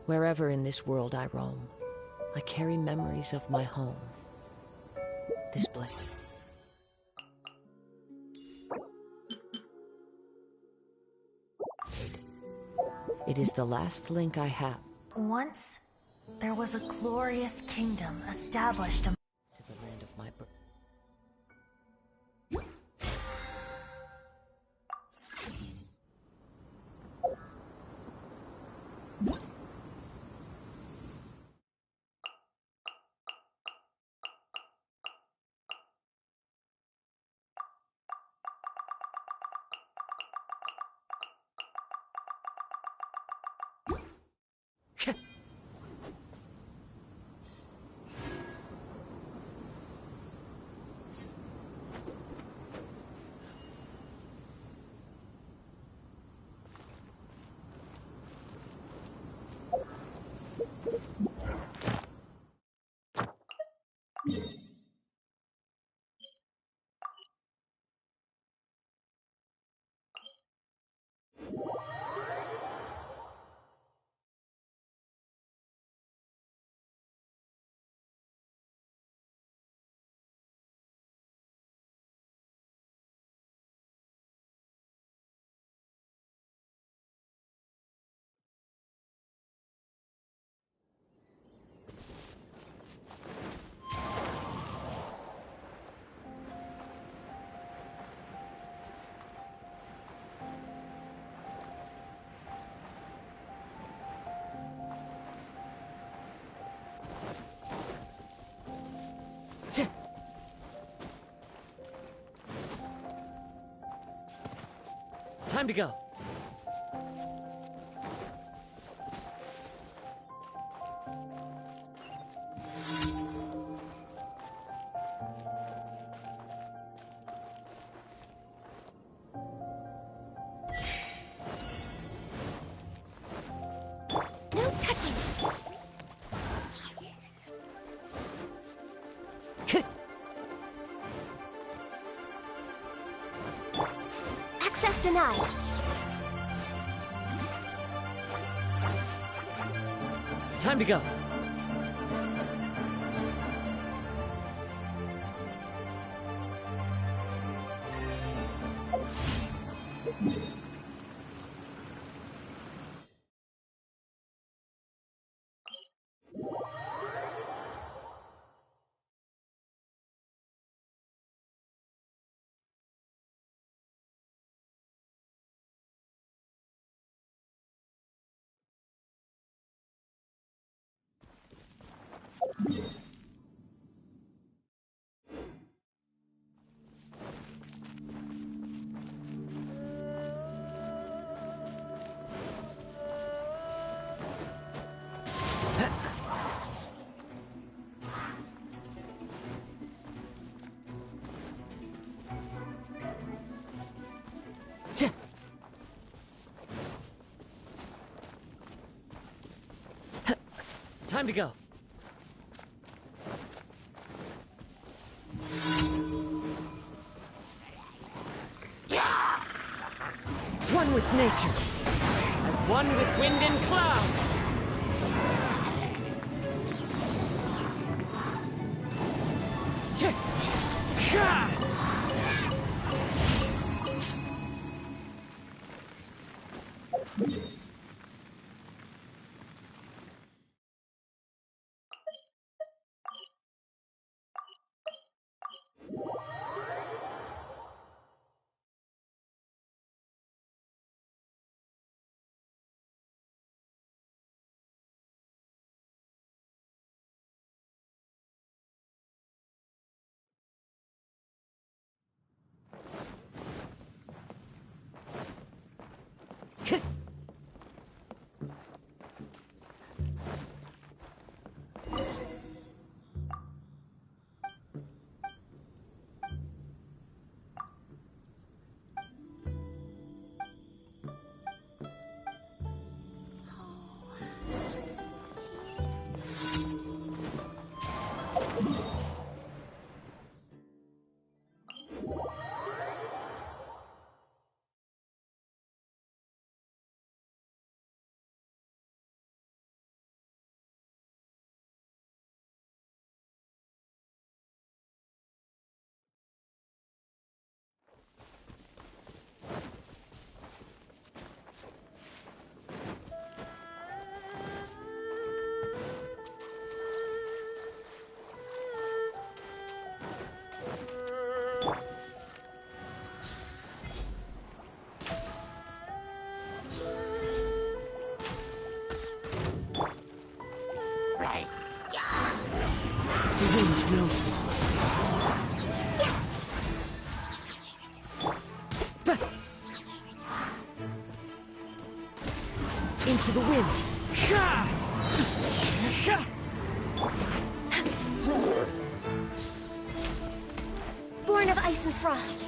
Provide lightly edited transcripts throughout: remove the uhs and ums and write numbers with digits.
Wherever in this world I roam, I carry memories of my home. This blade. It is the last link I have. Once, there was a glorious kingdom established to the land of my birth. Time to go. No touching. Access denied. Time to go. Time to go. One with nature, as one with wind and cloud. The wind knows me. Into the wind. Born of ice and frost.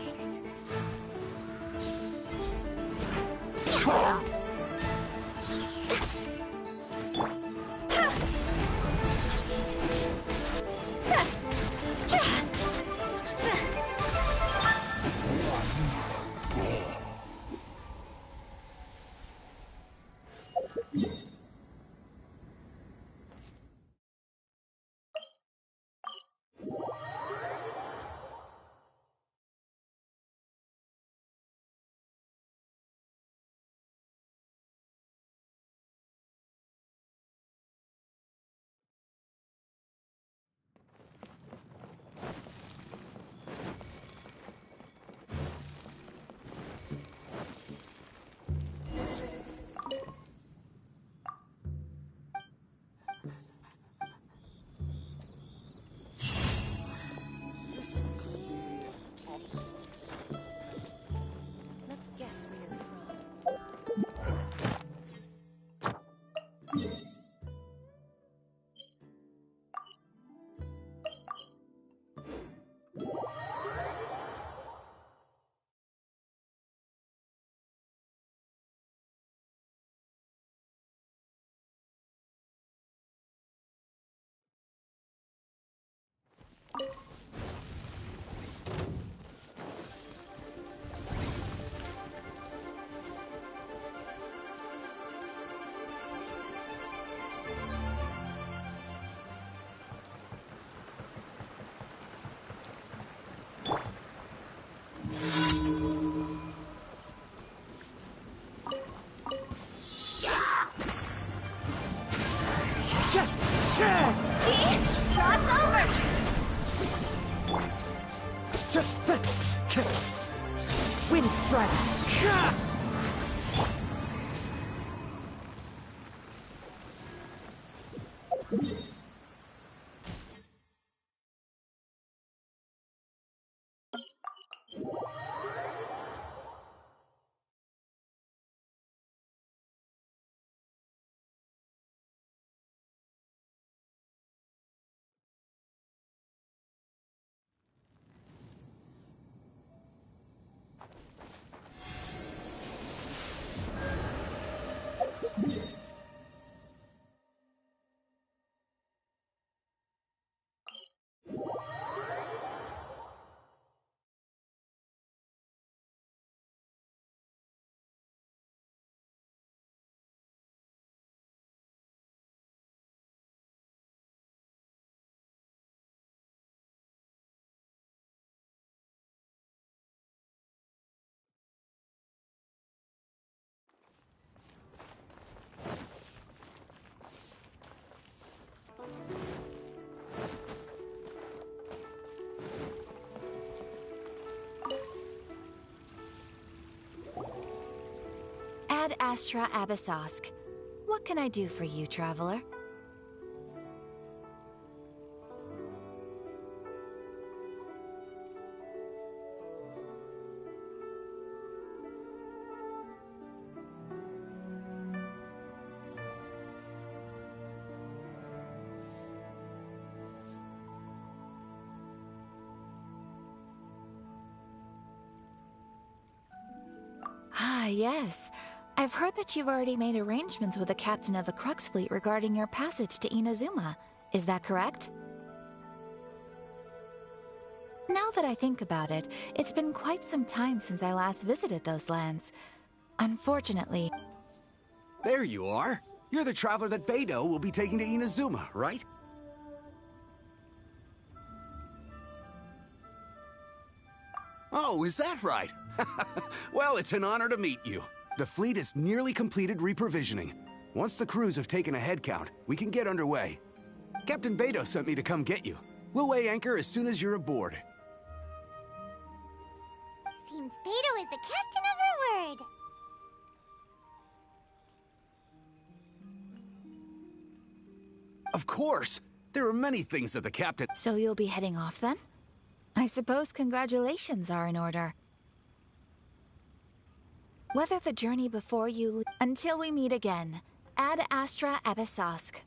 strike. Sha! Ad Astra Abyssosque. What can I do for you, traveler? Ah, yes. I've heard that you've already made arrangements with the captain of the Crux fleet regarding your passage to Inazuma. Is that correct? Now that I think about it, it's been quite some time since I last visited those lands. Unfortunately... There you are. You're the traveler that Beidou will be taking to Inazuma, right? Oh, is that right? Well, it's an honor to meet you. The fleet is nearly completed reprovisioning. Once the crews have taken a head count, we can get underway. Captain Beidou sent me to come get you. We'll weigh anchor as soon as you're aboard. Seems Beidou is the captain of her word. Of course! There are many things that the captain... So you'll be heading off then? I suppose congratulations are in order. Whether the journey before you... Until we meet again. Ad Astra Abyssosque.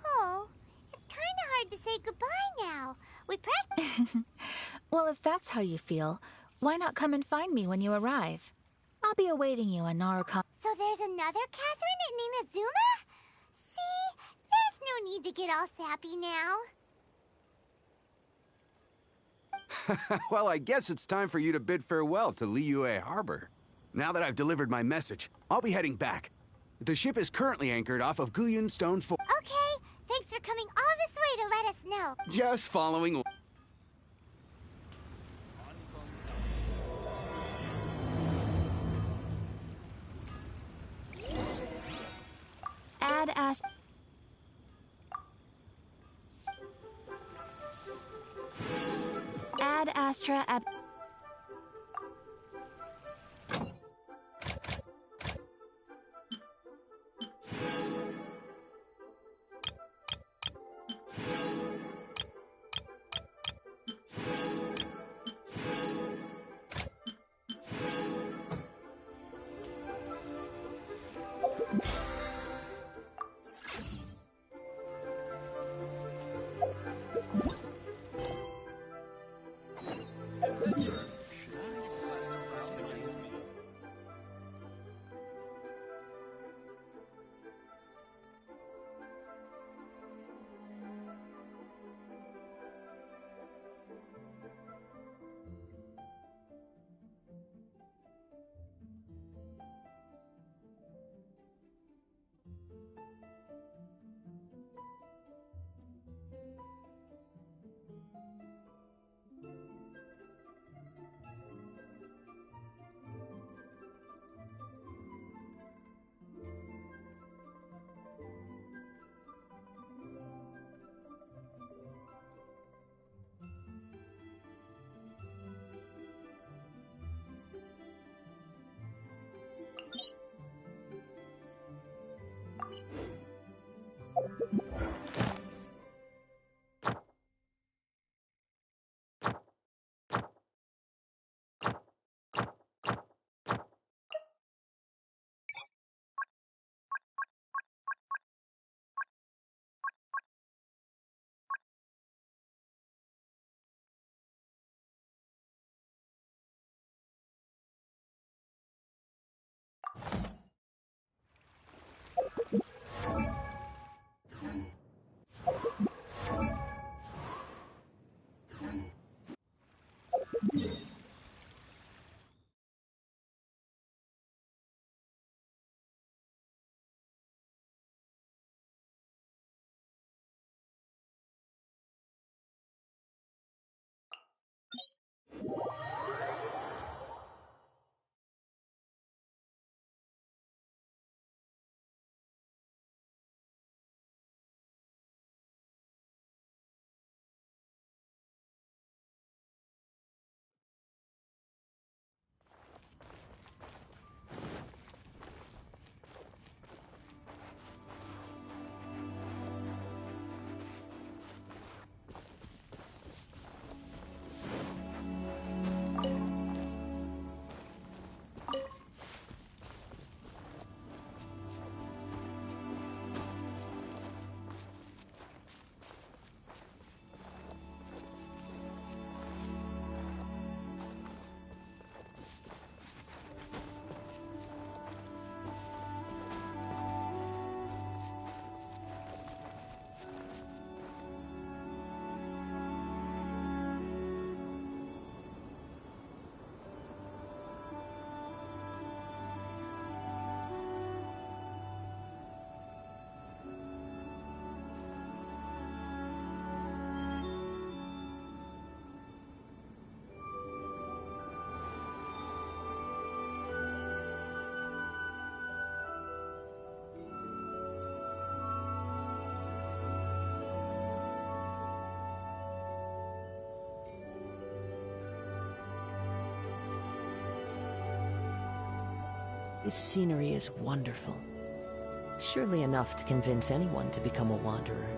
Oh, it's kinda hard to say goodbye now. We practiced. Well, if that's how you feel, why not come and find me when you arrive? I'll be awaiting you in Narukam. So there's another Catherine in Inazuma? See? There's no need to get all sappy now. Well, I guess it's time for you to bid farewell to Liyue Harbor. Now that I've delivered my message, I'll be heading back. The ship is currently anchored off of Guyun Stone Fort. Okay, thanks for coming all this way to let us know. Just following... Ad Astra... Ad Astra Ab... This scenery is wonderful. Surely enough to convince anyone to become a wanderer.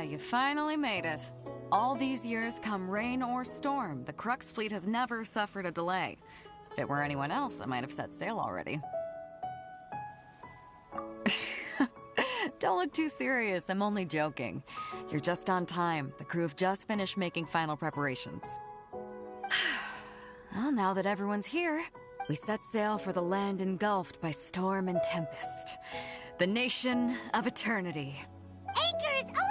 You finally made it. All these years, come rain or storm, the Crux fleet has never suffered a delay. If it were anyone else, I might have set sail already. Don't look too serious, I'm only joking. You're just on time. The crew have just finished making final preparations. Well, now that everyone's here, we set sail for the land engulfed by storm and tempest. The nation of eternity. Anchors away!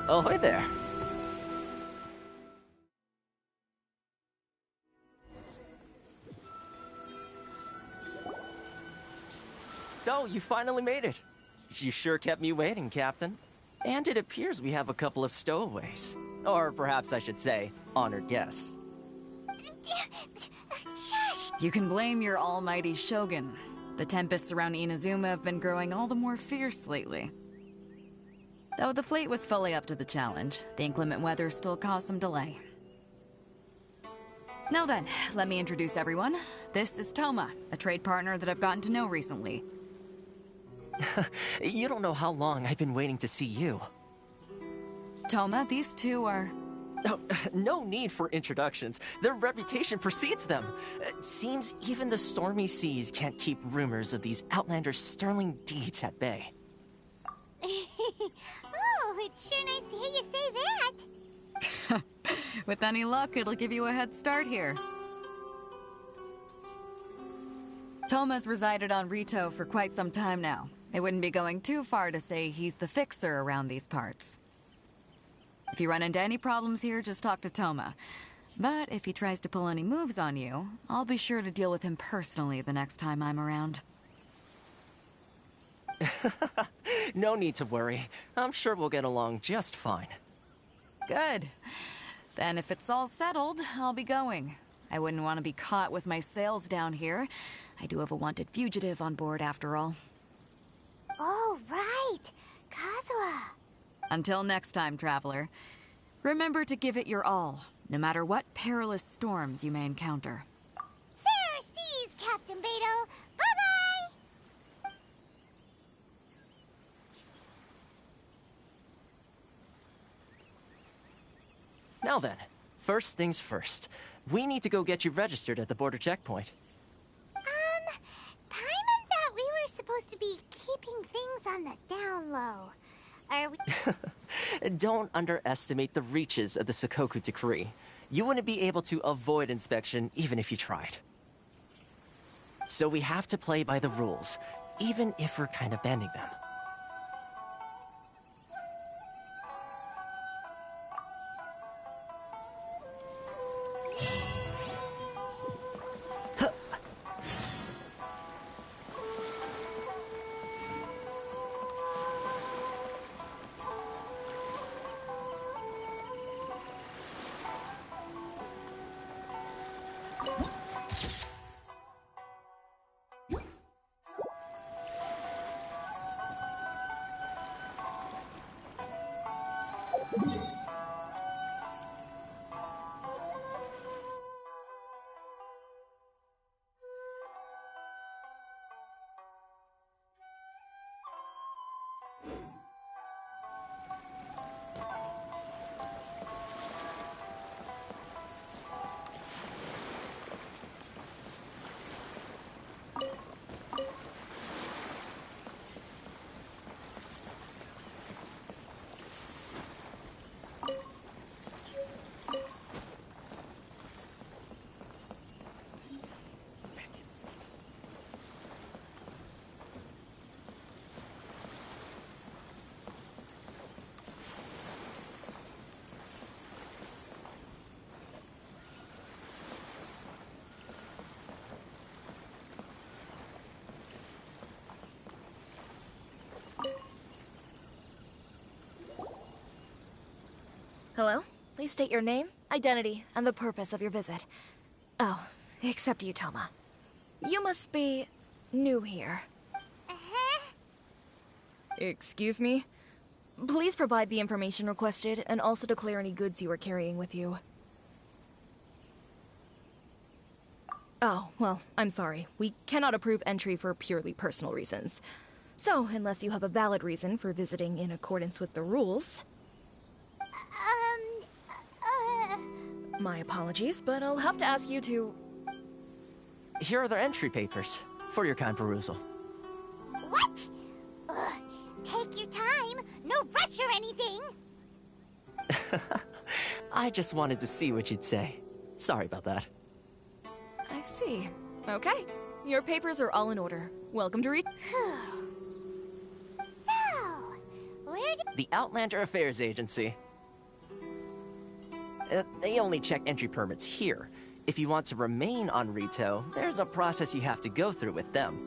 Oh, hi there. So, you finally made it. You sure kept me waiting, Captain. And it appears we have a couple of stowaways. Or perhaps I should say, honored guests. Shush! You can blame your almighty Shogun. The tempests around Inazuma have been growing all the more fierce lately. Though the fleet was fully up to the challenge, the inclement weather still caused some delay. Now then, let me introduce everyone. This is Toma, a trade partner that I've gotten to know recently. You don't know how long I've been waiting to see you. Toma, these two are... Oh, no need for introductions. Their reputation precedes them. Seems even the stormy seas can't keep rumors of these outlanders' sterling deeds at bay. Oh, it's sure nice to hear you say that. With any luck, it'll give you a head start here. Toma's resided on Rito for quite some time now. It wouldn't be going too far to say he's the fixer around these parts. If you run into any problems here, just talk to Toma. But if he tries to pull any moves on you, I'll be sure to deal with him personally the next time I'm around. No need to worry. I'm sure we'll get along just fine. Good. Then if it's all settled, I'll be going. I wouldn't want to be caught with my sails down here. I do have a wanted fugitive on board after all. Oh, right. Kazuha. Until next time, traveler. Remember to give it your all, no matter what perilous storms you may encounter. Fair seas, Captain Beto. Bye-bye! Now then, first things first. We need to go get you registered at the border checkpoint. Paimon thought we were supposed to be keeping things on the down low. Are we? Don't underestimate the reaches of the Sakoku Decree. You wouldn't be able to avoid inspection even if you tried. So we have to play by the rules, even if we're kind of bending them. Hello? Please state your name, identity, and the purpose of your visit. Oh, except you, Toma. You must be new here. Uh-huh. Excuse me? Please provide the information requested and also declare any goods you are carrying with you. Oh, well, I'm sorry. We cannot approve entry for purely personal reasons. So, unless you have a valid reason for visiting in accordance with the rules... My apologies, but I'll have to ask you to... Here are their entry papers, for your kind perusal. What? Ugh, take your time. No rush or anything. I just wanted to see what you'd say. Sorry about that. I see. Okay. Your papers are all in order. Welcome to read... So, where did... The Outlander Affairs Agency. They only check entry permits here. If you want to remain on Rito, there's a process you have to go through with them.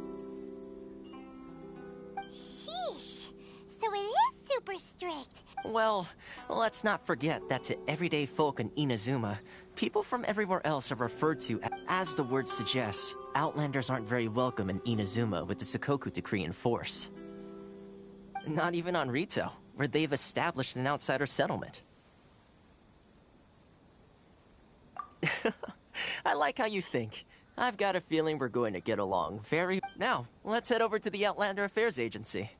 Sheesh. So it is super strict. Well, let's not forget that to everyday folk in Inazuma, people from everywhere else are referred to as the word suggests. Outlanders aren't very welcome in Inazuma with the Sakoku Decree in force. Not even on Rito, where they've established an outsider settlement. I like how you think. I've got a feeling we're going to get along very... Now, let's head over to the Outlander Affairs Agency.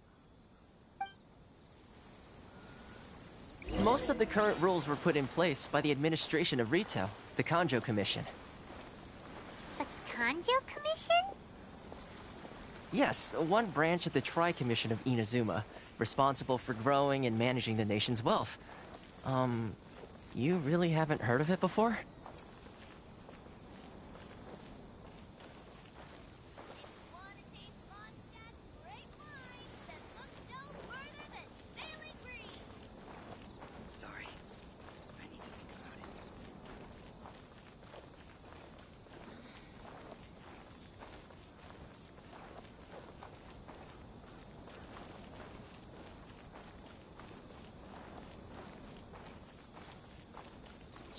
Most of the current rules were put in place by the administration of Rito, the Kanjo Commission. The Kanjo Commission? Yes, one branch of the Tri-Commission of Inazuma, responsible for growing and managing the nation's wealth. You really haven't heard of it before?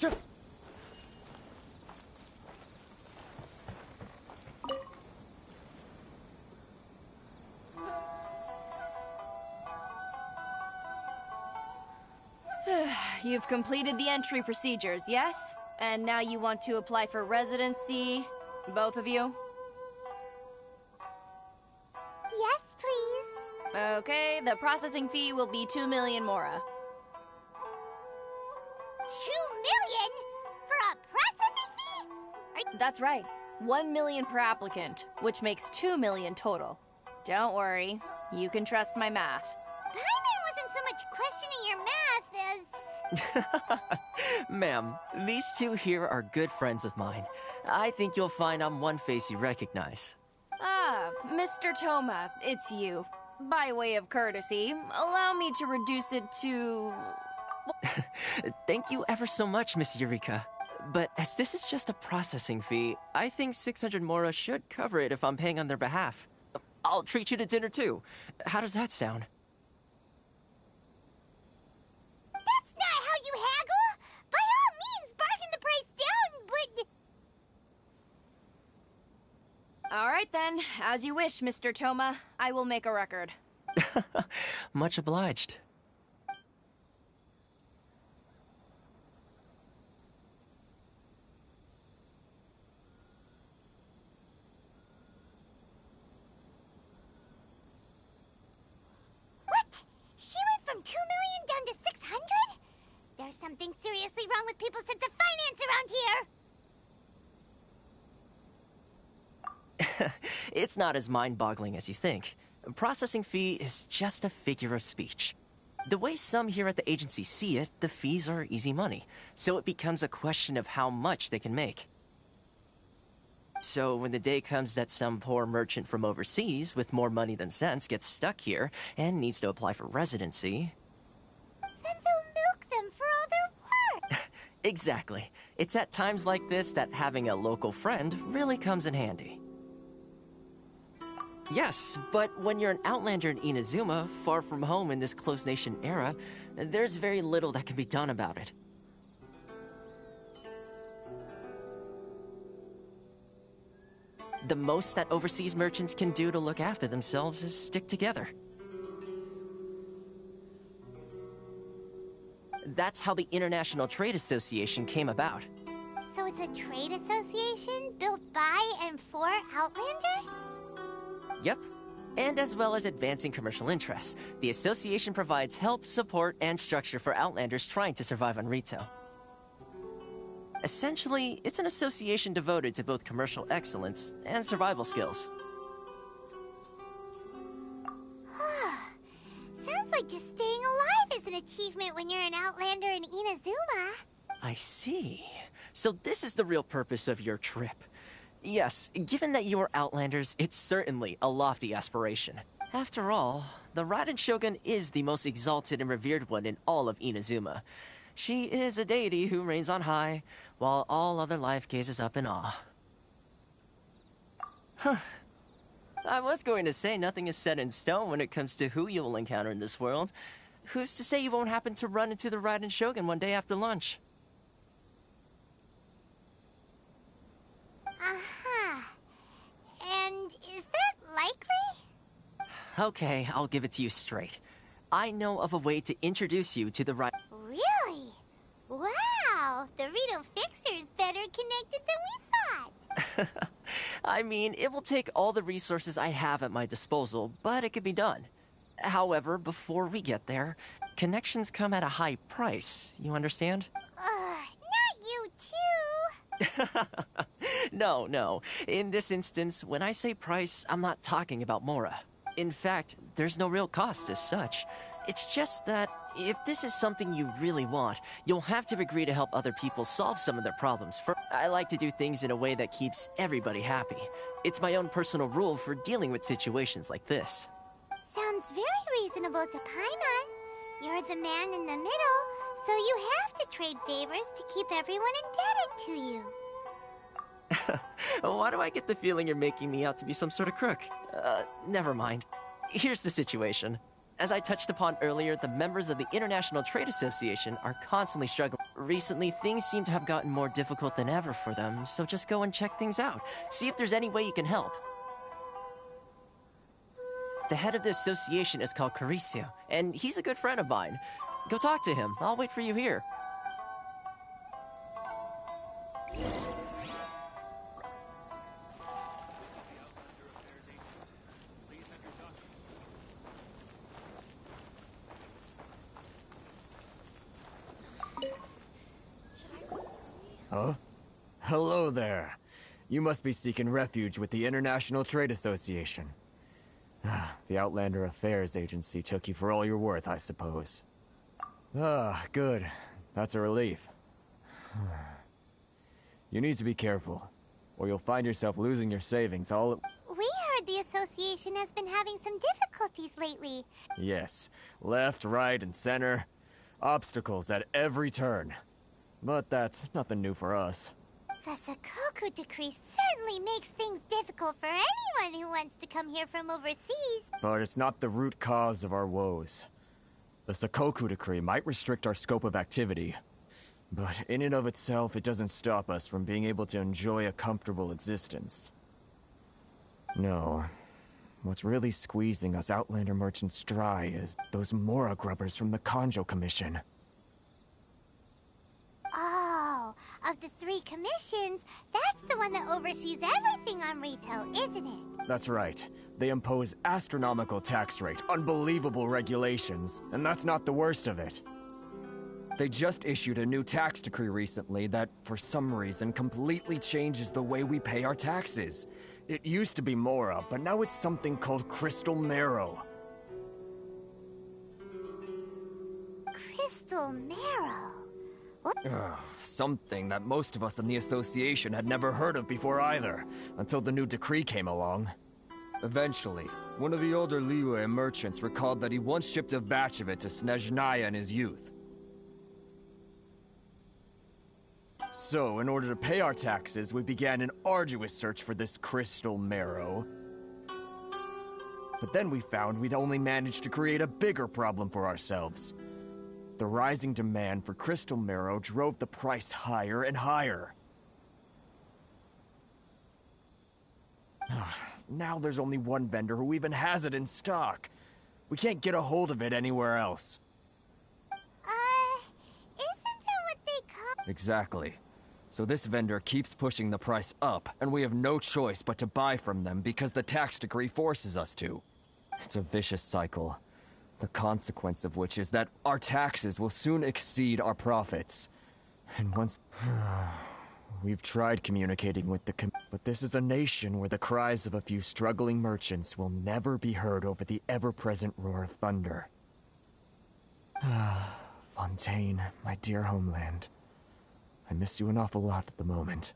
Sure. You've completed the entry procedures, yes? And now you want to apply for residency, both of you? Yes, please. Okay, the processing fee will be 2 million mora. 2 million? For a processing fee? That's right. 1 million per applicant, which makes 2 million total. Don't worry, you can trust my math. Paimon wasn't so much questioning your math as... Ma'am, these two here are good friends of mine. I think you'll find I'm one face you recognize. Ah, Mr. Toma, it's you. By way of courtesy, allow me to reduce it to... Thank you ever so much, Miss Eureka. But as this is just a processing fee, I think 600 mora should cover it if I'm paying on their behalf. I'll treat you to dinner too. How does that sound? That's not how you haggle! By all means, bargain the price down, but... Alright then, as you wish, Mr. Toma. I will make a record. Much obliged. What? She went from 2 million down to 600? There's something seriously wrong with people's sense of finance around here! It's not as mind-boggling as you think. Processing fee is just a figure of speech. The way some here at the agency see it, the fees are easy money, so it becomes a question of how much they can make. So when the day comes that some poor merchant from overseas with more money than sense gets stuck here and needs to apply for residency... Then they'll milk them for all their work! Exactly. It's at times like this that having a local friend really comes in handy. Yes, but when you're an outlander in Inazuma, far from home in this closed nation era, there's very little that can be done about it. The most that overseas merchants can do to look after themselves is stick together. That's how the International Trade Association came about. So it's a trade association built by and for Outlanders? Yep. And as well as advancing commercial interests, the association provides help, support, and structure for Outlanders trying to survive on Rito. Essentially, it's an association devoted to both commercial excellence and survival skills. Sounds like just staying alive is an achievement when you're an Outlander in Inazuma. I see. So this is the real purpose of your trip. Yes, given that you are Outlanders, it's certainly a lofty aspiration. After all, the Raiden Shogun is the most exalted and revered one in all of Inazuma. She is a deity who reigns on high, while all other life gazes up in awe. Huh. I was going to say nothing is set in stone when it comes to who you will encounter in this world. Who's to say you won't happen to run into the Raiden Shogun one day after lunch? Uh-huh. And is that likely? Okay, I'll give it to you straight. I know of a way to introduce you to the Raiden... Really? Wow, the Rito Fixer is better connected than we thought. I mean, it will take all the resources I have at my disposal, but it could be done. However, before we get there, connections come at a high price, you understand? Not you too. No. In this instance, when I say price, I'm not talking about Mora. In fact, there's no real cost as such. It's just that if this is something you really want, you'll have to agree to help other people solve some of their problems. I like to do things in a way that keeps everybody happy. It's my own personal rule for dealing with situations like this. Sounds very reasonable to Paimon. You're the man in the middle, so you have to trade favors to keep everyone indebted to you. Why do I get the feeling you're making me out to be some sort of crook? Never mind. Here's the situation. As I touched upon earlier, the members of the International Trade Association are constantly struggling. Recently, things seem to have gotten more difficult than ever for them, so just go and check things out. See if there's any way you can help. The head of the association is called Caricio, and he's a good friend of mine. Go talk to him. I'll wait for you here. Huh? Hello there. You must be seeking refuge with the International Trade Association. The Outlander Affairs Agency took you for all you're worth, I suppose. Ah, good. That's a relief. You need to be careful, or you'll find yourself losing your savings all at... We heard the association has been having some difficulties lately. Yes. Left, right, and center. Obstacles at every turn. But that's nothing new for us. The Sakoku decree certainly makes things difficult for anyone who wants to come here from overseas. But it's not the root cause of our woes. The Sakoku decree might restrict our scope of activity, but in and of itself, it doesn't stop us from being able to enjoy a comfortable existence. No. What's really squeezing us Outlander merchants dry is those Mora grubbers from the Kanjo Commission. Oh, of the 3 commissions, that's the one that oversees everything on Rito, isn't it? That's right. They impose astronomical tax rate, unbelievable regulations, and that's not the worst of it. They just issued a new tax decree recently that, for some reason, completely changes the way we pay our taxes. It used to be Mora, but now it's something called Crystal Marrow. Crystal Marrow? What? Something that most of us in the association had never heard of before either, until the new decree came along. Eventually, one of the older Liyue merchants recalled that he once shipped a batch of it to Snezhnaya in his youth. So, in order to pay our taxes, we began an arduous search for this Crystal Marrow. But then we found we'd only managed to create a bigger problem for ourselves. The rising demand for Crystal Marrow drove the price higher and higher. Now there's only one vendor who even has it in stock. We can't get a hold of it anywhere else. Isn't that what they call... Exactly. So this vendor keeps pushing the price up, and we have no choice but to buy from them because the tax decree forces us to. It's a vicious cycle. The consequence of which is that our taxes will soon exceed our profits. And once... We've tried communicating with the but this is a nation where the cries of a few struggling merchants will never be heard over the ever-present roar of thunder. Fontaine, my dear homeland. I miss you an awful lot at the moment.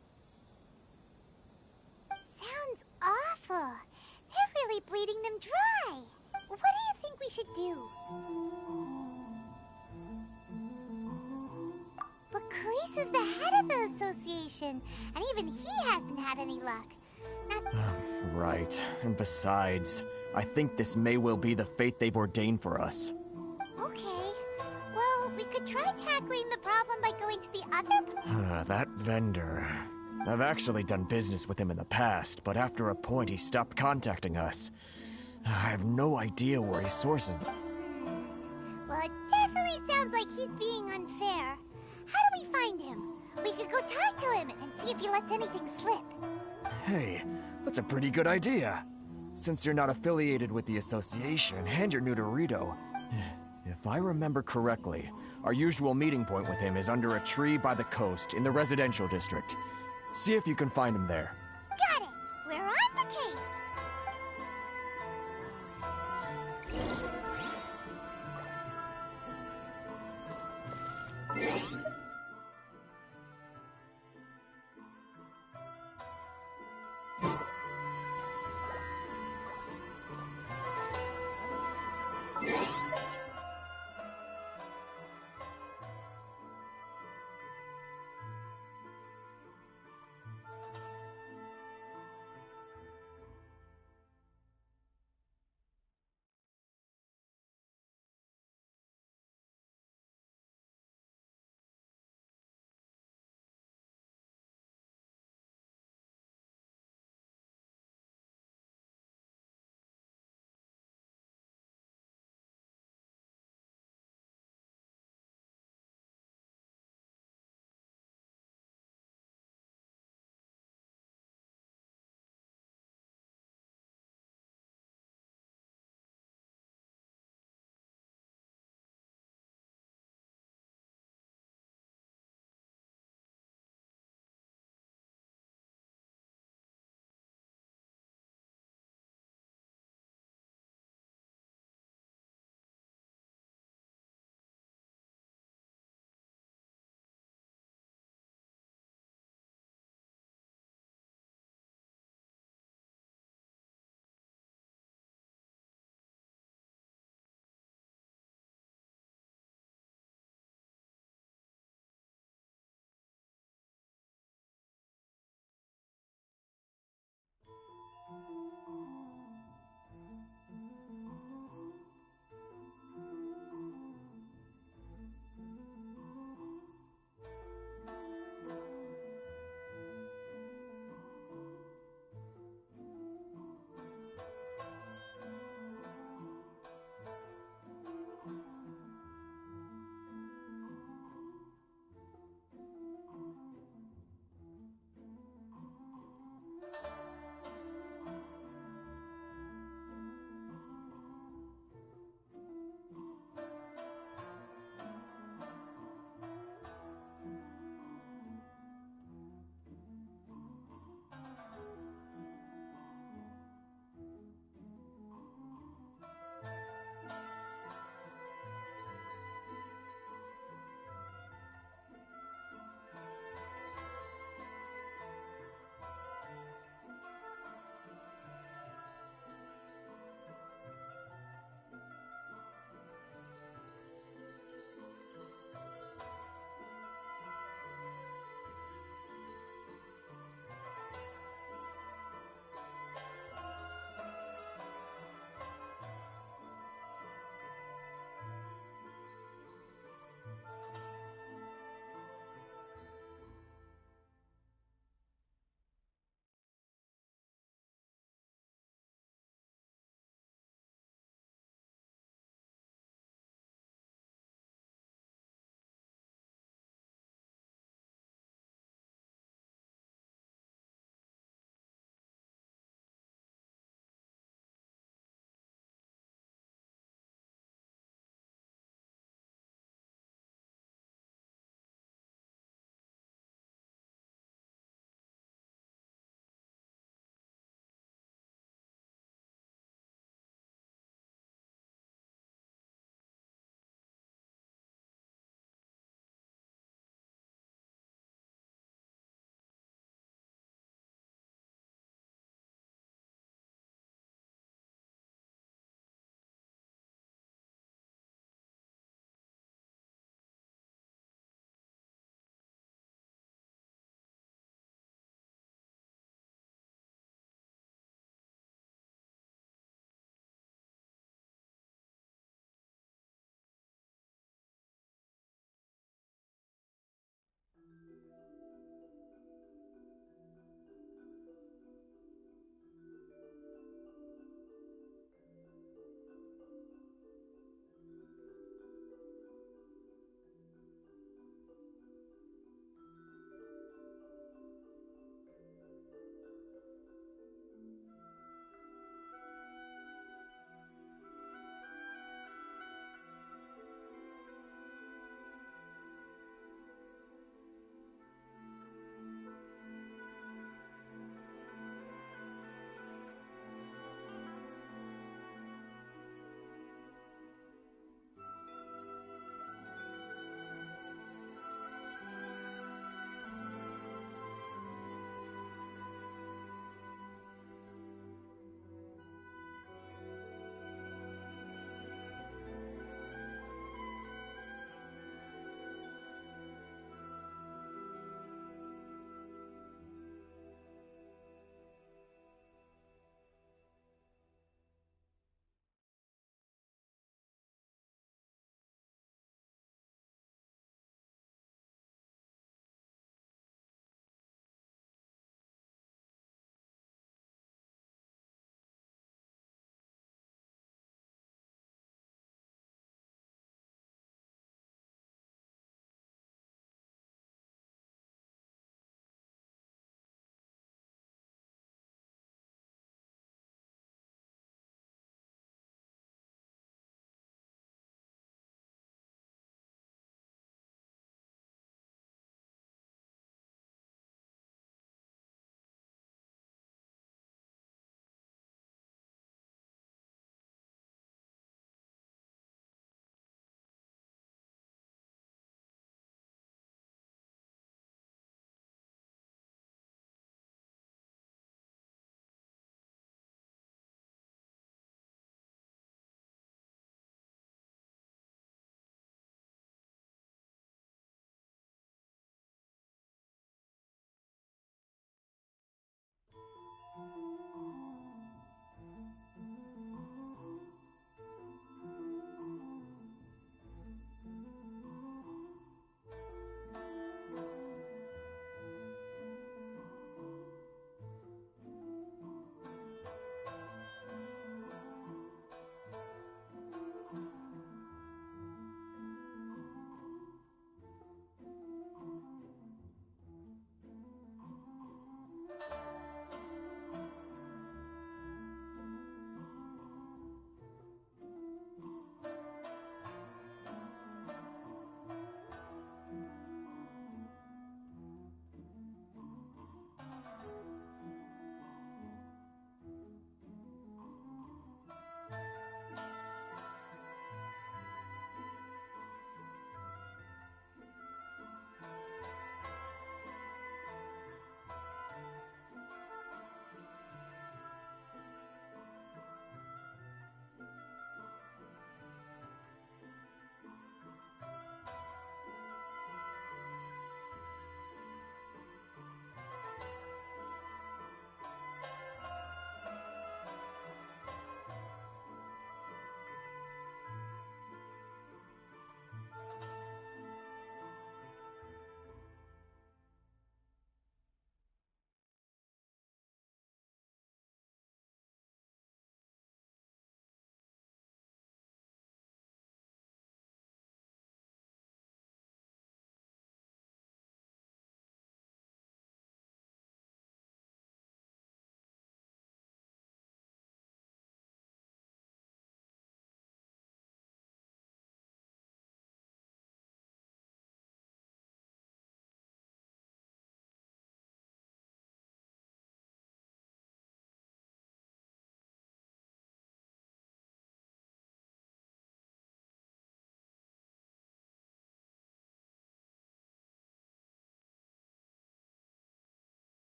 Sounds awful. They're really bleeding them dry. What do you think we should do? But Carisu's the head of the association, and even he hasn't had any luck. Right. And besides, I think this may well be the fate they've ordained for us. Okay. Well, we could try tackling the problem by going to the other... That vendor... I've actually done business with him in the past, but after a point he stopped contacting us. I have no idea where he sources... Well, it definitely sounds like he's being unfair. How do we find him? We could go talk to him and see if he lets anything slip. Hey, that's a pretty good idea. Since you're not affiliated with the association, and you're new to Rito, if I remember correctly, our usual meeting point with him is under a tree by the coast in the residential district. See if you can find him there. Got it! We're on the case!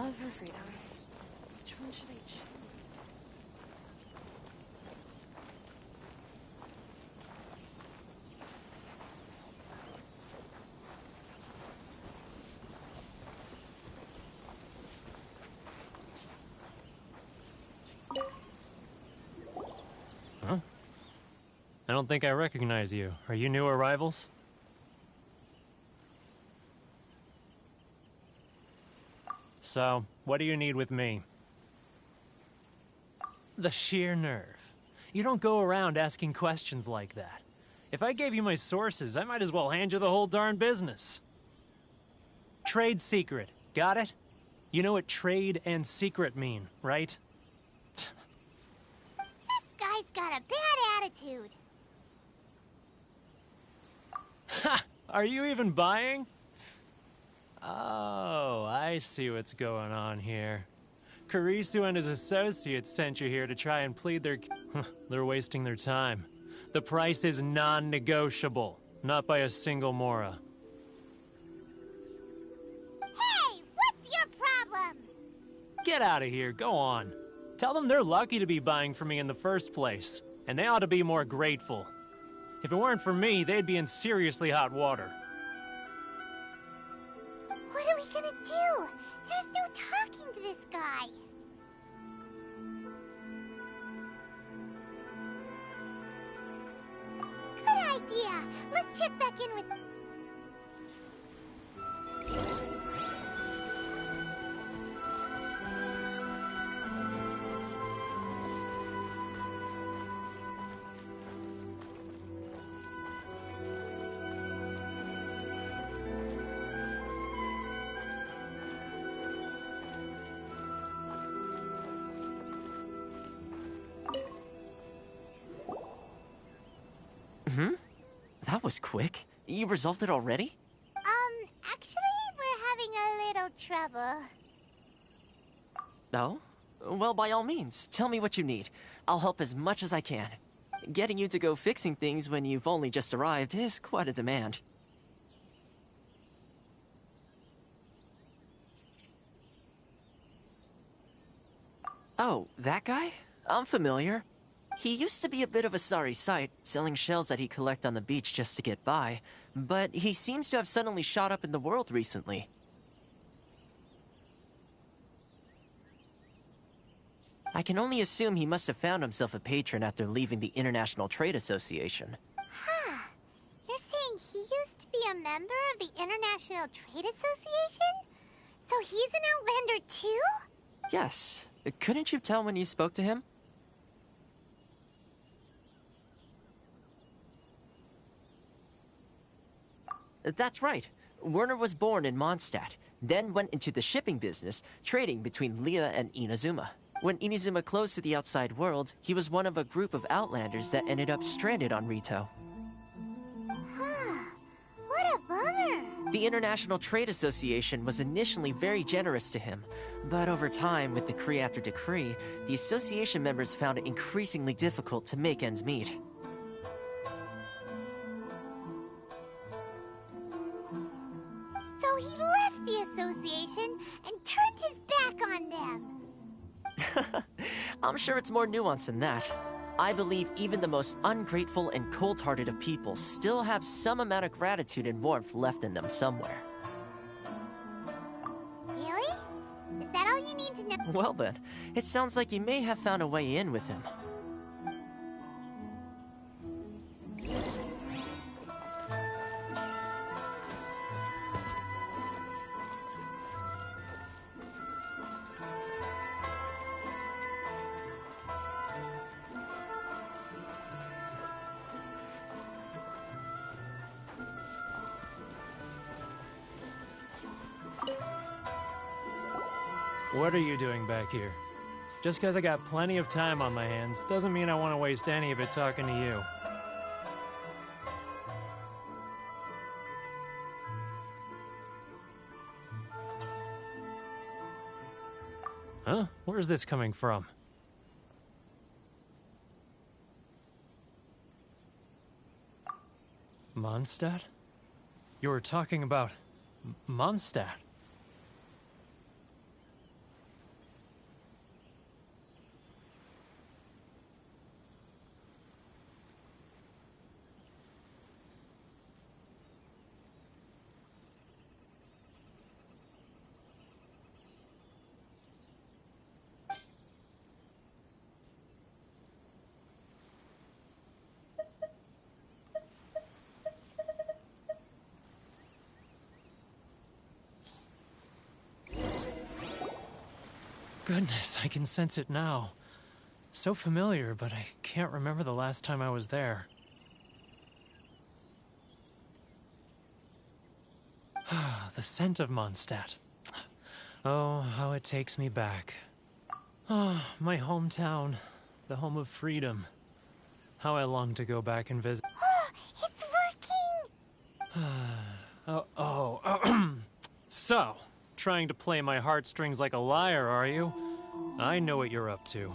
love her stars. Which one should I choose? Huh? I don't think I recognize you. Are you new arrivals? So, what do you need with me? The sheer nerve. You don't go around asking questions like that. If I gave you my sources, I might as well hand you the whole darn business. Trade secret. Got it? You know what trade and secret mean, right? This guy's got a bad attitude. Ha! Are you even buying? Oh, I see what's going on here. Karisu and his associates sent you here to try and plead their... They're wasting their time. The price is non-negotiable, not by a single Mora. Hey, what's your problem? Get out of here, go on. Tell them they're lucky to be buying from me in the first place, and they ought to be more grateful. If it weren't for me, they'd be in seriously hot water. What are we gonna do? There's no talking to this guy. Good idea. Let's check back in with... That was quick. You resolved it already? Actually, we're having a little trouble. Oh? Well, by all means, tell me what you need. I'll help as much as I can. Getting you to go fixing things when you've only just arrived is quite a demand. Oh, that guy? I'm familiar. He used to be a bit of a sorry sight, selling shells that he'd collect on the beach just to get by, but he seems to have suddenly shot up in the world recently. I can only assume he must have found himself a patron after leaving the International Trade Association. Huh. You're saying he used to be a member of the International Trade Association? So he's an Outlander too? Yes. Couldn't you tell when you spoke to him? That's right. Werner was born in Mondstadt, then went into the shipping business, trading between Leah and Inazuma. When Inazuma closed to the outside world, he was one of a group of Outlanders that ended up stranded on Rito. Huh. What a bummer. The International Trade Association was initially very generous to him, but over time, with decree after decree, the association members found it increasingly difficult to make ends meet. So he left the association and turned his back on them. I'm sure it's more nuanced than that. I believe even the most ungrateful and cold-hearted of people still have some amount of gratitude and warmth left in them somewhere. Really? Is that all you need to know? Well then, it sounds like you may have found a way in with him. What are you doing back here? Just because I got plenty of time on my hands doesn't mean I want to waste any of it talking to you. Huh? Where's this coming from? Mondstadt? You were talking about... Mondstadt? Goodness, I can sense it now. So familiar, but I can't remember the last time I was there. The scent of Mondstadt. Oh, how it takes me back. Oh, my hometown, the home of freedom. How I long to go back and visit. It's working! So, trying to play my heartstrings like a liar, are you? I know what you're up to.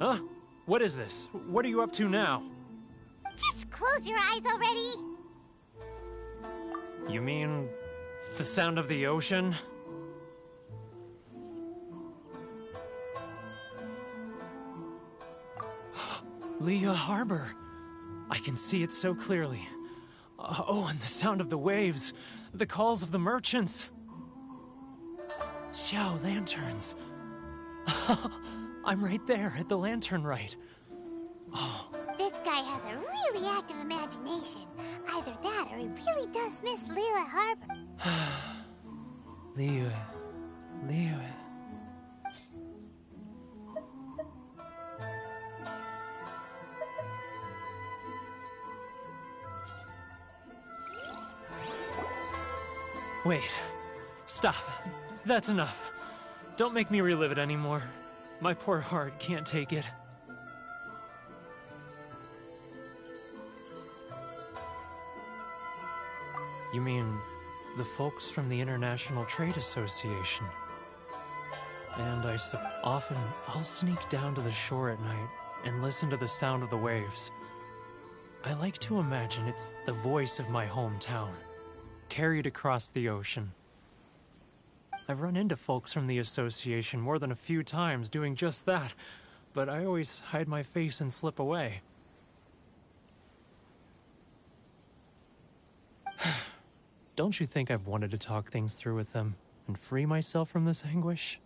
Huh? What is this? What are you up to now? Just close your eyes already! You mean the sound of the ocean? Leah Harbor. I can see it so clearly. Oh, and the sound of the waves. The calls of the merchants. Xiao lanterns. I'm right there at the lantern right. Oh. This guy has a really active imagination. Either that or he really does miss Leela Harbor. Leah. Wait. Stop. That's enough. Don't make me relive it anymore. My poor heart can't take it. You mean the folks from the International Trade Association? And often I'll sneak down to the shore at night and listen to the sound of the waves. I like to imagine it's the voice of my hometown, carried across the ocean. I've run into folks from the association more than a few times doing just that, but I always hide my face and slip away. Don't you think I've wanted to talk things through with them and free myself from this anguish?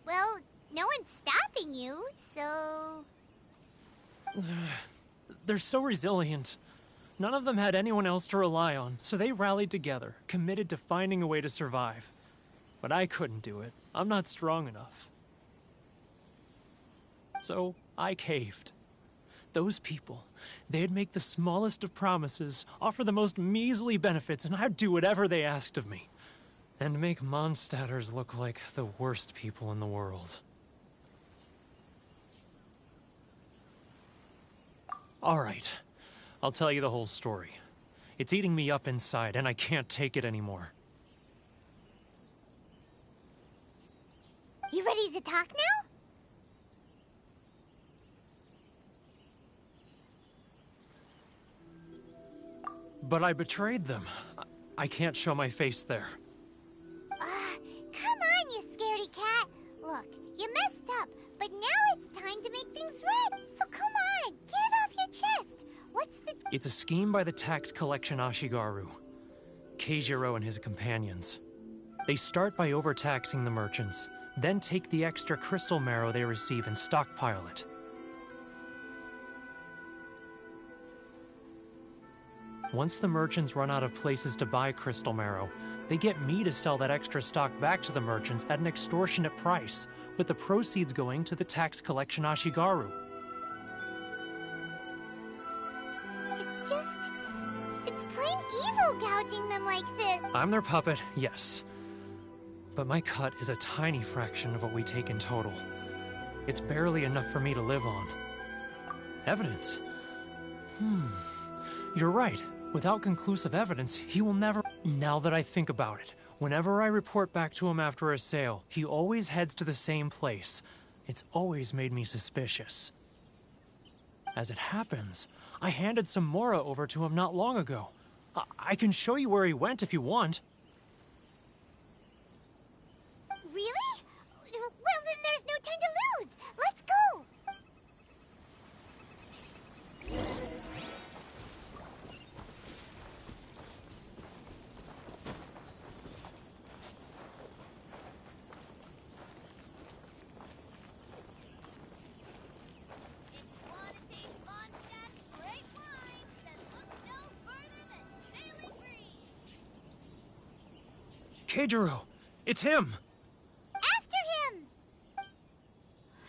Well, no one's stopping you, so... They're so resilient. None of them had anyone else to rely on, so they rallied together, committed to finding a way to survive. But I couldn't do it. I'm not strong enough. So I caved. Those people, they'd make the smallest of promises, offer the most measly benefits, and I'd do whatever they asked of me. And make Mondstadters look like the worst people in the world. All right. I'll tell you the whole story. It's eating me up inside, and I can't take it anymore. You ready to talk now? But I betrayed them. I can't show my face there. Come on, you scaredy cat. Look, you messed up, but now it's time to make things right. So come on, get it off your chest. What's the... It's a scheme by the tax collection Ashigaru, Keijiro and his companions. They start by overtaxing the merchants, then take the extra crystal marrow they receive and stockpile it. Once the merchants run out of places to buy crystal marrow, they get me to sell that extra stock back to the merchants at an extortionate price, with the proceeds going to the tax collection Ashigaru. It's plain evil gouging them like this. I'm their puppet, yes. But my cut is a tiny fraction of what we take in total. It's barely enough for me to live on. Evidence? You're right. Without conclusive evidence, he will never... Now that I think about it, whenever I report back to him after a sale, he always heads to the same place. It's always made me suspicious. As it happens, I handed some Mora over to him not long ago. I can show you where he went if you want. Really? Well, then there's no time to lose. Let's go. Keijiro, It's him! After him!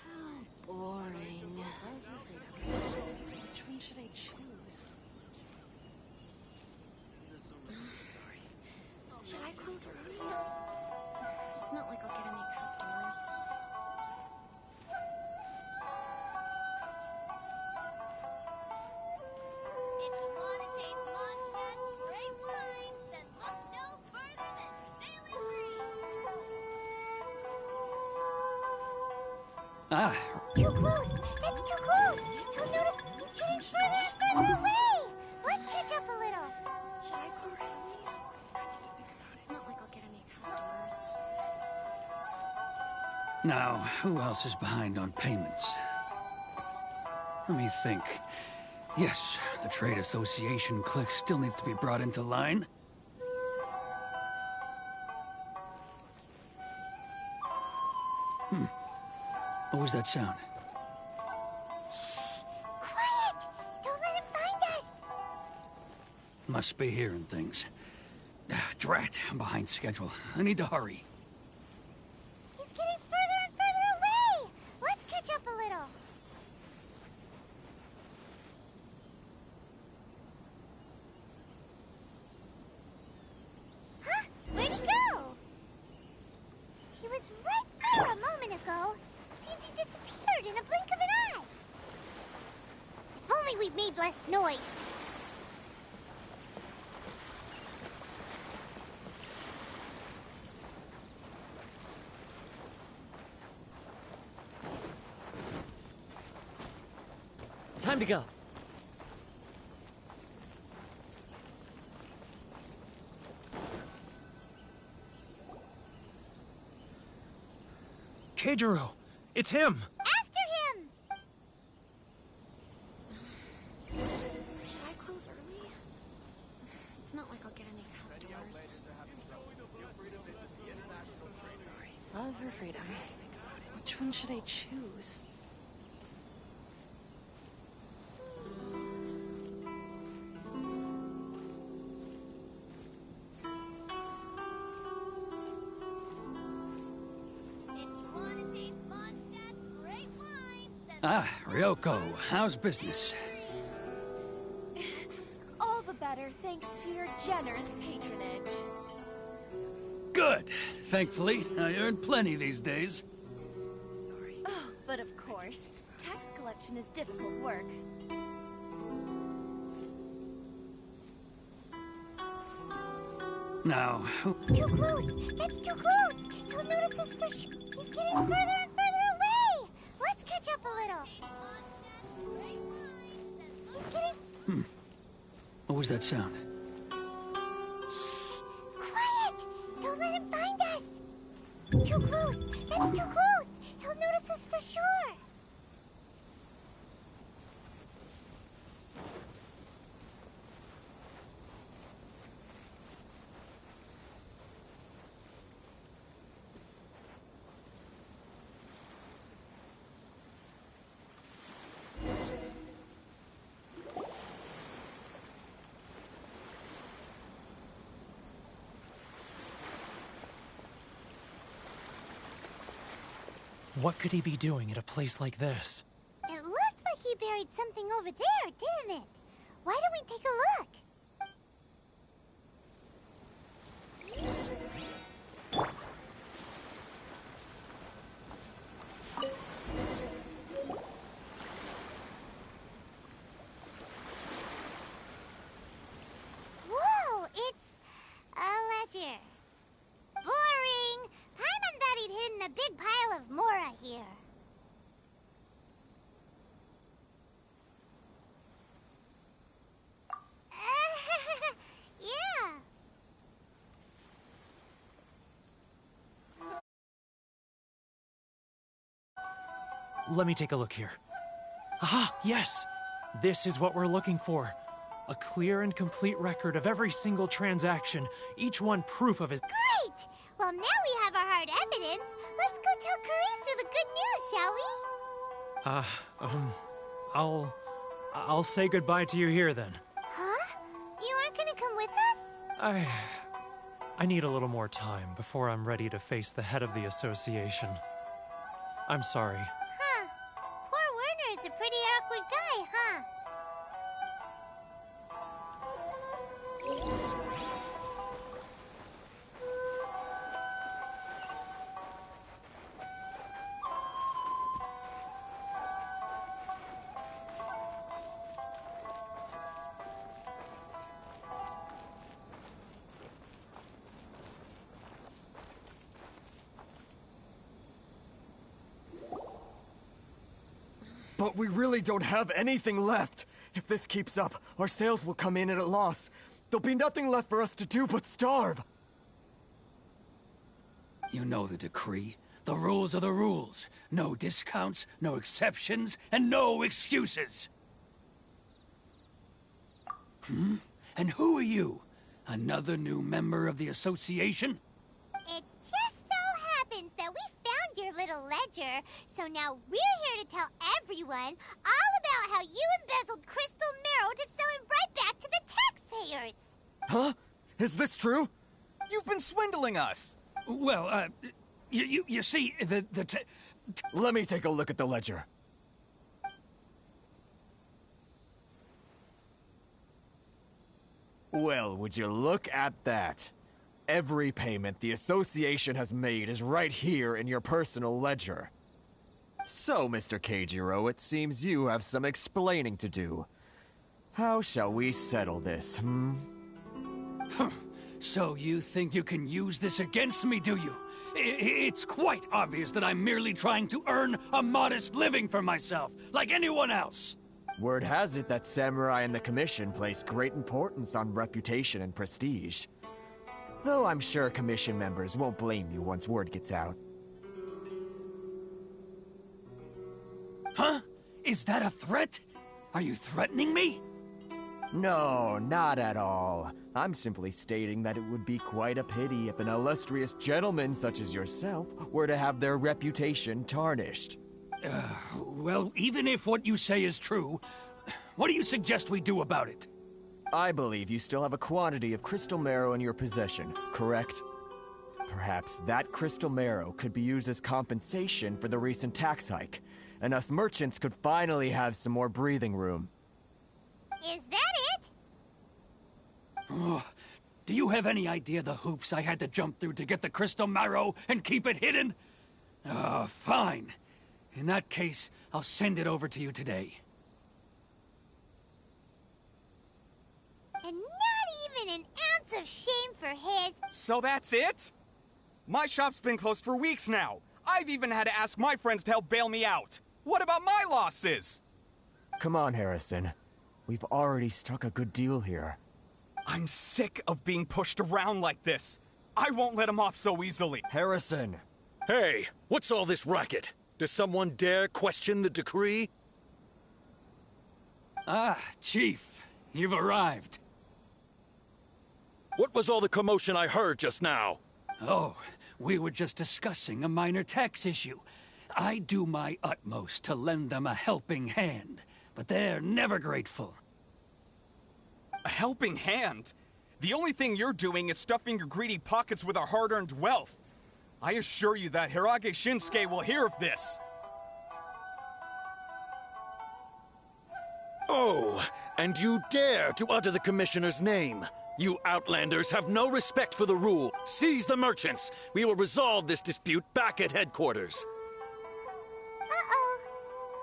How boring. Which one should I choose? Should I close early? It's not like I'll get any customers. If you want to taste Mondstadt's great wines, then look no further than Sailing Green. Ah, Too close! That's too close! You'll notice he's getting further and further away! Let's catch up a little. Should I close early? It's not like I'll get any customers. now, who else is behind on payments? Let me think. Yes, the Trade Association clique still needs to be brought into line. What was that sound? Quiet! Don't let him find us! Must be hearing things. Drat, I'm behind schedule. I need to hurry. He's getting further and further away! Let's catch up a little. Huh? Where'd he go? He was right there a moment ago. Seems he disappeared in a blink of an eye. If only we'd made less noise. Time to go. Keijiro! It's him! After him! Should I close early? It's not like I'll get any customers. Love or freedom? Which one should I choose? Ah, Ryoko, how's business? All the better thanks to your generous patronage. Good. Thankfully, I earn plenty these days. Oh, but of course, tax collection is difficult work. Now, who... Too close! That's too close! He'll notice us for sure. He's getting further and further away! Let's catch up a little. He's getting... What was that sound? Quiet! Don't let him find us! Too close! That's too close! He'll notice us for sure! What could he be doing at a place like this? It looked like he buried something over there, didn't it? Why don't we take a look? Whoa, it's a ledger. Boring! Paimon thought he'd hidden a big pile of Mora here. Yeah. Let me take a look here. Aha, yes! This is what we're looking for. A clear and complete record of every single transaction, each one proof of his— Great! Well, now we have our hard evidence. Let's go tell Karisu the good news, shall we? I'll say goodbye to you here then. Huh? You aren't gonna come with us? I need a little more time before I'm ready to face the head of the association. I'm sorry. Huh. Poor Werner's a pretty awkward guy, huh? But we really don't have anything left. If this keeps up, our sales will come in at a loss. There'll be nothing left for us to do but starve. You know the decree. The rules are the rules. No discounts, no exceptions, and no excuses. And who are you? Another new member of the association? It just so happens that we found your little ledger, so now we're here to tell everyone all about how you embezzled crystal marrow to sell it right back to the taxpayers. Huh? Is this true? You've been swindling us! Well, you see, Let me take a look at the ledger. Well, would you look at that? Every payment the association has made is right here in your personal ledger. So, Mr. Keijiro, it seems you have some explaining to do. How shall we settle this, So you think you can use this against me, do you? It's quite obvious that I'm merely trying to earn a modest living for myself, like anyone else. Word has it that samurai and the commission place great importance on reputation and prestige. Though I'm sure commission members won't blame you once word gets out. Huh? Is that a threat? Are you threatening me? No, not at all. I'm simply stating that it would be quite a pity if an illustrious gentleman such as yourself were to have their reputation tarnished. Well, even if what you say is true, what do you suggest we do about it? I believe you still have a quantity of crystal marrow in your possession, correct? Perhaps that crystal marrow could be used as compensation for the recent tax hike, and us merchants could finally have some more breathing room. Is that it? Oh, do you have any idea the hoops I had to jump through to get the crystal marrow and keep it hidden? Fine. In that case, I'll send it over to you today. And not even an ounce of shame for his... So that's it? My shop's been closed for weeks now. I've even had to ask my friends to help bail me out. What about my losses? Come on, Harrison. We've already struck a good deal here. I'm sick of being pushed around like this. I won't let him off so easily. Harrison! Hey, what's all this racket? Does someone dare question the decree? Ah, Chief, you've arrived. What was all the commotion I heard just now? Oh, we were just discussing a minor tax issue. I do my utmost to lend them a helping hand, but they're never grateful. A helping hand? The only thing you're doing is stuffing your greedy pockets with our hard-earned wealth. I assure you that Hirage Shinsuke will hear of this. Oh, and you dare to utter the Commissioner's name. You Outlanders have no respect for the rule. Seize the merchants. We will resolve this dispute back at headquarters. Uh-oh.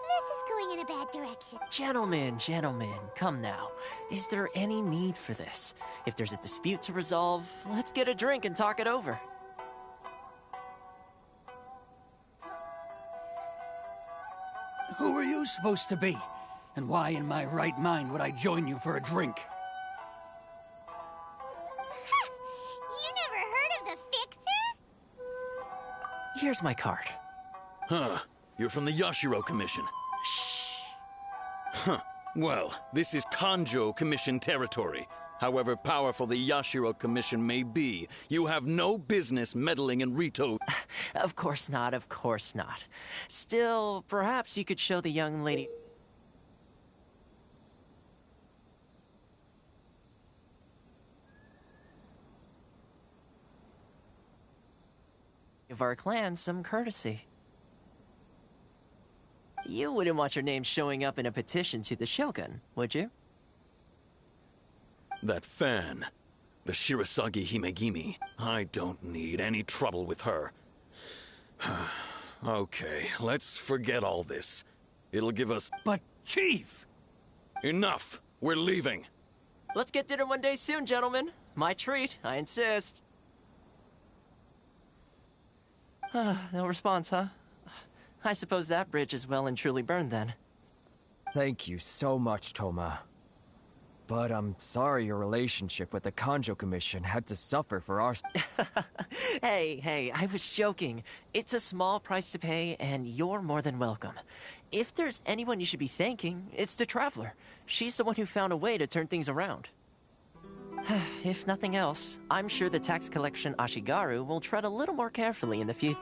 This is going in a bad direction. Gentlemen, come now. Is there any need for this? If there's a dispute to resolve, let's get a drink and talk it over. Who are you supposed to be? And why in my right mind would I join you for a drink? You never heard of the Fixer? Here's my card. Huh. You're from the Yashiro Commission. Shh. Huh. Well, this is Kanjo Commission territory. However powerful the Yashiro Commission may be, you have no business meddling in Rito. Of course not, of course not. Still, perhaps you could show the young lady... Give our clan some courtesy. You wouldn't want your name showing up in a petition to the Shogun, would you? That fan, the Shirasagi Himegimi. I don't need any trouble with her. Okay, let's forget all this. It'll give us... But, Chief! Enough! We're leaving! Let's get dinner one day soon, gentlemen. My treat, I insist. No response, huh? I suppose that bridge is well and truly burned then. Thank you so much, Toma. But I'm sorry your relationship with the Kanjo Commission had to suffer for our... Hey, I was joking. It's a small price to pay, and you're more than welcome. If there's anyone you should be thanking, it's the Traveler. She's the one who found a way to turn things around. If nothing else, I'm sure the tax collection Ashigaru will tread a little more carefully in the future.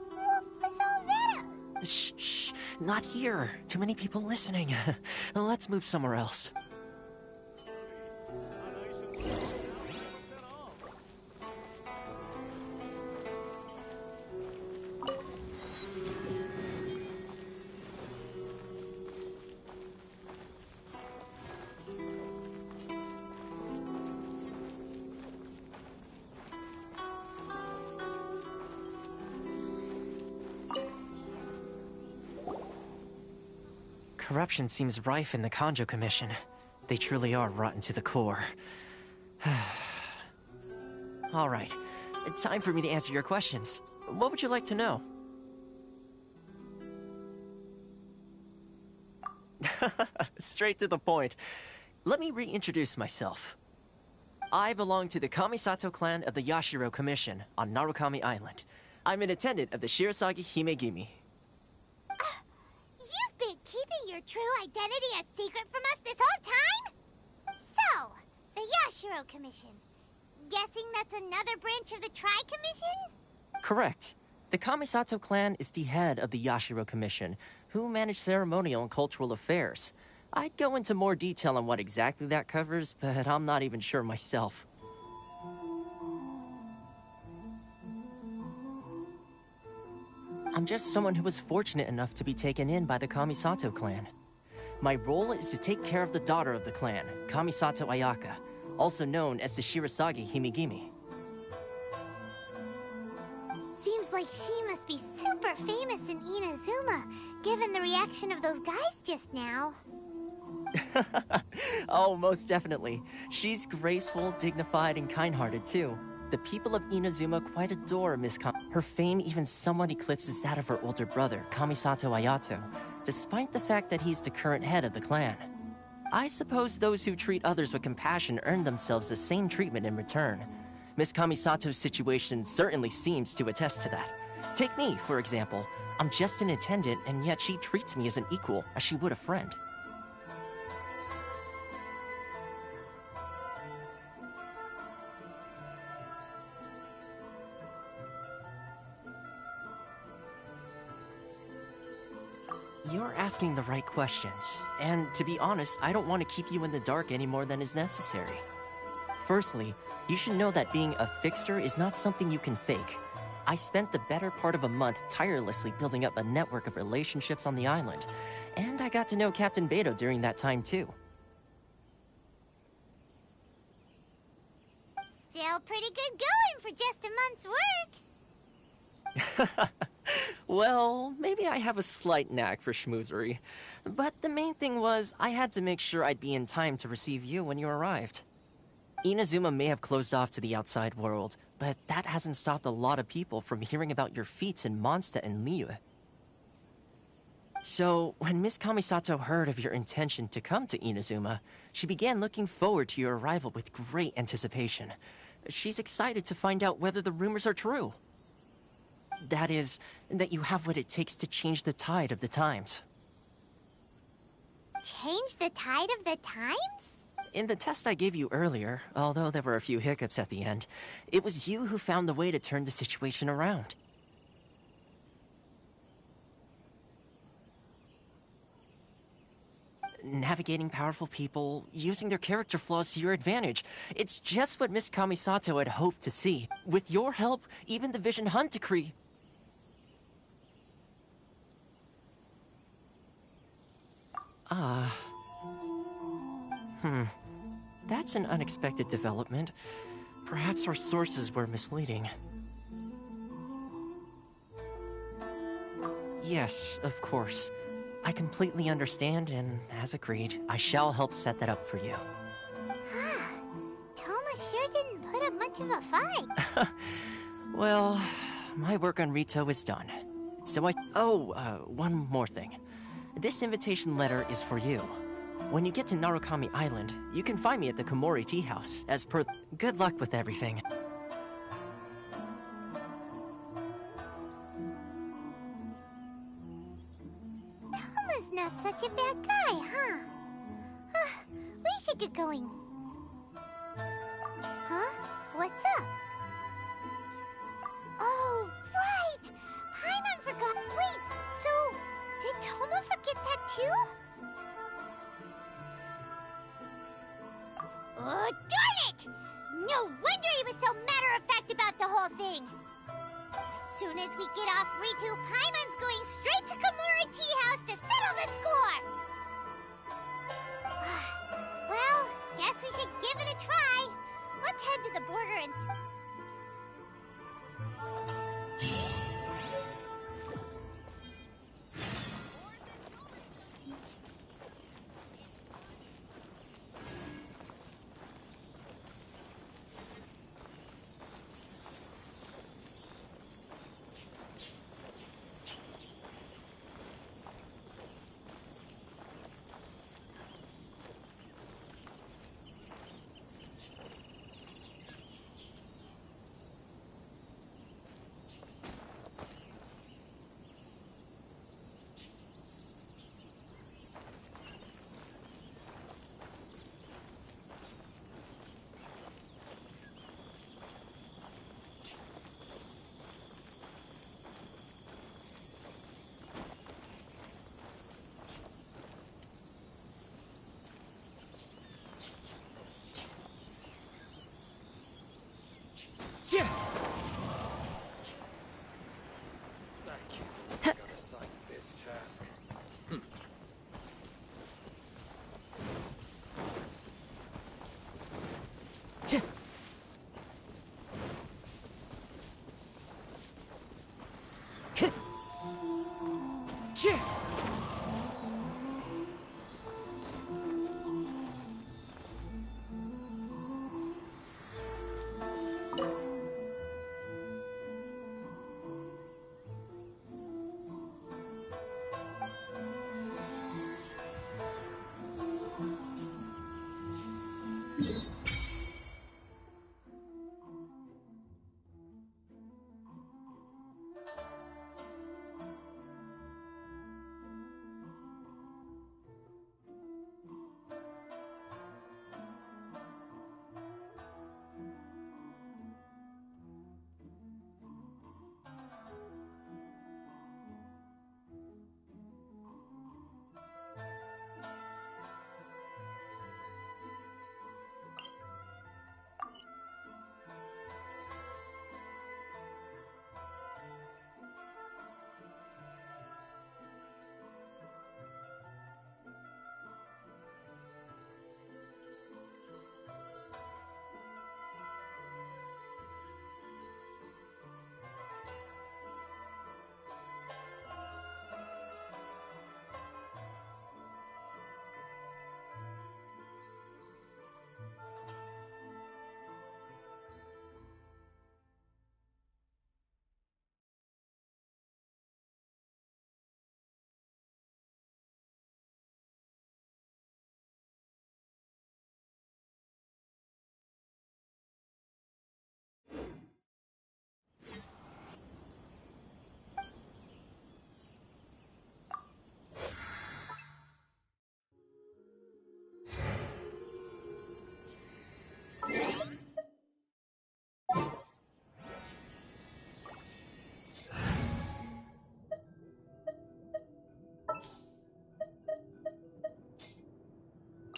What was all that? Shh, not here. Too many people listening. Let's move somewhere else. Corruption seems rife in the Kanjo Commission. They truly are rotten to the core. All right, time for me to answer your questions. What would you like to know? Straight to the point. Let me reintroduce myself. I belong to the Kamisato clan of the Yashiro Commission on Narukami Island. I'm an attendant of the Shirasagi Himegimi. You've been keeping your true identity a secret from us this whole time? So, the Yashiro Commission. Guessing that's another branch of the Tri-Commission? Correct. The Kamisato clan is the head of the Yashiro Commission, who manage ceremonial and cultural affairs. I'd go into more detail on what exactly that covers, but I'm not even sure myself. I'm just someone who was fortunate enough to be taken in by the Kamisato clan. My role is to take care of the daughter of the clan, Kamisato Ayaka, also known as the Shirasagi Himegimi. Seems like she must be super famous in Inazuma, given the reaction of those guys just now. Oh, most definitely. She's graceful, dignified, and kind-hearted, too. The people of Inazuma quite adore Miss Her fame even somewhat eclipses that of her older brother, Kamisato Ayato, despite the fact that he's the current head of the clan. I suppose those who treat others with compassion earn themselves the same treatment in return. Miss Kamisato's situation certainly seems to attest to that. Take me, for example. I'm just an attendant, and yet she treats me as an equal, as she would a friend. You're asking the right questions, and to be honest, I don't want to keep you in the dark any more than is necessary. Firstly, you should know that being a fixer is not something you can fake. I spent the better part of a month tirelessly building up a network of relationships on the island, and I got to know Captain Beto during that time too. Still pretty good going for just a month's work. Well, maybe I have a slight knack for schmoozery. But the main thing was, I had to make sure I'd be in time to receive you when you arrived. Inazuma may have closed off to the outside world, but that hasn't stopped a lot of people from hearing about your feats in Mondstadt and Liyue. So, when Miss Kamisato heard of your intention to come to Inazuma, she began looking forward to your arrival with great anticipation. She's excited to find out whether the rumors are true. That is, that you have what it takes to change the tide of the times. Change the tide of the times? In the test I gave you earlier, although there were a few hiccups at the end, it was you who found the way to turn the situation around. navigating powerful people, using their character flaws to your advantage. It's just what Miss Kamisato had hoped to see. With your help, even the Vision Hunt decree... That's an unexpected development. Perhaps our sources were misleading. Yes, of course. I completely understand, and as agreed, I shall help set that up for you. Toma sure didn't put up much of a fight. Well, my work on Rito is done. So one more thing. This invitation letter is for you. When you get to Narukami Island, you can find me at the Komori Tea House, as per... Good luck with everything. Toma's not such a bad guy, huh? We should get going. Huh? What's up? Oh, right! Paimon forgot... Wait, so... Did Toma forget that too? Oh, darn it! No wonder he was so matter-of-fact about the whole thing! As soon as we get off Ritu, Paimon's going straight to Komori Tea House to settle the score! Well, guess we should give it a try. Let's head to the border and... Yeah. I gotta sign this task.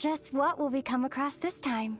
Just what will we come across this time?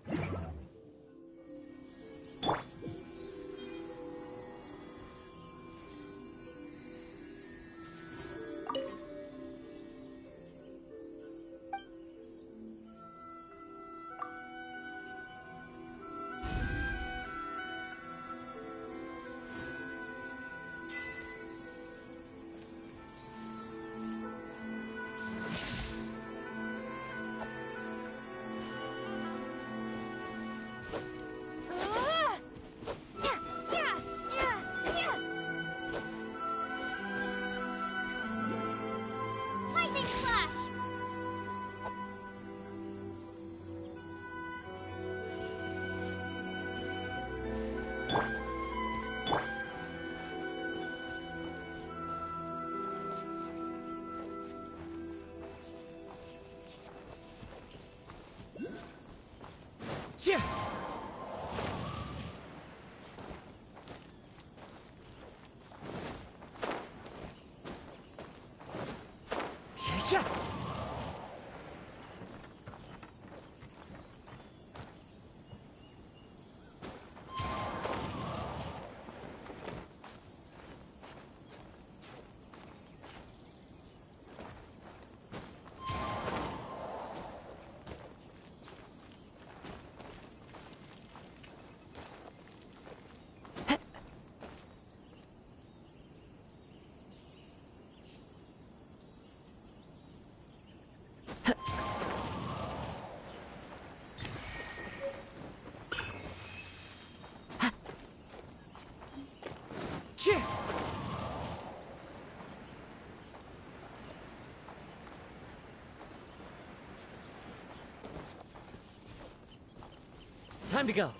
Yeah. Yeah. Time to go.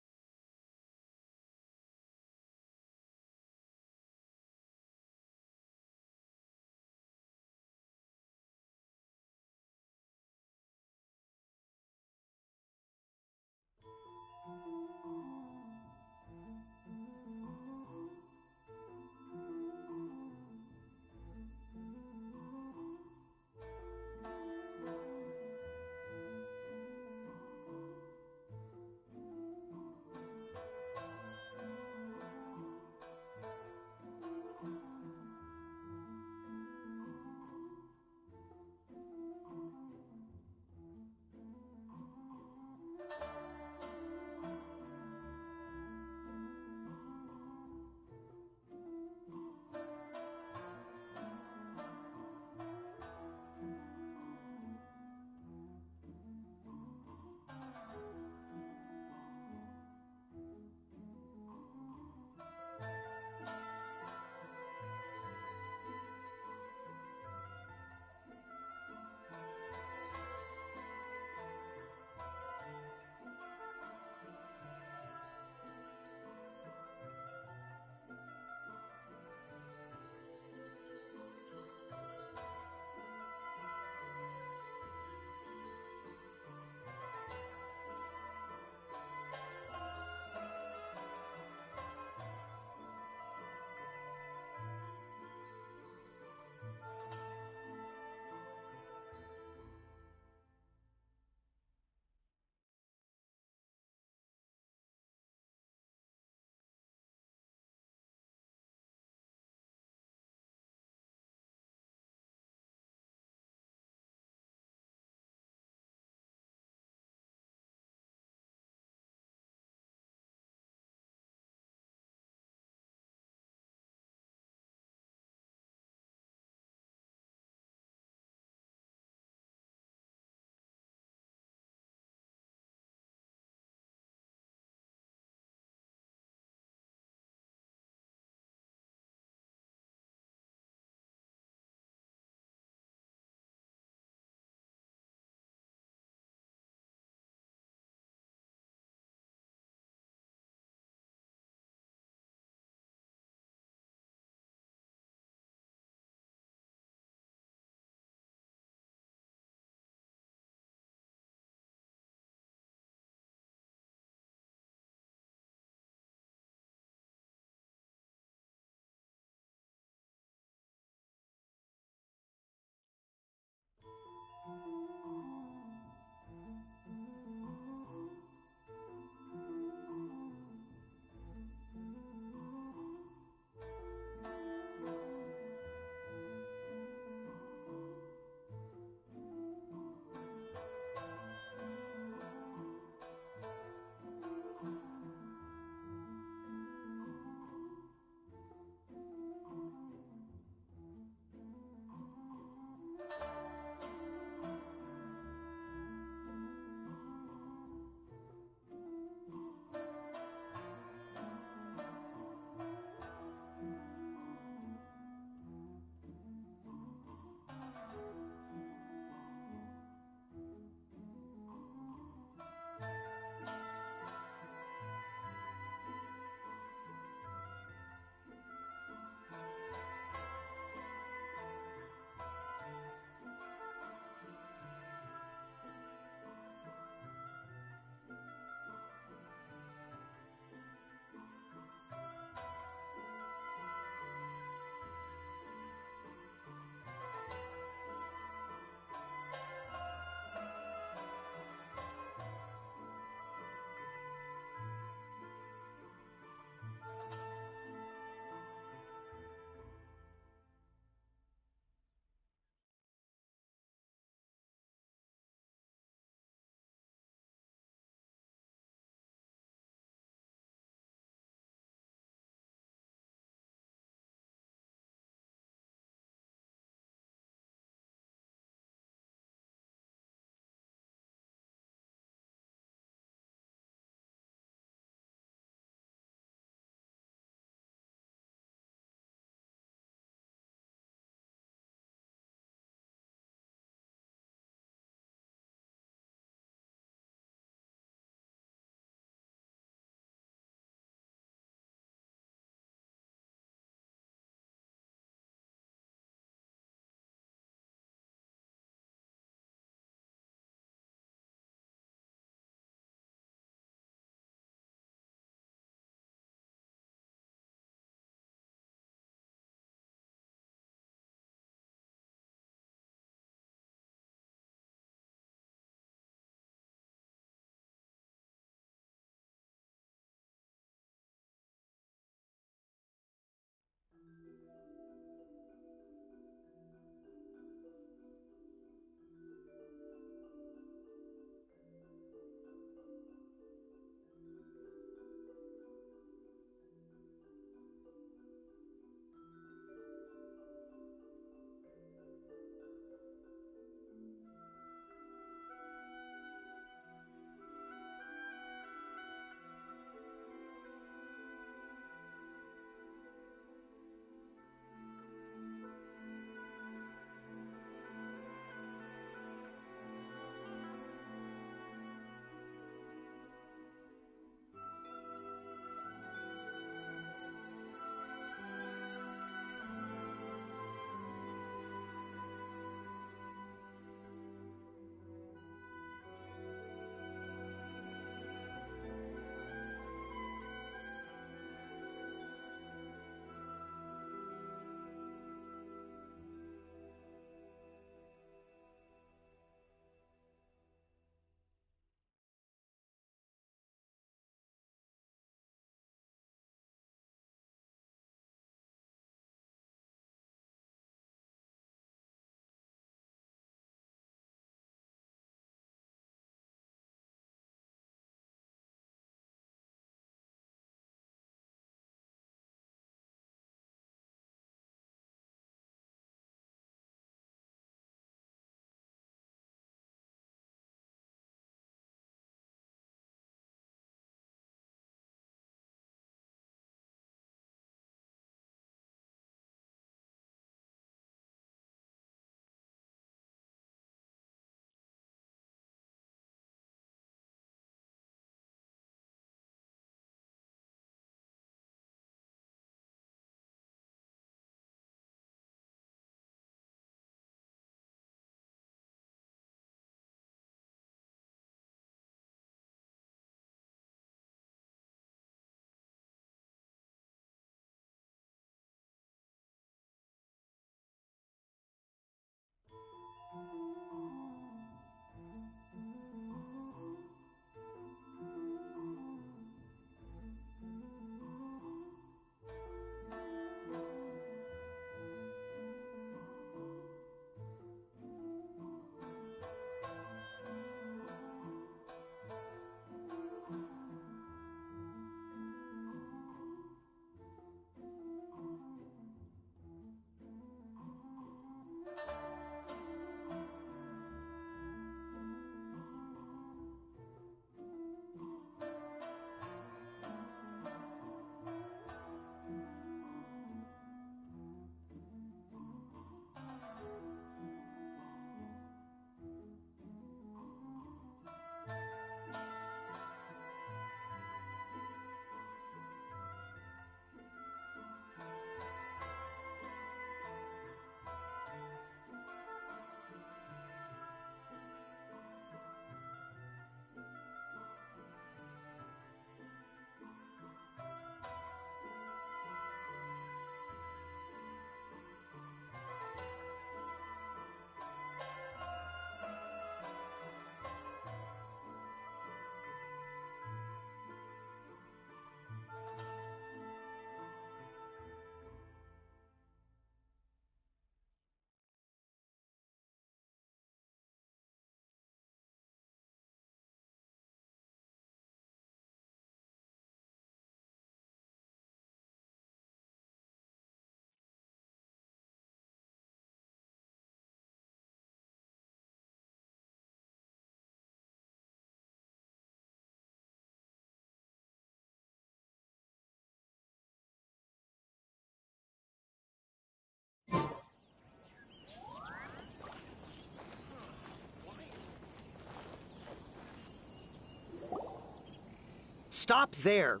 Stop there.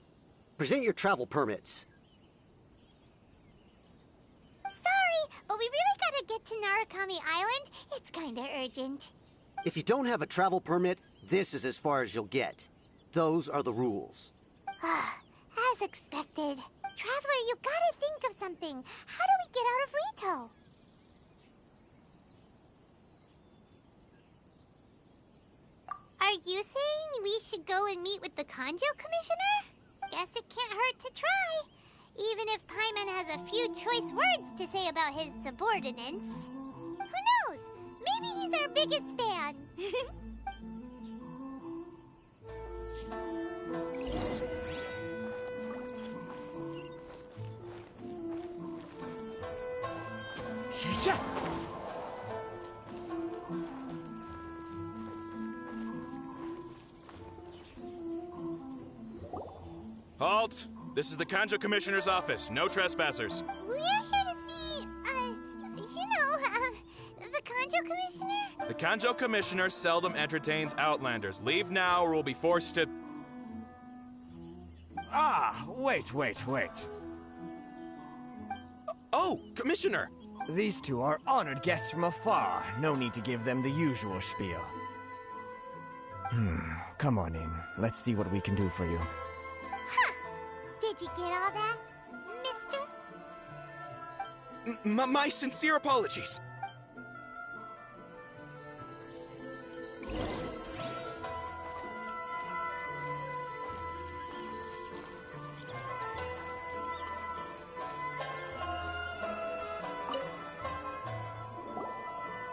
Present your travel permits. Sorry, but we really gotta get to Narukami Island. It's kinda urgent. If you don't have a travel permit, this is as far as you'll get. Those are the rules. As expected. Traveler, you gotta think of something. How do we get out of Rito? Are you saying we should go and meet with the Kanjo Commissioner? Guess it can't hurt to try. Even if Paimon has a few choice words to say about his subordinates. Who knows? Maybe he's our biggest fan. Halt! This is the Kanjo Commissioner's office. No trespassers. We're here to see, the Kanjo Commissioner? The Kanjo Commissioner seldom entertains Outlanders. Leave now or we'll be forced to... Ah, wait. Oh, Commissioner! These two are honored guests from afar. No need to give them the usual spiel. Come on in. Let's see what we can do for you. Huh. Did you get all that, mister? My sincere apologies.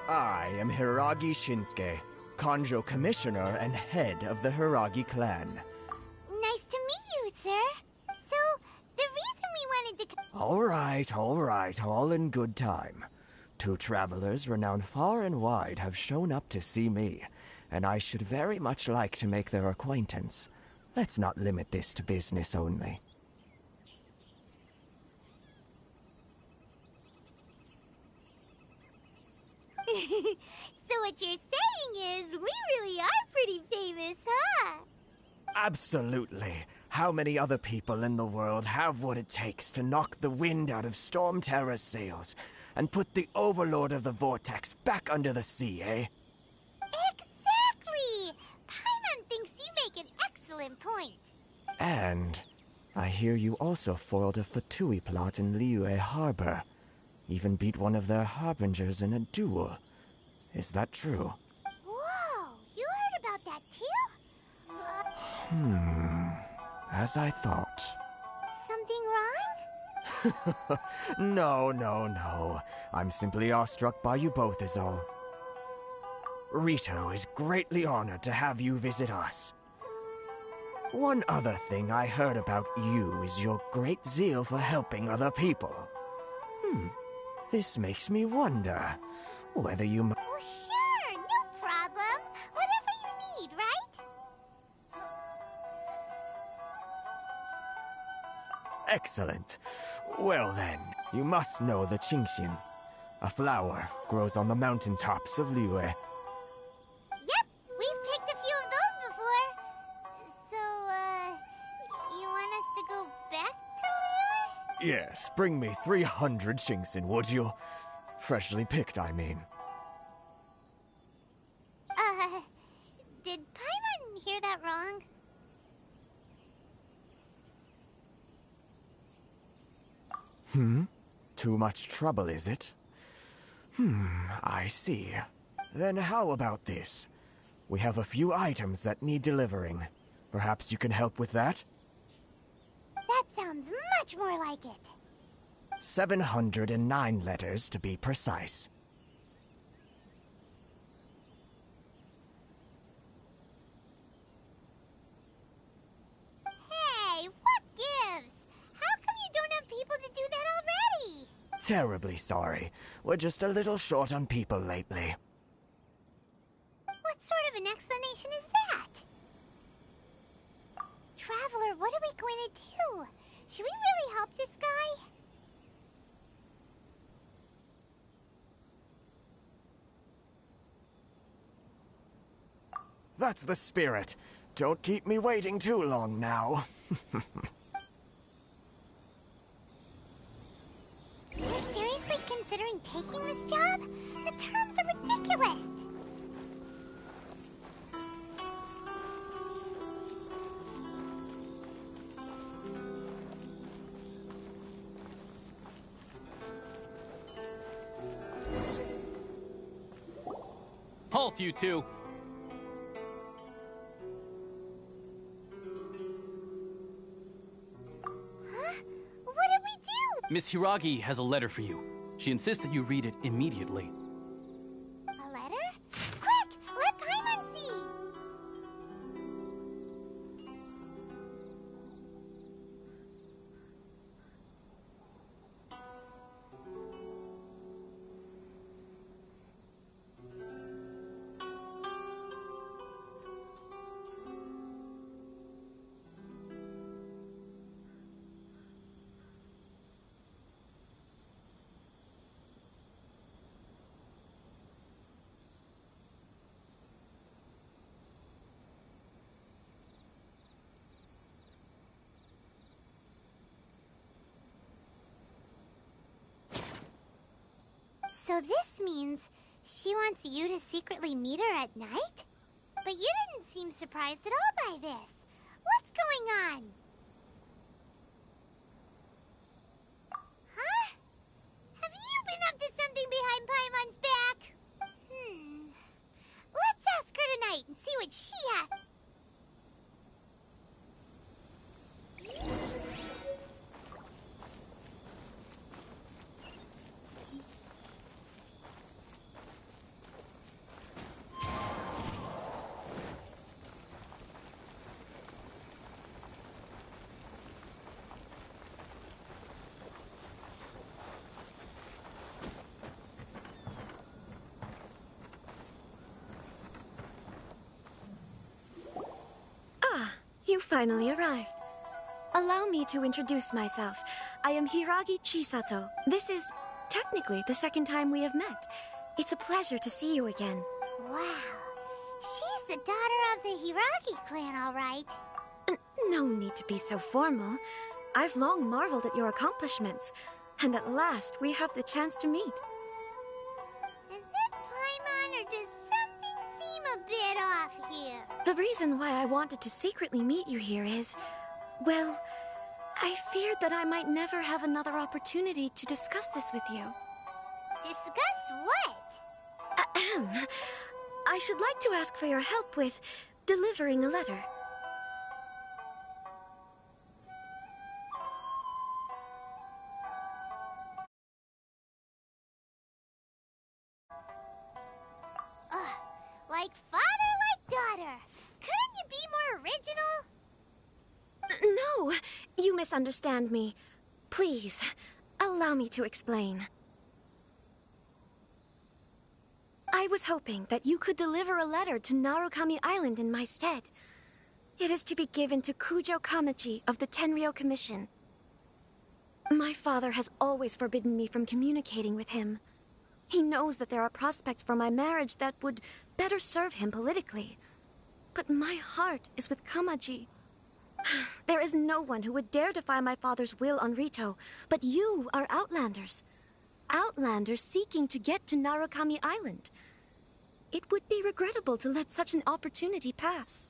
I am Hiragi Shinsuke, Kanjo Commissioner and head of the Hiragi clan. Nice to meet you, sir. So, the reason we wanted to... All right, all in good time. Two travelers renowned far and wide have shown up to see me, and I should very much like to make their acquaintance. Let's not limit this to business only. So what you're saying is, we really are pretty famous, huh? Absolutely. How many other people in the world have what it takes to knock the wind out of Storm Terror's sails and put the Overlord of the Vortex back under the sea, eh? Exactly! Paimon thinks you make an excellent point. And I hear you also foiled a Fatui plot in Liyue Harbor. Even beat one of their harbingers in a duel. Is that true? Whoa! You heard about that too? As I thought. Something wrong? No. I'm simply awestruck by you both is all. Rito is greatly honored to have you visit us. One other thing I heard about you is your great zeal for helping other people. This makes me wonder whether you... Oh, sure, no problem. Whatever you need, right? Excellent. Well then, you must know the Qingshin. A flower grows on the mountaintops of Liyue. Yep, we've picked a few of those before. So, you want us to go back to Liyue? Yes, bring me 300 Qingshin, would you? Freshly picked, I mean. Did Paimon hear that wrong? Too much trouble, is it? I see. Then how about this? We have a few items that need delivering. Perhaps you can help with that? That sounds much more like it. 709 letters, to be precise. Hey, what gives? How come you don't have people to do that already? Terribly sorry. We're just a little short on people lately. What sort of an explanation is that? Traveler, what are we going to do? Should we really help this guy? That's the spirit. Don't keep me waiting too long now. You're seriously considering taking this job? The terms are ridiculous. Halt, you two! Huh? What did we do? Miss Hiragi has a letter for you. She insists that you read it immediately. A letter? Quick! Let Paimon see! So this means she wants you to secretly meet her at night? But you didn't seem surprised at all by this. What's going on? Huh? Have you been up to something behind Paimon's back? Let's ask her tonight and see what she has. You finally arrived. Allow me to introduce myself. I am Hiragi Chisato. This is technically the second time we have met. It's a pleasure to see you again. Wow. She's the daughter of the Hiragi clan, all right. No need to be so formal. I've long marveled at your accomplishments. And at last, we have the chance to meet. Is it Paimon, or does something seem a bit off here? The reason why I wanted to secretly meet you here is, well, I feared that I might never have another opportunity to discuss this with you. Discuss what? Ahem. I should like to ask for your help with delivering a letter. Like father, like daughter. Couldn't you be more original? No, you misunderstand me. Please, allow me to explain. I was hoping that you could deliver a letter to Narukami Island in my stead. It is to be given to Kujo Kamachi of the Tenryou Commission. My father has always forbidden me from communicating with him. He knows that there are prospects for my marriage that would better serve him politically. But my heart is with Kamaji. There is no one who would dare defy my father's will on Rito, but you are Outlanders. Outlanders seeking to get to Narukami Island. It would be regrettable to let such an opportunity pass.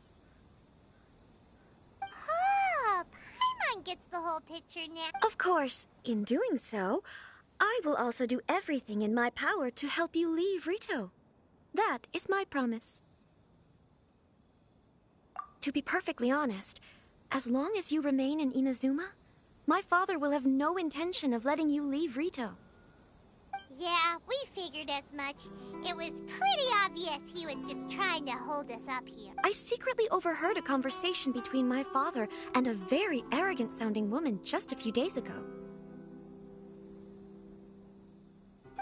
Oh, Paimon gets the whole picture now. Of course, in doing so, I will also do everything in my power to help you leave Rito. That is my promise. To be perfectly honest, as long as you remain in Inazuma, my father will have no intention of letting you leave Rito. Yeah, we figured as much. It was pretty obvious he was just trying to hold us up here. I secretly overheard a conversation between my father and a very arrogant-sounding woman just a few days ago.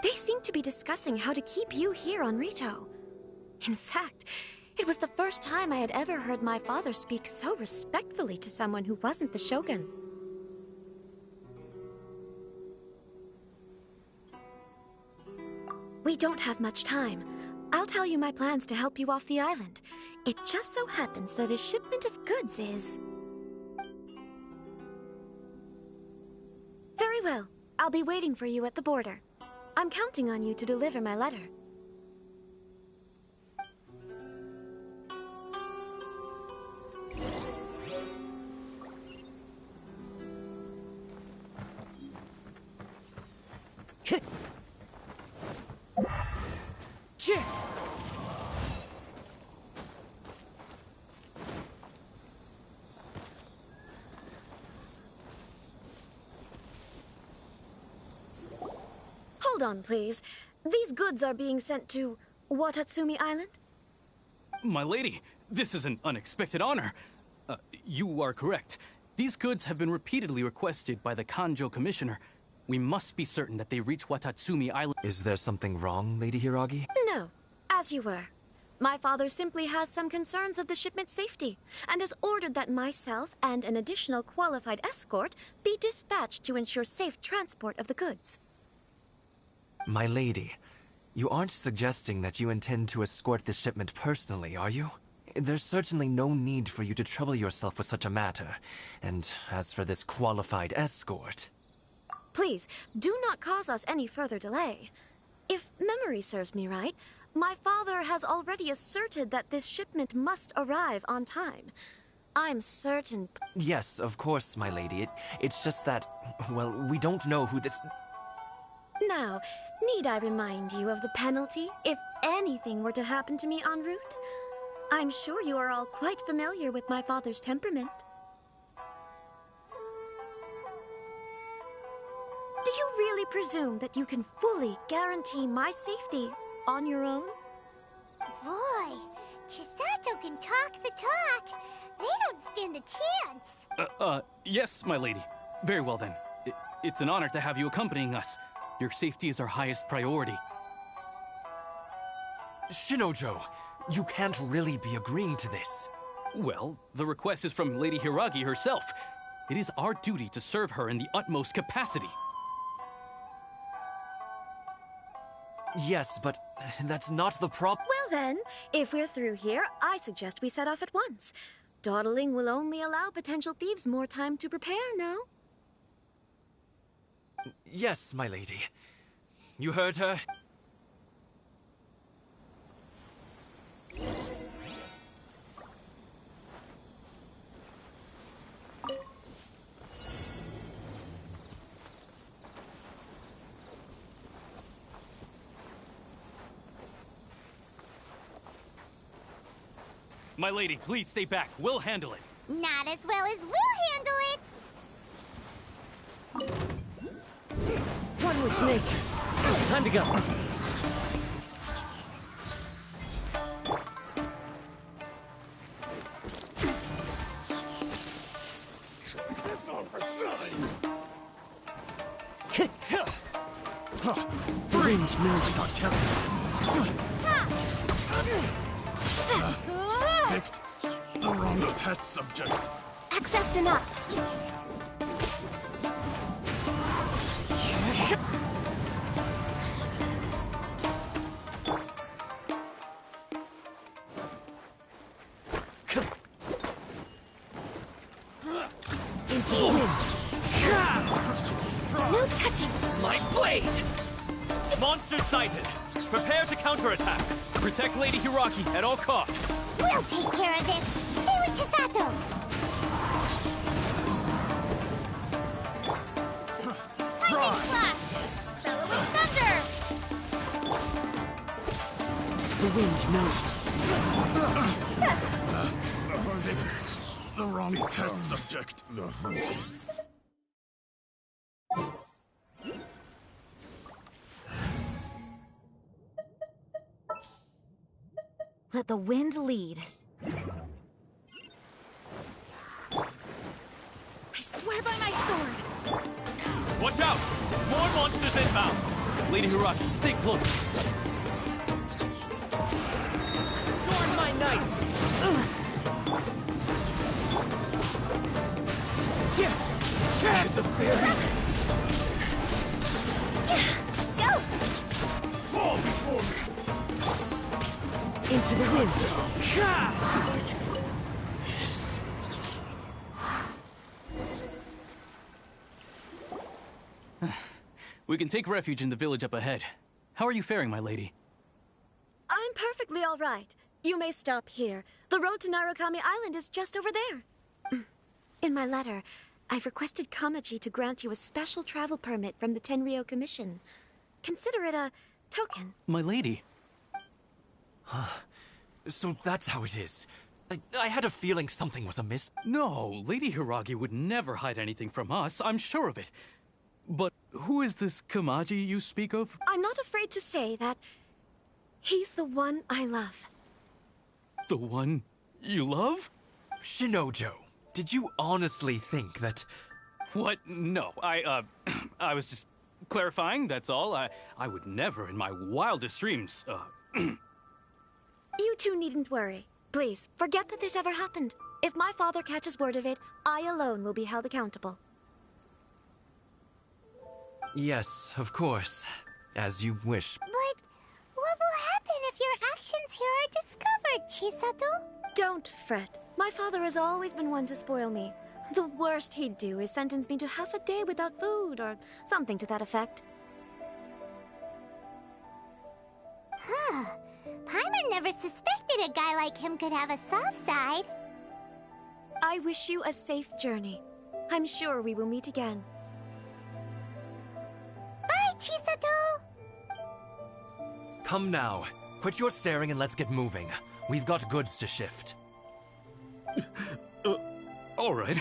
They seemed to be discussing how to keep you here on Rito. In fact, it was the first time I had ever heard my father speak so respectfully to someone who wasn't the Shogun. We don't have much time. I'll I'll tell you my plans to help you off the island. It just so happens that a shipment of goods is... Very well. I'll be waiting for you at the border. I'm counting on you to deliver my letter. Hold on, please. These goods are being sent to Watatsumi Island? My lady, this is an unexpected honor. You are correct. These goods have been repeatedly requested by the Kanjo Commissioner. We must be certain that they reach Watatsumi Island. Is there something wrong, Lady Hiragi? No, as you were. My father simply has some concerns of the shipment's safety, and has ordered that myself and an additional qualified escort be dispatched to ensure safe transport of the goods. My lady, you aren't suggesting that you intend to escort this shipment personally, are you? There's certainly no need for you to trouble yourself with such a matter. And as for this qualified escort... Please, do not cause us any further delay. If memory serves me right, my father has already asserted that this shipment must arrive on time. I'm certain... Yes, of course, my lady. It's just that, well, we don't know who this... Now, need I remind you of the penalty if anything were to happen to me en route? I'm sure you are all quite familiar with my father's temperament. Do you really presume that you can fully guarantee my safety on your own? Boy, Chisato can talk the talk. They don't stand a chance. Yes, my lady. Very well then. It's an honor to have you accompanying us. Your safety is our highest priority. Shinojo, you can't really be agreeing to this. Well, the request is from Lady Hiragi herself. It is our duty to serve her in the utmost capacity. Yes, but that's not the problem. Well then, if we're through here, I suggest we set off at once. Dawdling will only allow potential thieves more time to prepare, no? Yes, my lady. You heard her? My lady, please stay back. We'll handle it. Not as well as we'll handle it. One with nature. Time to go. This all for size. Fringe knows not counting. Picked the wrong test subject. Accessed enough. Into the wind. No touching. My blade! Monster sighted. Prepare to counterattack. Protect Lady Hiragi at all costs. We'll take care of this. Stay with Chisato. Lightning flash! Bellowing thunder! The wind knows. The wrong test subject. Let the wind lead. I swear by my sword. Watch out! More monsters inbound! Lady Hiragi, stay close. Adorn my knight! The fairy! Go! Fall before me! Into the wind. We can take refuge in the village up ahead. How are you faring, my lady? I'm perfectly all right. You may stop here. The road to Narukami Island is just over there. In my letter, I've requested Kamaji to grant you a special travel permit from the Tenryou Commission. Consider it a token. My lady. So that's how it is. I had a feeling something was amiss. No, Lady Hiragi would never hide anything from us, I'm sure of it. But who is this Kamaji you speak of? I'm not afraid to say that he's the one I love. The one you love? Shinojo, did you honestly think that... What? No, I was just clarifying, that's all. I would never in my wildest dreams, You two needn't worry. Please, forget that this ever happened. If my father catches word of it, I alone will be held accountable. Yes, of course. As you wish. But what will happen if your actions here are discovered, Chisato? Don't fret. My father has always been one to spoil me. The worst he'd do is sentence me to half a day without food, or something to that effect. Huh. Paimon never suspected a guy like him could have a soft side. I wish you a safe journey. I'm sure we will meet again. Bye, Chisato! Come now. Quit your staring and let's get moving. We've got goods to shift. All right.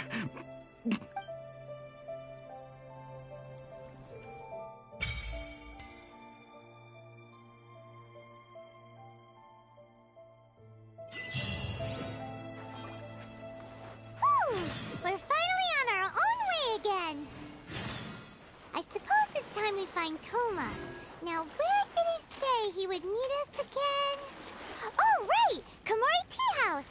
We're finally on our own way again. I suppose it's time we find Toma. Now, where did he say he would meet us again? Oh, right! Komori Tea House!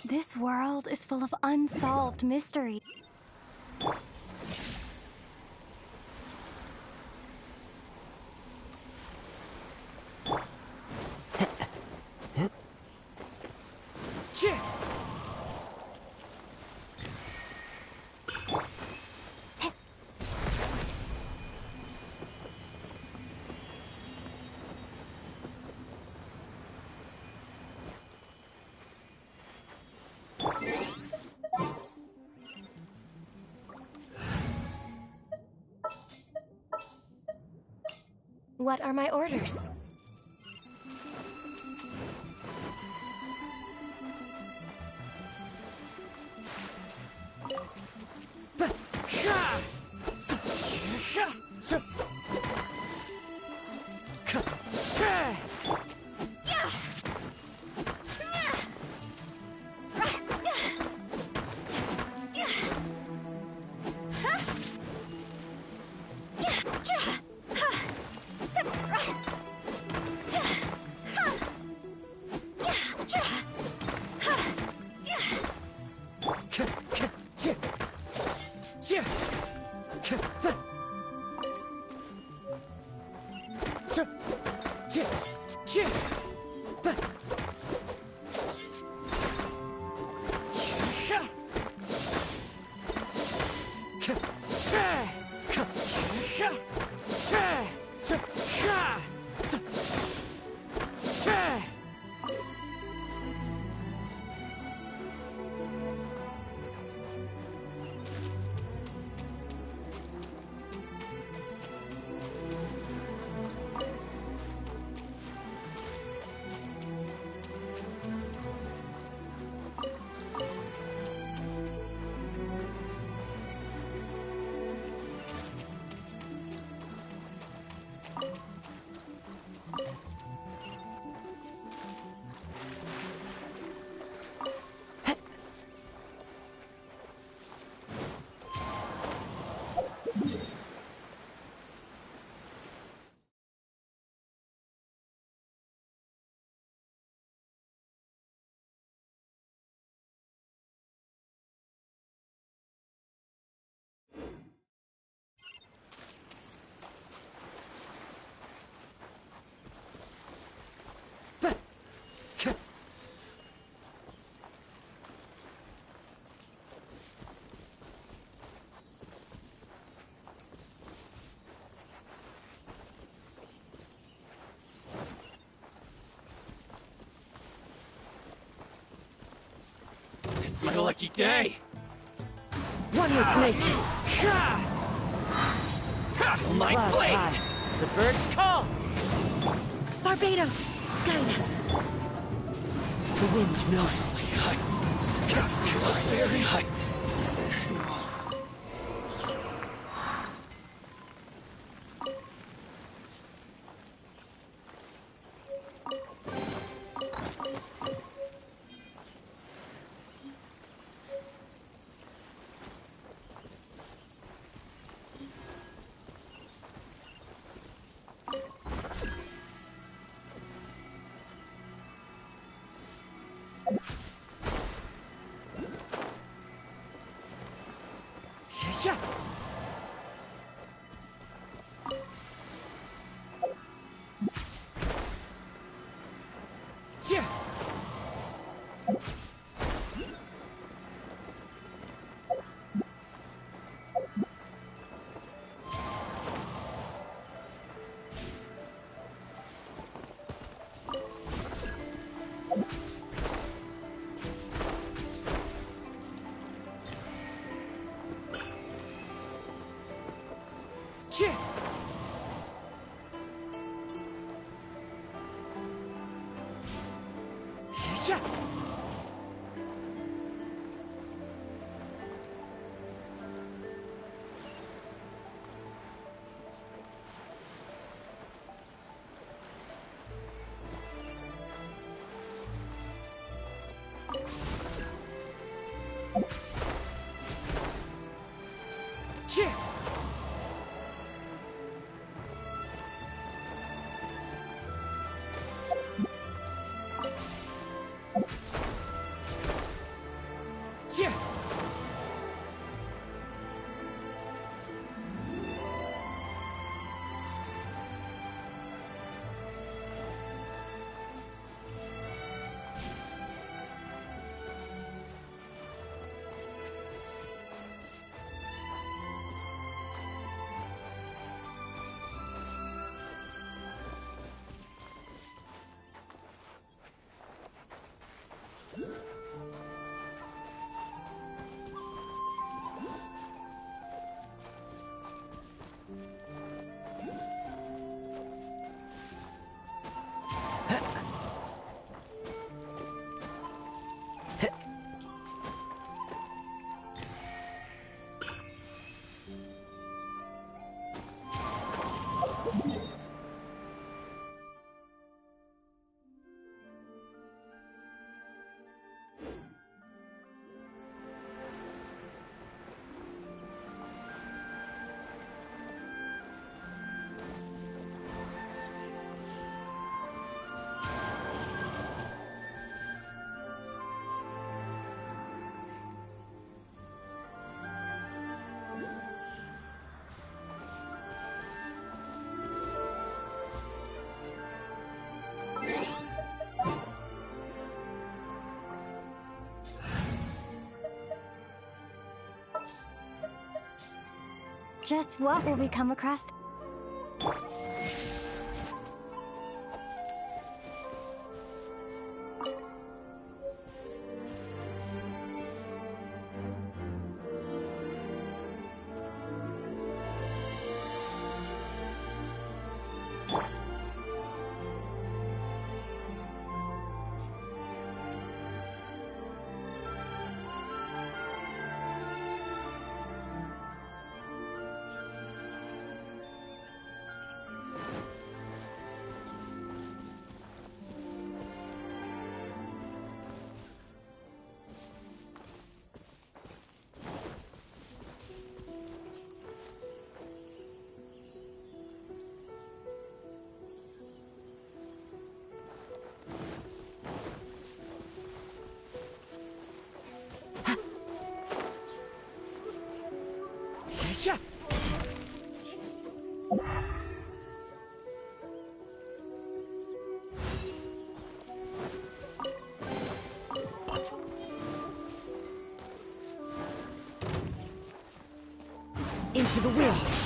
This world is full of unsolved mysteries. What are my orders? like a lucky day. One with nature. My Clouds blade! high. The birds call. Barbados, guide us. The wind knows. Yeah. Yeah. Yeah. Yeah. Yeah. Yeah. Just what will we come across? Yeah. Into the wind.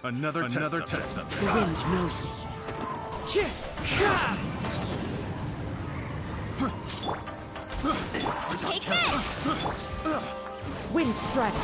Another test subject. The wind knows me. Take this! Wind strider.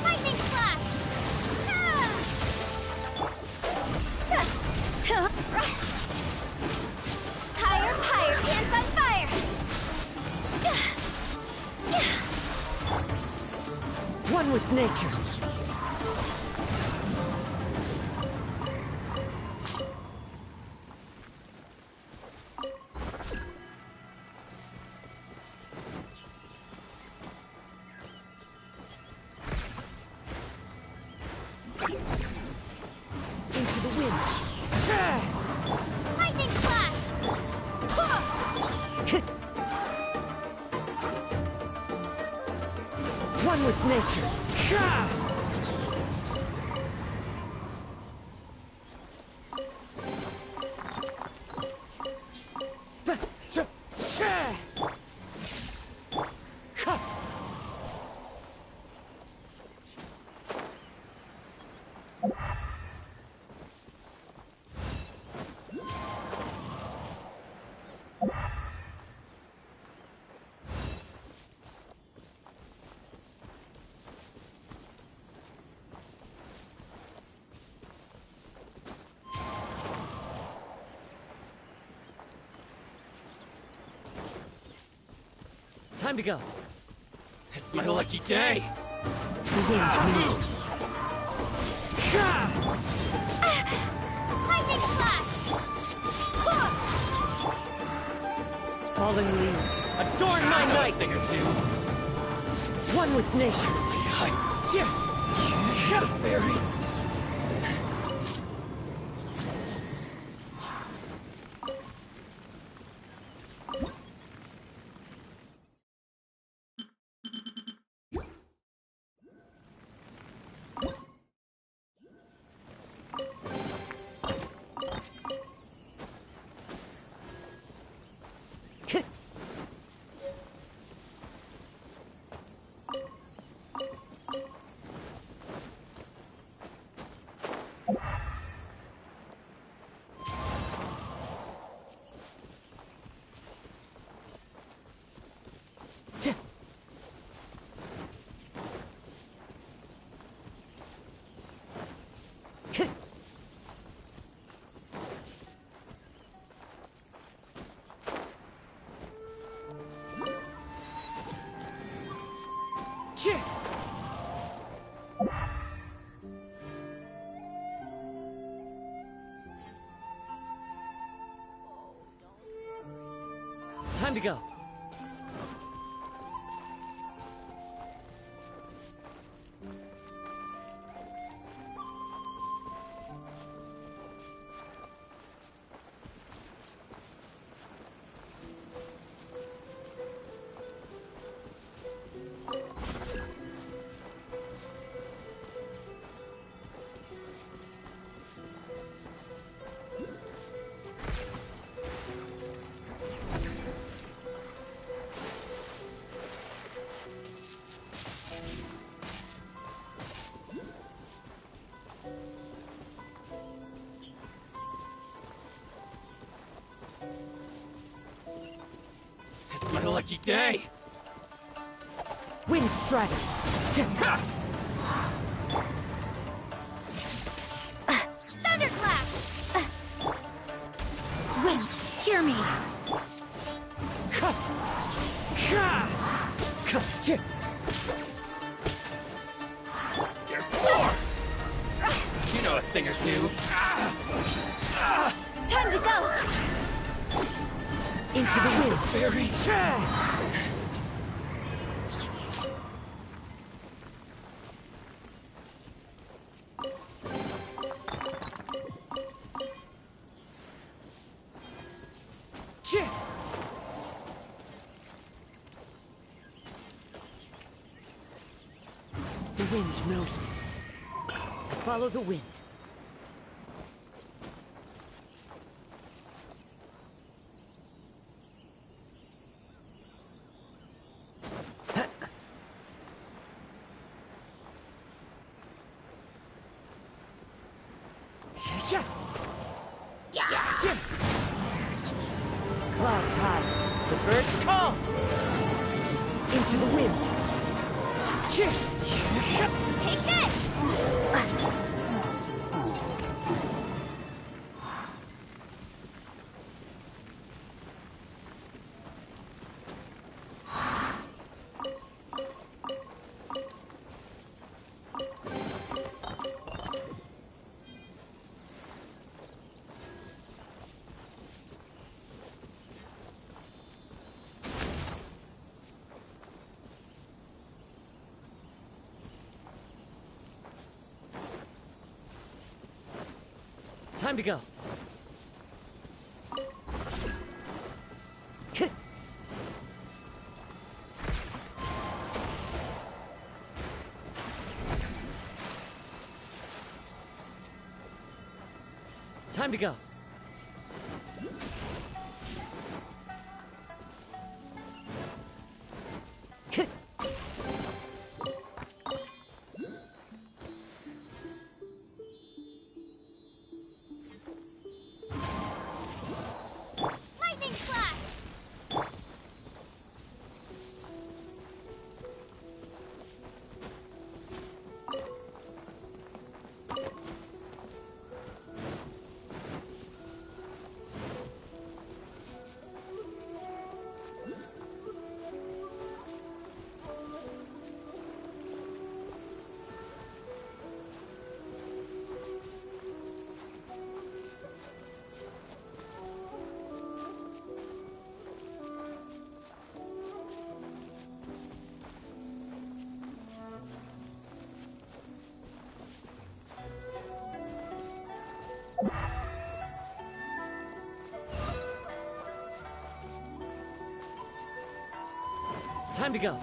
Lightning flash! Higher, higher, hands on fire! One with nature. Into the wind. Lightning flash! One with nature. Time to go. It's my lucky day. The wind knows me. Lightning flash! Fallen leaves, adorn my night. Thing or two. One with nature. Fairy. Time to go. It's my lucky day. Wind strider. Thunderclap! Wind, hear me. There's more. You know a thing or two. Time to go! Into the wind. The wind knows me. Follow the wind. Clouds high, the birds call. Into the wind. Take this! Time to go. Time to go. Lightning flash! Time to go.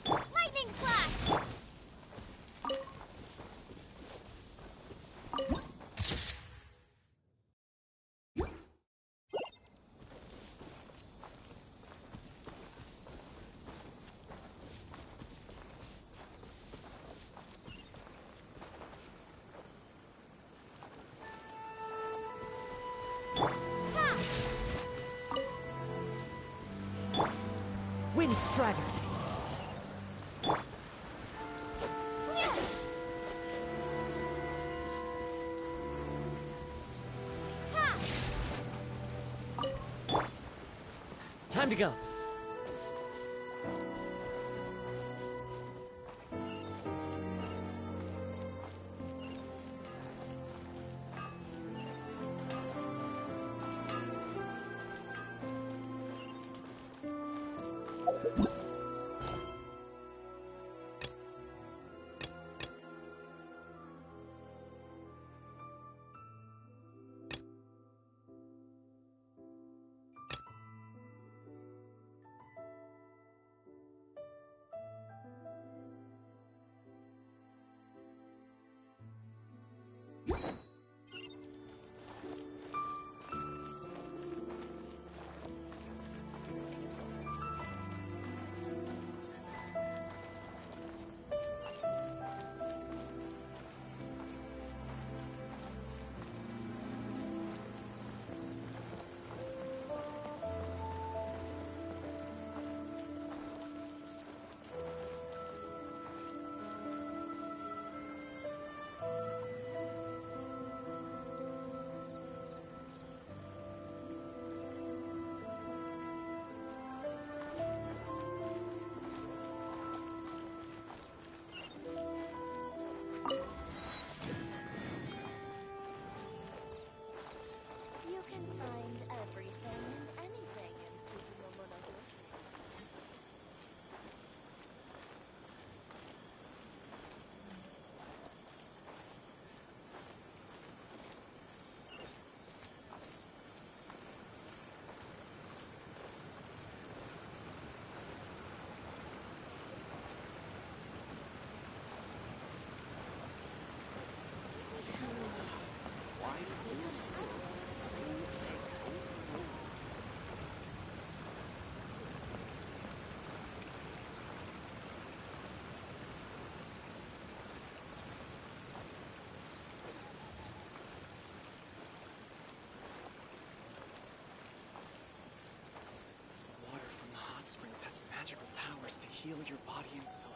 Lightning flash! Wind strider. Time to go. heal your body and soul.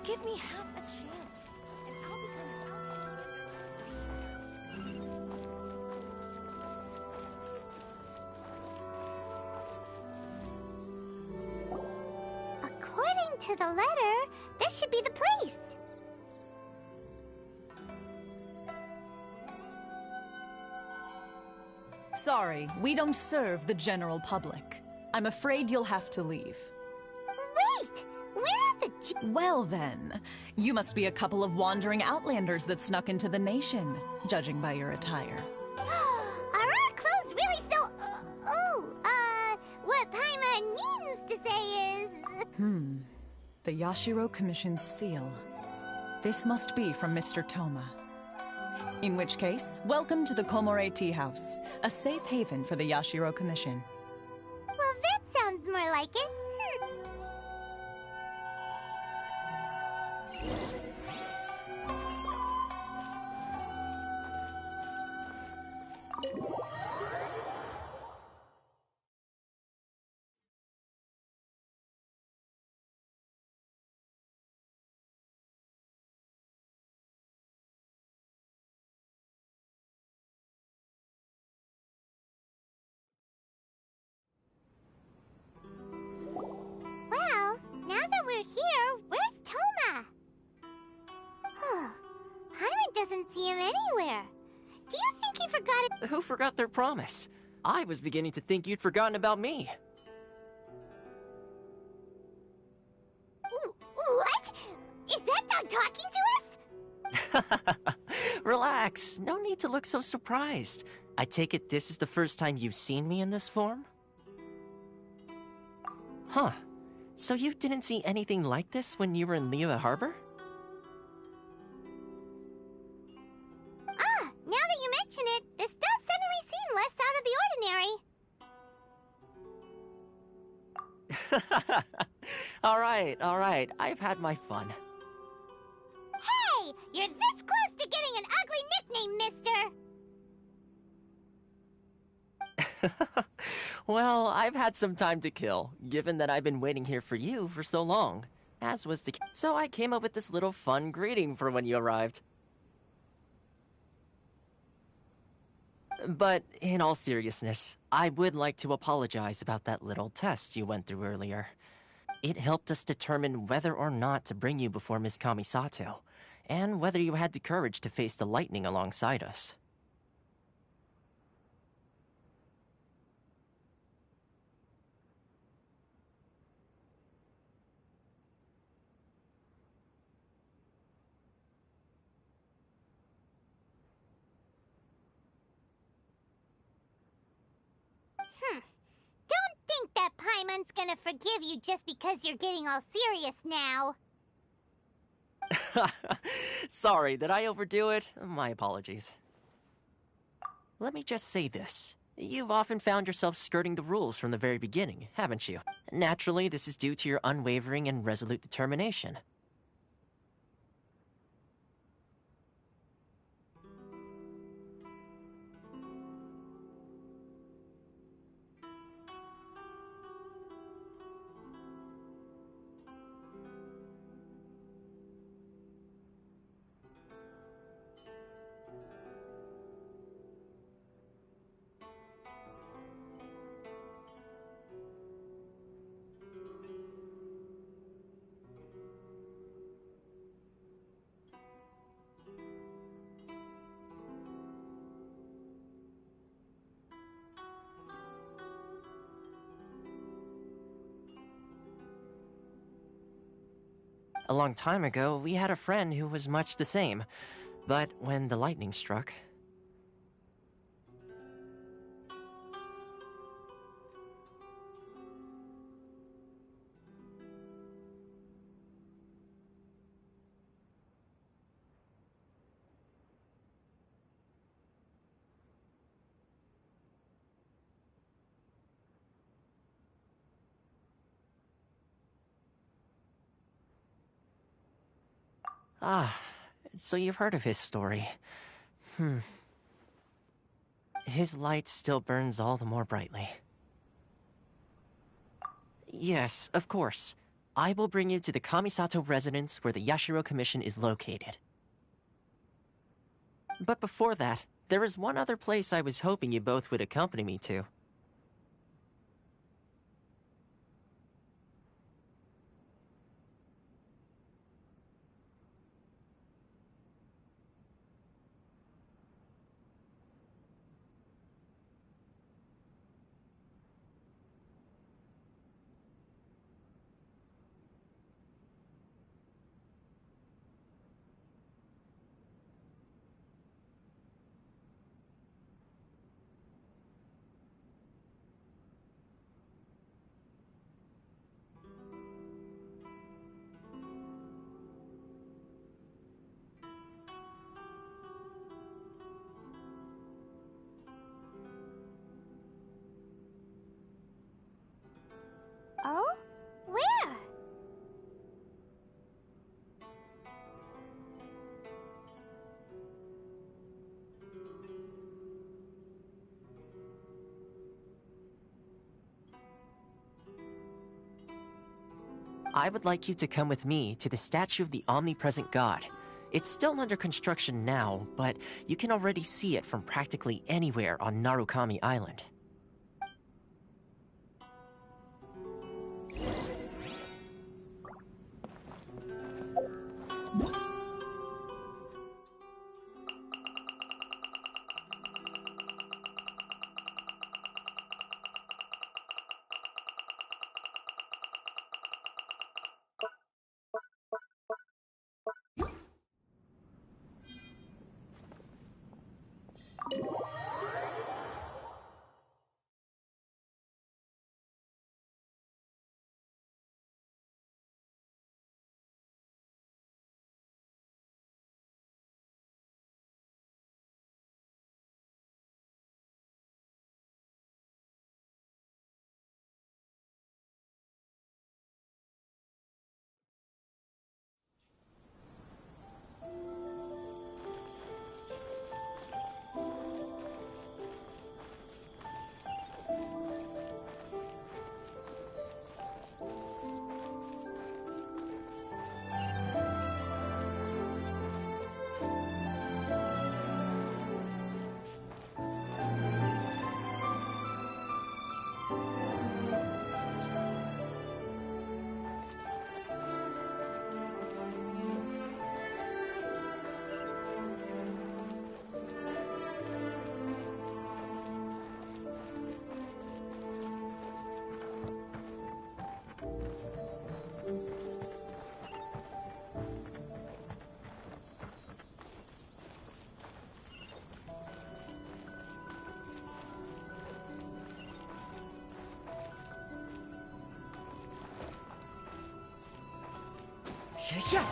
Give me half a chance, and I'll become an outsider. According to the letter, this should be the place. Sorry, we don't serve the general public. I'm afraid you'll have to leave. Wait! We're at the Well then, you must be a couple of wandering outlanders that snuck into the nation, judging by your attire. Are our clothes really so... what Paimon means to say is... The Yashiro Commission's seal. This must be from Mr. Toma. In which case, welcome to the Komore Tea House, a safe haven for the Yashiro Commission. Well, that sounds more like it. Well, now that we're here, where's Toma? Paimon doesn't see him anywhere. Do you think he forgot it? Who forgot their promise? I was beginning to think you'd forgotten about me. What? Is that dog talking to us? Relax, no need to look so surprised. I take it this is the first time you've seen me in this form? Huh. So you didn't see anything like this when you were in Liyue Harbor? Now that you mention it, this does suddenly seem less out of the ordinary. All right, I've had my fun. Hey! You're this close to getting an ugly nickname, mister! Well, I've had some time to kill, given that I've been waiting here for you for so long, as was the... So I came up with this little fun greeting for when you arrived. But in all seriousness, I would like to apologize about that little test you went through earlier. It helped us determine whether or not to bring you before Miss Kamisato, and whether you had the courage to face the lightning alongside us. Don't think that Paimon's gonna forgive you just because you're getting all serious now. Sorry, did I overdo it? My apologies. Let me just say this. You've often found yourself skirting the rules from the very beginning, haven't you? Naturally, this is due to your unwavering and resolute determination. A long time ago, we had a friend who was much the same. But when the lightning struck... Ah, so you've heard of his story. His light still burns all the more brightly. Yes, of course. I will bring you to the Kamisato residence where the Yashiro Commission is located. But before that, there is one other place I was hoping you both would accompany me to. Oh? Where? I would like you to come with me to the statue of the omnipresent god. It's still under construction now, but you can already see it from practically anywhere on Narukami Island. Yeah.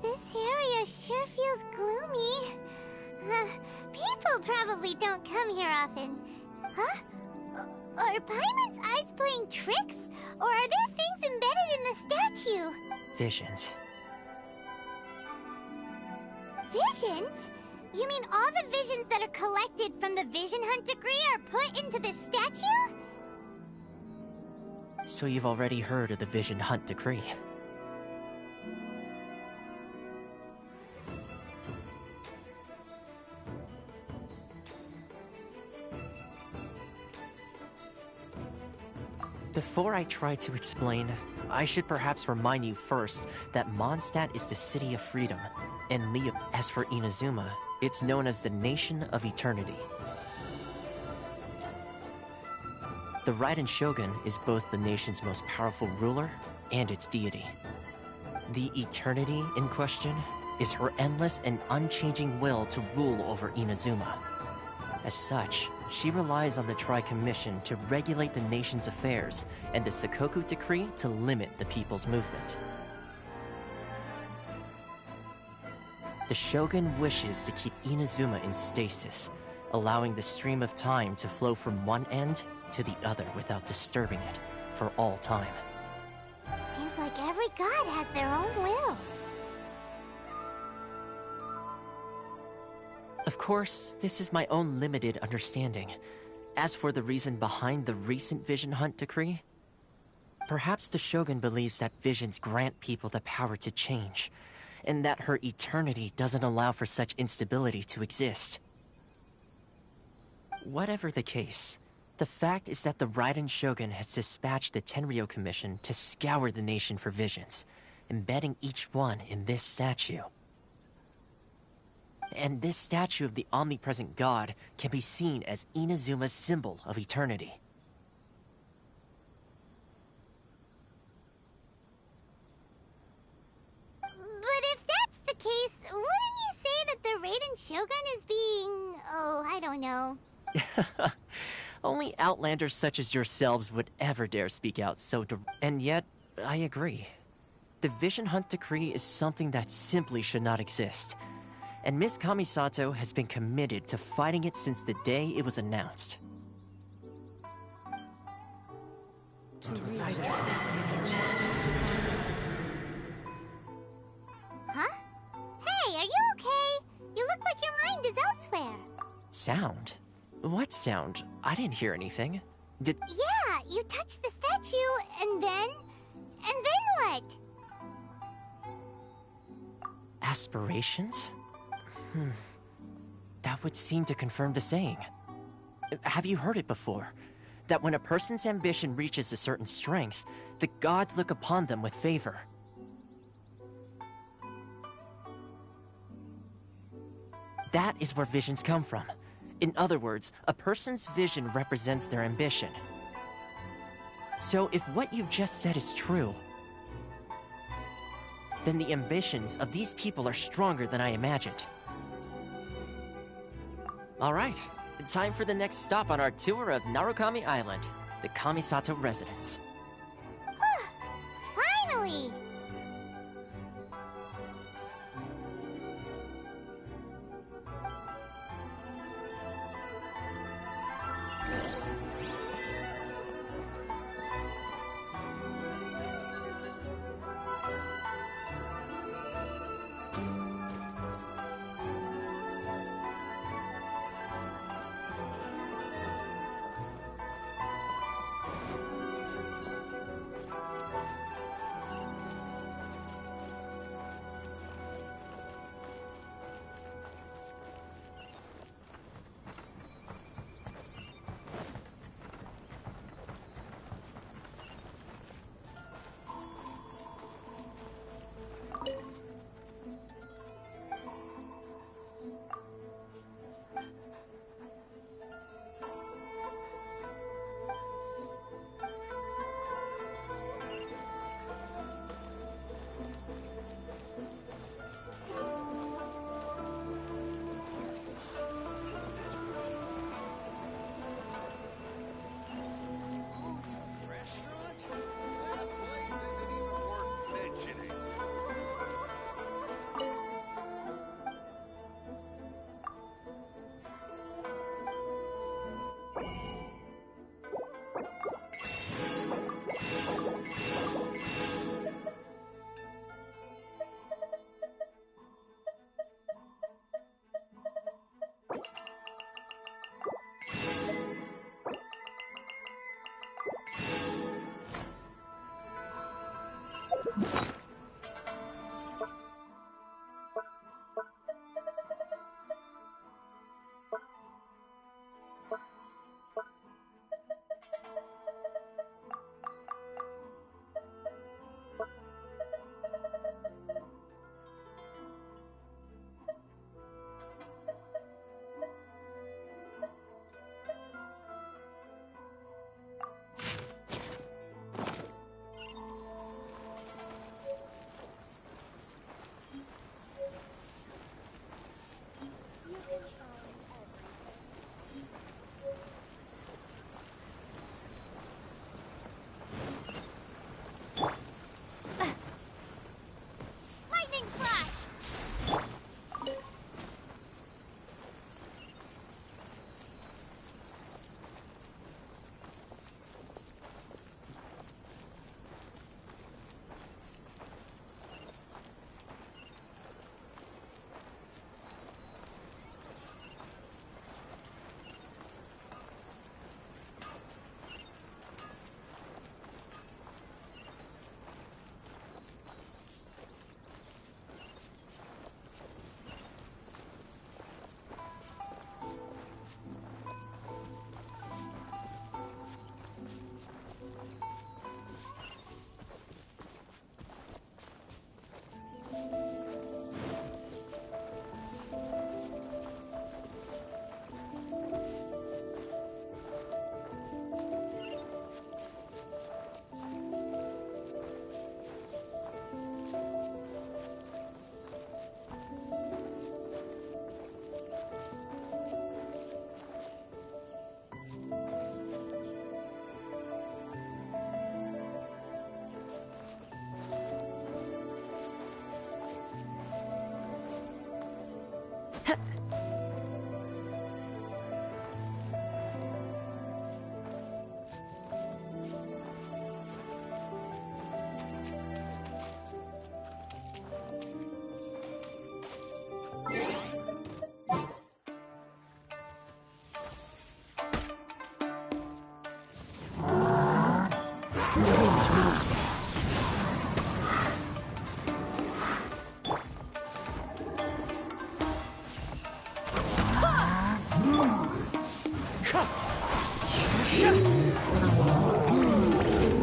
This area sure feels gloomy. People probably don't come here often. Huh? Are Paimon's eyes playing tricks? Or are there things embedded in the statue? Visions. Visions? You mean all the visions that are collected from the Vision Hunt degree are put into the statue? So you've already heard of the Vision Hunt decree. Before I try to explain, I should perhaps remind you first that Mondstadt is the city of freedom, and Leo. As for Inazuma, it's known as the Nation of Eternity. The Raiden Shogun is both the nation's most powerful ruler and its deity. The eternity in question is her endless and unchanging will to rule over Inazuma. As such, she relies on the Tri-Commission to regulate the nation's affairs and the Sakoku Decree to limit the people's movement. The Shogun wishes to keep Inazuma in stasis, allowing the stream of time to flow from one end to the other without disturbing it for all time. Seems like every god has their own will. Of course, this is my own limited understanding. As for the reason behind the recent Vision Hunt decree, perhaps the Shogun believes that visions grant people the power to change, and that her eternity doesn't allow for such instability to exist. Whatever the case, the fact is that the Raiden Shogun has dispatched the Tenryou Commission to scour the nation for visions, embedding each one in this statue. And this statue of the omnipresent god can be seen as Inazuma's symbol of eternity. But if that's the case, wouldn't you say that the Raiden Shogun is being... oh, I don't know. Only Outlanders such as yourselves would ever dare speak out so and yet, I agree. The Vision Hunt decree is something that simply should not exist. And Miss Kamisato has been committed to fighting it since the day it was announced. Huh? Hey, are you okay? You look like your mind is elsewhere. Sound? What sound? I didn't hear anything. Did... Yeah, you touched the statue, and then what? Aspirations? That would seem to confirm the saying. Have you heard it before? That when a person's ambition reaches a certain strength, the gods look upon them with favor. That is where visions come from. In other words, a person's vision represents their ambition. So if what you just said is true, then the ambitions of these people are stronger than I imagined. Alright, time for the next stop on our tour of Narukami Island, the Kamisato residence. Finally!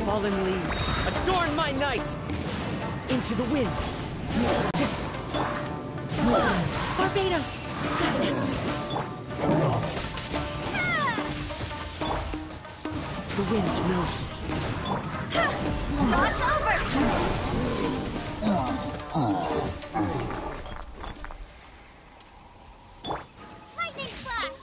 Fallen leaves, adorn my night! Into the wind! Barbados! Got this! The wind knows me. Thoughts over! Lightning flash!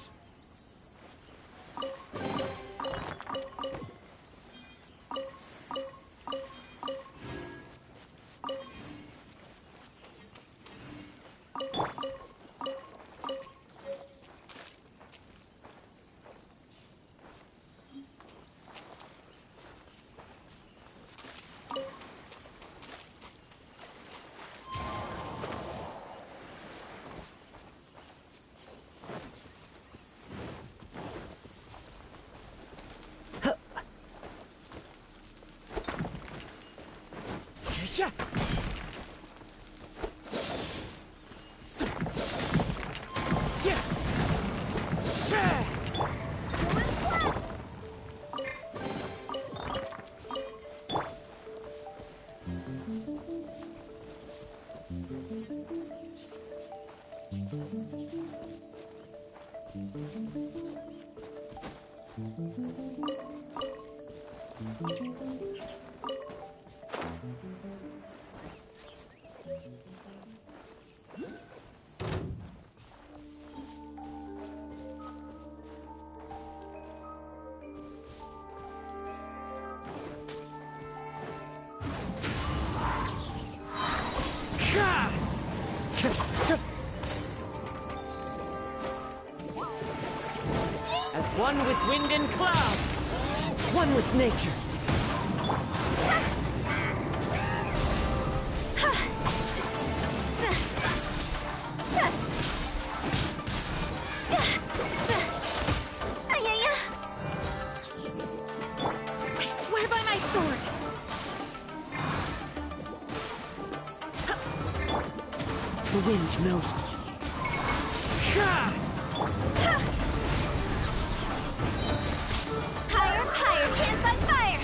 As one with wind and cloud, one with nature. I swear by my sword! The wind knows me. Higher, higher, hands on fire!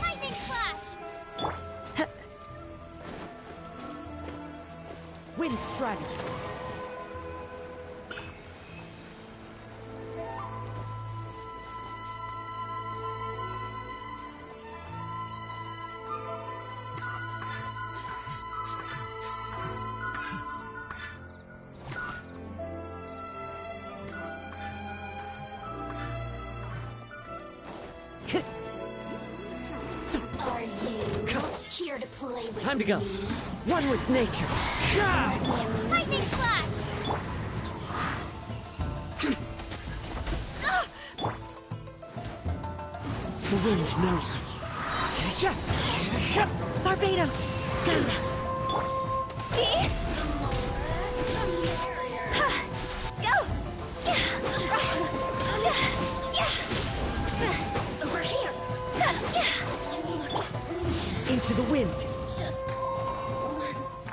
Lightning flash! Wind strider. Are you here to play with Time to go. One with nature. Lightning flash! The wind knows me. Barbados! Guide us! over here? Into the wind. Just once.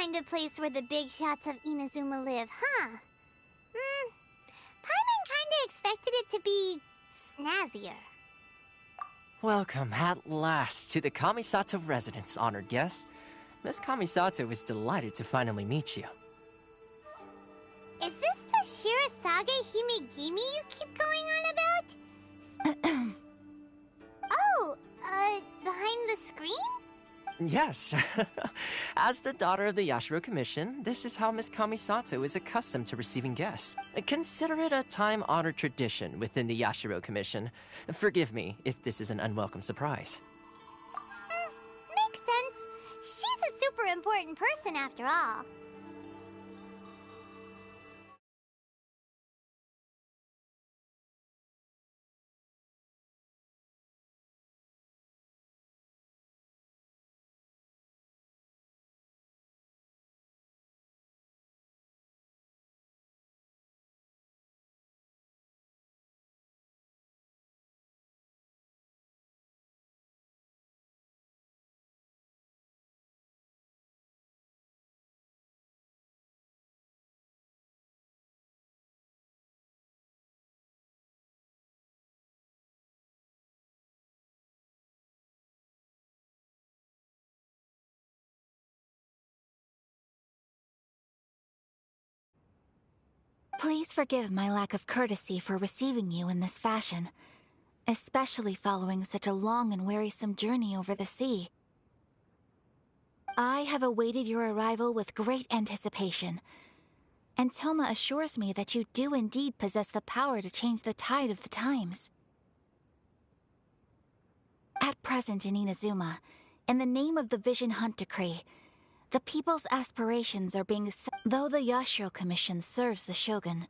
kind of place where the big shots of Inazuma live, huh? Paimon kinda expected it to be snazzier. Welcome at last to the Kamisato residence, honored guest. Miss Kamisato is delighted to finally meet you. Is this the Shirazage Himegimi you keep going on about? Oh, behind the screen? Yes. As the daughter of the Yashiro Commission, this is how Miss Kamisato is accustomed to receiving guests. Consider it a time-honored tradition within the Yashiro Commission. Forgive me if this is an unwelcome surprise. Makes sense. She's a super important person after all. Please forgive my lack of courtesy for receiving you in this fashion, especially following such a long and wearisome journey over the sea. I have awaited your arrival with great anticipation, and Toma assures me that you do indeed possess the power to change the tide of the times. At present in Inazuma, in the name of the Vision Hunt Decree, the people's aspirations are being though the Yashiro Commission serves the Shogun,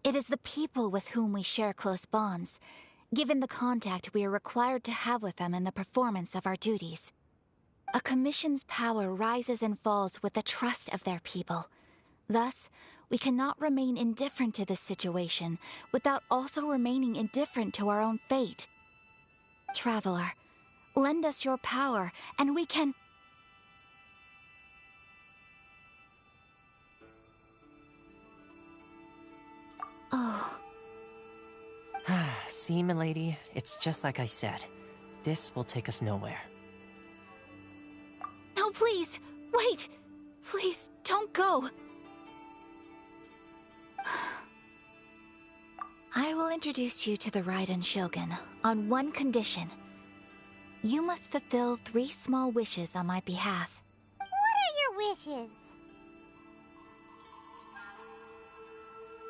it is the people with whom we share close bonds, given the contact we are required to have with them in the performance of our duties. A commission's power rises and falls with the trust of their people. Thus, we cannot remain indifferent to this situation without also remaining indifferent to our own fate. Traveler, lend us your power, and we can... Oh. See, milady, it's just like I said. This will take us nowhere. No, please! Wait! Please, don't go! I will introduce you to the Raiden Shogun on one condition. You must fulfill 3 small wishes on my behalf. What are your wishes?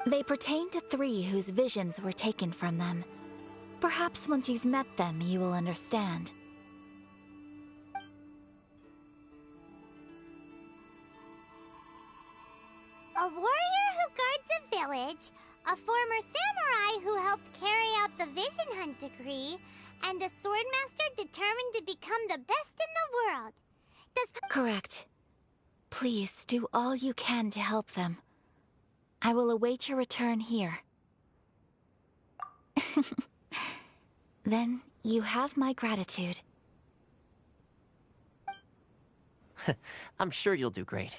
They pertain to 3 whose visions were taken from them. Perhaps once you've met them, you will understand. A warrior who guards a village, a former samurai who helped carry out the Vision Hunt Decree, and a swordmaster determined to become the best in the world. Correct. Please do all you can to help them. I will await your return here. Then you have my gratitude. I'm sure you'll do great.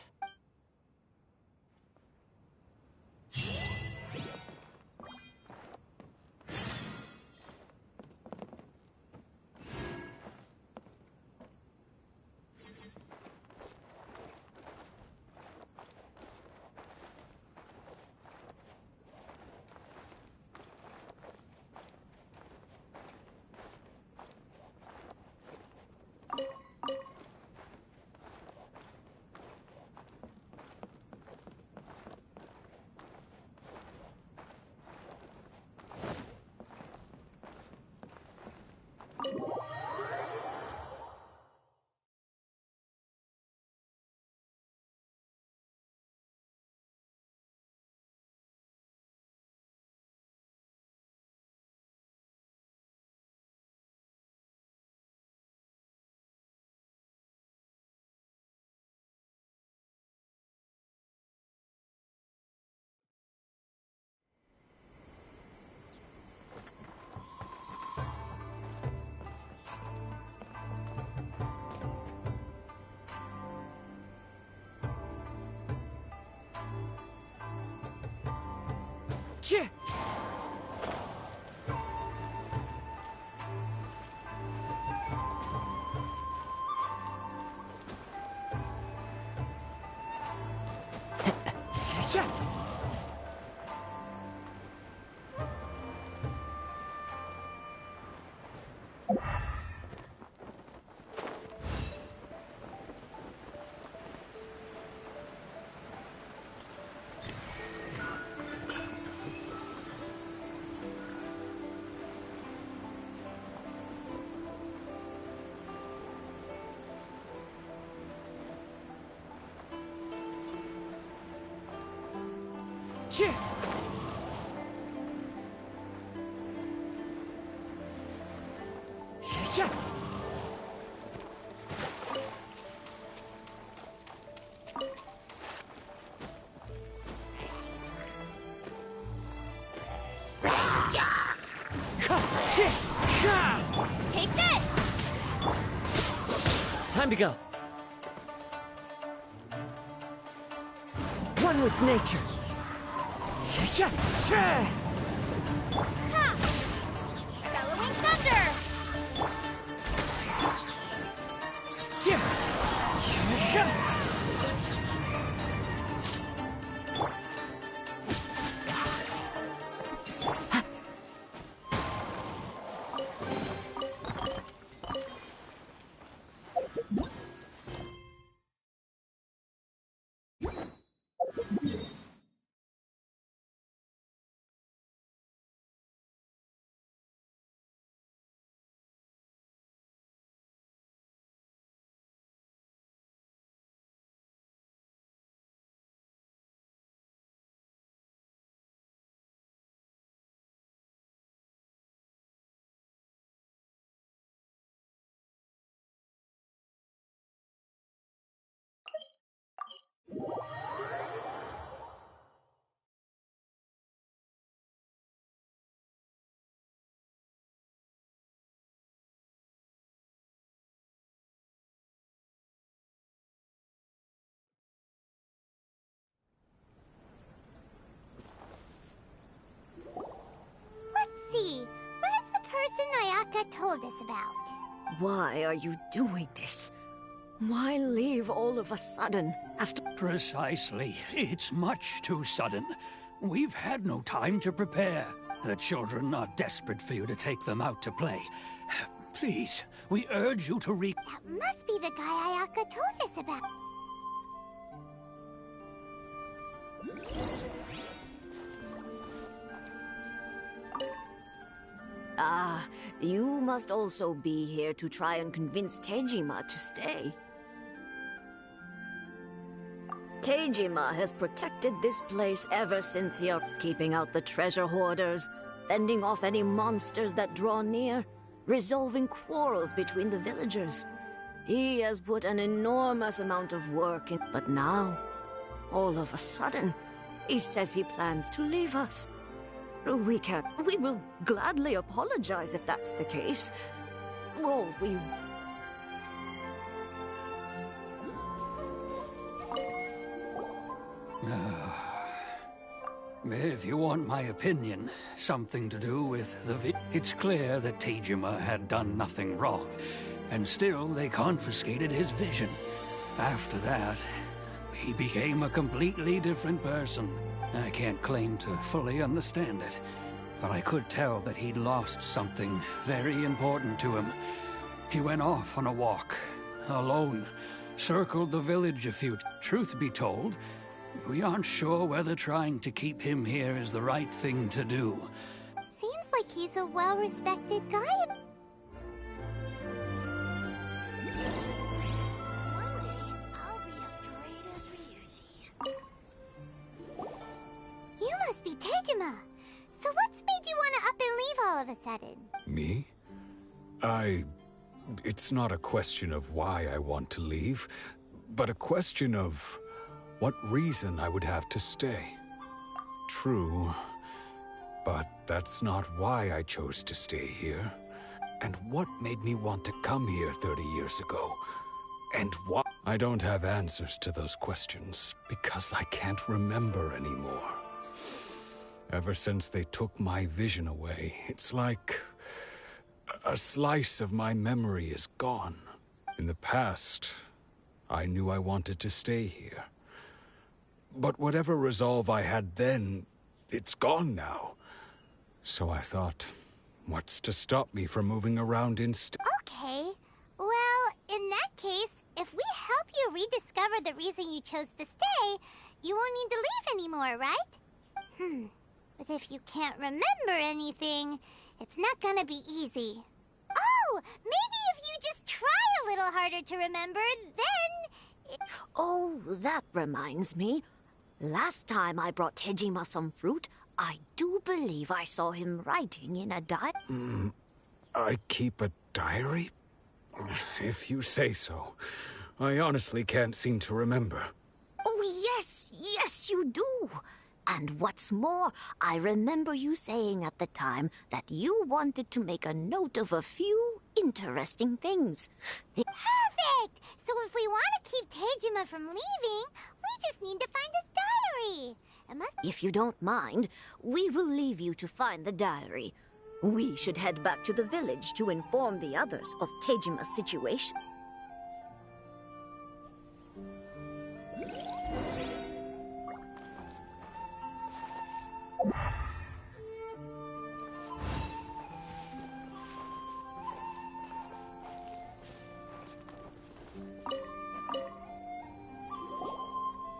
Take this! Time to go. One with nature. Ha! Bellowing thunder! See, where's the person Ayaka told us about? Why are you doing this? Why leave all of a sudden after... Precisely. It's much too sudden. We've had no time to prepare. The children are desperate for you to take them out to play. Please, we urge you to That must be the guy Ayaka told us about. Ah, you must also be here to try and convince Tejima to stay. Tejima has protected this place ever since here, keeping out the treasure hoarders, fending off any monsters that draw near, resolving quarrels between the villagers. He has put an enormous amount of work in, but now, all of a sudden, he says he plans to leave us. We will gladly apologize if that's the case. Well, If you want my opinion, something to do with it's clear that Tejima had done nothing wrong, and still they confiscated his vision. After that, he became a completely different person. I can't claim to fully understand it, but I could tell that he'd lost something very important to him. He went off on a walk, alone, circled the village a few. Truth be told, we aren't sure whether trying to keep him here is the right thing to do. Seems like he's a well-respected guy. One day, I'll be as great as Ryuji. You must be Tejima. So what's made you want to up and leave all of a sudden? Me? It's not a question of why I want to leave, but a question of what reason I would have to stay. True, but that's not why I chose to stay here. And what made me want to come here 30 years ago? And why? I don't have answers to those questions because I can't remember anymore. Ever since they took my vision away, it's like a slice of my memory is gone. In the past, I knew I wanted to stay here. But whatever resolve I had then, it's gone now. So I thought, what's to stop me from moving around instead? Okay. Well, in that case, if we help you rediscover the reason you chose to stay, you won't need to leave anymore, right? But if you can't remember anything, it's not gonna be easy. Oh, maybe if you just try a little harder to remember, then... Oh, that reminds me. Last time I brought Tejima some fruit, I do believe I saw him writing in a diary. I keep a diary? If you say so. I honestly can't seem to remember. Oh, yes, you do. And what's more, I remember you saying at the time that you wanted to make a note of a few interesting things. Perfect! So if we want to keep Tejima from leaving, we just need to find his diary. If you don't mind, we will leave you to find the diary. We should head back to the village to inform the others of Tejima's situation.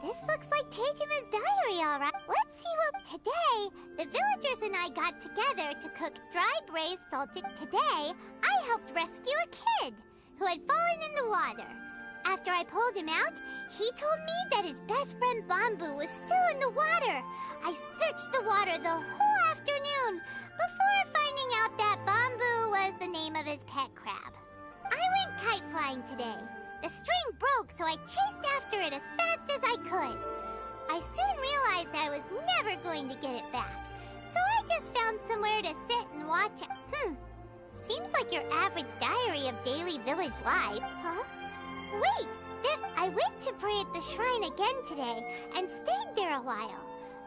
This looks like Tejima's diary, all right. Let's see what... Today, the villagers and I got together to cook dry braised salted... Today, I helped rescue a kid who had fallen in the water. After I pulled him out, he told me that his best friend Bamboo was still in the water. I searched the water the whole afternoon before finding out that Bamboo was the name of his pet crab. I went kite flying today. The string broke, so I chased after it as fast as I could. I soon realized I was never going to get it back, so I just found somewhere to sit and watch it. Seems like your average diary of daily village life. Huh? Wait! I went to pray at the shrine again today and stayed there a while.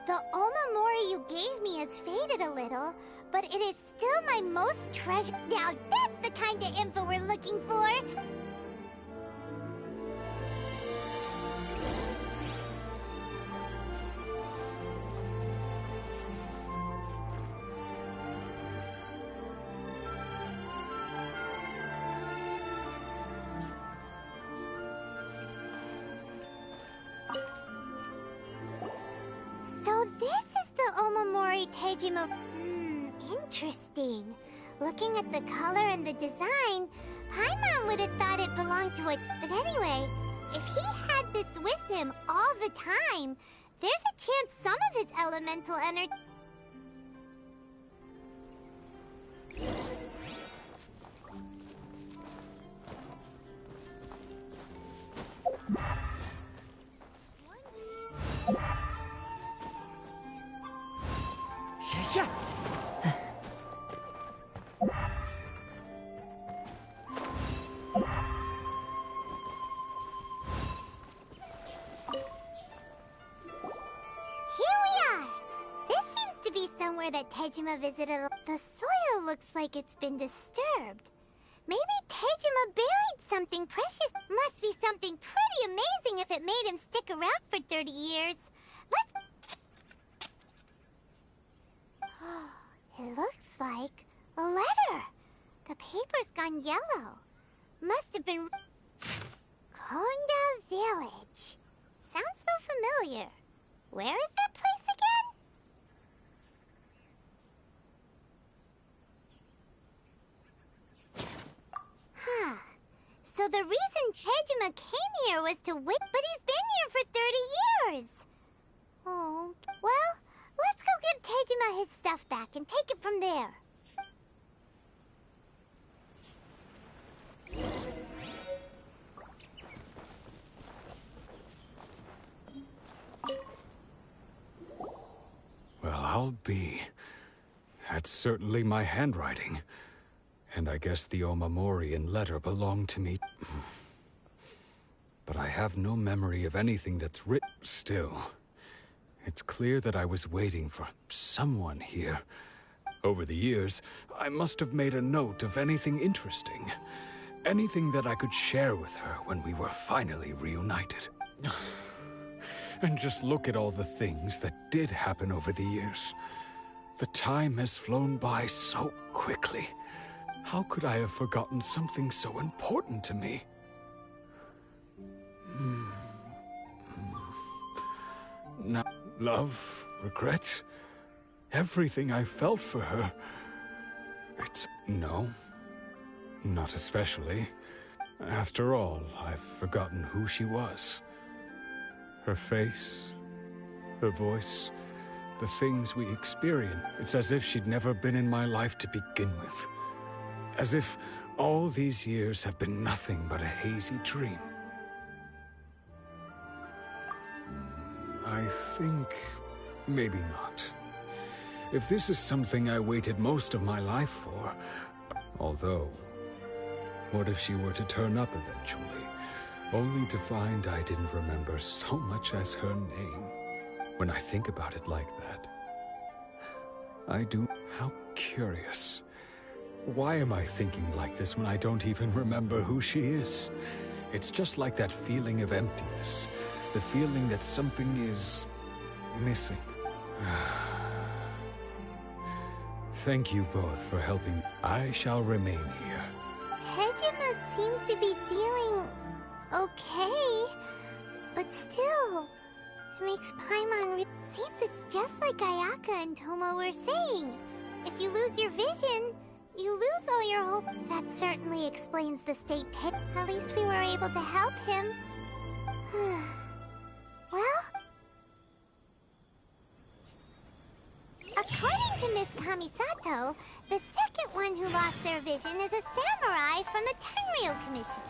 The omamori you gave me has faded a little, but it is still my most treasured... Now that's the kind of info we're looking for! So this is the Omamori Tejima... interesting. Looking at the color and the design, Paimon would have thought it belonged to a... But anyway, if he had this with him all the time, there's a chance some of his elemental energy... Yeah. somewhere that Tejima visited. The soil looks like it's been disturbed. Maybe Tejima buried something precious. Must be something pretty amazing if it made him stick around for 30 years. Let's... It looks like a letter. The paper's gone yellow. Must have been... Konda Village. Sounds so familiar. Where is that place again? Huh. So the reason Tejima came here was to wait, but he's been here for 30 years. Oh, well, let's go give Tejima his stuff back and take it from there. Well, I'll be. That's certainly my handwriting. And I guess the Omamori and letter belong to me. But I have no memory of anything that's written. Still, It's clear that I was waiting for someone here. Over the years, I must have made a note of anything interesting. Anything that I could share with her when we were finally reunited. And just look at all the things that did happen over the years. The time has flown by so quickly. How could I have forgotten something so important to me? Now, love, regrets, everything I felt for her. No, not especially. After all, I've forgotten who she was. Her face, her voice, the things we experienced. It's as if she'd never been in my life to begin with. As if all these years have been nothing but a hazy dream. I think maybe not. If this is something I waited most of my life for, although, what if she were to turn up eventually, only to find I didn't remember so much as her name? When I think about it like that, I do. How curious. Why am I thinking like this when I don't even remember who she is? It's just like that feeling of emptiness. The feeling that something is missing. Thank you both for helping. I shall remain here. Tejima seems to be dealing okay, but still, it makes Paimon seems it's just like Ayaka and Toma were saying. If you lose your vision, you lose all your hope. That certainly explains the state. At least we were able to help him. Well, according to Miss Kamisato, the second one who lost their vision is a samurai from the Tenryou Commission.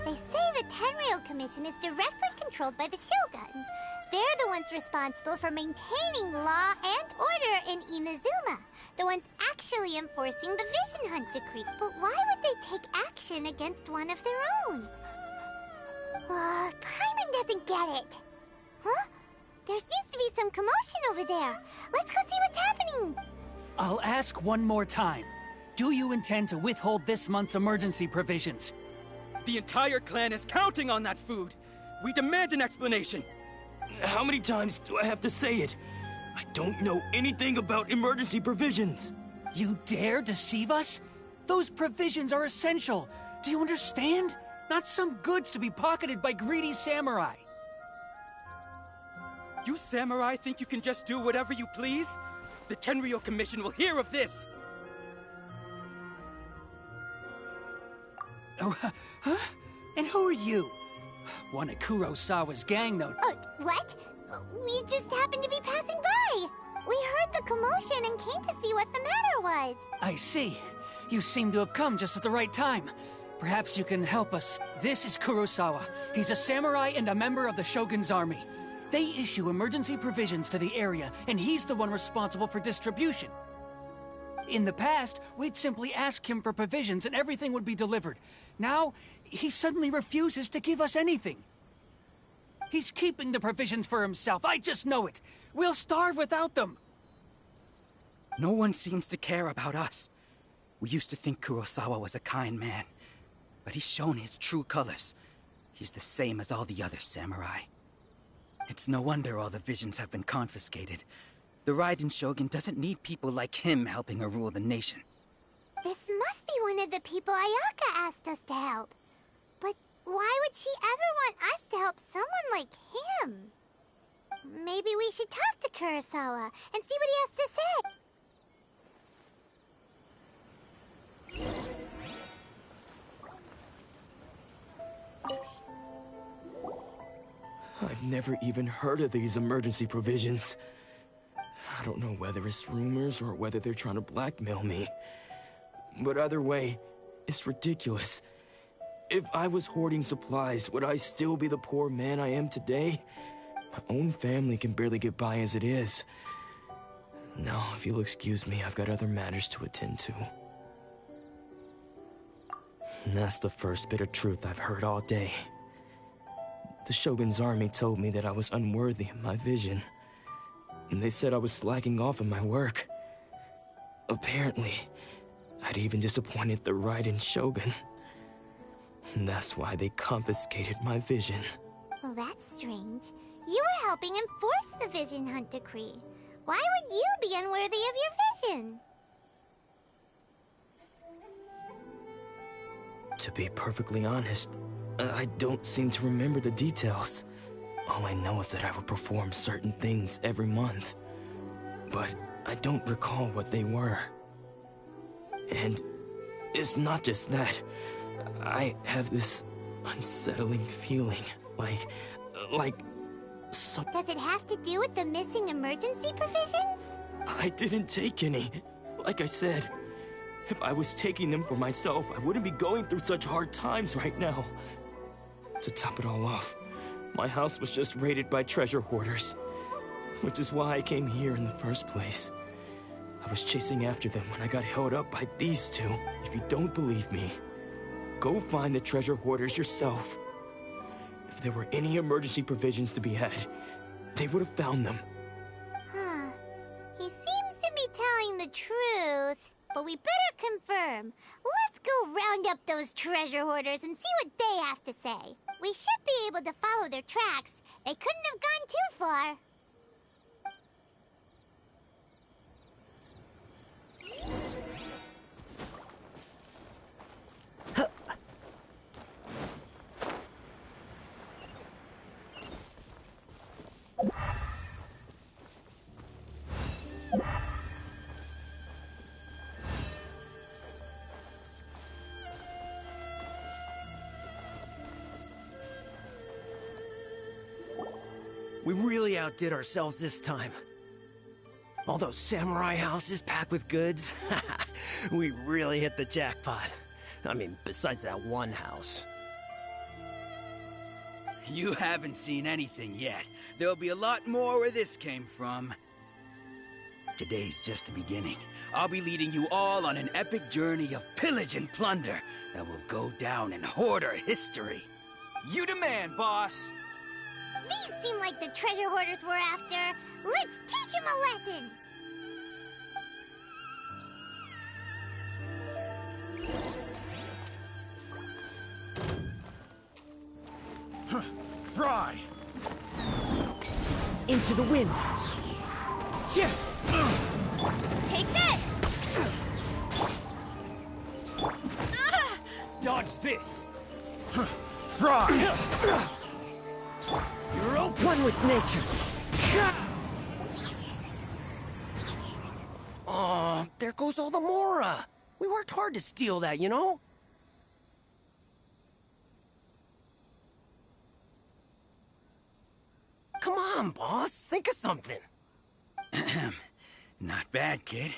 They say the Tenryou Commission is directly controlled by the Shogun. They're the ones responsible for maintaining law and order in Inazuma. The ones actually enforcing the Vision Hunt Decree. But why would they take action against one of their own? Paimon doesn't get it. Huh? There seems to be some commotion over there. Let's go see what's happening. I'll ask one more time. Do you intend to withhold this month's emergency provisions? The entire clan is counting on that food. We demand an explanation. How many times do I have to say it? I don't know anything about emergency provisions. You dare deceive us? Those provisions are essential. Do you understand? Not some goods to be pocketed by greedy samurai. You samurai think you can just do whatever you please? The Tenryou Commission will hear of this. Oh, huh? And who are you? One of Kurosawa's gang, no? What? We just happened to be passing by. We heard the commotion and came to see what the matter was. I see. You seem to have come just at the right time. Perhaps you can help us. This is Kurosawa. He's a samurai and a member of the Shogun's army. They issue emergency provisions to the area, and he's the one responsible for distribution. In the past, we'd simply ask him for provisions and everything would be delivered. Now, he suddenly refuses to give us anything. He's keeping the provisions for himself. I just know it. We'll starve without them. No one seems to care about us. We used to think Kurosawa was a kind man, but he's shown his true colors. He's the same as all the other samurai. It's no wonder all the visions have been confiscated. The Raiden Shogun doesn't need people like him helping her rule the nation. This must be one of the people Ayaka asked us to help. But why would she ever want us to help someone like him? Maybe we should talk to Kurosawa and see what he has to say. I've never even heard of these emergency provisions. I don't know whether it's rumors or whether they're trying to blackmail me. But either way, it's ridiculous. If I was hoarding supplies, would I still be the poor man I am today? My own family can barely get by as it is. Now, if you'll excuse me, I've got other matters to attend to. And that's the first bit of truth I've heard all day. The Shogun's army told me that I was unworthy of my vision. And they said I was slacking off in my work. Apparently, I'd even disappointed the Raiden Shogun. And that's why they confiscated my vision. Well, that's strange. You were helping enforce the Vision Hunt Decree. Why would you be unworthy of your vision? To be perfectly honest, I don't seem to remember the details. All I know is that I would perform certain things every month. But I don't recall what they were. And it's not just that. I have this unsettling feeling, like Does it have to do with the missing emergency provisions? I didn't take any. Like I said, if I was taking them for myself, I wouldn't be going through such hard times right now. To top it all off, my house was just raided by treasure hoarders, which is why I came here in the first place. I was chasing after them when I got held up by these two. If you don't believe me, go find the treasure hoarders yourself. If there were any emergency provisions to be had, they would have found them. Huh. He seems to be telling the truth, but we better confirm. Let's go round up those treasure hoarders and see what they have to say. We should be able to follow their tracks. They couldn't have gone too far. We really outdid ourselves this time. All those samurai houses packed with goods. We really hit the jackpot. I mean, besides that one house. You haven't seen anything yet. There'll be a lot more where this came from. Today's just the beginning. I'll be leading you all on an epic journey of pillage and plunder that will go down in hoarder history. You demand, boss! These seem like the treasure hoarders we're after. Let's teach them a lesson! Fry! Into the wind! Take this! Dodge this! Fry! You're open! One with nature! Aw, there goes all the Mora! We worked hard to steal that, you know? Come on, boss. Think of something. Not bad, kid.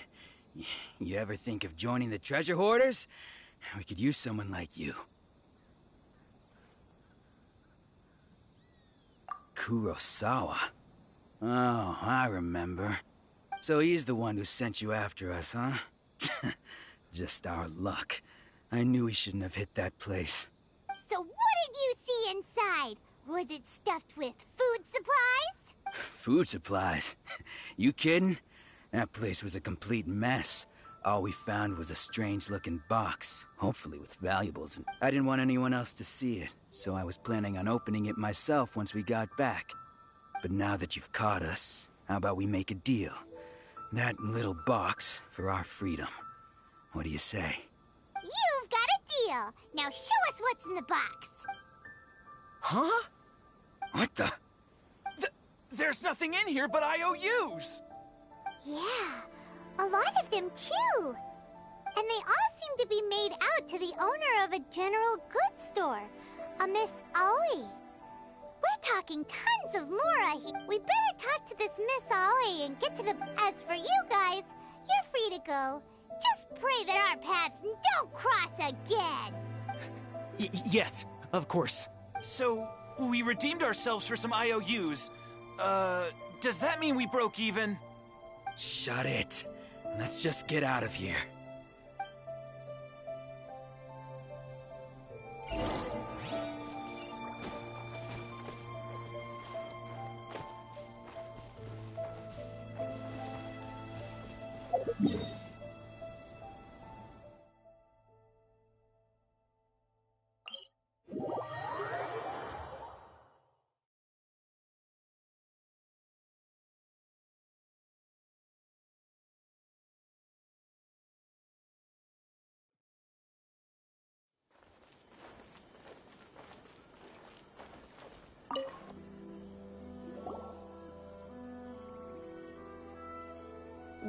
You ever think of joining the treasure hoarders? We could use someone like you. Kurosawa. Oh, I remember. So he's the one who sent you after us, huh? Just our luck. I knew he shouldn't have hit that place. So what did you see inside? Was it stuffed with food supplies? Food supplies? You kidding? That place was a complete mess. All we found was a strange-looking box, hopefully with valuables. And I didn't want anyone else to see it, so I was planning on opening it myself once we got back. But now that you've caught us, how about we make a deal? That little box for our freedom. What do you say? You've got a deal. Now show us what's in the box. Huh? What the? There's nothing in here but IOUs! Yeah, a lot of them too. And they all seem to be made out to the owner of a general goods store, a Miss Aoi. We're talking tons of more, We better talk to this Miss Aoi and get to the... As for you guys, you're free to go. Just pray that our paths don't cross again. Yes, of course. So, we redeemed ourselves for some IOUs. Does that mean we broke even? Shut it. Let's just get out of here.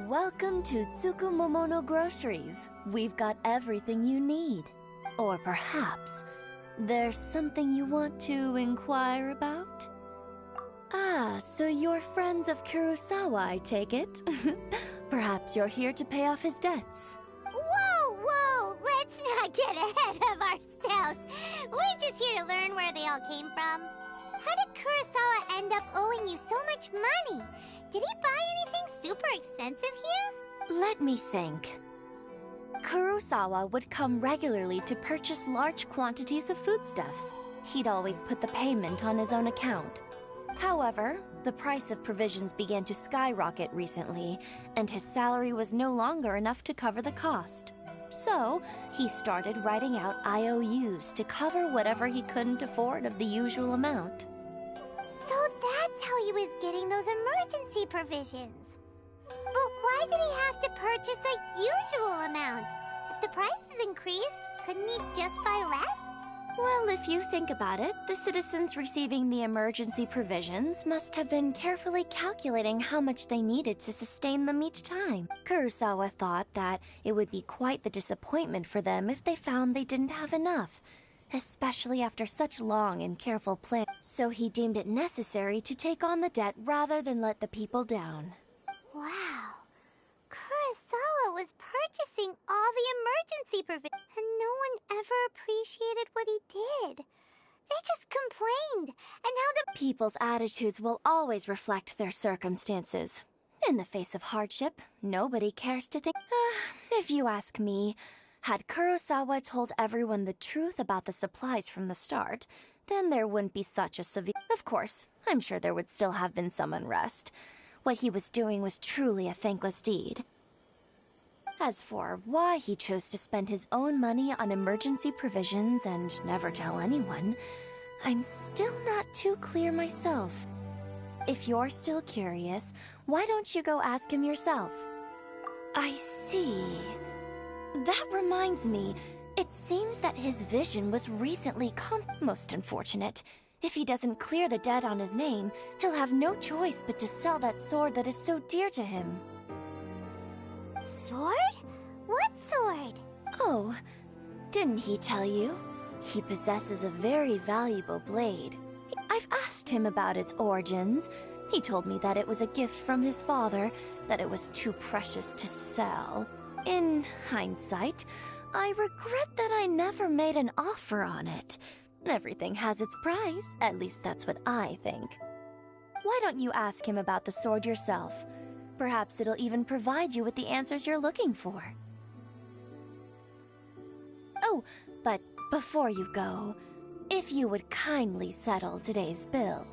Welcome to Tsukumomono Groceries. We've got everything you need. Or perhaps there's something you want to inquire about? Ah, so you're friends of Kurosawa, I take it? Perhaps you're here to pay off his debts. Whoa, whoa! Let's not get ahead of ourselves. We're just here to learn where they all came from. How did Kurosawa end up owing you so much money? Did he buy anything super expensive here? Let me think. Kurosawa would come regularly to purchase large quantities of foodstuffs. He'd always put the payment on his own account. However, the price of provisions began to skyrocket recently, and his salary was no longer enough to cover the cost. So, he started writing out IOUs to cover whatever he couldn't afford of the usual amount. So that's how he was getting those emergency provisions. But why did he have to purchase a usual amount? If the prices increased, couldn't he just buy less? Well, if you think about it, the citizens receiving the emergency provisions must have been carefully calculating how much they needed to sustain them each time. Kurosawa thought that it would be quite the disappointment for them if they found they didn't have enough, especially after such long and careful planning. So he deemed it necessary to take on the debt rather than let the people down. Wow. Kurosawa was purchasing all the emergency provisions, and no one ever appreciated what he did. They just complained, and how the people's attitudes will always reflect their circumstances. In the face of hardship, nobody cares to think. If you ask me, had Kurosawa told everyone the truth about the supplies from the start, then there wouldn't be such a severe... Of course, I'm sure there would still have been some unrest. What he was doing was truly a thankless deed. As for why he chose to spend his own money on emergency provisions and never tell anyone, I'm still not too clear myself. If you're still curious, why don't you go ask him yourself? I see. That reminds me, it seems that his vision was recently most unfortunate. If he doesn't clear the debt on his name, he'll have no choice but to sell that sword that is so dear to him. Sword? What sword? Oh, didn't he tell you? He possesses a very valuable blade. I've asked him about its origins. He told me that it was a gift from his father, that it was too precious to sell. In hindsight, I regret that I never made an offer on it. Everything has its price, at least that's what I think. Why don't you ask him about the sword yourself? Perhaps it'll even provide you with the answers you're looking for. Oh, but before you go, if you would kindly settle today's bill.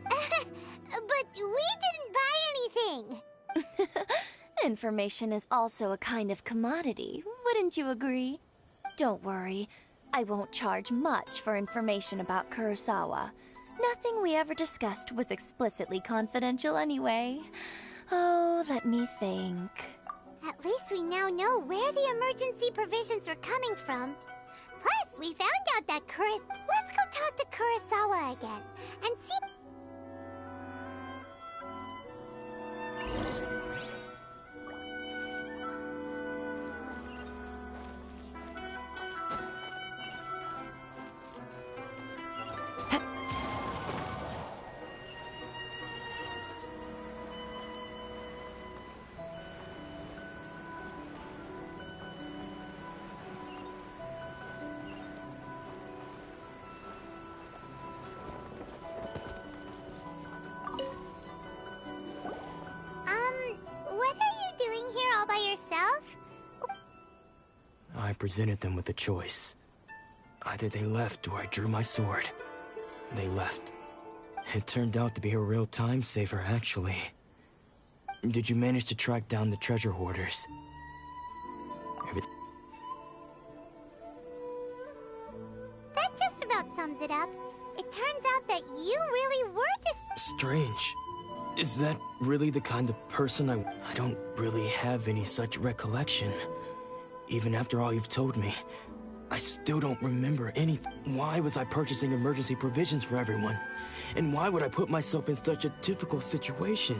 But we didn't buy anything! Information is also a kind of commodity, wouldn't you agree? Don't worry, I won't charge much for information about Kurosawa. Nothing we ever discussed was explicitly confidential anyway. Oh, let me think. At least we now know where the emergency provisions were coming from. Plus, we found out that Let's go talk to Kurosawa again, and see... I presented them with a choice. Either they left or I drew my sword. They left. It turned out to be a real time saver, actually. Did you manage to track down the treasure hoarders? That just about sums it up. It turns out that you really were Strange. Is that really the kind of person I don't really have any such recollection. Even after all you've told me, I still don't remember anything. Why was I purchasing emergency provisions for everyone? And why would I put myself in such a difficult situation?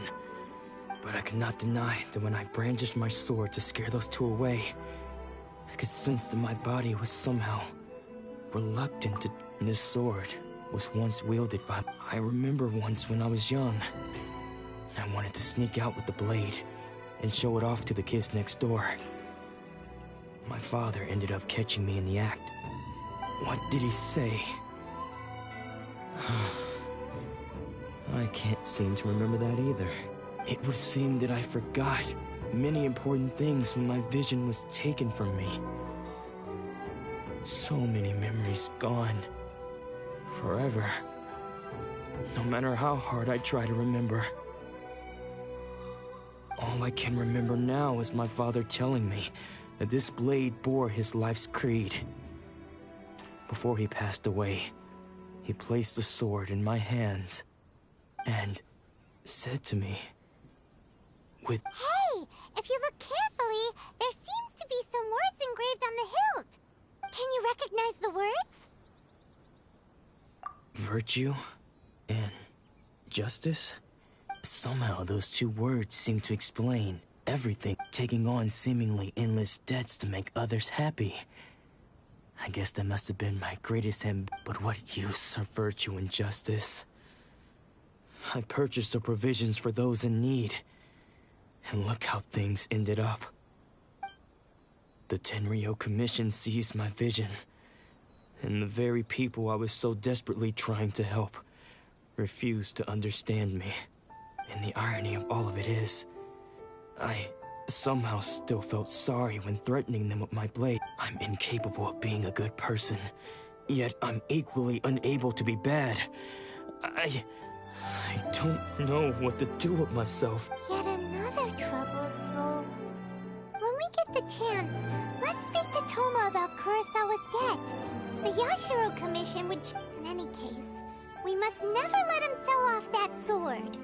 But I could not deny that when I brandished my sword to scare those two away, I could sense that my body was somehow reluctant to... This sword was once wielded by... I remember once when I was young, I wanted to sneak out with the blade and show it off to the kids next door. My father ended up catching me in the act. What did he say? I can't seem to remember that either. It would seem that I forgot many important things when my vision was taken from me. So many memories gone. Forever. No matter how hard I try to remember. All I can remember now is my father telling me that this blade bore his life's creed. Before he passed away, he placed the sword in my hands and said to me, with... Hey! If you look carefully, there seems to be some words engraved on the hilt. Can you recognize the words? Virtue and justice? Somehow those two words seem to explain everything. Taking on seemingly endless debts to make others happy. I guess that must have been my greatest But what use are virtue and justice? I purchased the provisions for those in need. And look how things ended up. The Tenryou Commission seized my vision. And the very people I was so desperately trying to help refused to understand me. And the irony of all of it is, I somehow still felt sorry when threatening them with my blade. I'm incapable of being a good person, yet I'm equally unable to be bad. I don't know what to do with myself. Yet another troubled soul. When we get the chance, let's speak to Toma about Kurosawa's debt. The Yashiro Commission would... In any case, we must never let him sell off that sword.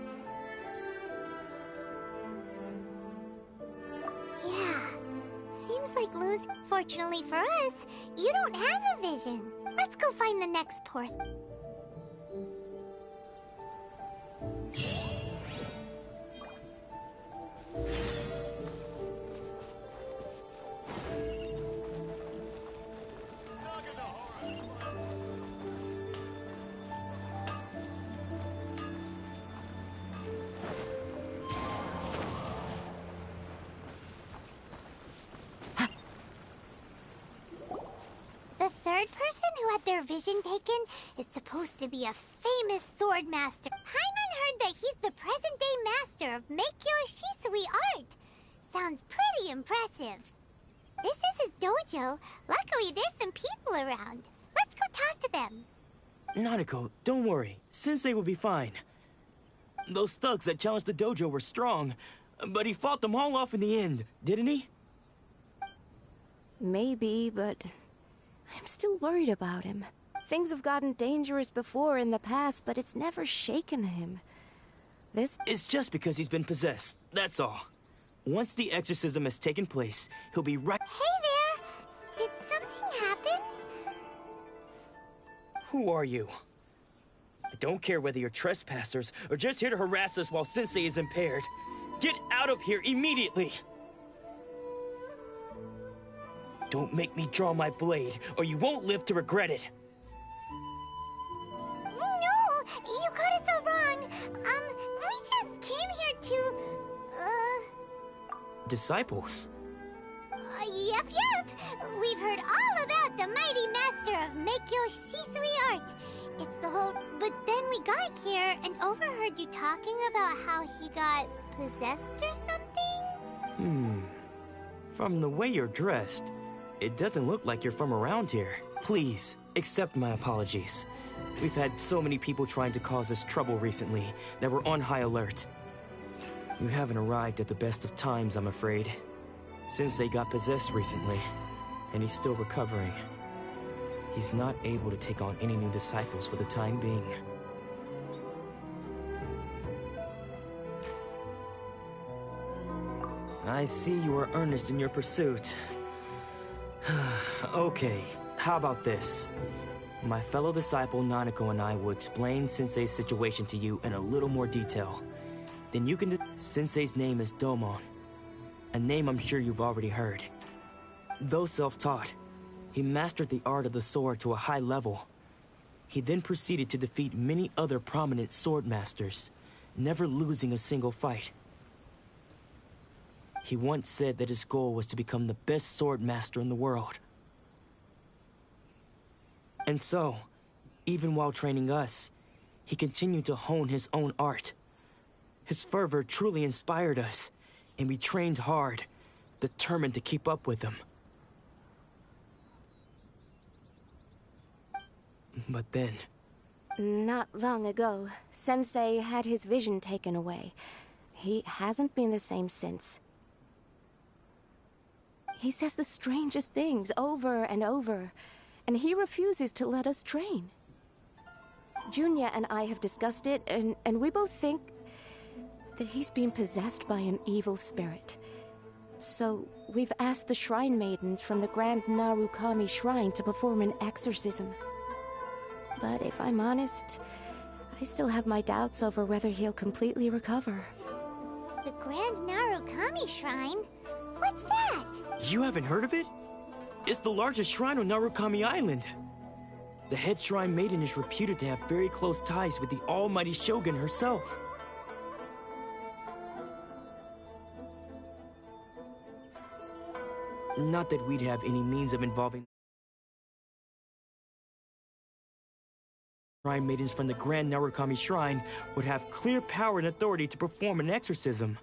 Yeah, seems like losing... Fortunately for us, you don't have a vision. Let's go find the next person. The third person who had their vision taken is supposed to be a famous sword master. Paimon heard that he's the present-day master of Meikyo Shisui art. Sounds pretty impressive. This is his dojo. Luckily, there's some people around. Let's go talk to them. Nanako, don't worry. Sensei will be fine. Those thugs that challenged the dojo were strong, but he fought them all off in the end, didn't he? Maybe, but I'm still worried about him. Things have gotten dangerous before in the past, but it's never shaken him. It's just because he's been possessed, that's all. Once the exorcism has taken place, he'll be right— Hey there! Did something happen? Who are you? I don't care whether you're trespassers or just here to harass us while Sensei is impaired. Get out of here immediately! Don't make me draw my blade, or you won't live to regret it. No! You got it so wrong! We just came here to... Disciples? Yep. We've heard all about the mighty master of Meikyo Shisui art. It's the whole... But then we got here and overheard you talking about how he got possessed or something? From the way you're dressed, It doesn't look like you're from around here. Please, accept my apologies. We've had so many people trying to cause us trouble recently that we're on high alert. You haven't arrived at the best of times, I'm afraid. Sensei got possessed recently, and he's still recovering. He's not able to take on any new disciples for the time being. I see you are earnest in your pursuit. Okay, how about this? My fellow disciple Nanako and I will explain Sensei's situation to you in a little more detail. Then you can... Sensei's name is Domon, a name I'm sure you've already heard. Though self-taught, he mastered the art of the sword to a high level. He then proceeded to defeat many other prominent sword masters, never losing a single fight. He once said that his goal was to become the best sword master in the world. And so, even while training us, he continued to hone his own art. His fervor truly inspired us, and we trained hard, determined to keep up with him. But then... Not long ago, Sensei had his vision taken away. He hasn't been the same since. He says the strangest things over and over, and he refuses to let us train. Junya and I have discussed it, and we both think that he's been possessed by an evil spirit. So, we've asked the shrine maidens from the Grand Narukami Shrine to perform an exorcism. But if I'm honest, I still have my doubts over whether he'll completely recover. The Grand Narukami Shrine? What's that? You haven't heard of it? It's the largest shrine on Narukami Island. The head shrine maiden is reputed to have very close ties with the almighty Shogun herself. Not that we'd have any means of involving shrine maidens from the Grand Narukami Shrine would have clear power and authority to perform an exorcism.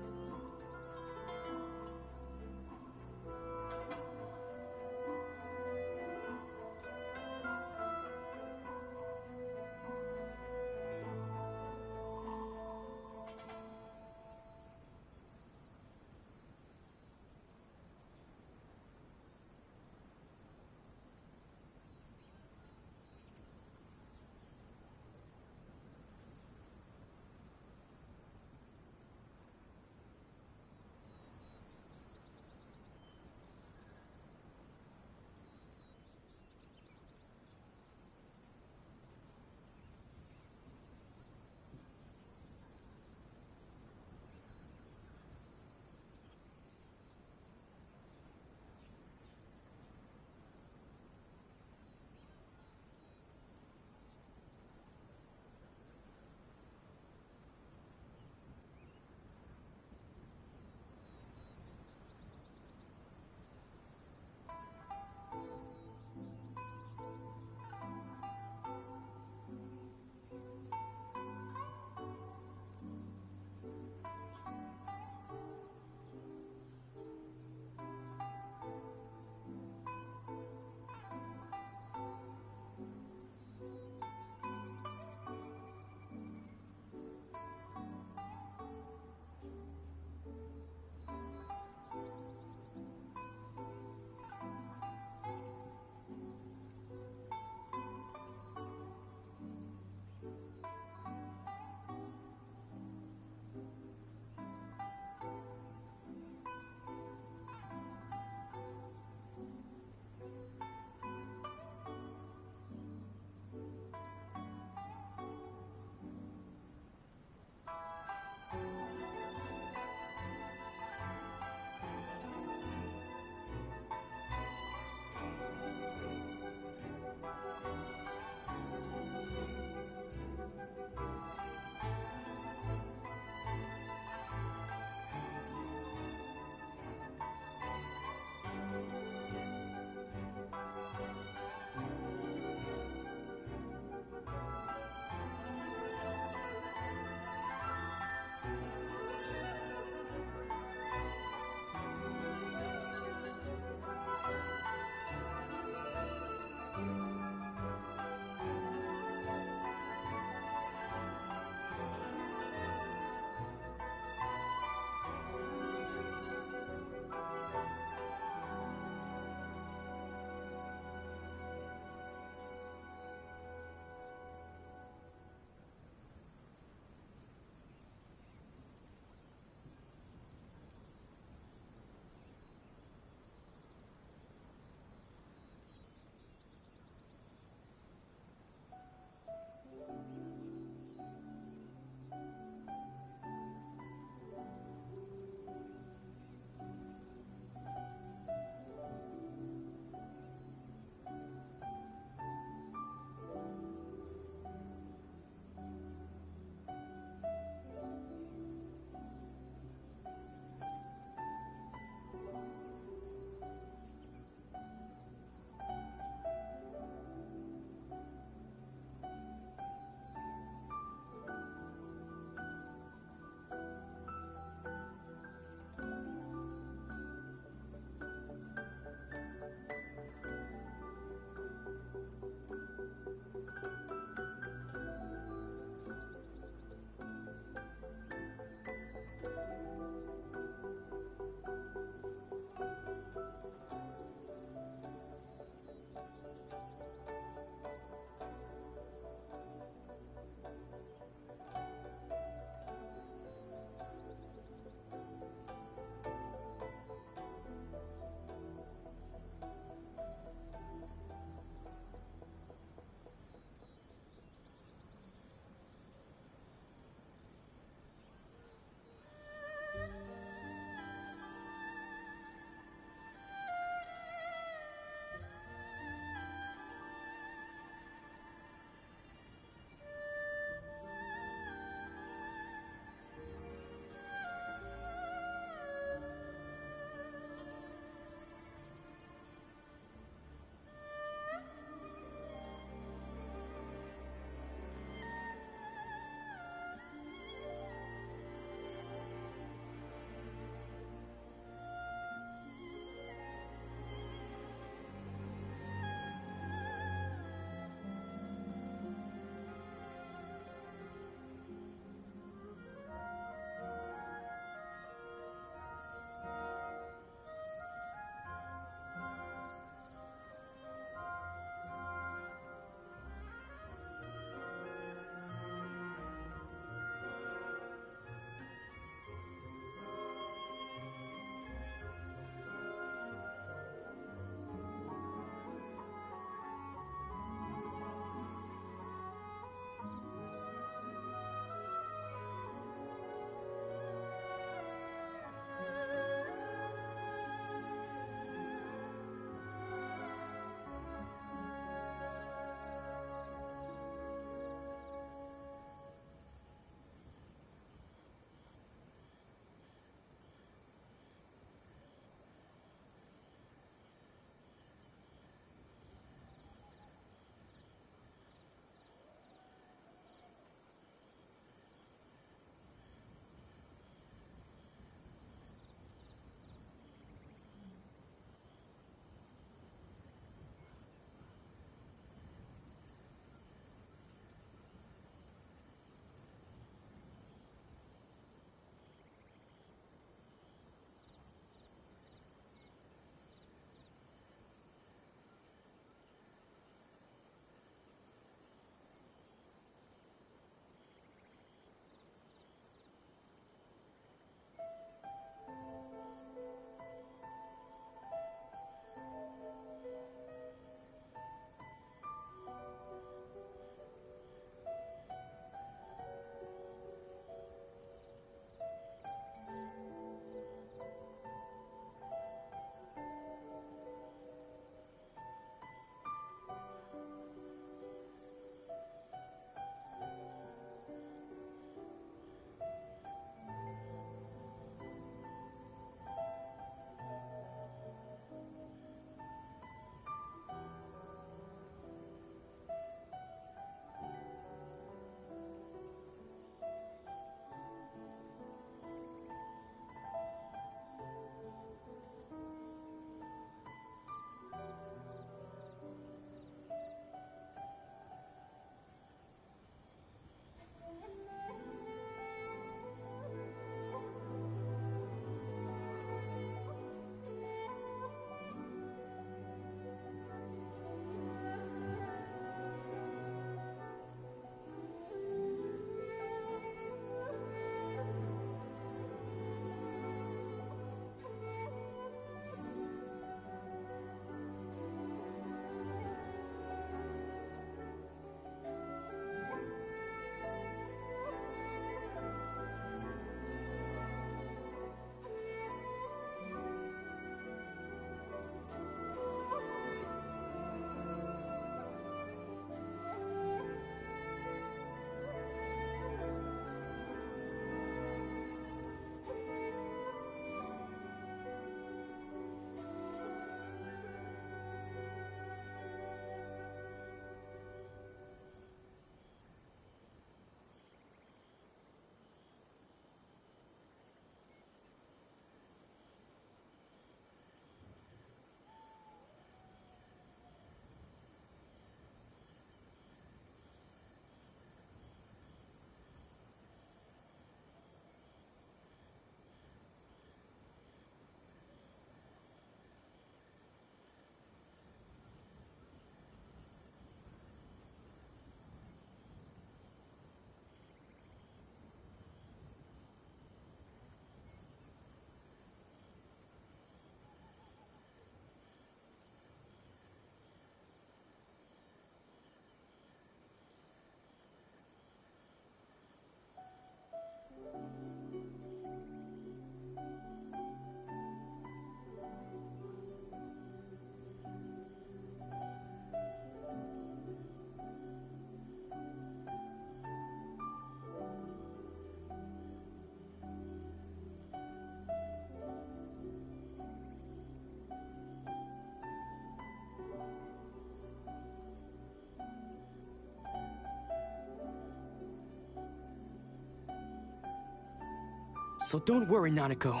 So don't worry, Nanako.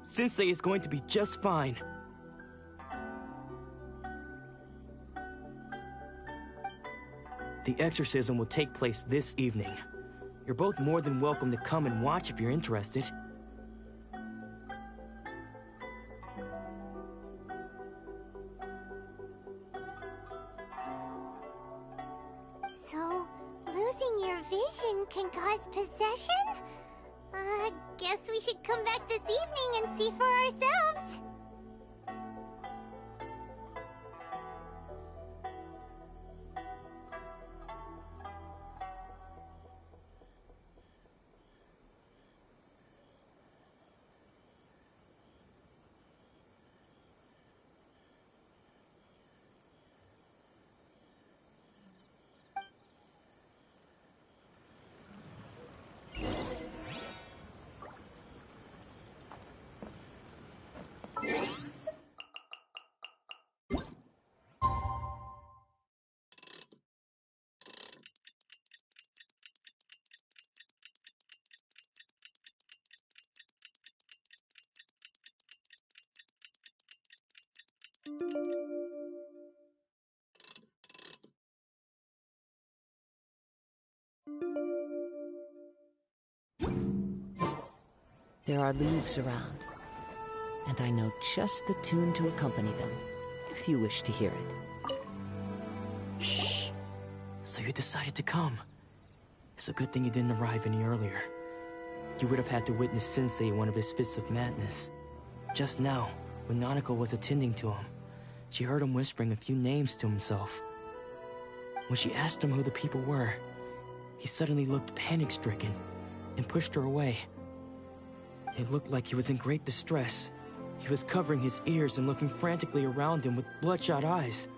Sensei is going to be just fine. The exorcism will take place this evening. You're both more than welcome to come and watch if you're interested. So, losing your vision can cause possession? Guess we should come back this evening and see for ourselves. There are leaves around, and I know just the tune to accompany them, if you wish to hear it. Shh. So you decided to come. It's a good thing you didn't arrive any earlier. You would have had to witness Sensei in one of his fits of madness. Just now, when Nanako was attending to him, she heard him whispering a few names to himself. When she asked him who the people were, he suddenly looked panic-stricken and pushed her away. It looked like he was in great distress. He was covering his ears and looking frantically around him with bloodshot eyes.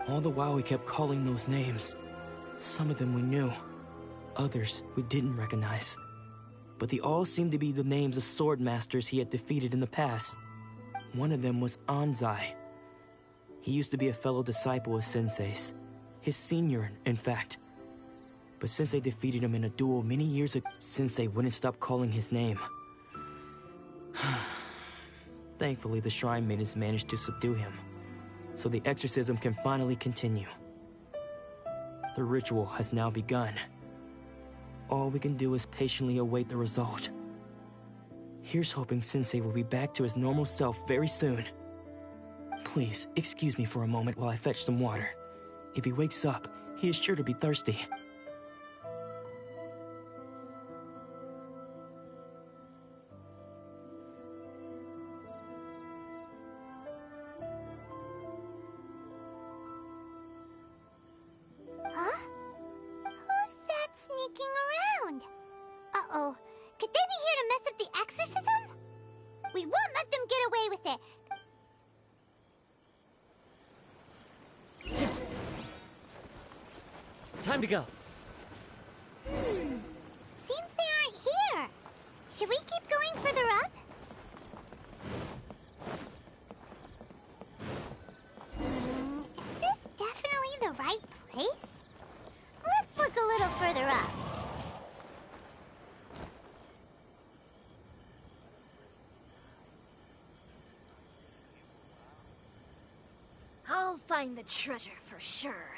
All the while he kept calling those names. Some of them we knew, others we didn't recognize. But they all seemed to be the names of sword masters he had defeated in the past. One of them was Anzai. He used to be a fellow disciple of Sensei's. His senior, in fact. But Sensei defeated him in a duel many years ago, Sensei wouldn't stop calling his name. Thankfully, the Shrine Maidens managed to subdue him, so the exorcism can finally continue. The ritual has now begun. All we can do is patiently await the result. Here's hoping Sensei will be back to his normal self very soon. Please, excuse me for a moment while I fetch some water. If he wakes up, he is sure to be thirsty. Sneaking around. Uh-oh. Could they be here to mess up the exorcism? We won't let them get away with it. Time to go. Seems they aren't here. Should we keep going further up? Is this definitely the right place? Let's look a little further up. I'll find the treasure for sure.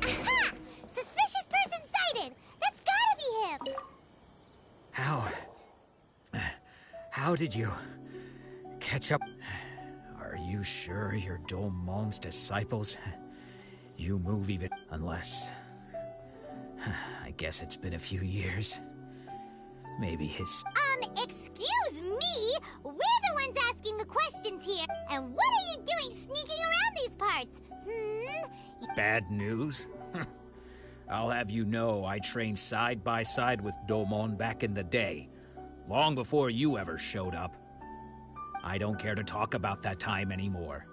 Aha! Suspicious person sighted! That's gotta be him! How did you catch up? Are you sure you're Domon's disciples? You move even... unless... I guess it's been a few years. Maybe his... excuse me! We're the ones asking the questions here! And what are you doing sneaking around these parts? Bad news? I'll have you know I trained side by side with Domon back in the day. Long before you ever showed up. I don't care to talk about that time anymore.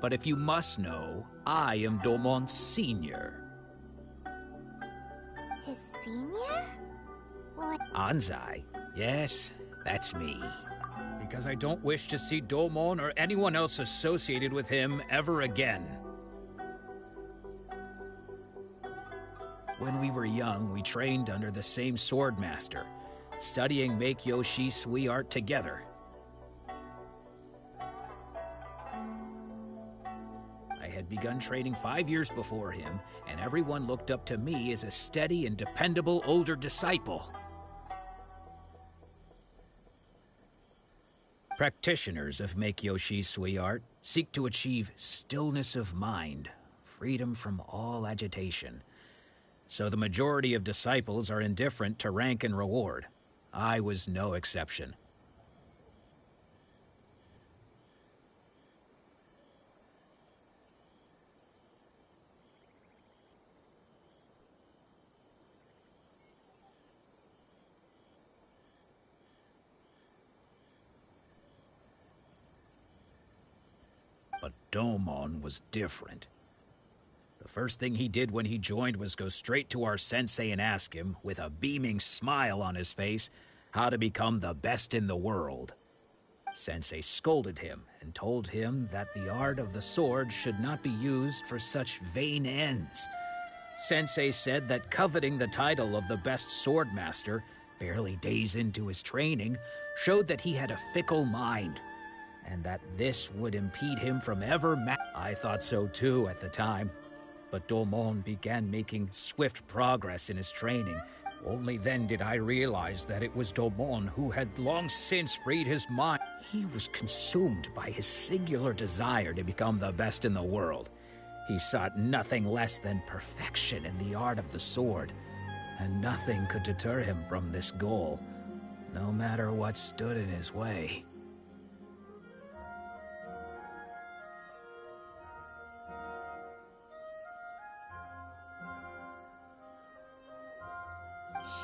But if you must know, I am Domon's senior. His senior? What? Anzai? Yes, that's me. because I don't wish to see Domon or anyone else associated with him ever again. When we were young, we trained under the same swordmaster, studying Make-Yoshi Sui art together. I had begun training 5 years before him, and everyone looked up to me as a steady and dependable older disciple. Practitioners of Make-Yoshi Sui art seek to achieve stillness of mind, freedom from all agitation. So the majority of disciples are indifferent to rank and reward. I was no exception. But Domon was different. The first thing he did when he joined was go straight to our sensei and ask him, with a beaming smile on his face, how to become the best in the world. Sensei scolded him and told him that the art of the sword should not be used for such vain ends. Sensei said that coveting the title of the best swordmaster, barely days into his training, showed that he had a fickle mind, and that this would impede him from ever I thought so too at the time. But Domon began making swift progress in his training. Only then did I realize that it was Domon who had long since freed his mind. He was consumed by his singular desire to become the best in the world. He sought nothing less than perfection in the art of the sword, and nothing could deter him from this goal, no matter what stood in his way.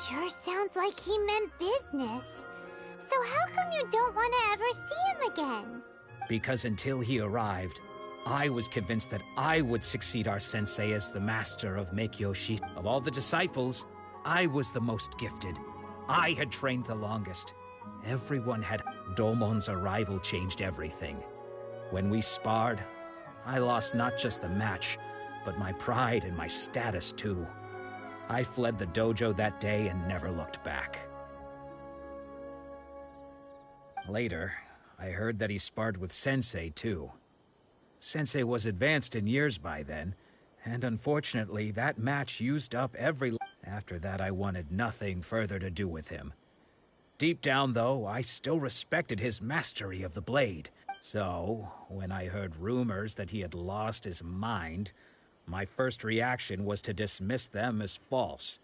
Sure sounds like he meant business. So how come you don't want to ever see him again? Because until he arrived, I was convinced that I would succeed our sensei as the master of Make-Yoshi. Of all the disciples, I was the most gifted. I had trained the longest. Everyone had. Domon's arrival changed everything. When we sparred, I lost not just the match, but my pride and my status too. I fled the dojo that day and never looked back. Later, I heard that he sparred with Sensei too. Sensei was advanced in years by then, and unfortunately that match used up every... After that I wanted nothing further to do with him. Deep down though, I still respected his mastery of the blade. So, when I heard rumors that he had lost his mind, my first reaction was to dismiss them as false.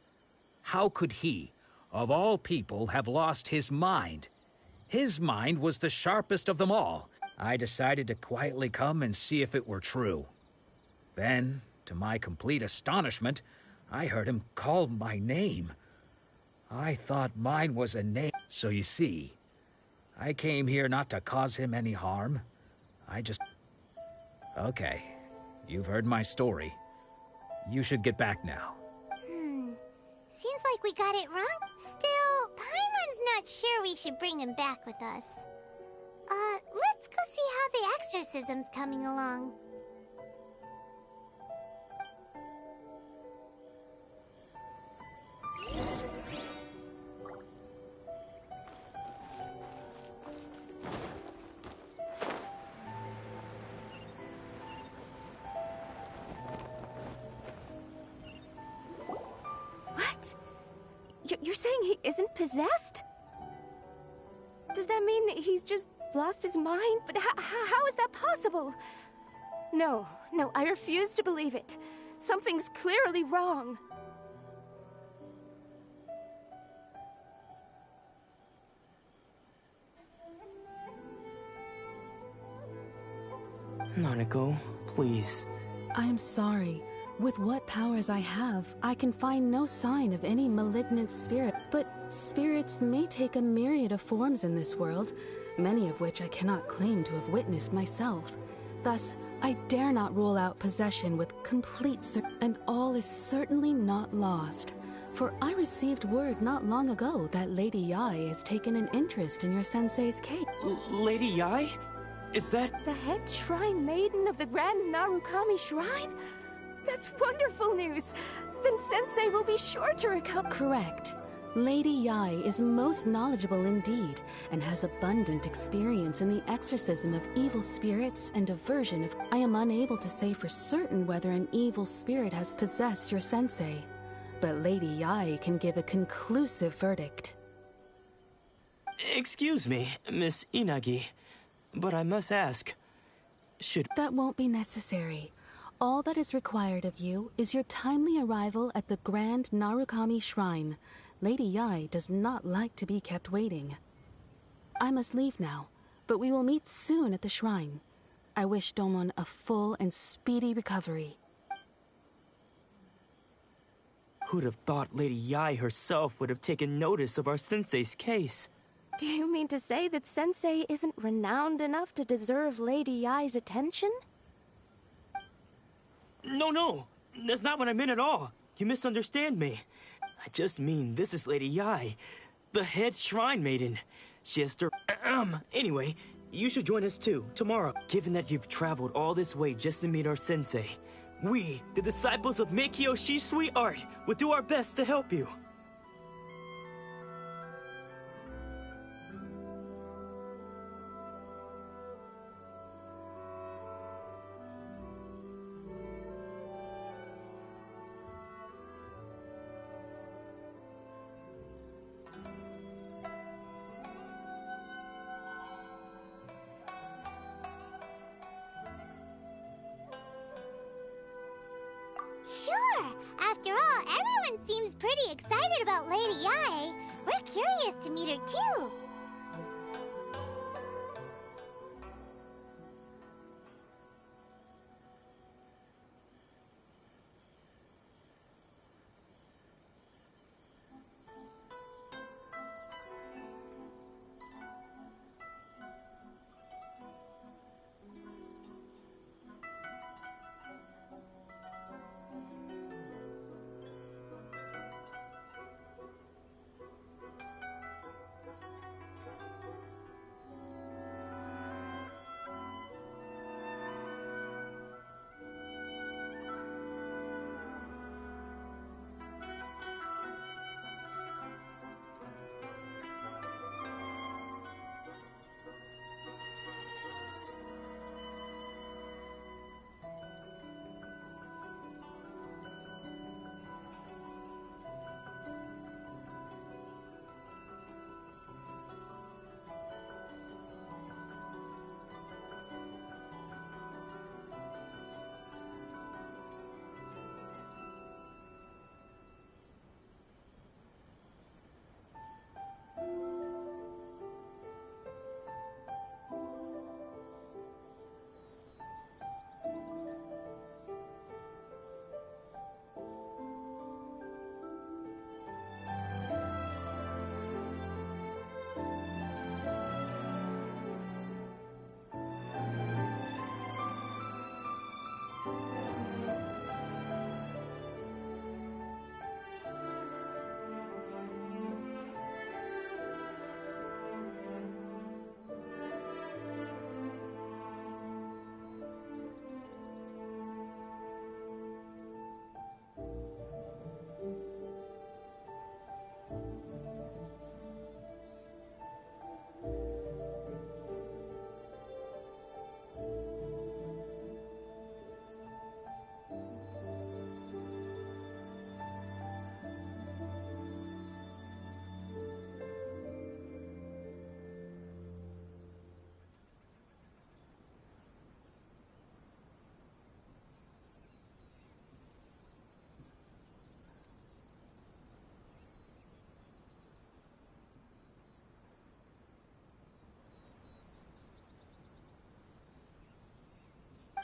How could he, of all people, have lost his mind? His mind was the sharpest of them all. I decided to quietly come and see if it were true. Then, to my complete astonishment, I heard him call my name. I thought mine was a name. So you see, I came here not to cause him any harm. I just... Okay. You've heard my story. You should get back now. Seems like we got it wrong. Still, Paimon's not sure we should bring him back with us. Let's go see how the exorcism's coming along. You're saying he isn't possessed? Does that mean he's just lost his mind? But how is that possible? No, I refuse to believe it. Something's clearly wrong. Nanako, please. I'm sorry. With what powers I have, I can find no sign of any malignant spirit. But spirits may take a myriad of forms in this world, many of which I cannot claim to have witnessed myself. Thus, I dare not rule out possession with complete certainty, and all is certainly not lost. For I received word not long ago that Lady Yai has taken an interest in your sensei's case. Lady Yai? Is that... The head shrine maiden of the Grand Narukami Shrine? That's wonderful news! Then Sensei will be sure to recover. Correct. Lady Yai is most knowledgeable indeed, and has abundant experience in the exorcism of evil spirits and aversion of... I am unable to say for certain whether an evil spirit has possessed your sensei, but Lady Yai can give a conclusive verdict. Excuse me, Miss Inagi, but I must ask, should... That won't be necessary. All that is required of you is your timely arrival at the Grand Narukami Shrine. Lady Yai does not like to be kept waiting. I must leave now, but we will meet soon at the shrine. I wish Domon a full and speedy recovery. Who'd have thought Lady Yai herself would have taken notice of our sensei's case? Do you mean to say that Sensei isn't renowned enough to deserve Lady Yai's attention? No, that's not what I meant at all. You misunderstand me. I just mean this is Lady Yai, the head shrine maiden. She has to... Anyway, you should join us too, tomorrow. Given that you've traveled all this way just to meet our sensei, we, the disciples of Meikyo Shisui Art, will do our best to help you. Sure! After all, everyone seems pretty excited about Lady Yai. We're curious to meet her too.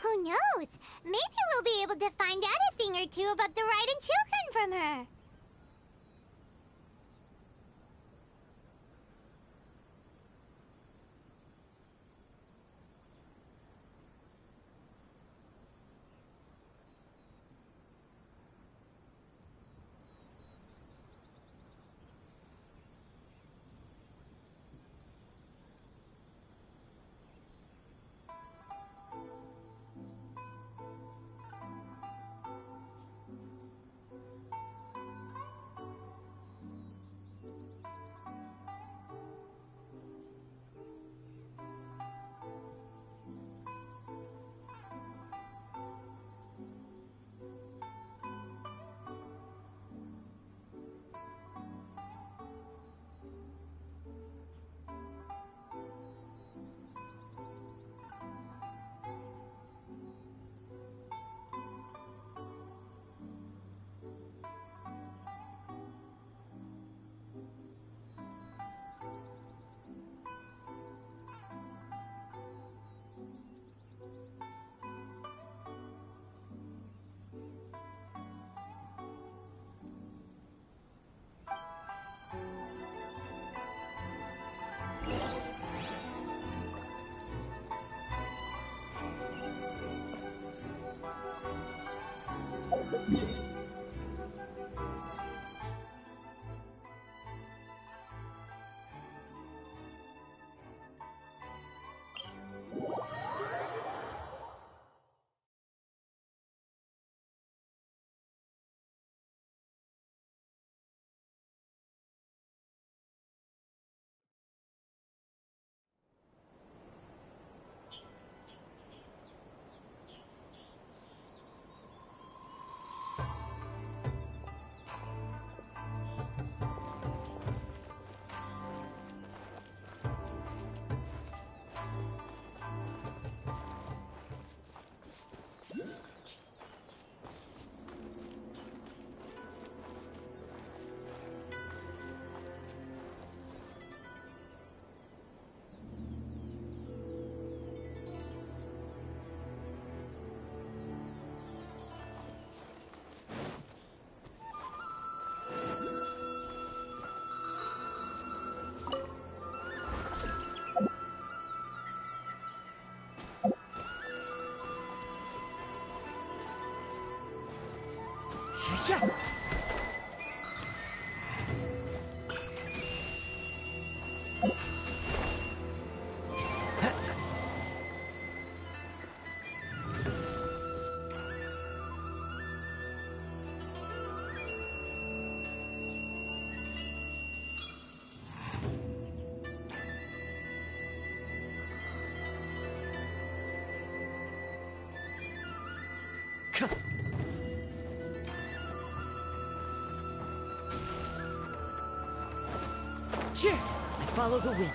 Who knows? Maybe we'll be able to find out a thing or two about the Raiden children from her. Yeah. Sure, I follow the wind.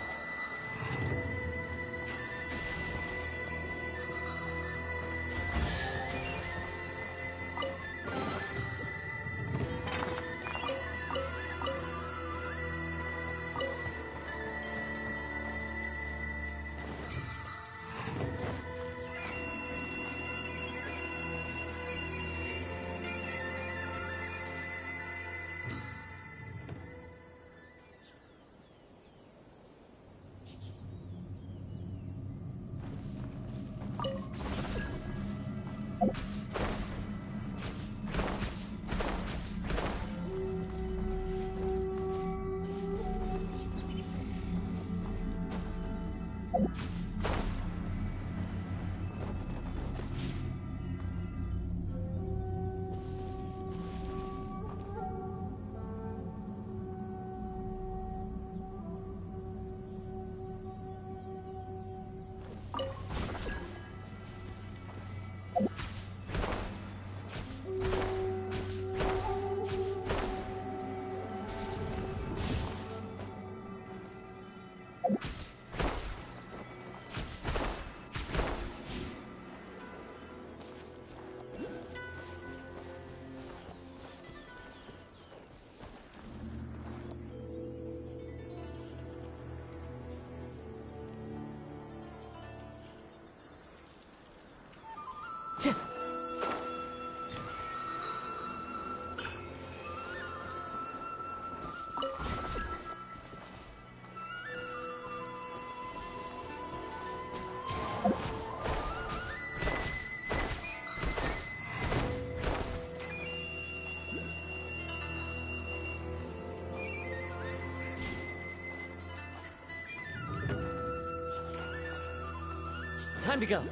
Time to go.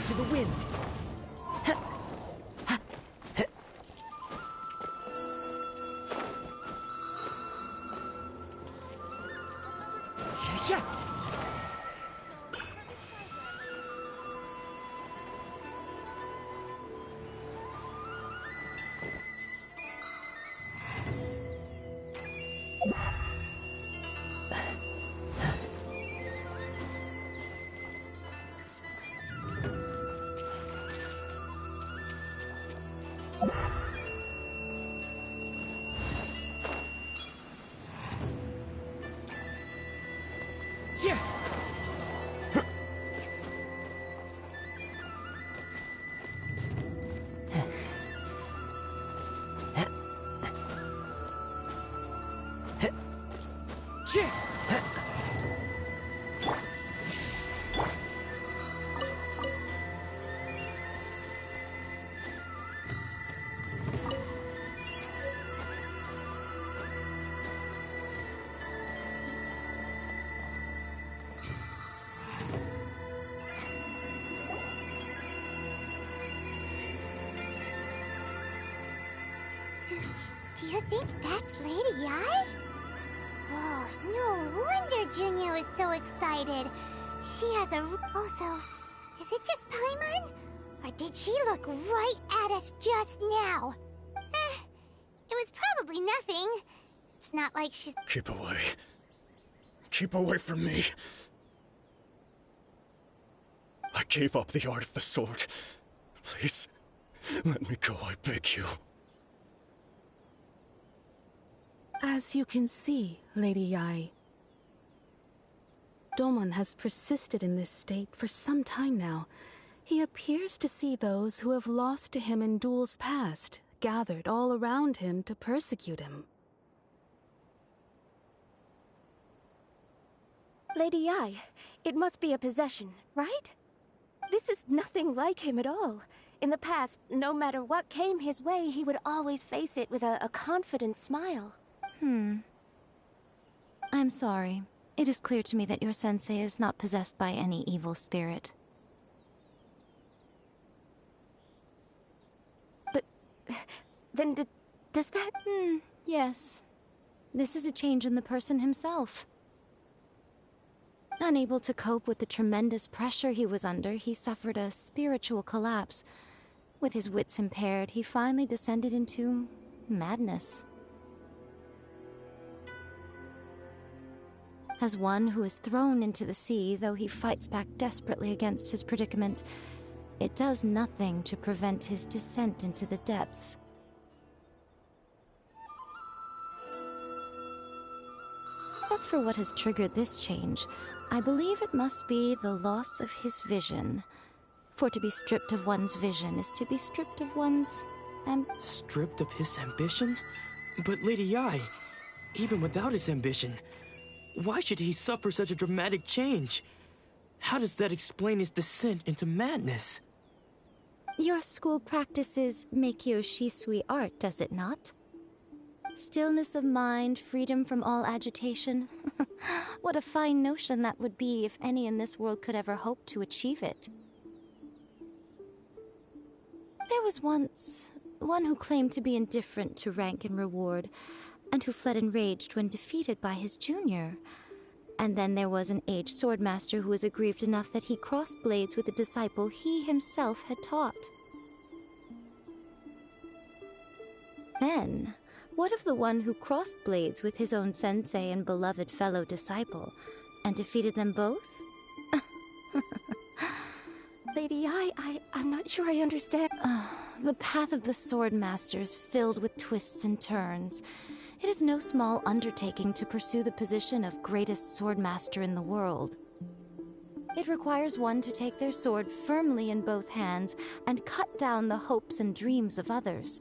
into the wind. Yeah. Do you think that's Lady Ai? Oh, no wonder Junya was so excited. She has a... Also, is it just Paimon? Or did she look right at us just now? It was probably nothing. It's not like she's... Keep away. Keep away from me. I gave up the art of the sword. Please, let me go, I beg you. As you can see, Lady Yae, Domon has persisted in this state for some time now. He appears to see those who have lost to him in duels past, gathered all around him to persecute him. Lady Yae, it must be a possession, right? This is nothing like him at all. In the past, no matter what came his way, he would always face it with a confident smile. I'm sorry. It is clear to me that your sensei is not possessed by any evil spirit. But... then does that... Yes. This is a change in the person himself. Unable to cope with the tremendous pressure he was under, he suffered a spiritual collapse. With his wits impaired, he finally descended into madness. As one who is thrown into the sea, though he fights back desperately against his predicament, it does nothing to prevent his descent into the depths. As for what has triggered this change, I believe it must be the loss of his vision. For to be stripped of one's vision is to be stripped of one's Stripped of his ambition? But Lady Yae, even without his ambition, why should he suffer such a dramatic change? How does that explain his descent into madness? Your school practices Meikyo Shisui art, does it not? Stillness of mind, freedom from all agitation. What a fine notion that would be if any in this world could ever hope to achieve it. There was once one who claimed to be indifferent to rank and reward, and who fled enraged when defeated by his junior. And then there was an aged swordmaster who was aggrieved enough that he crossed blades with a disciple he himself had taught. Then, what of the one who crossed blades with his own sensei and beloved fellow disciple, and defeated them both? Lady Yae, I'm not sure I understand. The path of the swordmaster is filled with twists and turns. It is no small undertaking to pursue the position of greatest swordmaster in the world. It requires one to take their sword firmly in both hands and cut down the hopes and dreams of others,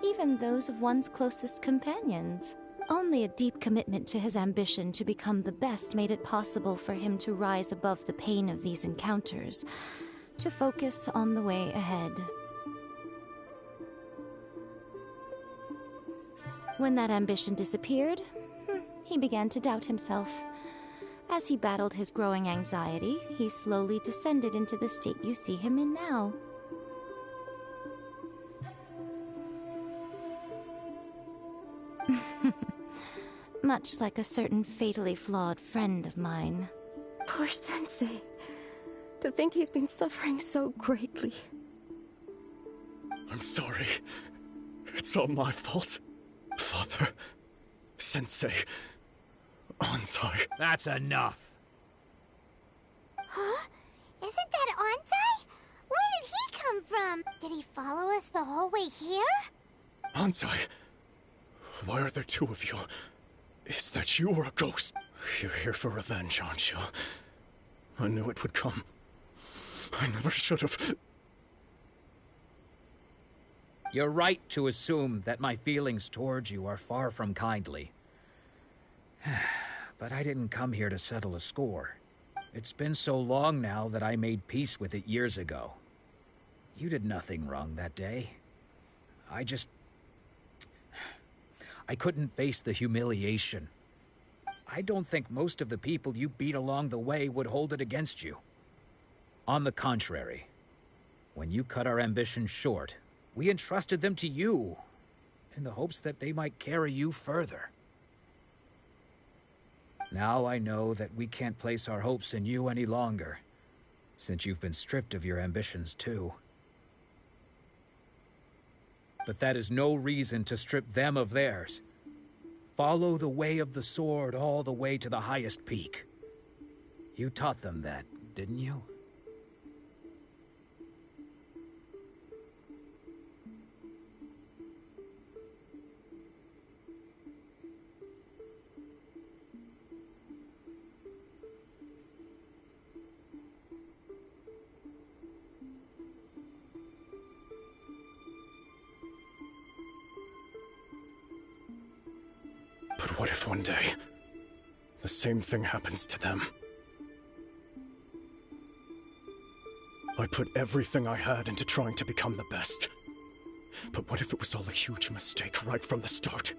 even those of one's closest companions. Only a deep commitment to his ambition to become the best made it possible for him to rise above the pain of these encounters, to focus on the way ahead. When that ambition disappeared, he began to doubt himself. As he battled his growing anxiety, he slowly descended into the state you see him in now. Much like a certain fatally flawed friend of mine. Poor Sensei. To think he's been suffering so greatly. I'm sorry. It's all my fault. Father, Sensei, Anzai. That's enough. Huh? Isn't that Anzai? Where did he come from? Did he follow us the whole way here? Anzai, why are there two of you? Is that you or a ghost? You're here for revenge, aren't you? I knew it would come. I never should have. You're right to assume that my feelings towards you are far from kindly. But I didn't come here to settle a score. It's been so long now that I made peace with it years ago. You did nothing wrong that day. I couldn't face the humiliation. I don't think most of the people you beat along the way would hold it against you. On the contrary, when you cut our ambitions short, we entrusted them to you, in the hopes that they might carry you further. Now I know that we can't place our hopes in you any longer, since you've been stripped of your ambitions too. But that is no reason to strip them of theirs. Follow the way of the sword all the way to the highest peak. You taught them that, didn't you? But what if one day, the same thing happens to them? I put everything I had into trying to become the best. But what if it was all a huge mistake right from the start?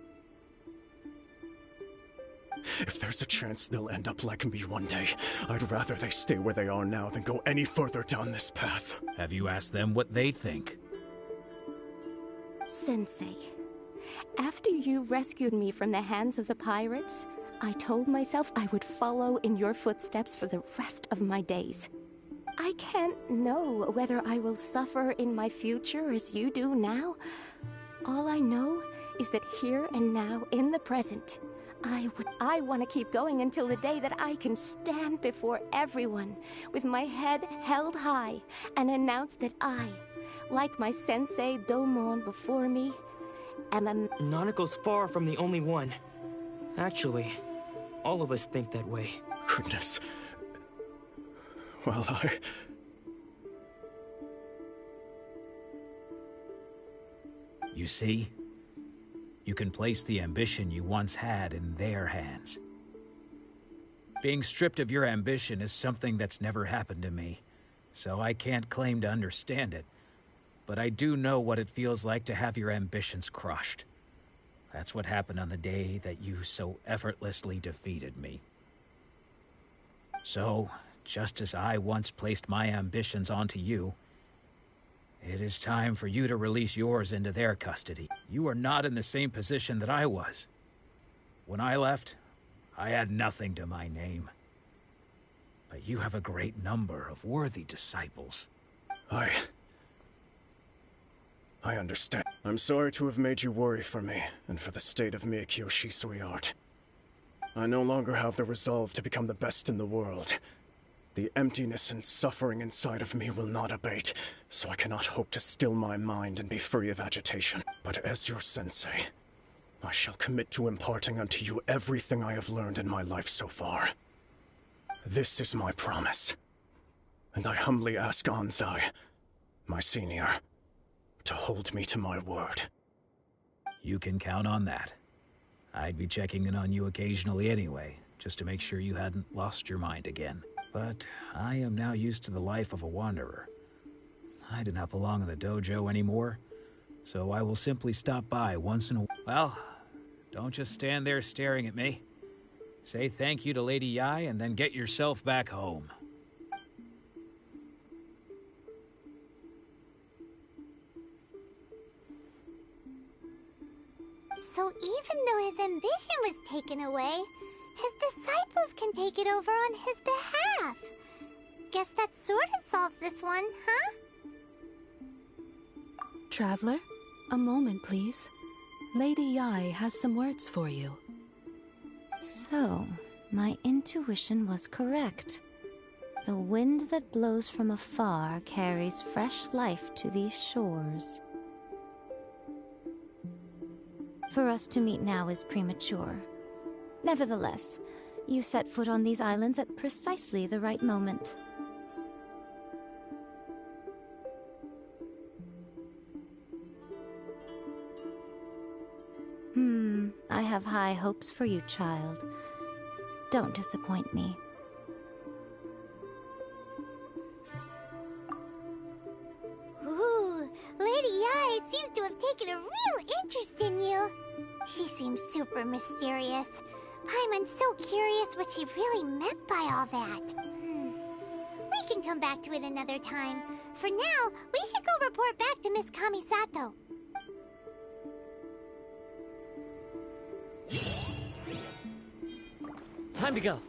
If there's a chance they'll end up like me one day, I'd rather they stay where they are now than go any further down this path. Have you asked them what they think? Sensei, after you rescued me from the hands of the pirates, I told myself I would follow in your footsteps for the rest of my days. I can't know whether I will suffer in my future as you do now. All I know is that here and now, in the present, I want to keep going until the day that I can stand before everyone with my head held high and announce that I, like my sensei Domon before me, am a... Nanako's far from the only one. Actually, all of us think that way. Goodness. Well, You see? You can place the ambition you once had in their hands. Being stripped of your ambition is something that's never happened to me, so I can't claim to understand it. But I do know what it feels like to have your ambitions crushed. That's what happened on the day that you so effortlessly defeated me. So, just as I once placed my ambitions onto you, it is time for you to release yours into their custody. You are not in the same position that I was. When I left, I had nothing to my name. But you have a great number of worthy disciples. I understand. I'm sorry to have made you worry for me, and for the state of Miyakyo Shisui art. I no longer have the resolve to become the best in the world. The emptiness and suffering inside of me will not abate, so I cannot hope to still my mind and be free of agitation. But as your sensei, I shall commit to imparting unto you everything I have learned in my life so far. This is my promise, and I humbly ask Anzai, my senior, to hold me to my word. You can count on that. I'd be checking in on you occasionally anyway, just to make sure you hadn't lost your mind again. But I am now used to the life of a wanderer. I do not belong in the dojo anymore, so I will simply stop by once in a while. Well, don't just stand there staring at me. Say thank you to Lady Yai and then get yourself back home. So even though his ambition was taken away, his disciples can take it over on his behalf. Guess that sort of solves this one, huh? Traveler, a moment, please. Lady Yai has some words for you. So, my intuition was correct. The wind that blows from afar carries fresh life to these shores. For us to meet now is premature. Nevertheless, you set foot on these islands at precisely the right moment. I have high hopes for you, child. Don't disappoint me. Ooh, Lady Yai seems to have taken a real interest in you. She seems super mysterious. Paimon's so curious what she really meant by all that. We can come back to it another time. For now, we should go report back to Miss Kamisato. Time to go.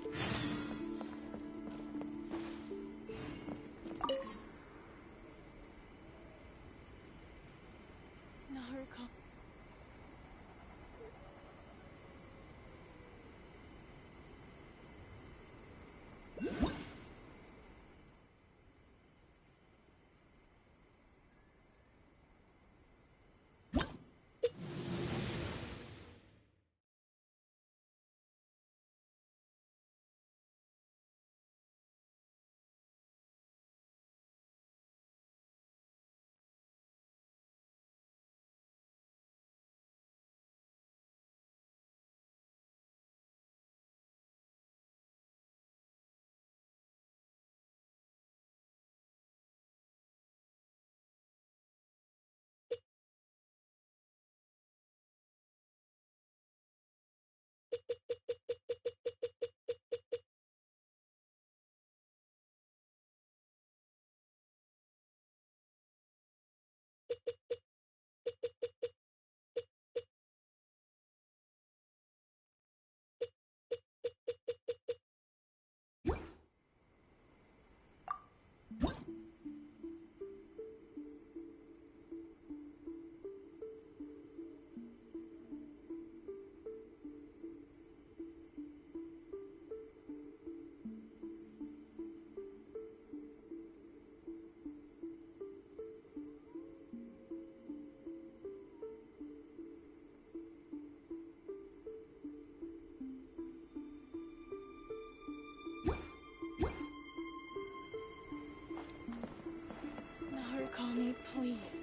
Narukami, please.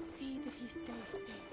See that he stays safe.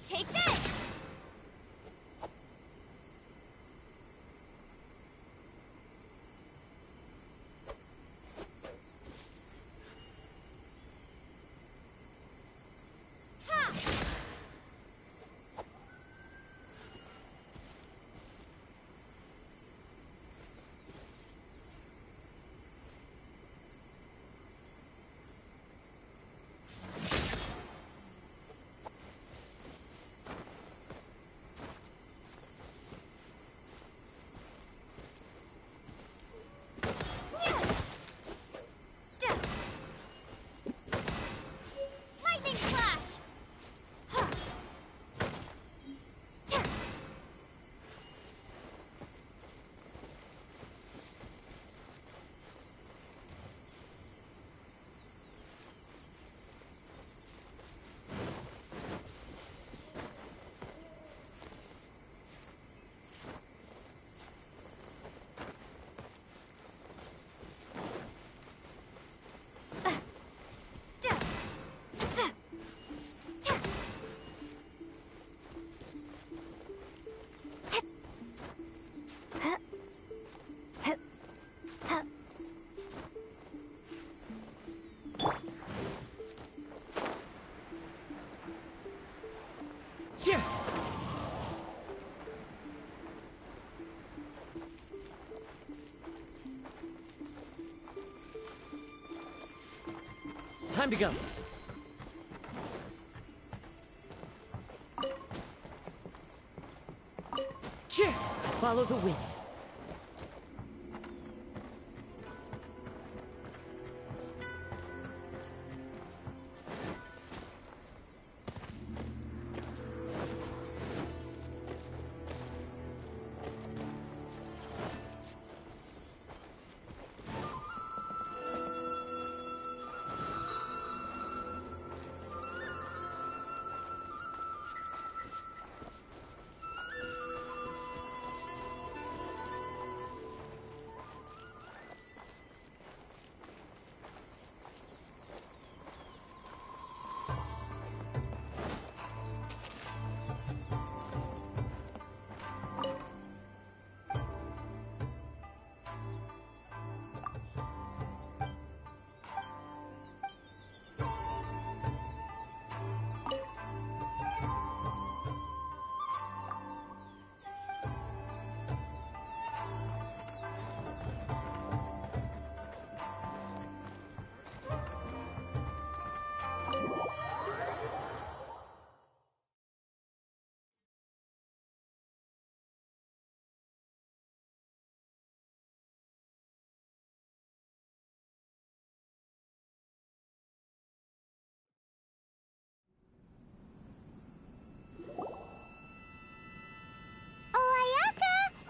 Take this! Time to go. Follow the wind.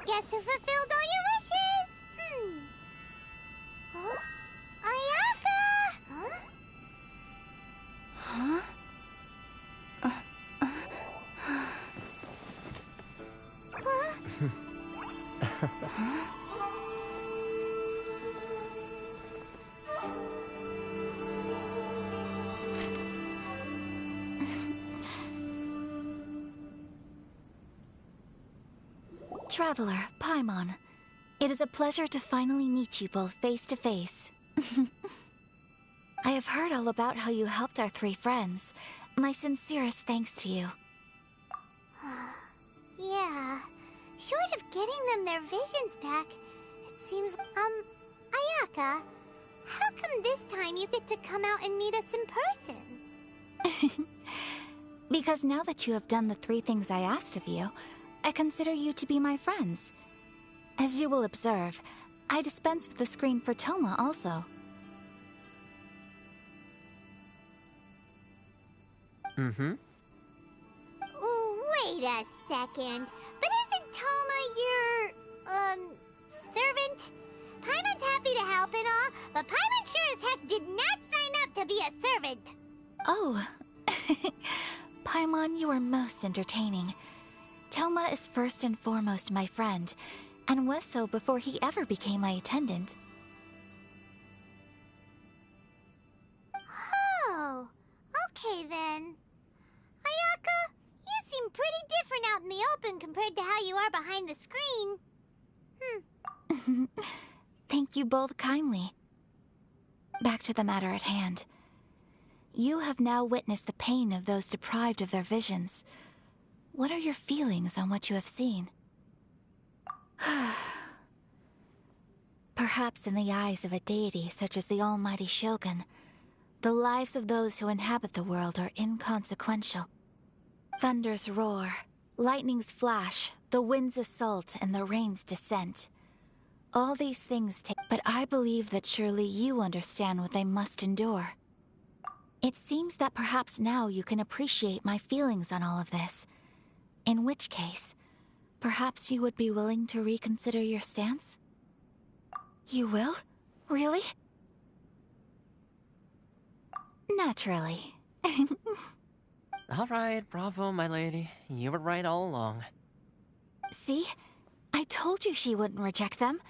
Guess who fulfilled all your wishes? Huh? Ayaka! Huh? Traveler, Paimon. It is a pleasure to finally meet you both face to face. I have heard all about how you helped our 3 friends. My sincerest thanks to you. Yeah. Short of getting them their visions back, it seems... Ayaka, how come this time you get to come out and meet us in person? Because now that you have done the 3 things I asked of you, I consider you to be my friends. As you will observe, I dispense with the screen for Toma also. Mm-hmm. Wait a second. But isn't Toma your, servant? Paimon's happy to help and all, but Paimon sure as heck did not sign up to be a servant. Oh. Paimon, you are most entertaining. Toma is first and foremost my friend, and was so before he ever became my attendant. Oh, okay then. Ayaka, you seem pretty different out in the open compared to how you are behind the screen. Thank you both kindly. Back to the matter at hand. You have now witnessed the pain of those deprived of their visions. What are your feelings on what you have seen? Perhaps in the eyes of a deity such as the almighty Shogun, the lives of those who inhabit the world are inconsequential. Thunders roar, lightnings flash, the winds assault, and the rains descent. All these things take... But I believe that surely you understand what they must endure. It seems that perhaps now you can appreciate my feelings on all of this. In which case, perhaps you would be willing to reconsider your stance? You will? Really? Naturally. All right, bravo, my lady. You were right all along. See? I told you she wouldn't reject them.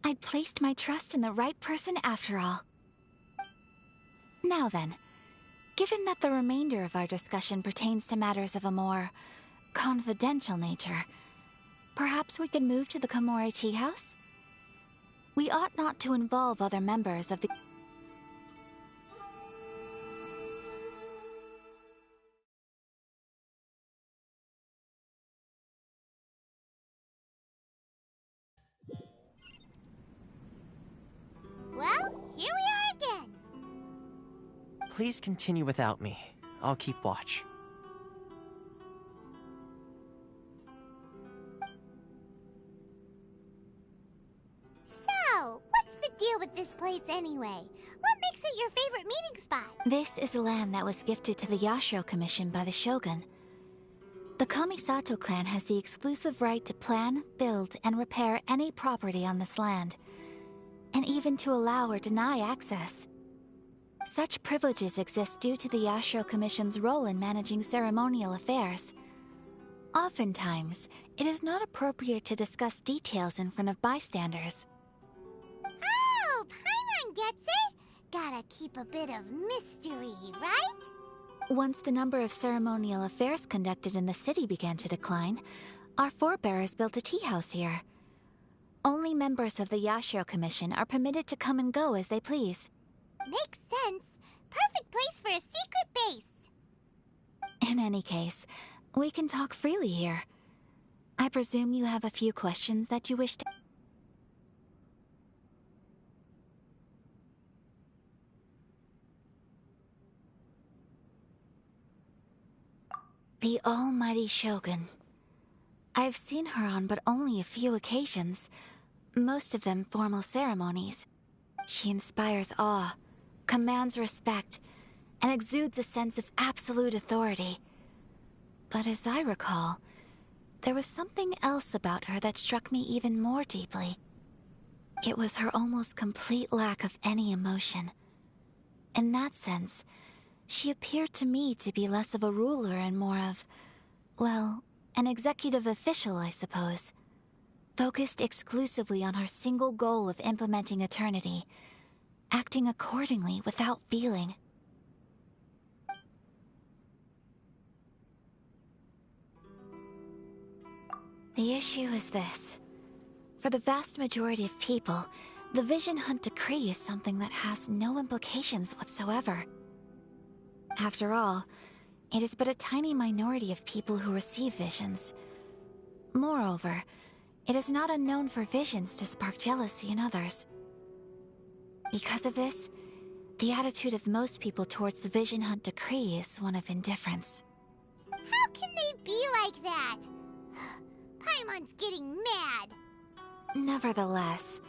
I'd placed my trust in the right person after all. Now then, given that the remainder of our discussion pertains to matters of a more confidential nature, perhaps we could move to the Komori Tea House? We ought not to involve other members of the... Well, here we are again. Please continue without me. I'll keep watch. So, what's the deal with this place anyway? What makes it your favorite meeting spot? This is land that was gifted to the Yashiro Commission by the Shogun. The Kamisato clan has the exclusive right to plan, build, and repair any property on this land, and even to allow or deny access. Such privileges exist due to the Yashiro Commission's role in managing ceremonial affairs. Oftentimes, it is not appropriate to discuss details in front of bystanders. Oh, Paimon gets it! Gotta keep a bit of mystery, right? Once the number of ceremonial affairs conducted in the city began to decline, our forebears built a tea house here. Only members of the Yashiro Commission are permitted to come and go as they please. Makes sense. Perfect place for a secret base. In any case, we can talk freely here. I presume you have a few questions that you wish to... The almighty Shogun. I've seen her on but only a few occasions, most of them formal ceremonies. She inspires awe, commands respect, and exudes a sense of absolute authority. But as I recall, there was something else about her that struck me even more deeply. It was her almost complete lack of any emotion. In that sense, she appeared to me to be less of a ruler and more of, well, an executive official, I suppose. Focused exclusively on her single goal of implementing eternity, acting accordingly without feeling. The issue is this. For the vast majority of people, the Vision Hunt Decree is something that has no implications whatsoever. After all, it is but a tiny minority of people who receive visions. Moreover, it is not unknown for visions to spark jealousy in others. Because of this, the attitude of most people towards the Vision Hunt Decree is one of indifference. How can they be like that? Paimon's getting mad. Nevertheless,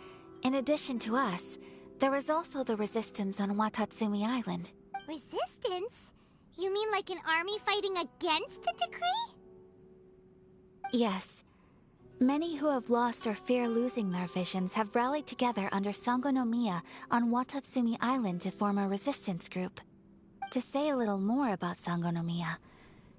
in addition to us, there is also the resistance on Watatsumi Island. Resistance? You mean like an army fighting against the decree? Yes. Many who have lost or fear losing their visions have rallied together under Sangonomiya on Watatsumi Island to form a resistance group. To say a little more about Sangonomiya,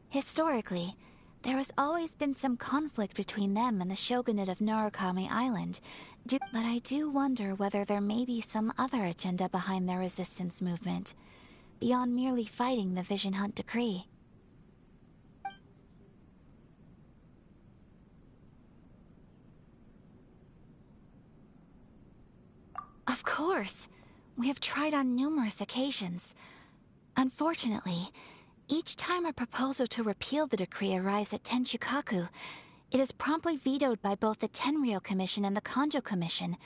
historically, there has always been some conflict between them and the shogunate of Narukami Island, but I do wonder whether there may be some other agenda behind their resistance movement, beyond merely fighting the Vision Hunt Decree. Of course! We have tried on numerous occasions. Unfortunately, each time a proposal to repeal the decree arrives at Tenshukaku, it is promptly vetoed by both the Tenryou Commission and the Kanjo Commission.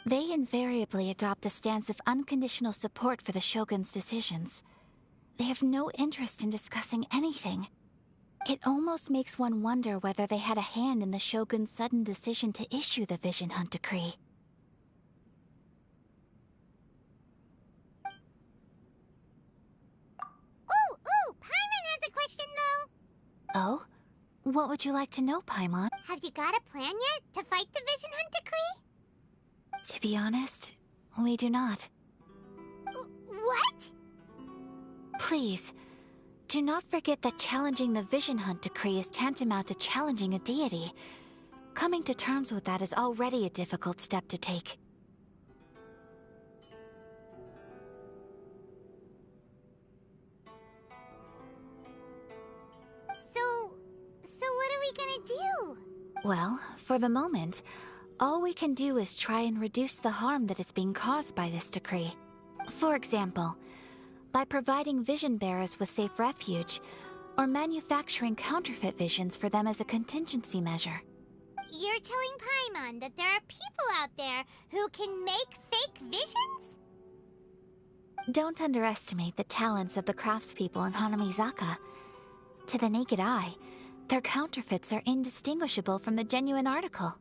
They invariably adopt a stance of unconditional support for the Shogun's decisions. They have no interest in discussing anything. It almost makes one wonder whether they had a hand in the Shogun's sudden decision to issue the Vision Hunt Decree. Ooh, Paimon has a question though. Oh? What would you like to know, Paimon? Have you got a plan yet to fight the Vision Hunt Decree? To be honest, we do not. What? Please, do not forget that challenging the Vision Hunt Decree is tantamount to challenging a deity. Coming to terms with that is already a difficult step to take. So what are we gonna do? Well, for the moment, all we can do is try and reduce the harm that is being caused by this decree. For example, by providing vision bearers with safe refuge, or manufacturing counterfeit visions for them as a contingency measure. You're telling Paimon that there are people out there who can make fake visions? Don't underestimate the talents of the craftspeople in Hanamizaka. To the naked eye, their counterfeits are indistinguishable from the genuine article.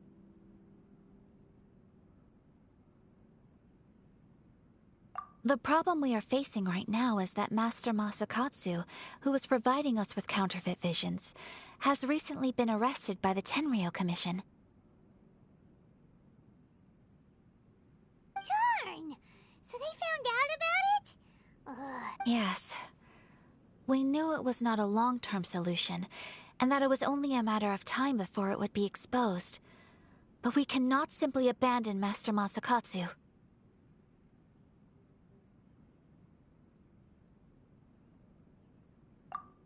The problem we are facing right now is that Master Masakatsu, who was providing us with counterfeit visions, has recently been arrested by the Tenryou Commission. Darn! So they found out about it? Ugh. Yes. We knew it was not a long-term solution, and that it was only a matter of time before it would be exposed. But we cannot simply abandon Master Masakatsu.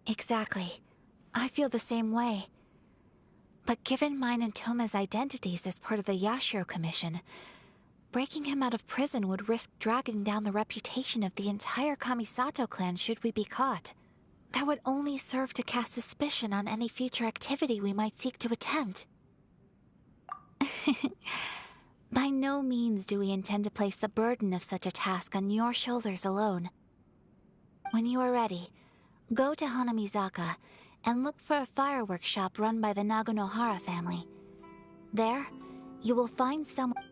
Exactly. I feel the same way. But given mine and Toma's identities as part of the Yashiro Commission, breaking him out of prison would risk dragging down the reputation of the entire Kamisato clan should we be caught. That would only serve to cast suspicion on any future activity we might seek to attempt. By no means do we intend to place the burden of such a task on your shoulders alone. When you are ready, go to Hanamizaka and look for a fireworks shop run by the Nagonohara family. There, you will find someone...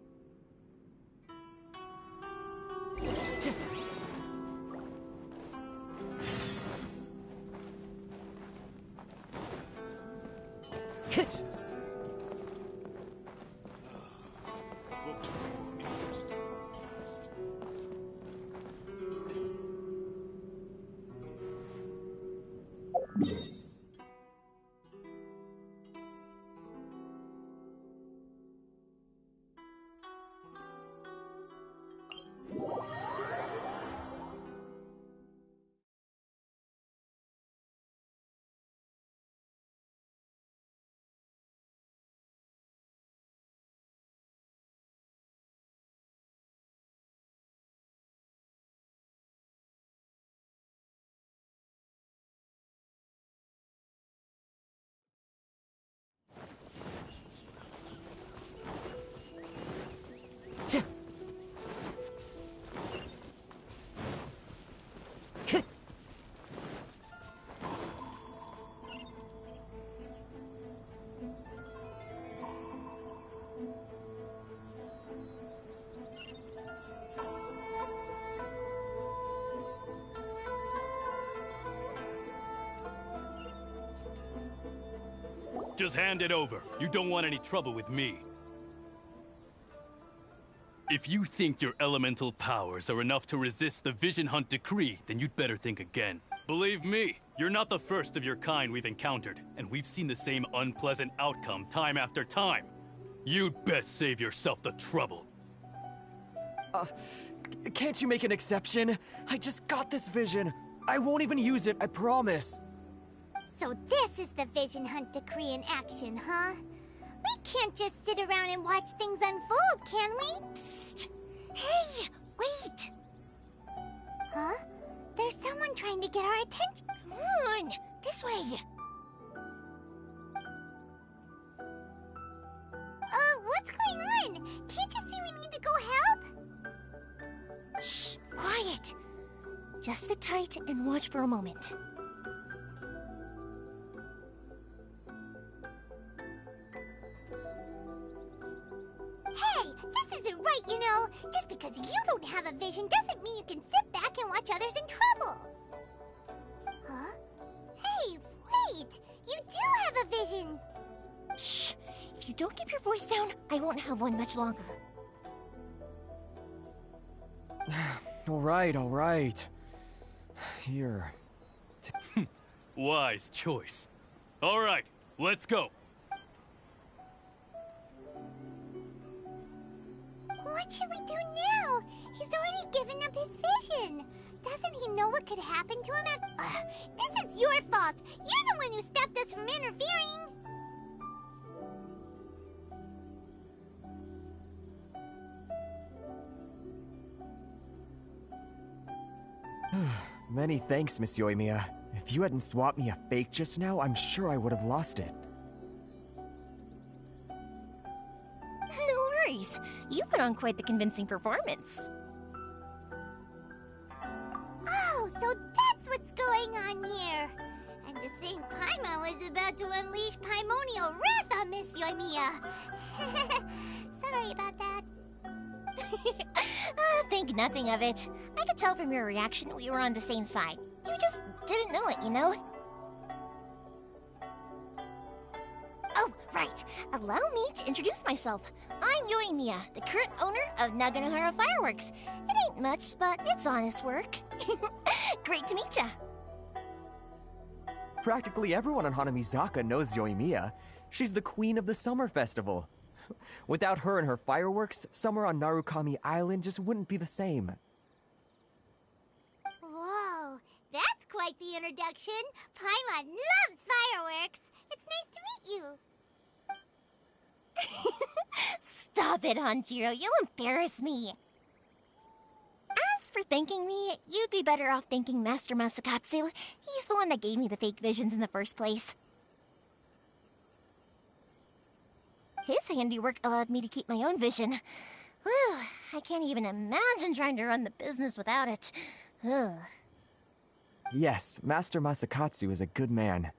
Just hand it over. You don't want any trouble with me. If you think your elemental powers are enough to resist the Vision Hunt decree, then you'd better think again. Believe me, you're not the first of your kind we've encountered, and we've seen the same unpleasant outcome time after time. You'd best save yourself the trouble. Can't you make an exception? I just got this vision. I won't even use it, I promise. So this is the Vision Hunt decree in action, huh? We can't just sit around and watch things unfold, can we? Psst! Hey, wait! Huh? There's someone trying to get our attention. Come on, this way. What's going on? Can't you see we need to go help? Shh, quiet. Just sit tight and watch for a moment. Hey, this isn't right, you know. Just because you don't have a vision doesn't mean you can sit back and watch others in trouble. Huh? Hey, wait! You do have a vision! Shh! If you don't keep your voice down, I won't have one much longer. All right. Here. Wise choice. All right, let's go. What should we do now? He's already given up his vision. Doesn't he know what could happen to him this is your fault. You're the one who stopped us from interfering. Many thanks, Miss Yoimiya. If you hadn't swapped me a fake just now, I'm sure I would have lost it. No worries. You put on quite the convincing performance. so that's what's going on here. And to think Paimon was about to unleash Paimonial wrath on Miss Yoimiya. Sorry about that. Think nothing of it. I could tell from your reaction we were on the same side. You just didn't know it, you know? Oh, right. Allow me to introduce myself. I'm Yoimiya, the current owner of Naganohara Fireworks. It ain't much, but it's honest work. Great to meet ya. Practically everyone on Hanamizaka knows Yoimiya. She's the queen of the summer festival. Without her and her fireworks, summer on Narukami Island just wouldn't be the same. Whoa, that's quite the introduction. Paimon loves fireworks. It's nice to meet you. Stop it, Hanjiro. You'll embarrass me. As for thanking me, you'd be better off thanking Master Masakatsu. He's the one that gave me the fake visions in the first place. His handiwork allowed me to keep my own vision. Whew, I can't even imagine trying to run the business without it. Ugh. Yes, Master Masakatsu is a good man.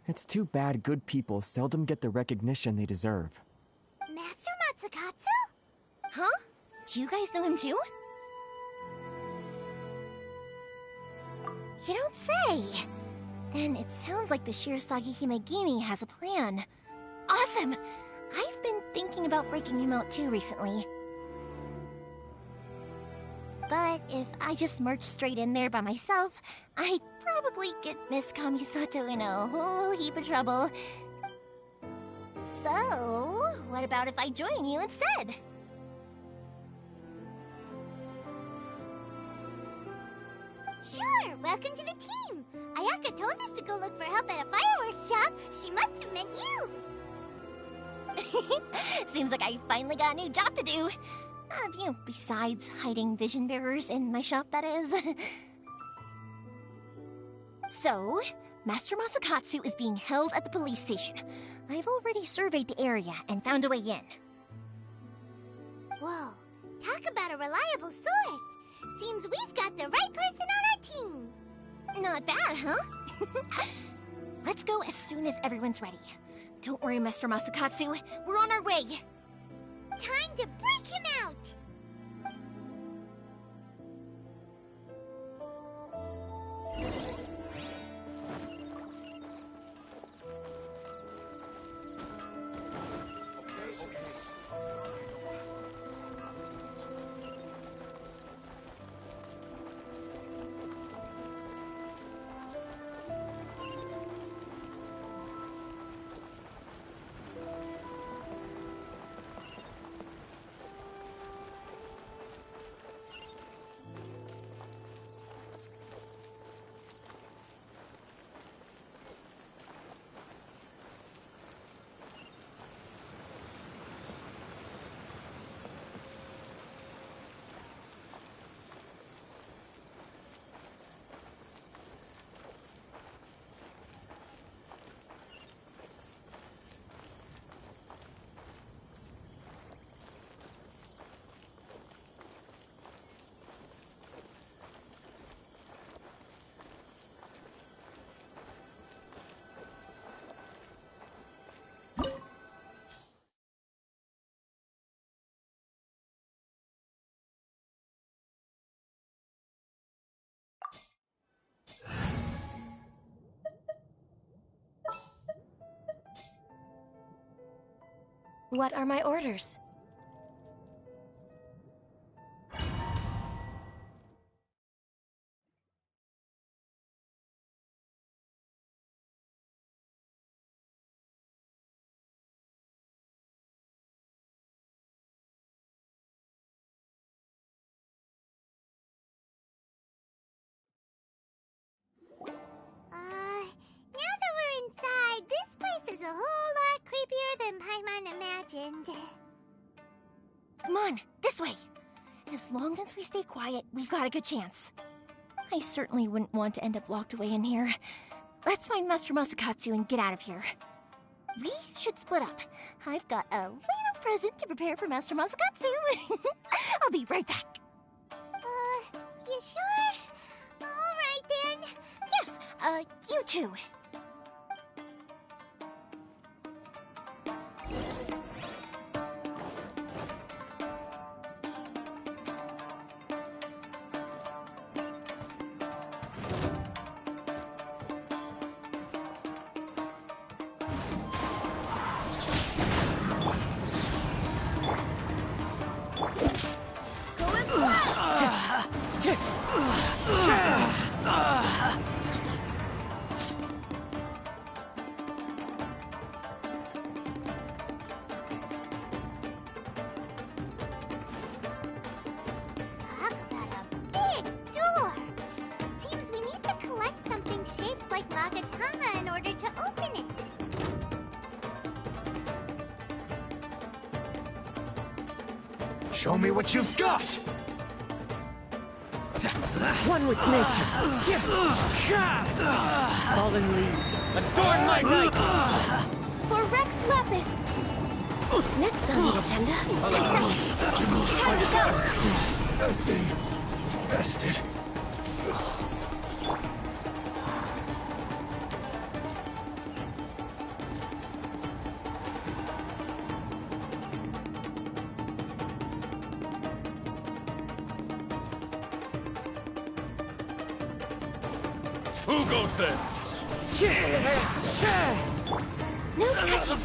It's too bad good people seldom get the recognition they deserve. Master Masakatsu? Huh? Do you guys know him too? You don't say! Then it sounds like the Shirasagi Himegimi has a plan. Awesome! I've been thinking about breaking him out too recently. But if I just marched straight in there by myself, I'd probably get Miss Kamisato in a whole heap of trouble. So, what about if I join you instead? Sure, welcome to the team. Ayaka told us to go look for help at a fireworks shop. She must have meant you. Seems like I finally got a new job to do. Besides hiding vision bearers in my shop, that is. So, Master Masakatsu is being held at the police station. I've already surveyed the area and found a way in. Whoa, talk about a reliable source. Seems we've got the right person on our team. Not bad, huh? Let's go as soon as everyone's ready. Don't worry, Master Masakatsu. We're on our way. Time to break him out. What are my orders? Now that we're inside, this place is a whole lot creepier than Paimon imagined. Come on, this way. As long as we stay quiet, we've got a good chance. I certainly wouldn't want to end up locked away in here. Let's find Master Masakatsu and get out of here. We should split up. I've got a little present to prepare for Master Masakatsu. I'll be right back. You sure? Alright. You two. Show me what you've got! One with nature. Fallen leaves, adorn my night! For Rex Lapis! Next on the agenda, time to go! That thing... bested. Who goes there? No touching!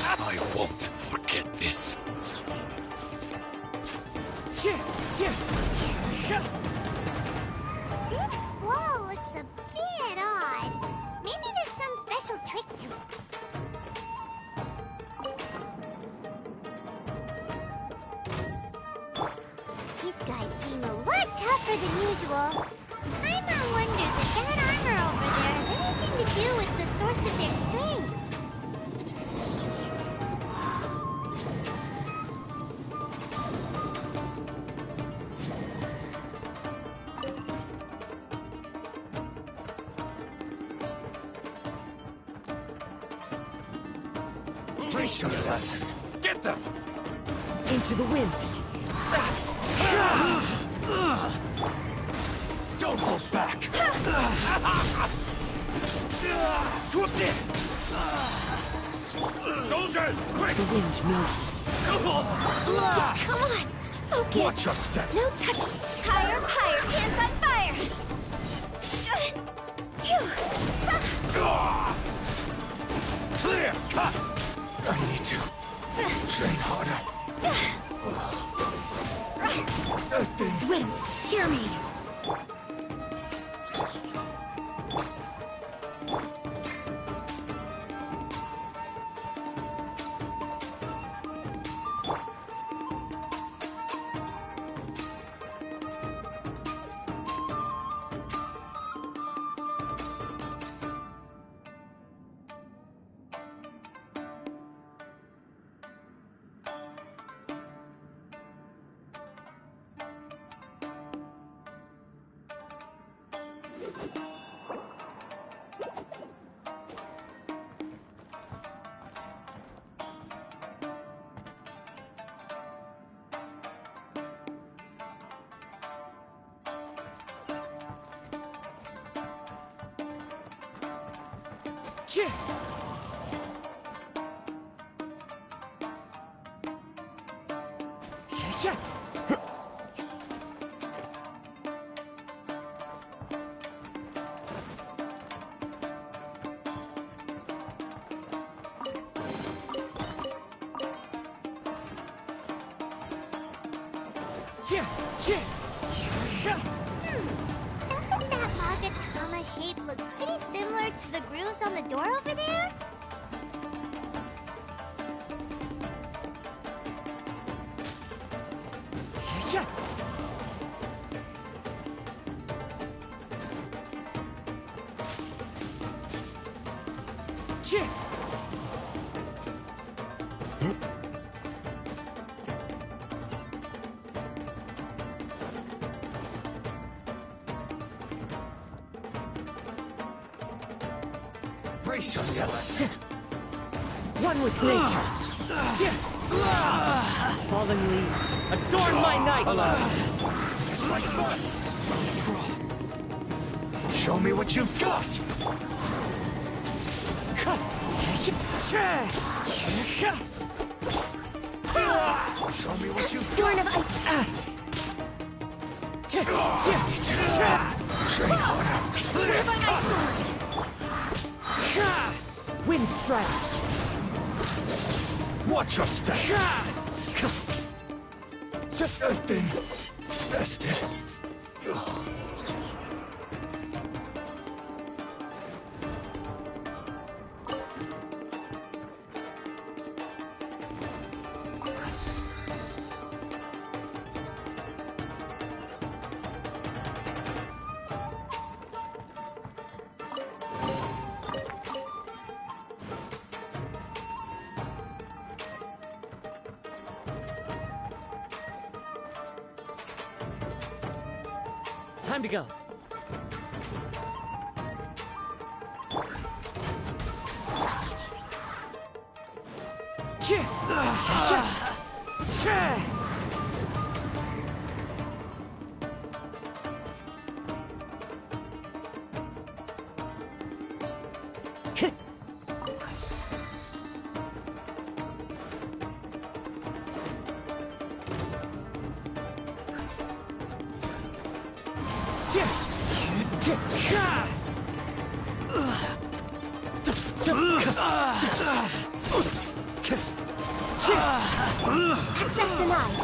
I won't forget this. This wall looks a bit odd. Maybe there's some special trick to it. These guys seem a lot tougher than usual. Paimon wonders if that armor over there has anything to do with the source of their strength. Brace yourselves. Get them! Into the wind. Don't hold back! Soldiers, quick! The wind knows me. Come on! Focus! Watch your step! No touching! Higher, higher! Hands on fire! Clear! Cut! I need to train harder. That thing... Wind, hear me! Doesn't that Magatama shape look pretty similar to the grooves on the door over there? Brace yourselves. One with nature. Fallen leaves, adorn my night! Just like that. Show me what you've got! Show me what you've got! Train harder. I swear by my sword! Wind strike! Watch your step! I've been bested. Time to go. Access denied.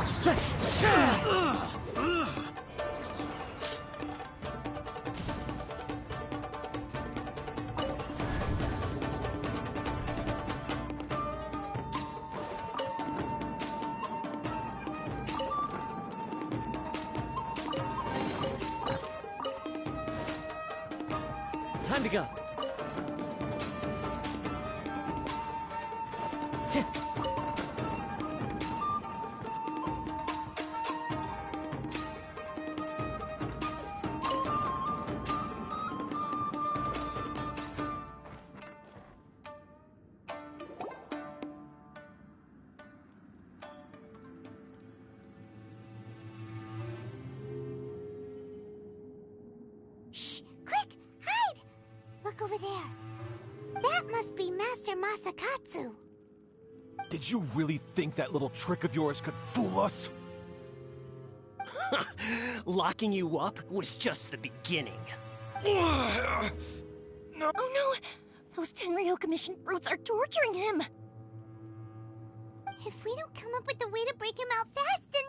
Time to go. Shh! Quick! Hide! Look over there. That must be Master Masakatsu. Did you really think that little trick of yours could fool us? Locking you up was just the beginning. Oh no! Those Tenryou Commission brutes are torturing him! If we don't come up with a way to break him out fast, then...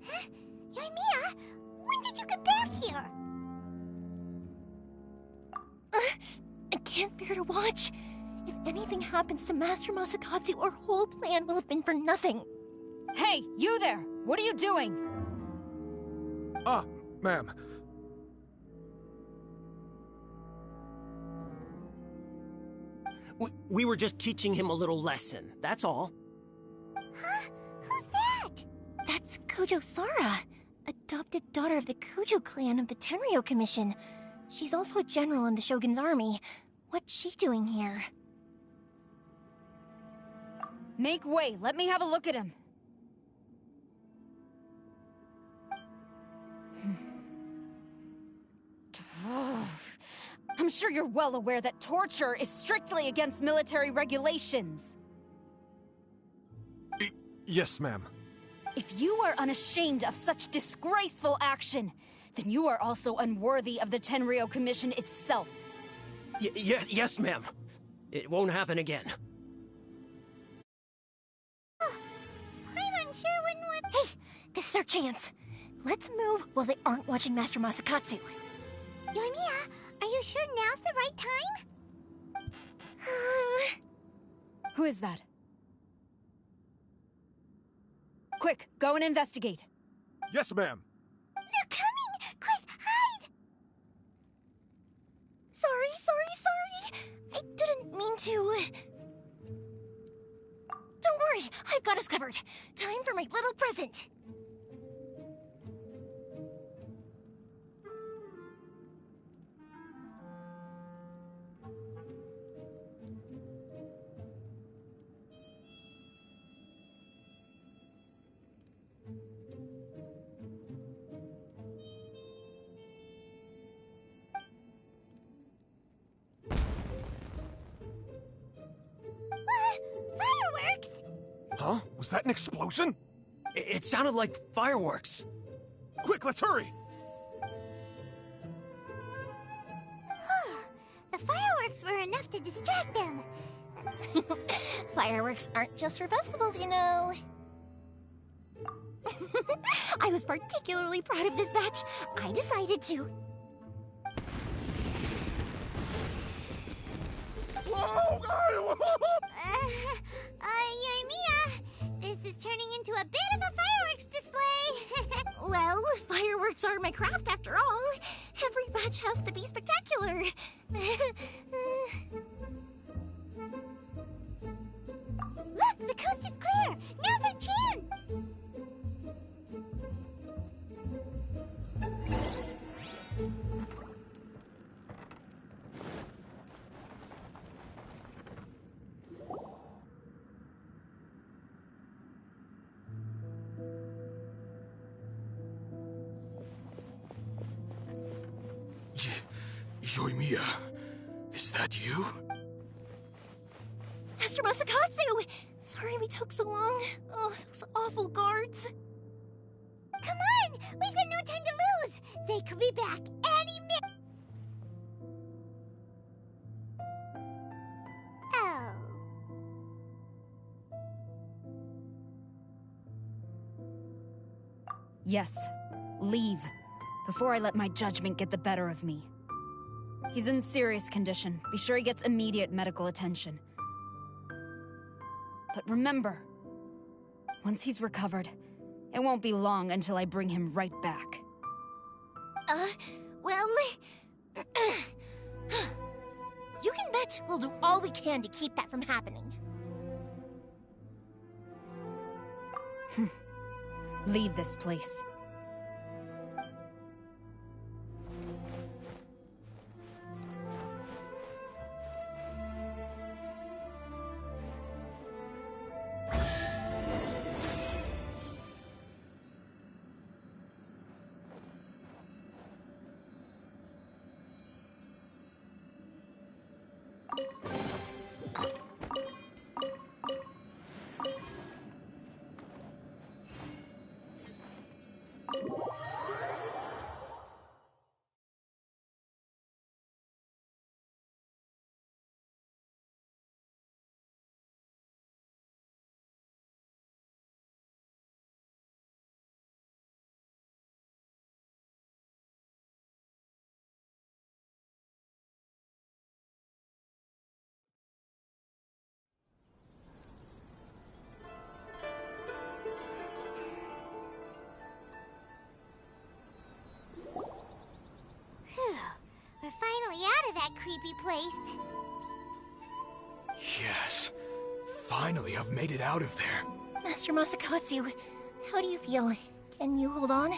Huh? Yoimiya, when did you get back here? I can't bear to watch. If anything happens to Master Masakatsu, our whole plan will have been for nothing. Hey, you there! What are you doing? Ah, ma'am. We were just teaching him a little lesson, that's all. Huh? Who's that? That's Kujo Sara, adopted daughter of the Kujo clan of the Tenryou Commission. She's also a general in the Shogun's army. What's she doing here? Make way, let me have a look at him. I'm sure you're well aware that torture is strictly against military regulations. Yes, ma'am. If you are unashamed of such disgraceful action, then you are also unworthy of the Tenryou Commission itself. Yes, ma'am. It won't happen again. I'm unsure when what... Hey, this is our chance. Let's move while they aren't watching Master Masakatsu. Yoimiya, are you sure now's the right time? Who is that? Quick, go and investigate. Yes, ma'am. They're coming! Quick, hide! Sorry. I didn't mean to... Don't worry, I've got us covered. Time for my little present. Was that an explosion? It sounded like fireworks. Quick, let's hurry! The fireworks were enough to distract them. Fireworks aren't just for festivals, you know. I was particularly proud of this batch. I decided to. Whoa! Yoimiya, this is turning into a bit of a fireworks display. Well, fireworks are my craft after all. Every batch has to be spectacular. Look, the coast is clear. Now's our chance. Yoimiya, is that you? Master Masakatsu! Sorry we took so long. Oh, those awful guards. Come on! We've got no time to lose! They could be back any minute! Oh. Yes. Leave. Before I let my judgment get the better of me. He's in serious condition. Be sure he gets immediate medical attention. But remember, once he's recovered, it won't be long until I bring him right back. Well... you can bet we'll do all we can to keep that from happening. Leave this place. We're finally out of that creepy place. Yes. Finally, I've made it out of there. Master Masakatsu, how do you feel? Can you hold on?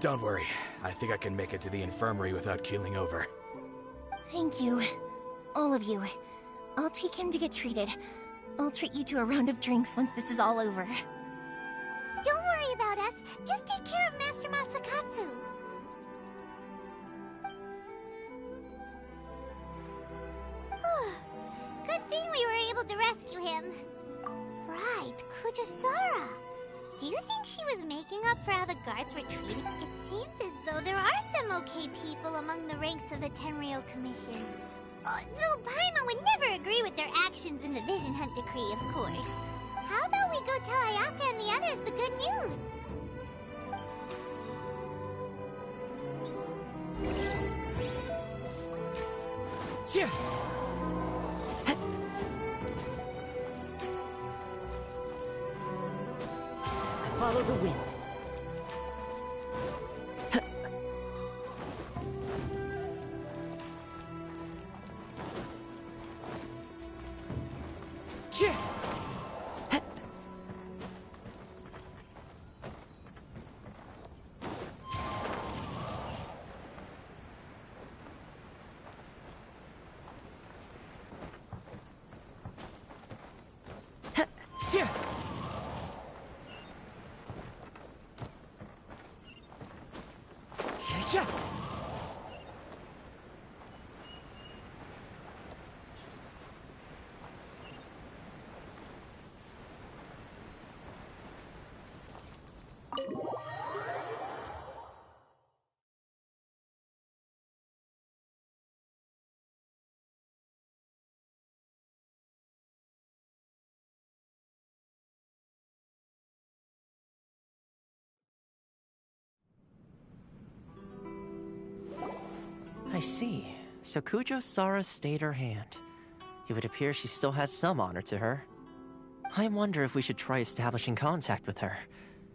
Don't worry. I think I can make it to the infirmary without keeling over. Thank you. All of you. I'll take him to get treated. I'll treat you to a round of drinks once this is all over. Don't worry about us. Just take care of Master Masakatsu. Good thing we were able to rescue him. Right, Kujosara. Do you think she was making up for how the guards were treated? It seems as though there are some okay people among the ranks of the Tenryou Commission. Though Paimon would never agree with their actions in the Vision Hunt Decree, of course. How about we go tell Ayaka and the others the good news? Yeah. Follow the wind. I see. So Kujo-Sara stayed her hand. It would appear she still has some honor to her. I wonder if we should try establishing contact with her.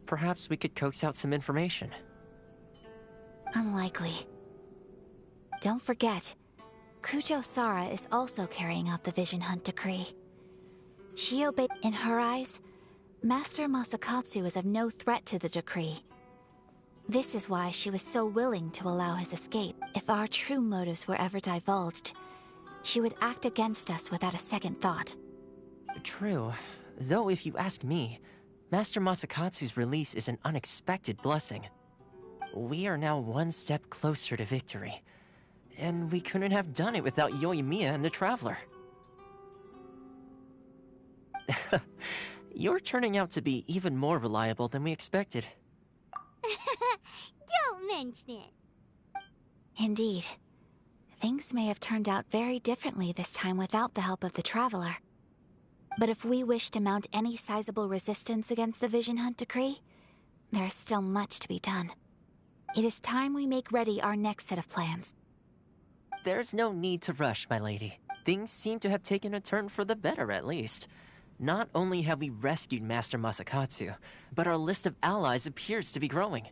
Perhaps we could coax out some information. Unlikely. Don't forget, Kujo-Sara is also carrying out the Vision Hunt decree. She obeyed. In her eyes, Master Masakatsu is of no threat to the decree. This is why she was so willing to allow his escape. If our true motives were ever divulged, she would act against us without a second thought. True. Though if you ask me, Master Masakatsu's release is an unexpected blessing. We are now one step closer to victory. And we couldn't have done it without Yoimiya and the Traveler. You're turning out to be even more reliable than we expected. Don't mention it. Indeed. Things may have turned out very differently this time without the help of the Traveler. But if we wish to mount any sizable resistance against the Vision Hunt decree, there is still much to be done. It is time we make ready our next set of plans. There's no need to rush, my lady. Things seem to have taken a turn for the better, at least. Not only have we rescued Master Masakatsu, but our list of allies appears to be growing.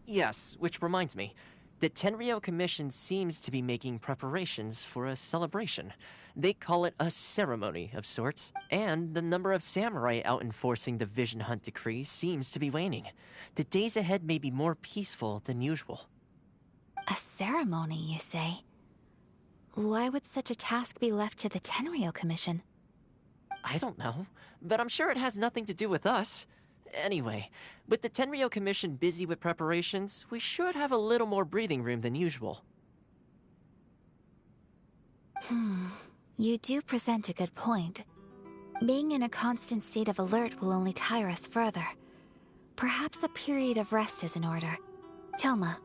Yes, which reminds me. The Tenryou Commission seems to be making preparations for a celebration. They call it a ceremony of sorts. And the number of samurai out enforcing the Vision Hunt decree seems to be waning. The days ahead may be more peaceful than usual. A ceremony, you say? Why would such a task be left to the Tenryou Commission? I don't know, but I'm sure it has nothing to do with us. Anyway, with the Tenryou Commission busy with preparations, we should have a little more breathing room than usual. You do present a good point. Being in a constant state of alert will only tire us further. Perhaps a period of rest is in order. Toma,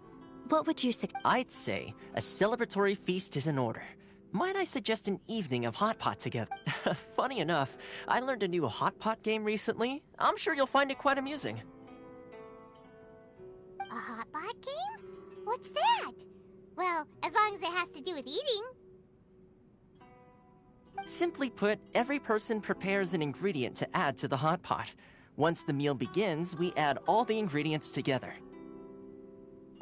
what would you suggest? I'd say a celebratory feast is in order. Might I suggest an evening of hot pot together? Funny enough, I learned a new hot pot game recently. I'm sure you'll find it quite amusing. A hot pot game? What's that? Well, as long as it has to do with eating. Simply put, every person prepares an ingredient to add to the hot pot. Once the meal begins, we add all the ingredients together.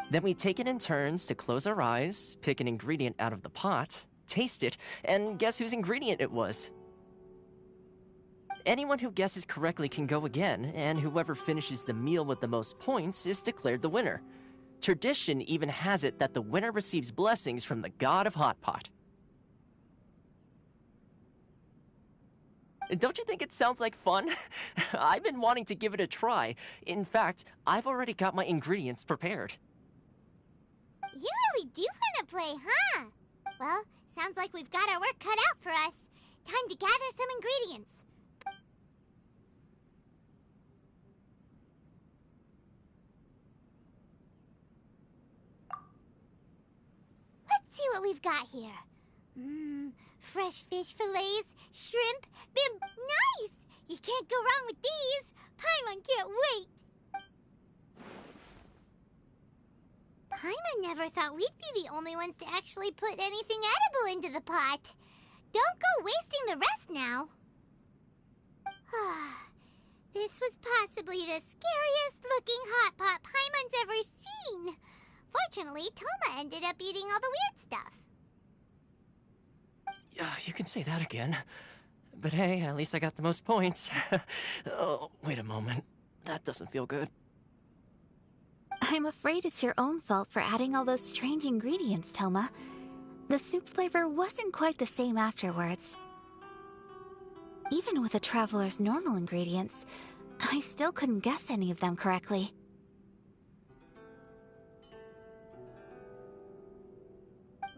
Then we take it in turns to close our eyes, pick an ingredient out of the pot, taste it, and guess whose ingredient it was. Anyone who guesses correctly can go again, and whoever finishes the meal with the most points is declared the winner. Tradition even has it that the winner receives blessings from the god of hot pot. Don't you think it sounds like fun? I've been wanting to give it a try. In fact, I've already got my ingredients prepared. You really do want to play, huh? Well, sounds like we've got our work cut out for us. Time to gather some ingredients. Let's see what we've got here. Fresh fish fillets, shrimp, nice! You can't go wrong with these. Paimon can't wait. Paimon never thought we'd be the only ones to actually put anything edible into the pot. Don't go wasting the rest now. This was possibly the scariest looking hot pot Paimon's ever seen. Fortunately, Toma ended up eating all the weird stuff. You can say that again. But hey, at least I got the most points. Oh, wait a moment. That doesn't feel good. I'm afraid it's your own fault for adding all those strange ingredients, Toma. The soup flavor wasn't quite the same afterwards. Even with the Traveler's normal ingredients, I still couldn't guess any of them correctly.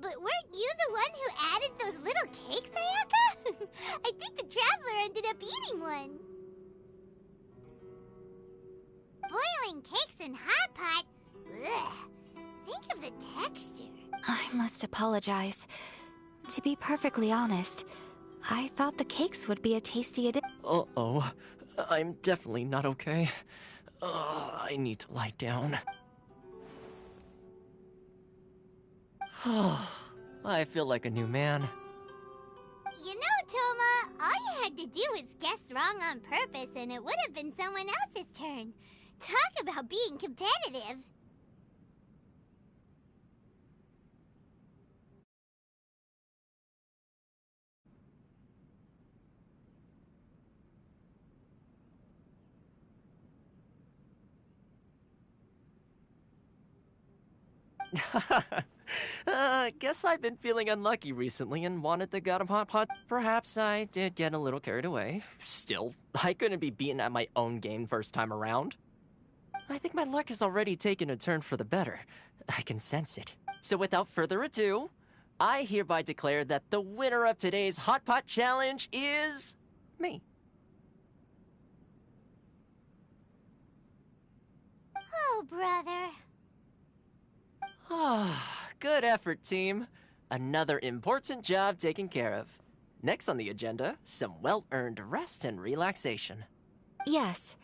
But weren't you the one who added those little cakes, Ayaka? I think the Traveler ended up eating one. Boiling cakes in hot pot? Ugh. Think of the texture. I must apologize. To be perfectly honest, I thought the cakes would be a tasty addition. Uh-oh. I'm definitely not okay. I need to lie down. I feel like a new man. You know, Toma, all you had to do was guess wrong on purpose and it would have been someone else's turn. Talk about being competitive. Guess I've been feeling unlucky recently and wanted the god of hot pot. Perhaps I did get a little carried away. Still, I couldn't be beaten at my own game first time around. I think my luck has already taken a turn for the better. I can sense it. So without further ado, I hereby declare that the winner of today's Hot Pot Challenge is me. Oh, brother. Ah, good effort, team. Another important job taken care of. Next on the agenda, some well-earned rest and relaxation. Yes.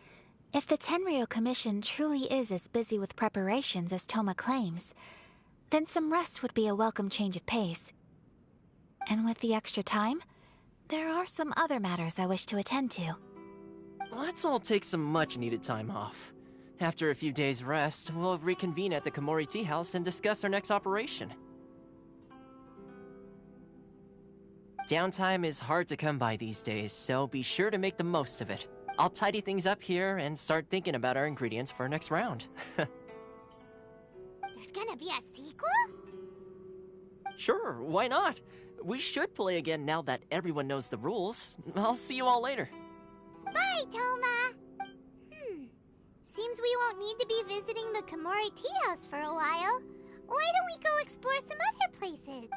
If the Tenryou Commission truly is as busy with preparations as Toma claims, then some rest would be a welcome change of pace. And with the extra time, there are some other matters I wish to attend to. Let's all take some much-needed time off. After a few days' rest, we'll reconvene at the Komori Tea House and discuss our next operation. Downtime is hard to come by these days, so be sure to make the most of it. I'll tidy things up here and start thinking about our ingredients for our next round. There's gonna be a sequel? Sure, why not? We should play again now that everyone knows the rules. I'll see you all later. Bye, Toma! Seems we won't need to be visiting the Komori Tea House for a while. Why don't we go explore some other places?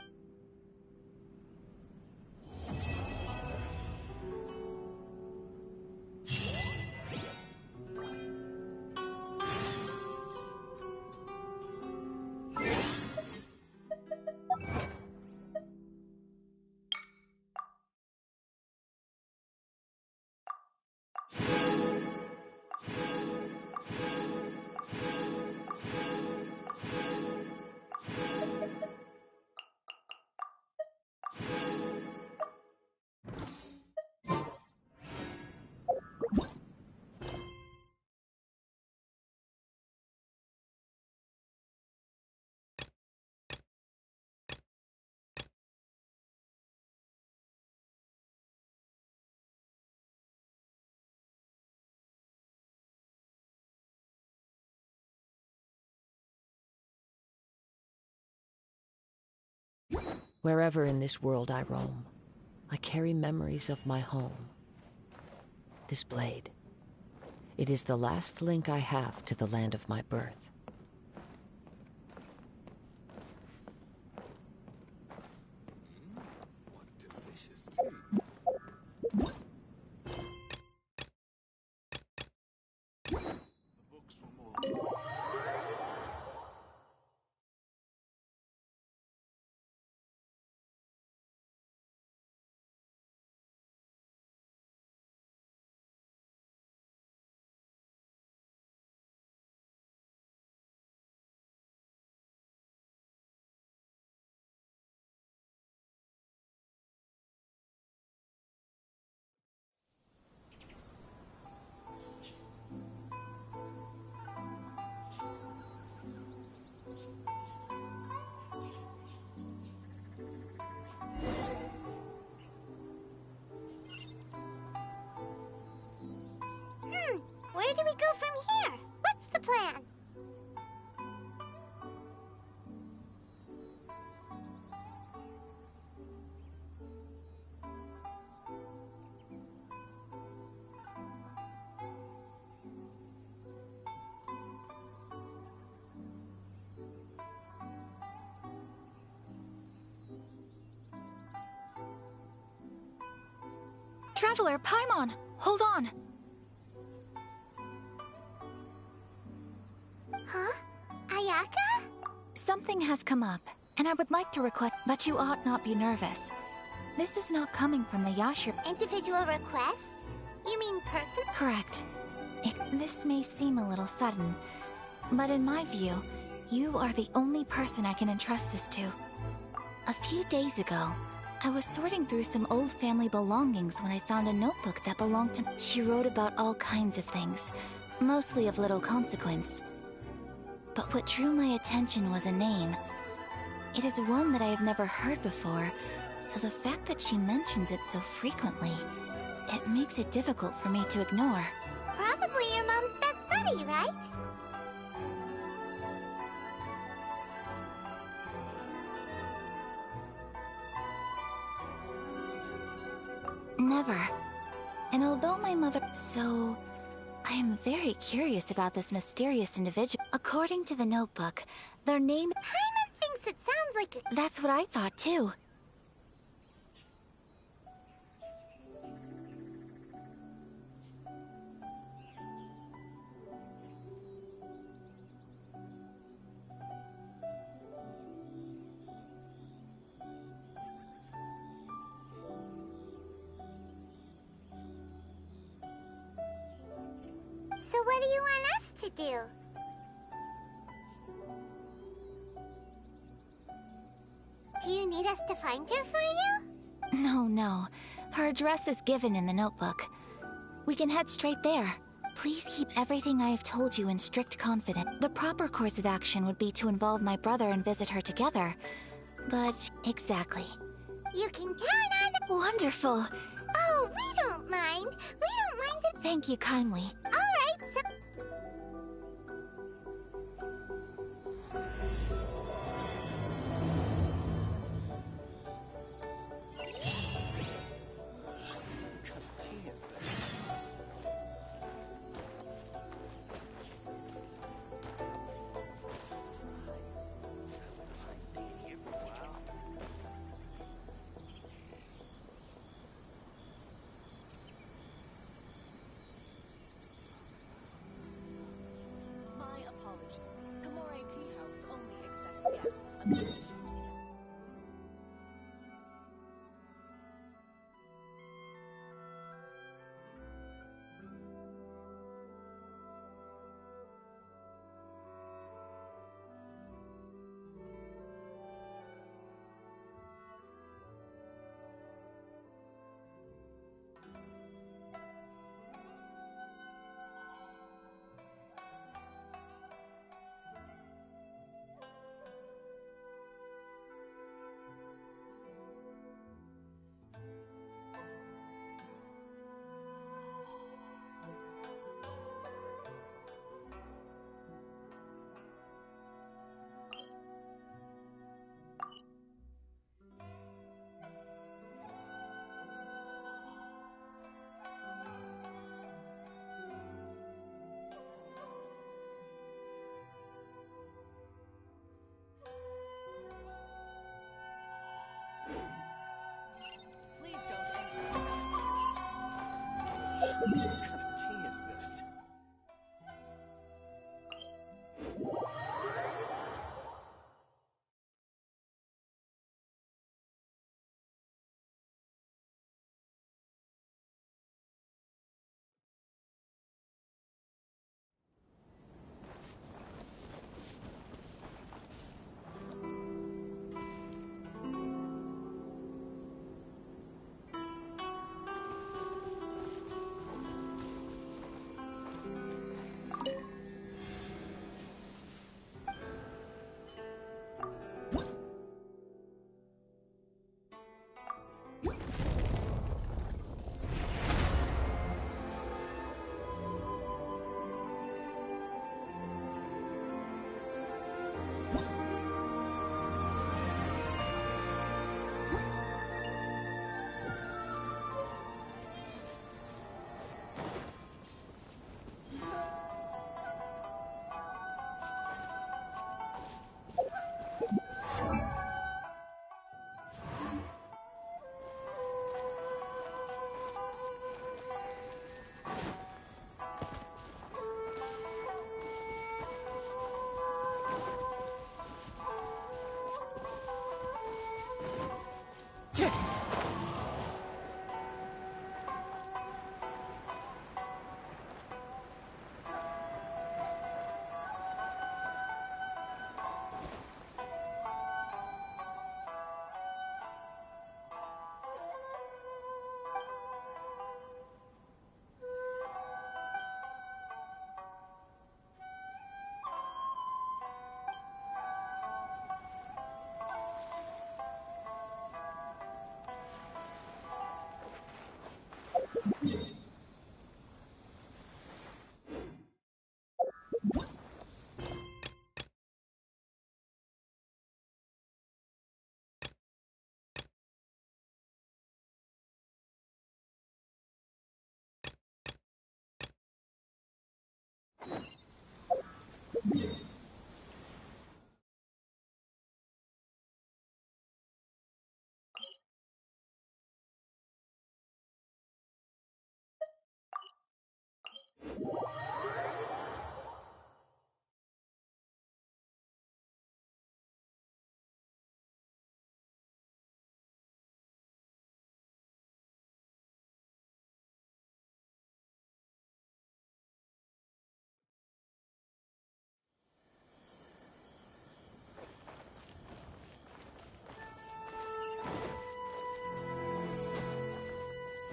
Wherever in this world I roam, I carry memories of my home. This blade, it is the last link I have to the land of my birth. Where do we go from here? What's the plan? Traveler, Paimon, hold on. Huh? Ayaka? Something has come up, and I would like to request, but you ought not be nervous. This is not coming from the Yashiro. Individual request? You mean person? Correct. This may seem a little sudden, but in my view, you are the only person I can entrust this to. A few days ago, I was sorting through some old family belongings when I found a notebook that belonged to... She wrote about all kinds of things, mostly of little consequence. But what drew my attention was a name. It is one that I have never heard before, so the fact that she mentions it so frequently, it makes it difficult for me to ignore. Probably your mom's best buddy, right? Never. And although my mother... So... I am very curious about this mysterious individual. According to the notebook, their name... Paimon thinks it sounds like a... That's what I thought, too. So what do you want us to do? Do you need us to find her for you? No. Her address is given in the notebook. We can head straight there. Please keep everything I have told you in strict confidence. The proper course of action would be to involve my brother and visit her together. But, exactly. You can count on... Wonderful! Oh, we don't mind. We don't mind it. Thank you kindly. Alright, so...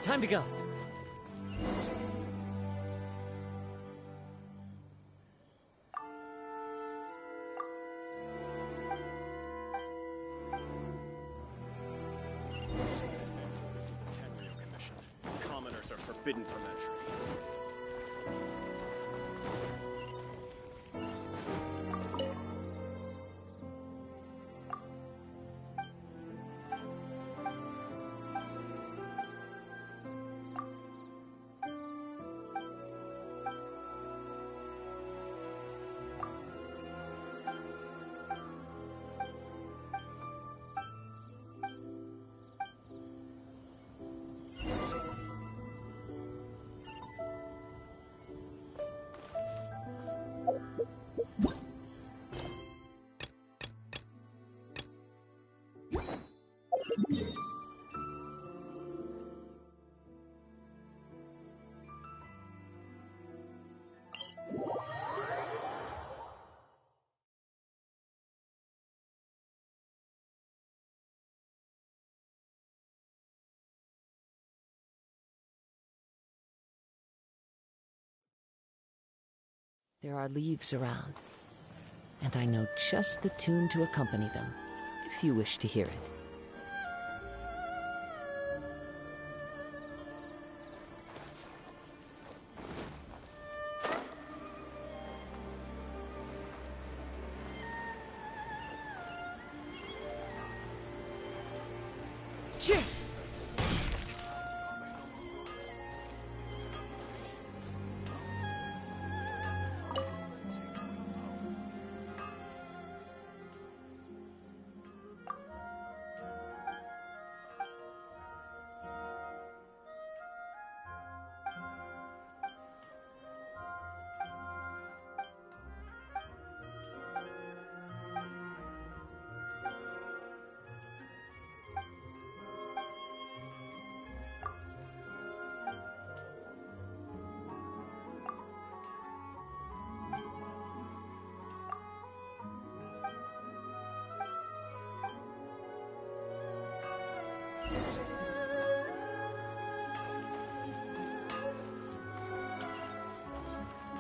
Time to go. Tenryo Commission. Commoners are forbidden from entry. There are leaves around, and I know just the tune to accompany them, if you wish to hear it.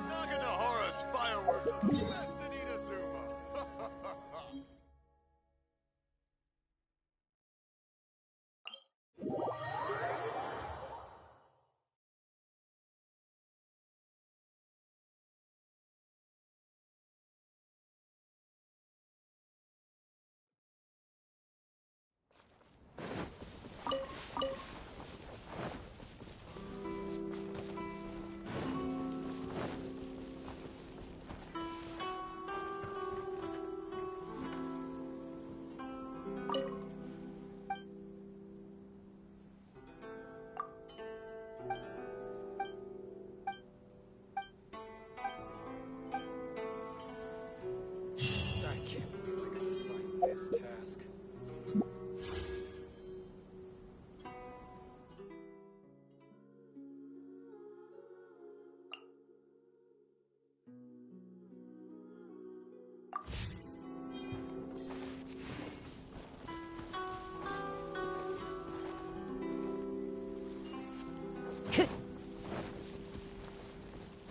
Naganohara's fireworks are the best in Inazuma! I can't believe I got assigned this task.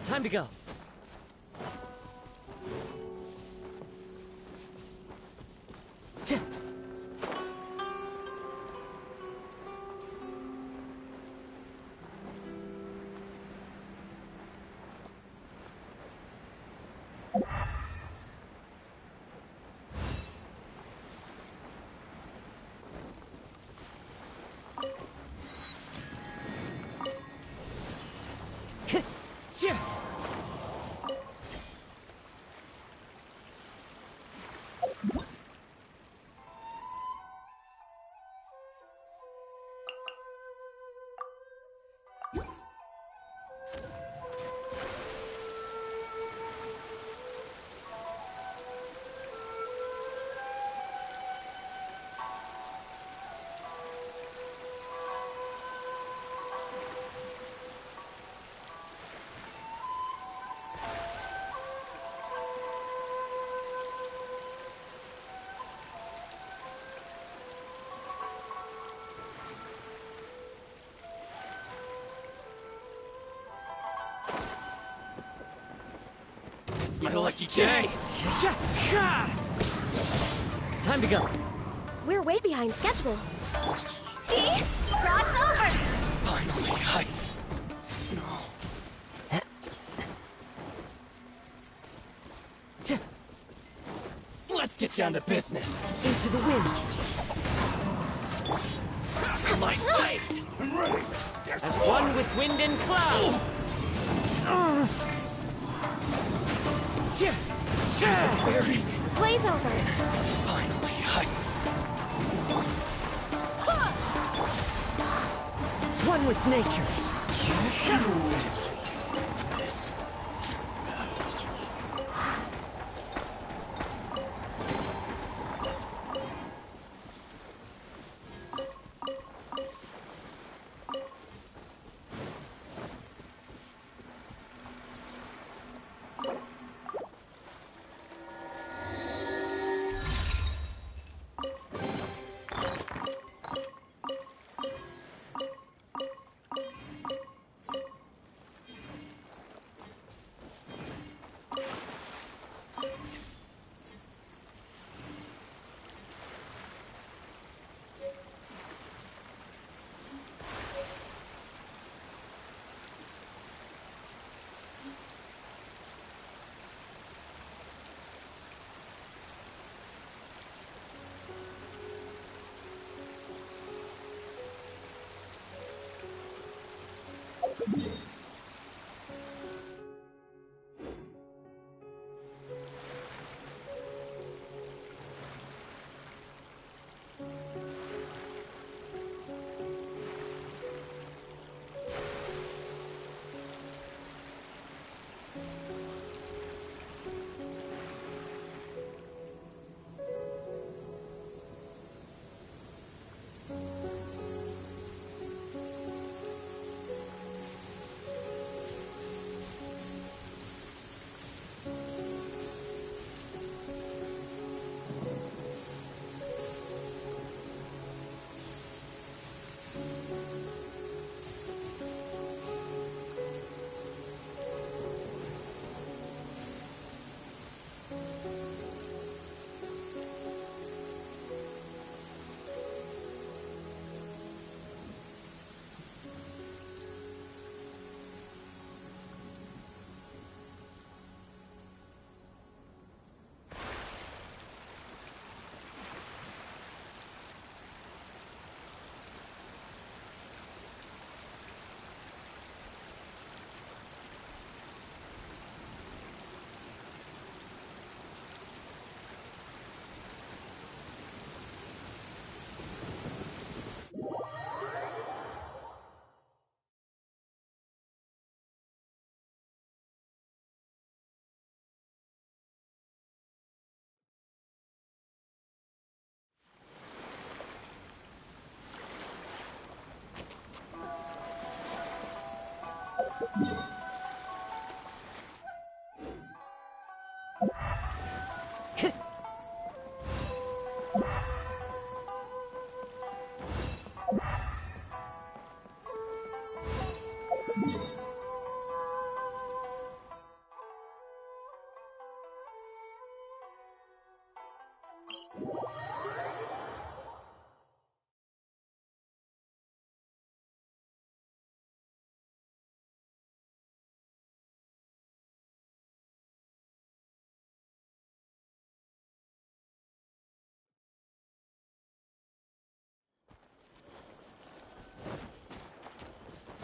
Time to go. It's my lucky day. Time to go. We're way behind schedule. See? Crossover! Finally, Let's get down to business. Into the wind. My blade. I'm ready. As one with wind and cloud. Blaze over. Finally, one with nature. This.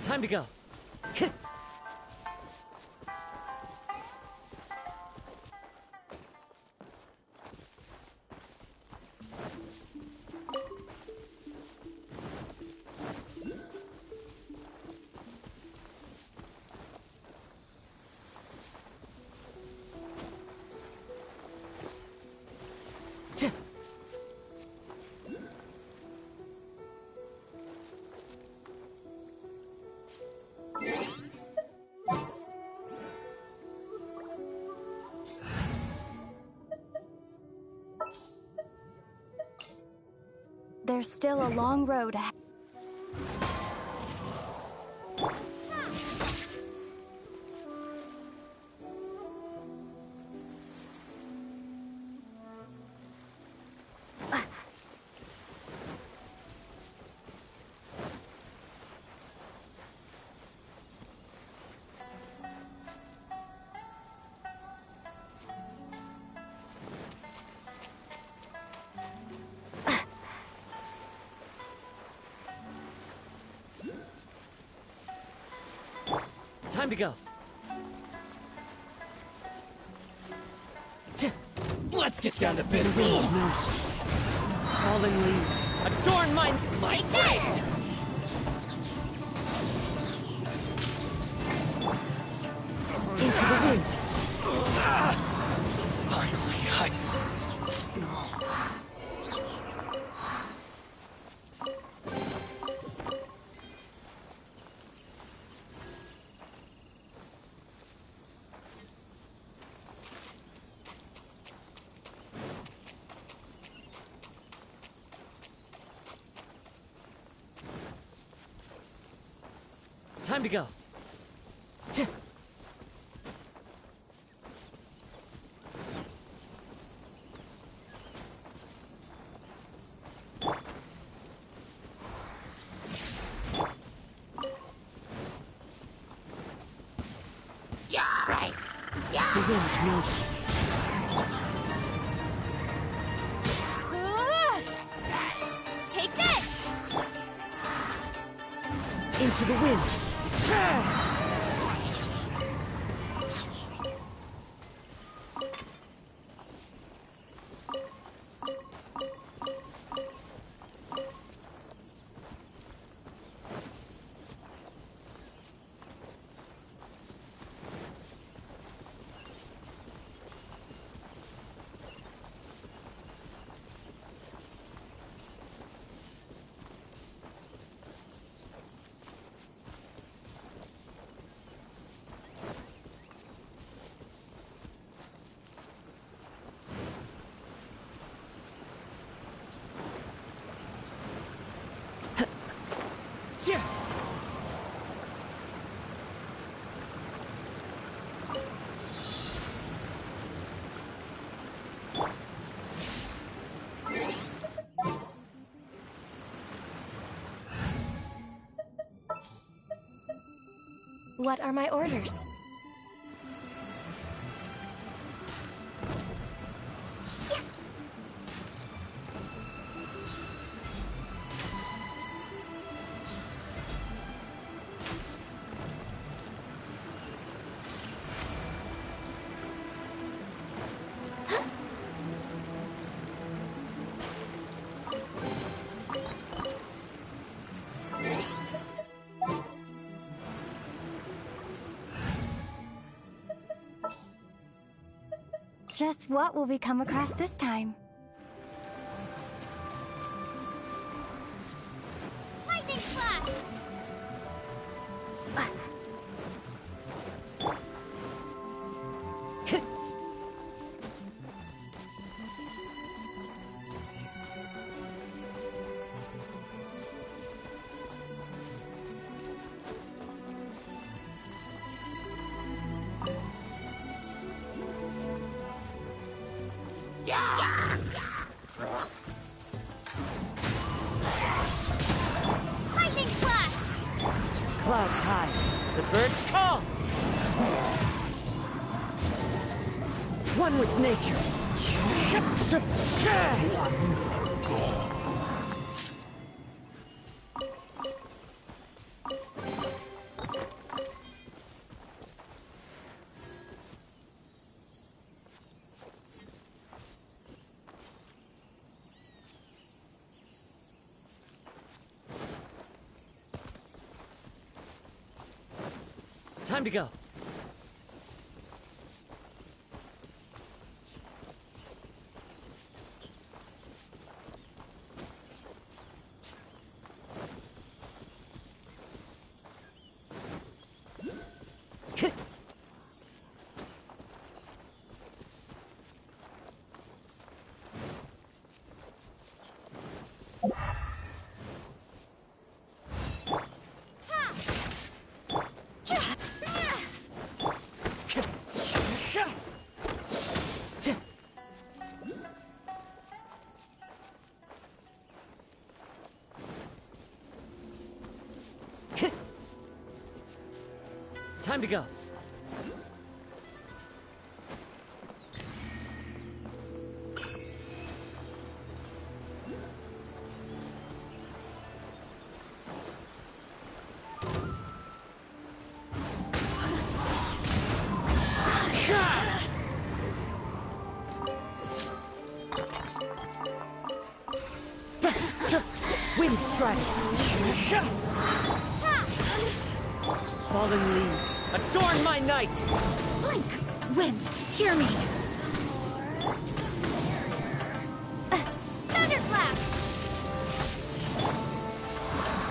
Time to go. There's still a long road ahead. Time to go. Let's get down to business. Fallen leaves, adorn my life. Take this! Into the wind. Finally, Time to go. Yeah, right. Yeah. The wind knows me. Take this! Into the wind. What are my orders? Just what will we come across this time? Lightning flash! Lightning flash! Clouds high. The birds call. One with nature. Time to go. Time to go. Wind strike! Fallen leaves, adorn my night! Blink! Wind, hear me! Thunderclap!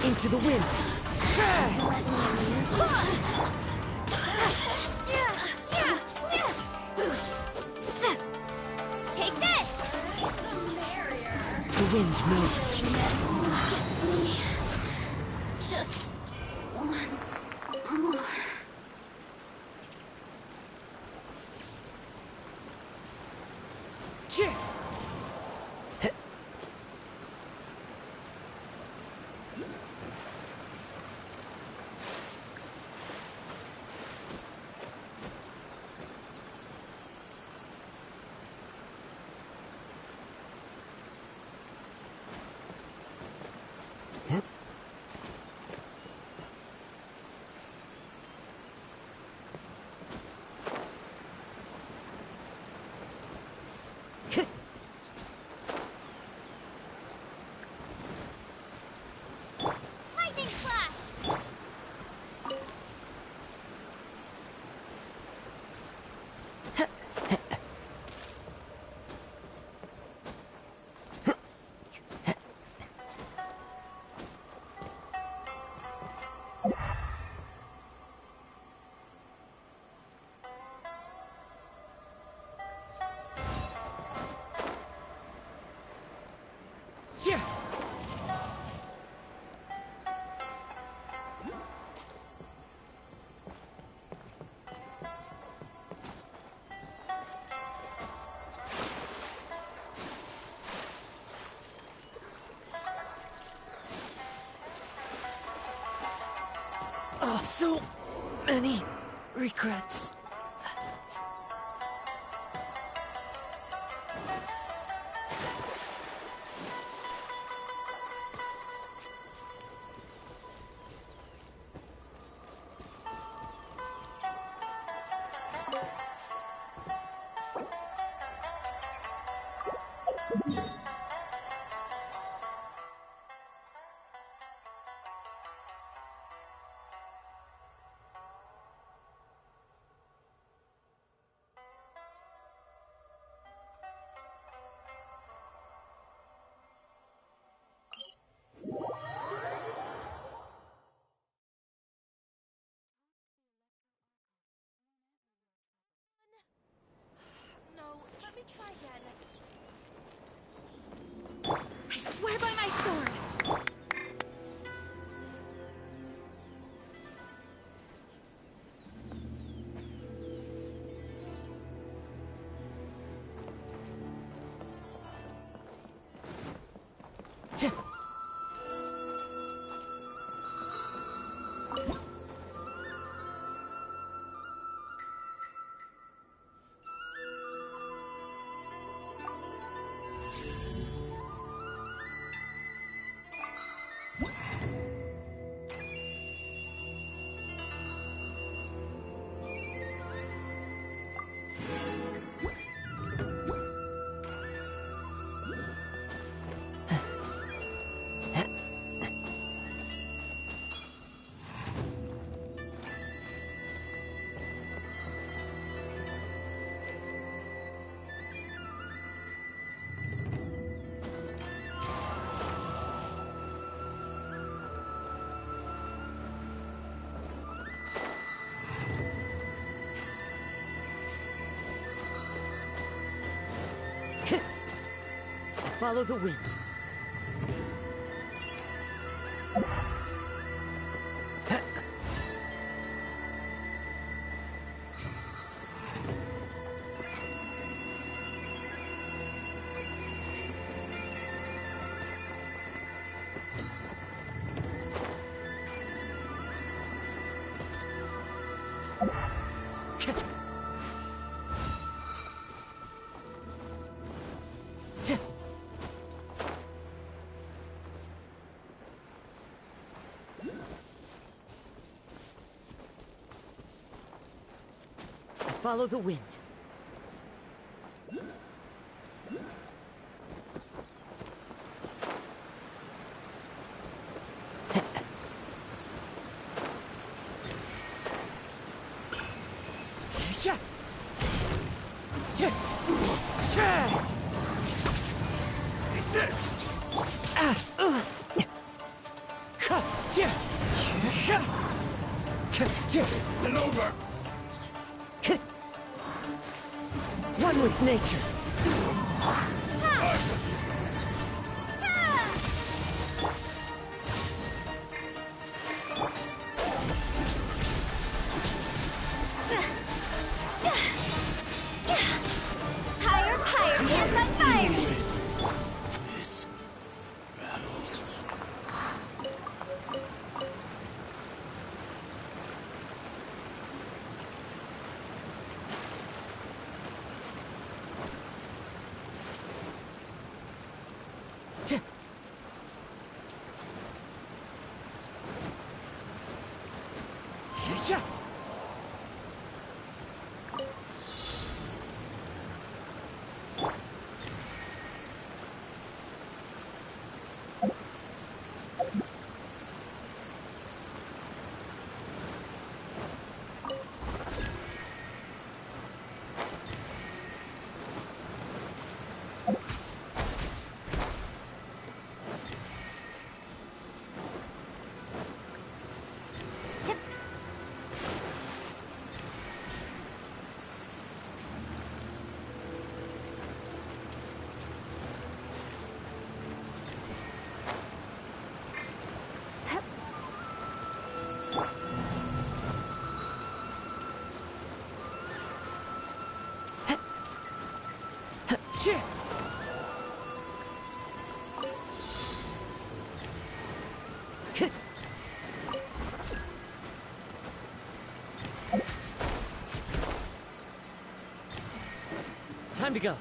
Into the wind! Take this! The wind knows me. Just once more. Lightning flash! Oh, so many regrets. Let me try again. I swear by my sword! Follow the wind. Follow the wind. And over. One with nature. Higher, higher, hands on fire! This battle. Yeah. Time to go.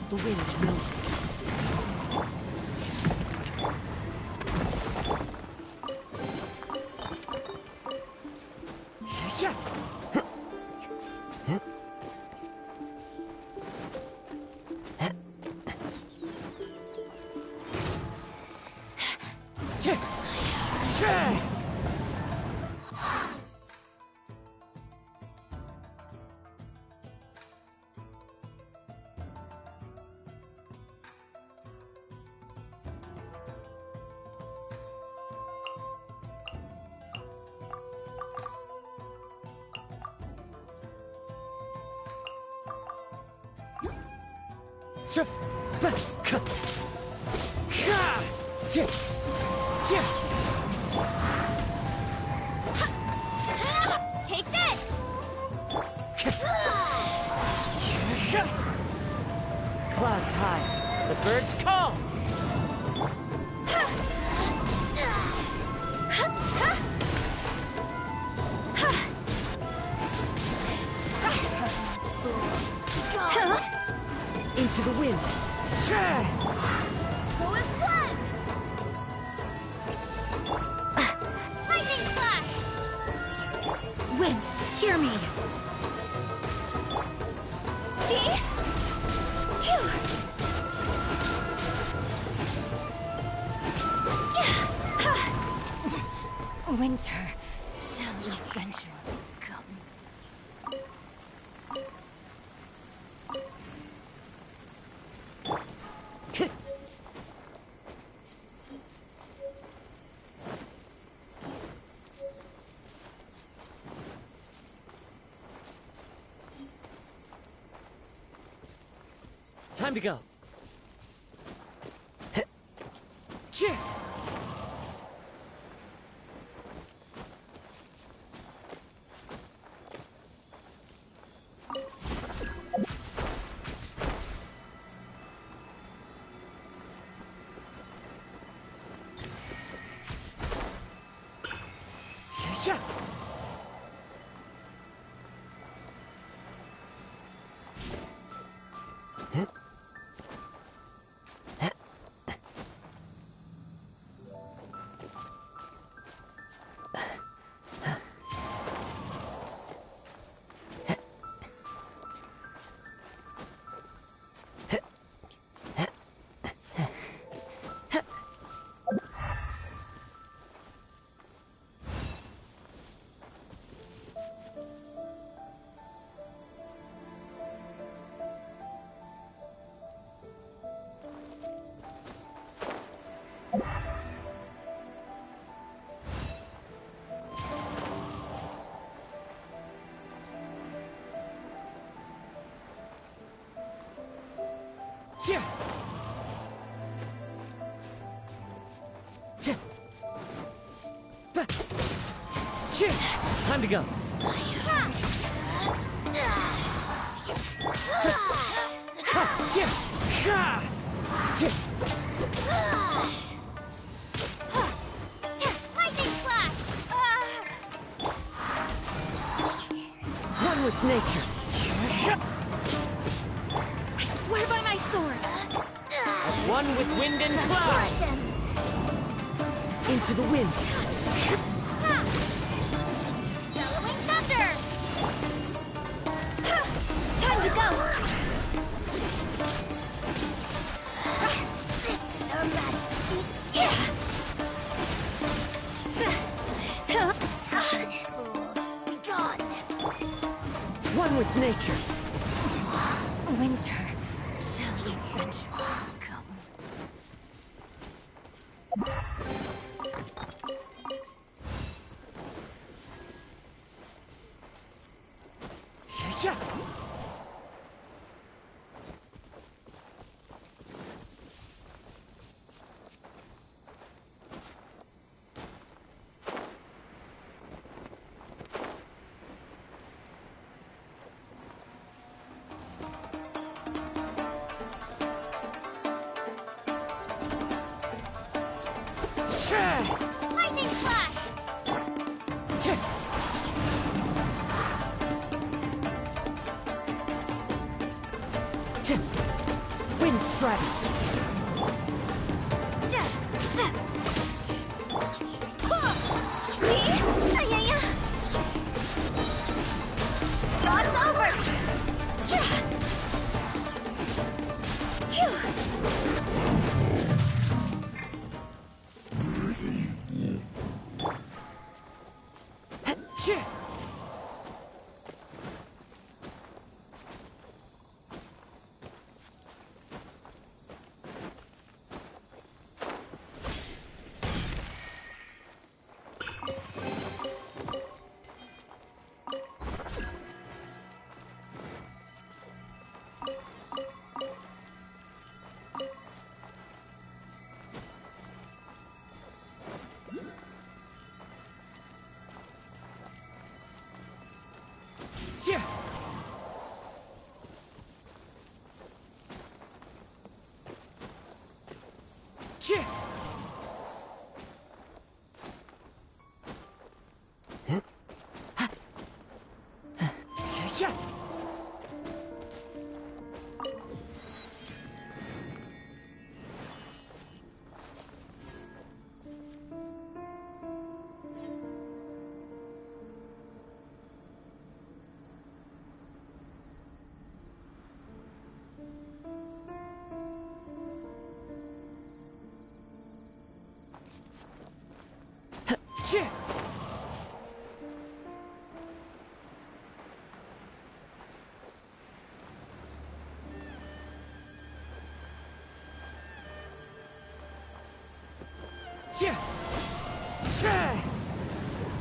The wind knows me. Take this! Clouds high, the birds call. Into the wind. Go as one! Lightning flash! Wind, hear me. See? Phew! Winter shall eventually come. Time to go. Time to go. Lightning flash! One with nature. I swear by my sword. As one with wind and cloud. Into the wind. Bellowing thunder! Time to go. This is Her Majesty's fool. Be gone. One with nature. Winter, shall you venture come? Lightning flash! Wind strike. Rod's over!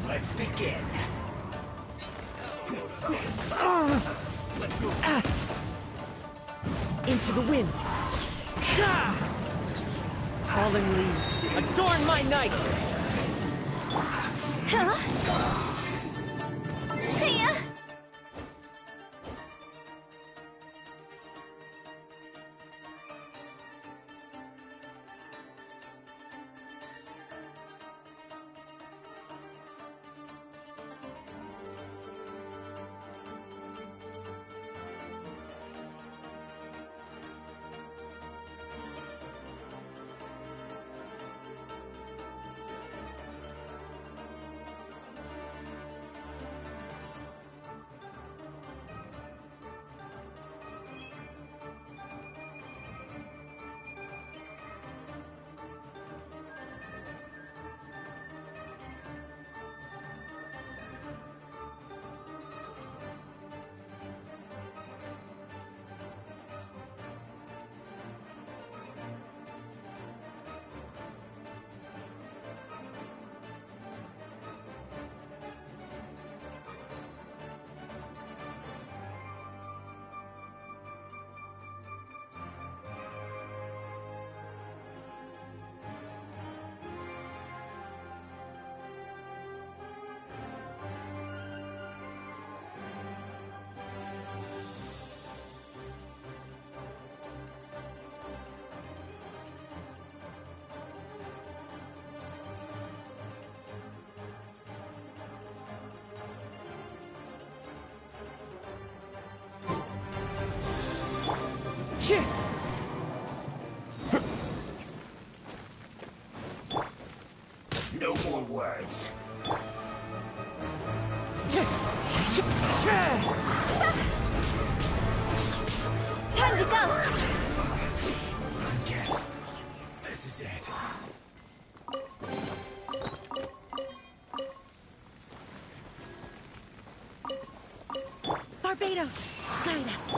Let's begin. Into the wind. Falling leaves, adorn my night. Huh? Yeah. No more words. Time to go! I guess this is it. Barbados, guide us.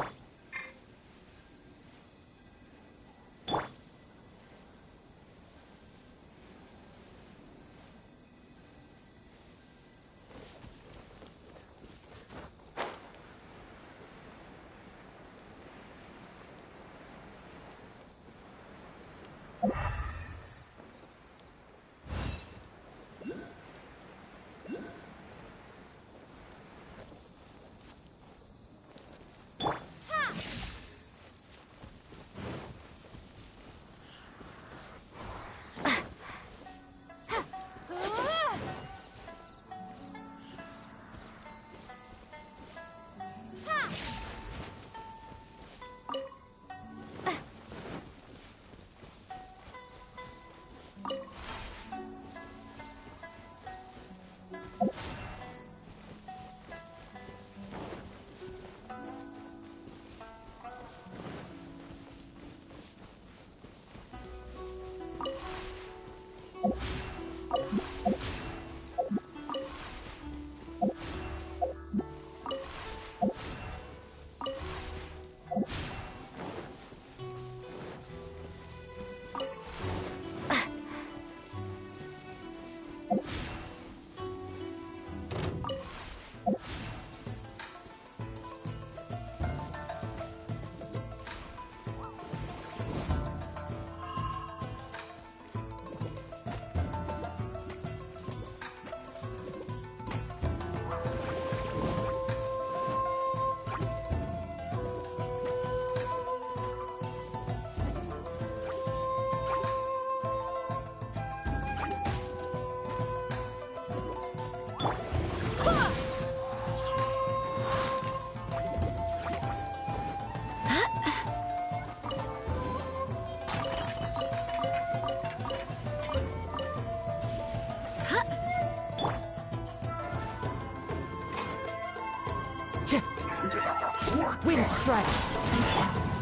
Wind strike!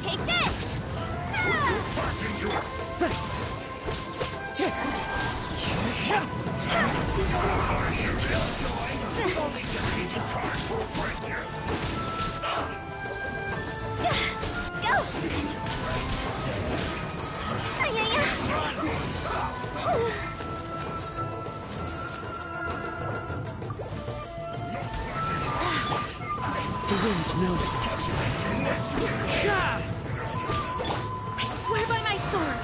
Take this! The wind knows it. I swear by my sword!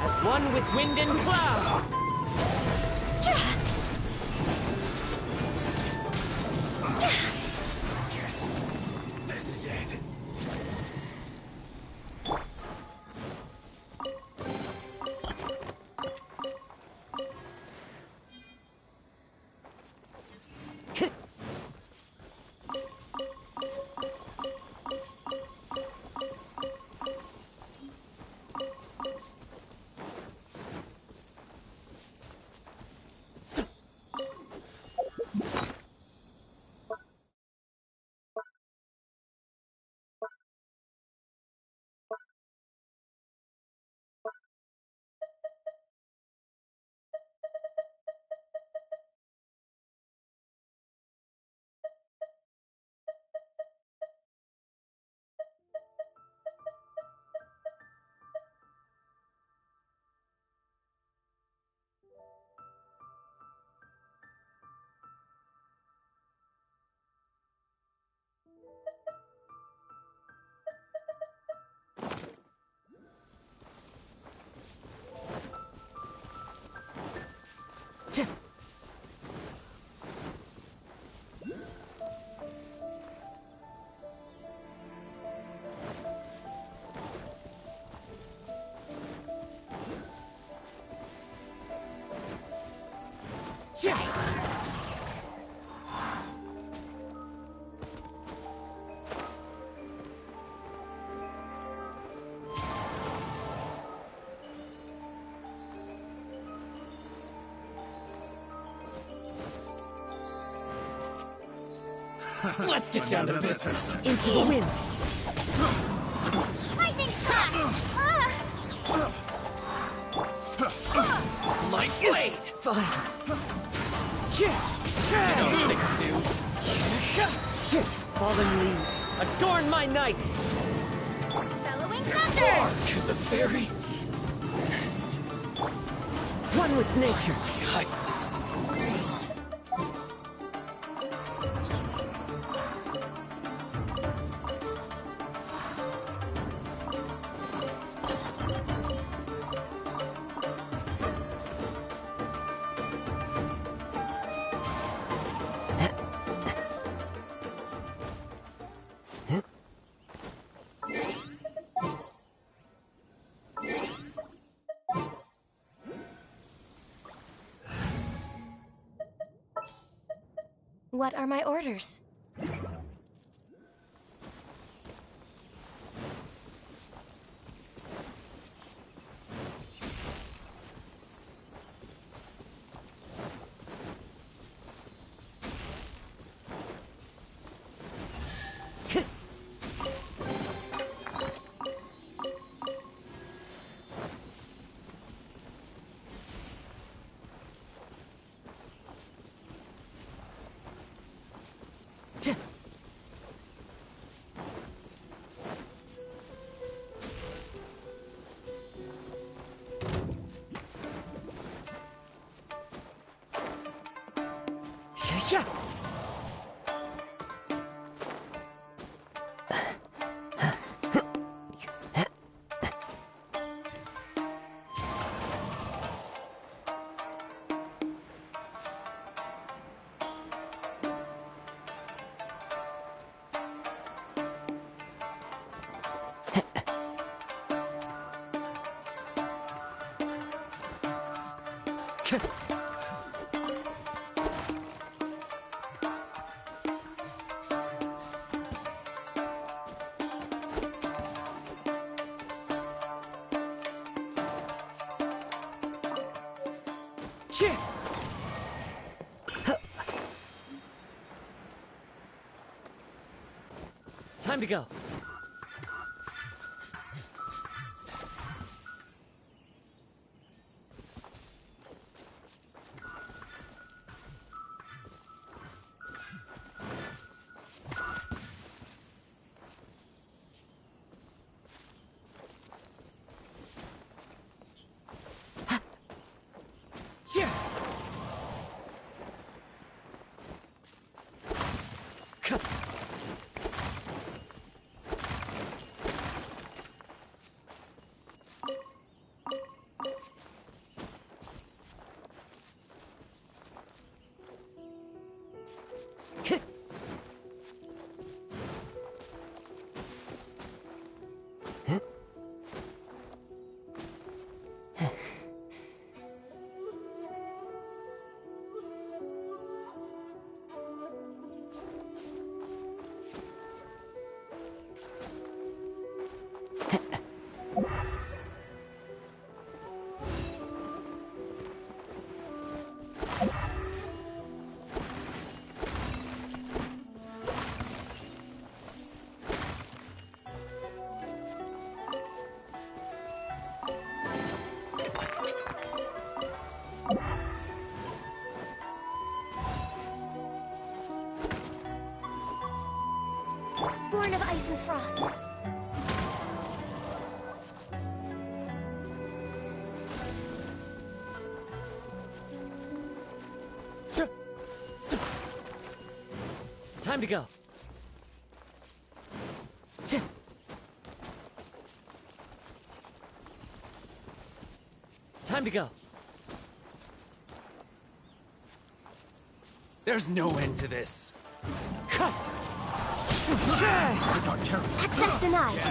As one with wind and cloud! Yes, this is it. Let's get down to business. Into the wind. Lightning slash! My blade! Fine. Fallen leaves, adorn my night! Bellowing thunder! The fairy! One with nature. What are my orders? Time to go. Born of ice and frost. Time to go. Time to go. There's no end to this. Access denied.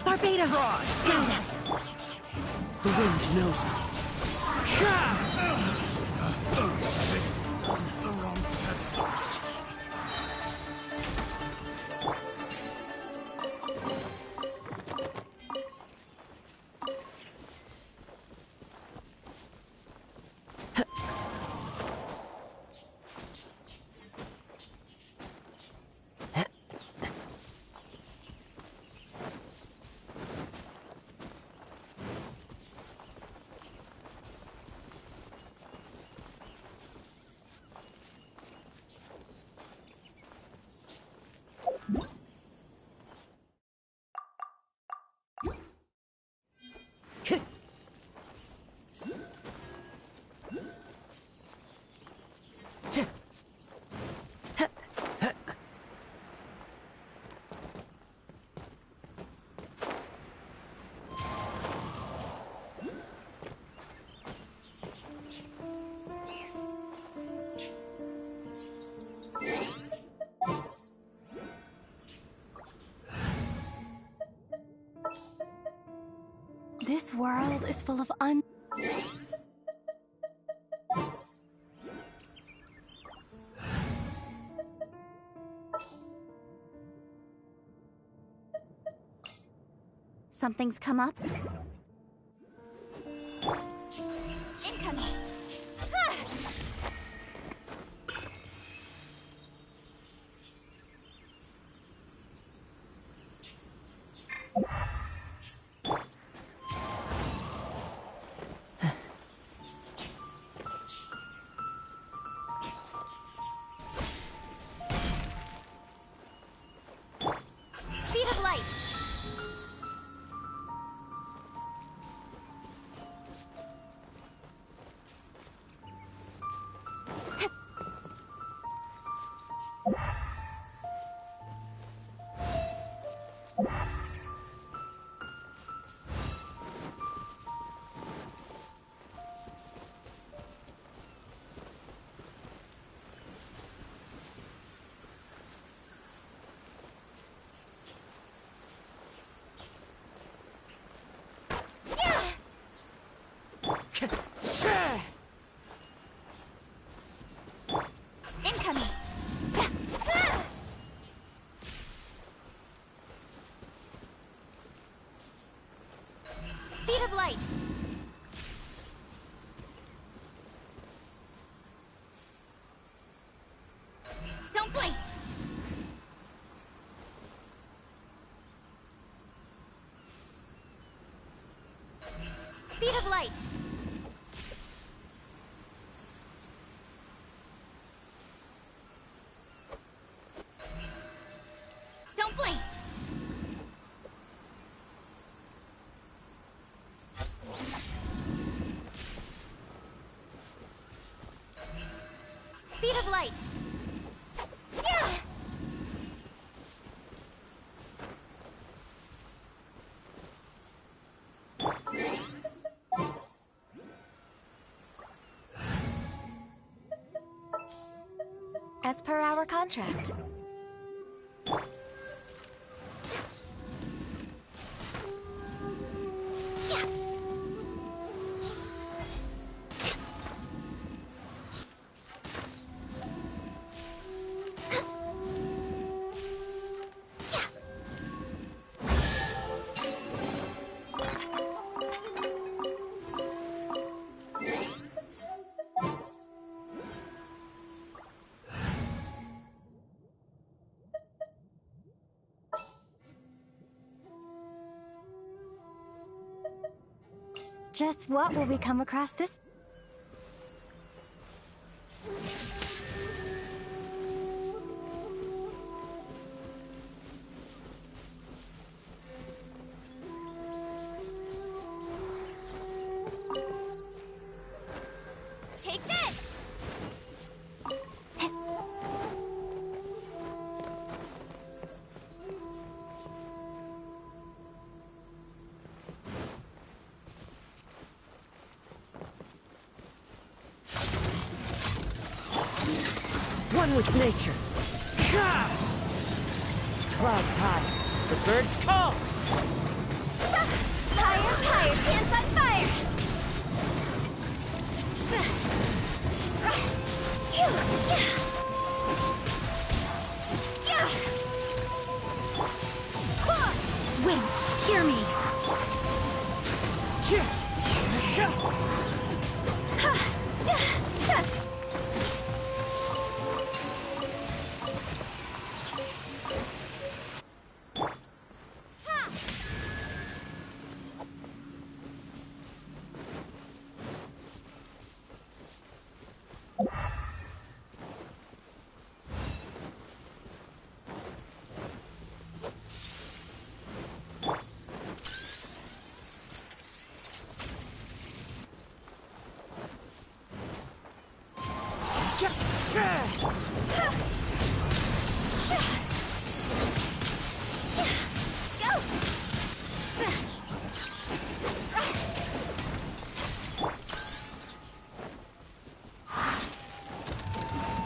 Barbados, guide us. The wind knows me. This world is full of Something's come up? Incoming. Speed of light. Incoming. Speed of light. Don't blink. Speed of light. Don't blink. Speed of light. Yeah. As per our contract. Just what will we come across this? Take this. One with nature. Clouds high, the birds call. Fire, fire, hands on fire. Wind, hear me.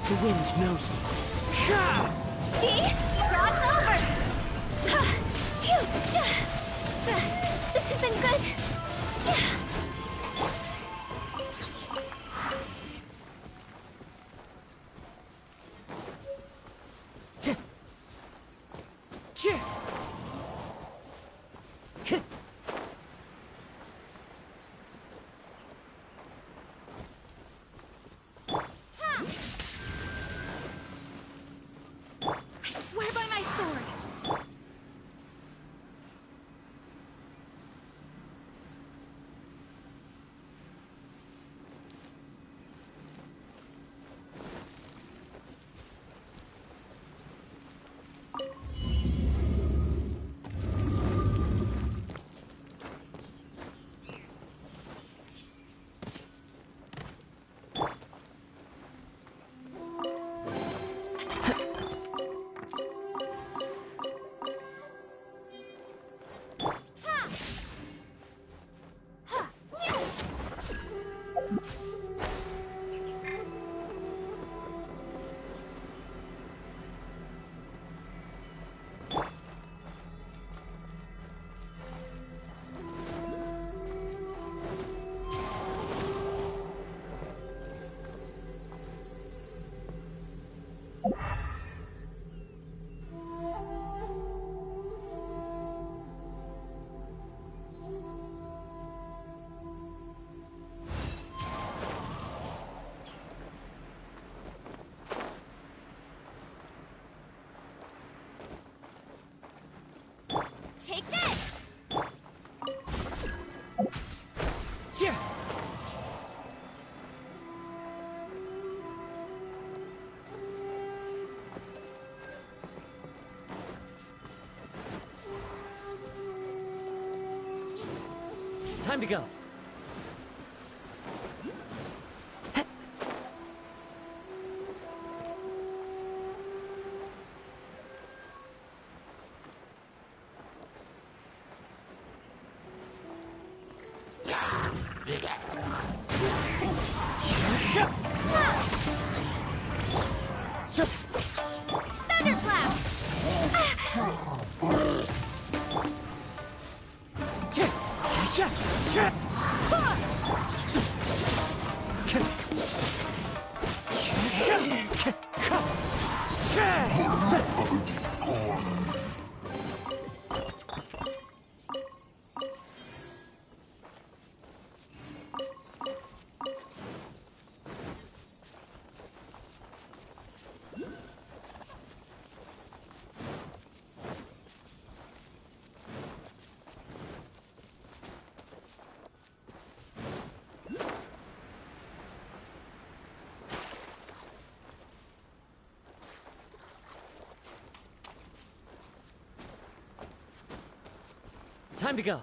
The wind knows me. See? Cross over. This isn't good. I swear by my sword. Take this! Time to go. Time to go.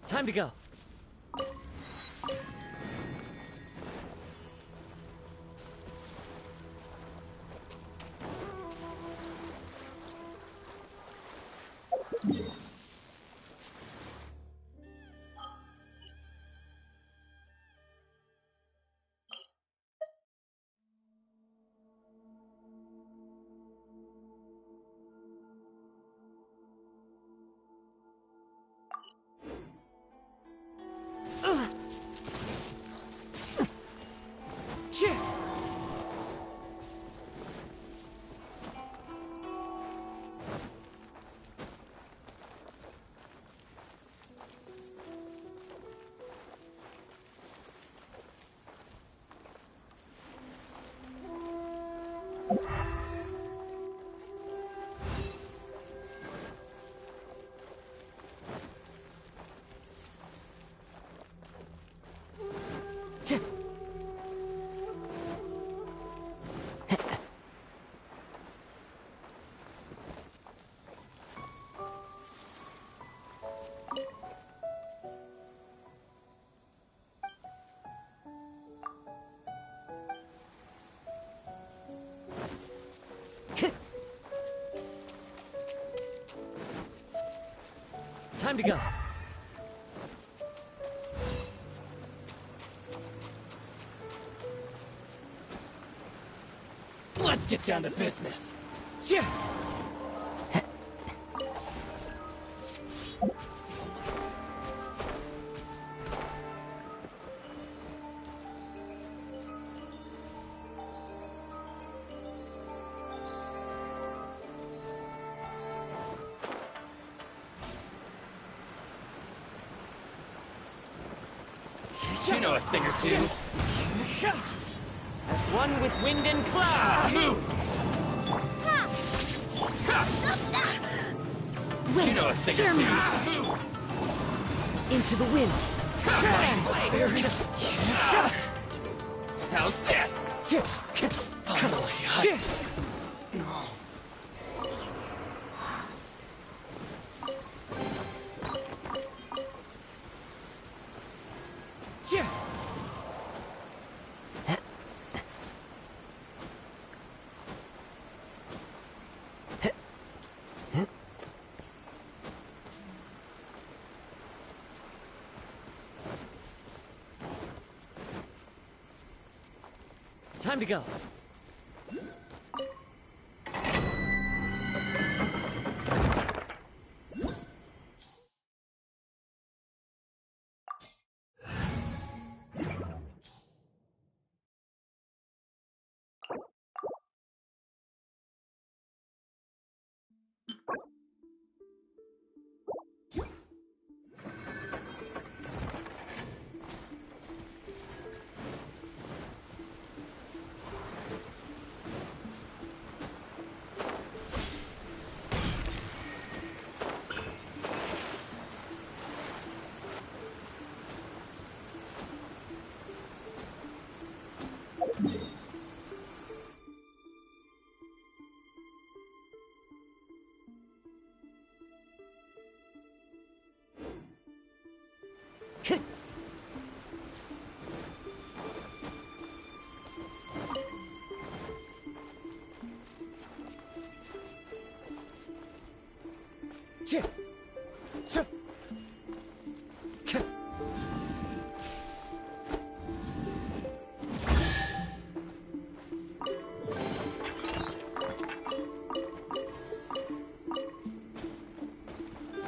Time to go. Time to go. Let's get down to business. Cheer. You know a thing or two. As one with wind and cloud. Move! Wait, You know a thing or hear two. me. Move! Into the wind. How's this? Finally, No. Time to go.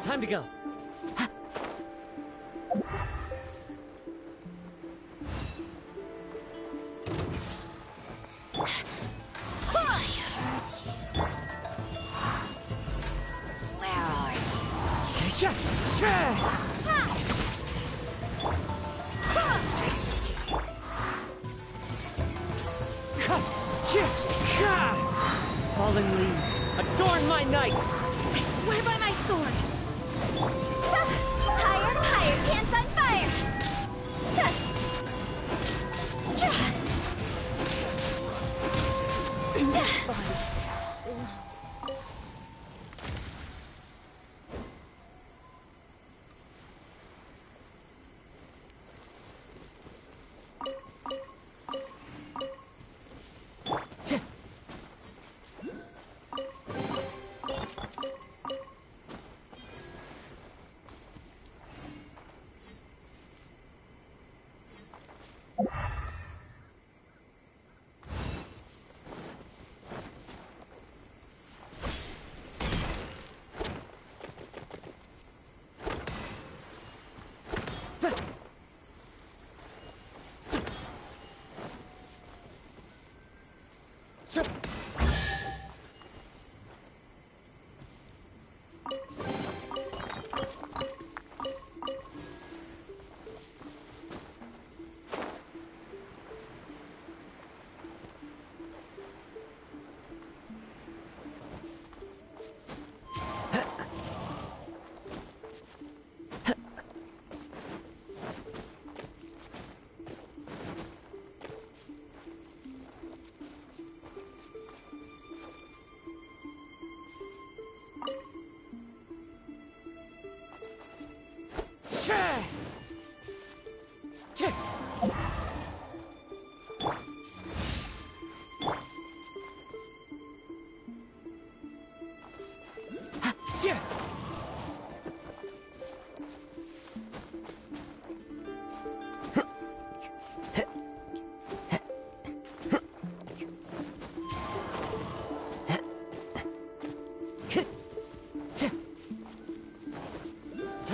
Time to go. Fallen leaves, adorn my night! I swear by my sword! Higher, higher, hands on fire!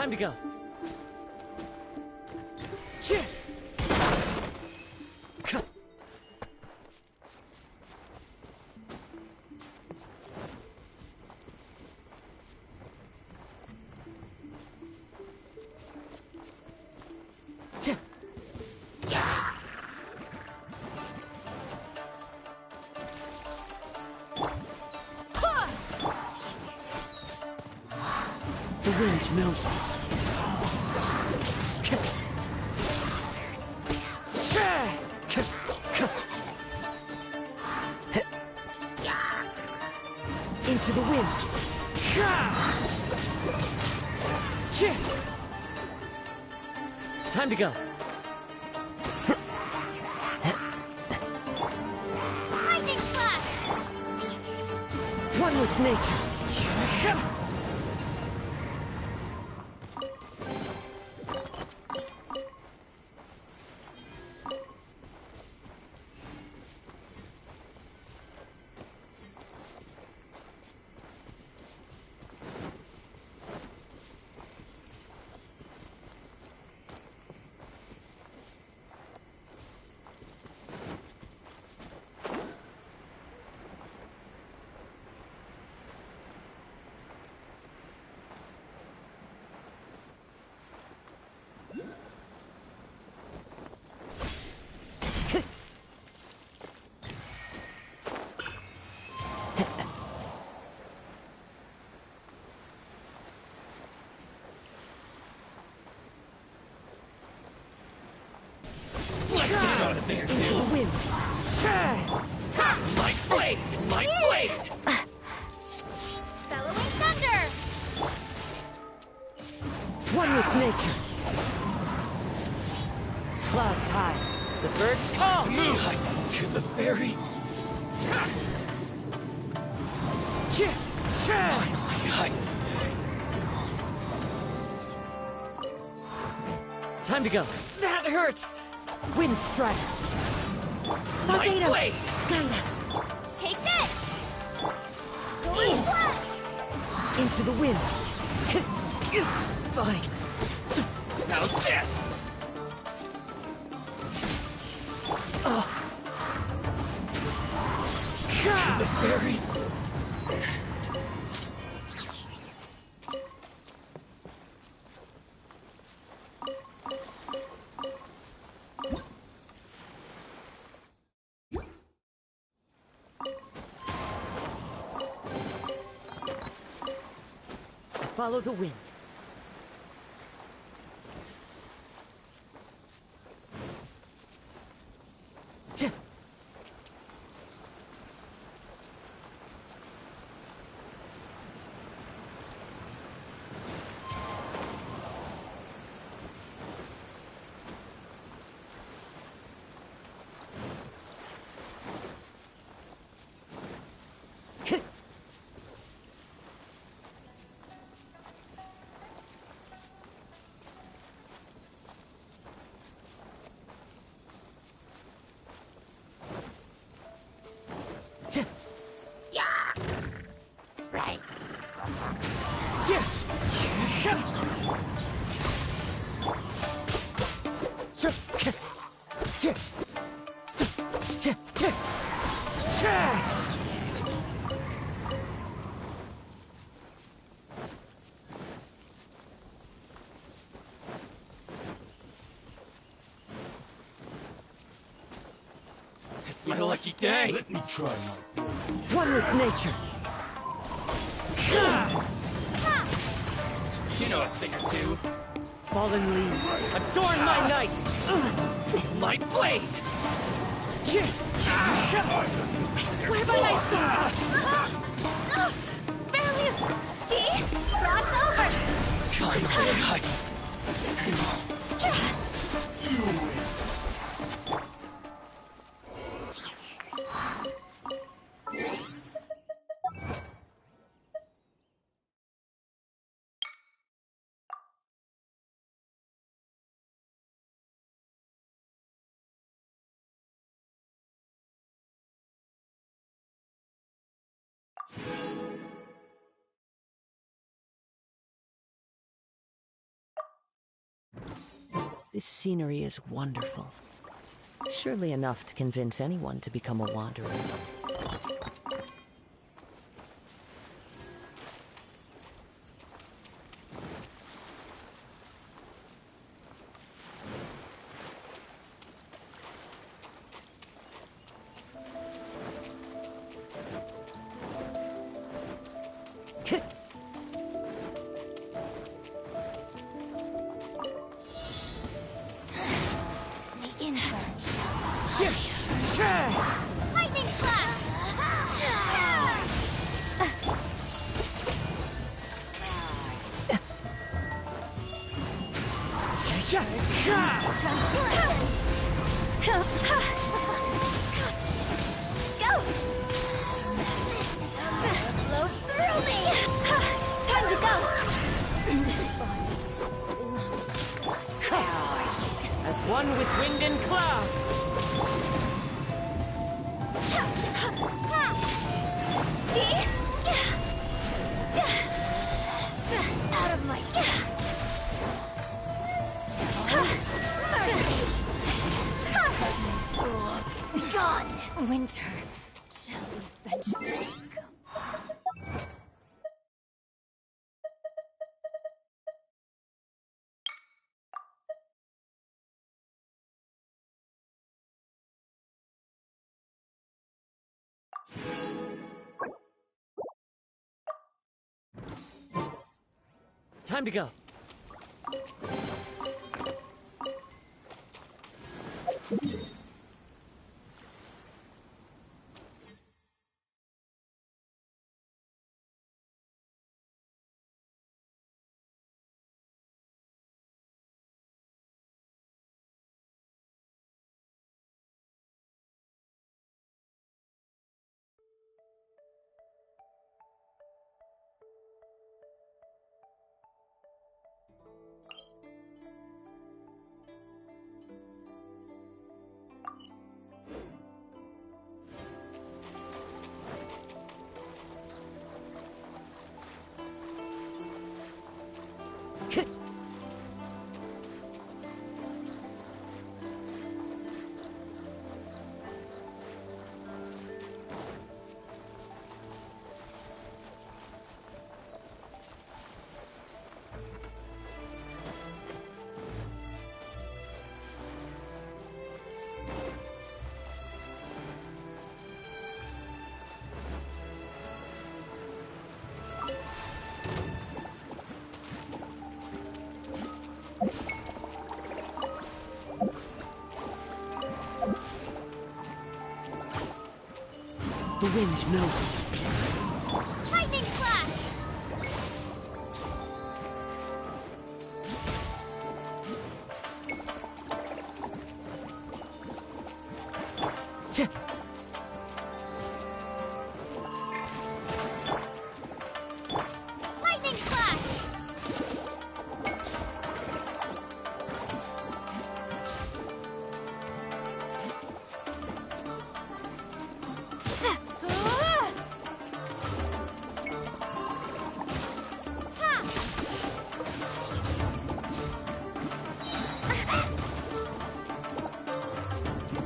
Time to go. The wind knows it. Into the wind. Time to go. Lightning slash! One with nature. Into the wind. My blade! My blade! Bellowing thunder! One with nature. Clouds high. The birds call. To move! To the ferry. Time to go. That hurts. Wind strider. Barbados, guide us. Take this! Going flat! Into the wind. Fine. How's this? To the ferry. Follow the wind. Right. It's my lucky day. Let me try my blade. One with nature. You know a thing or two. Fallen leaves. Adorn my night. My blade! I swear by my sword. Barely see? Rod's over. You win. This scenery is wonderful. Surely enough to convince anyone to become a wanderer. Lightning flash! Go! Blows through me! Time to go! As one with wind and cloud. Out of my sight! Gone! Winter shall eventually come. Time to go. The wind knows it. Lightning flash! Lightning flash!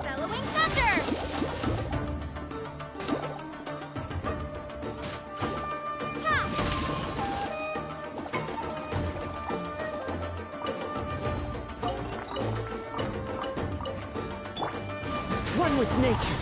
Bellowing thunder! One with nature.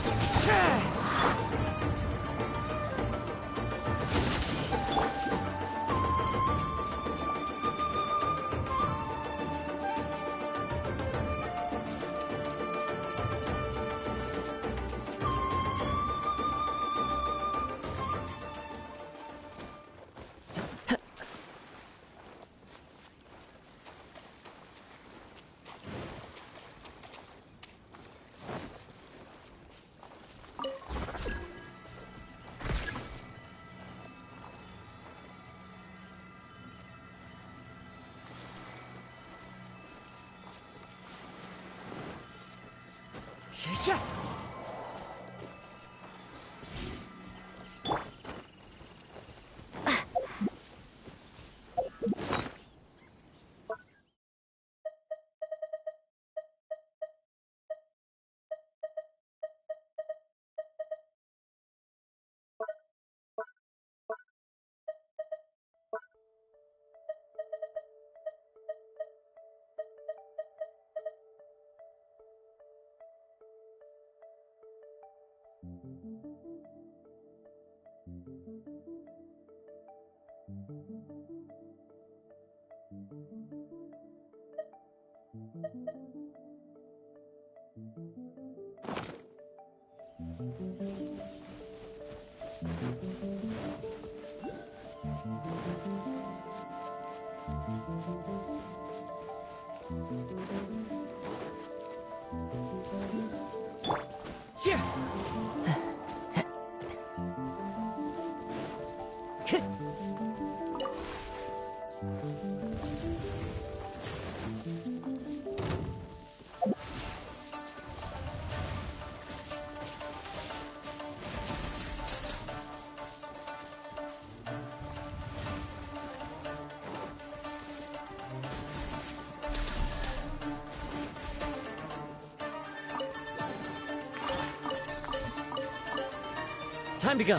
Time to go.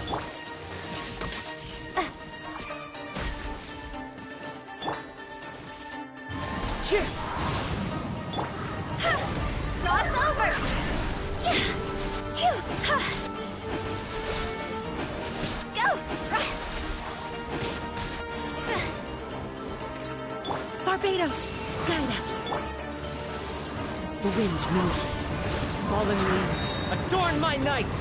Cross over! Go! Barbados, guide us. The wind knows it. Fallen leaves, adorn my night!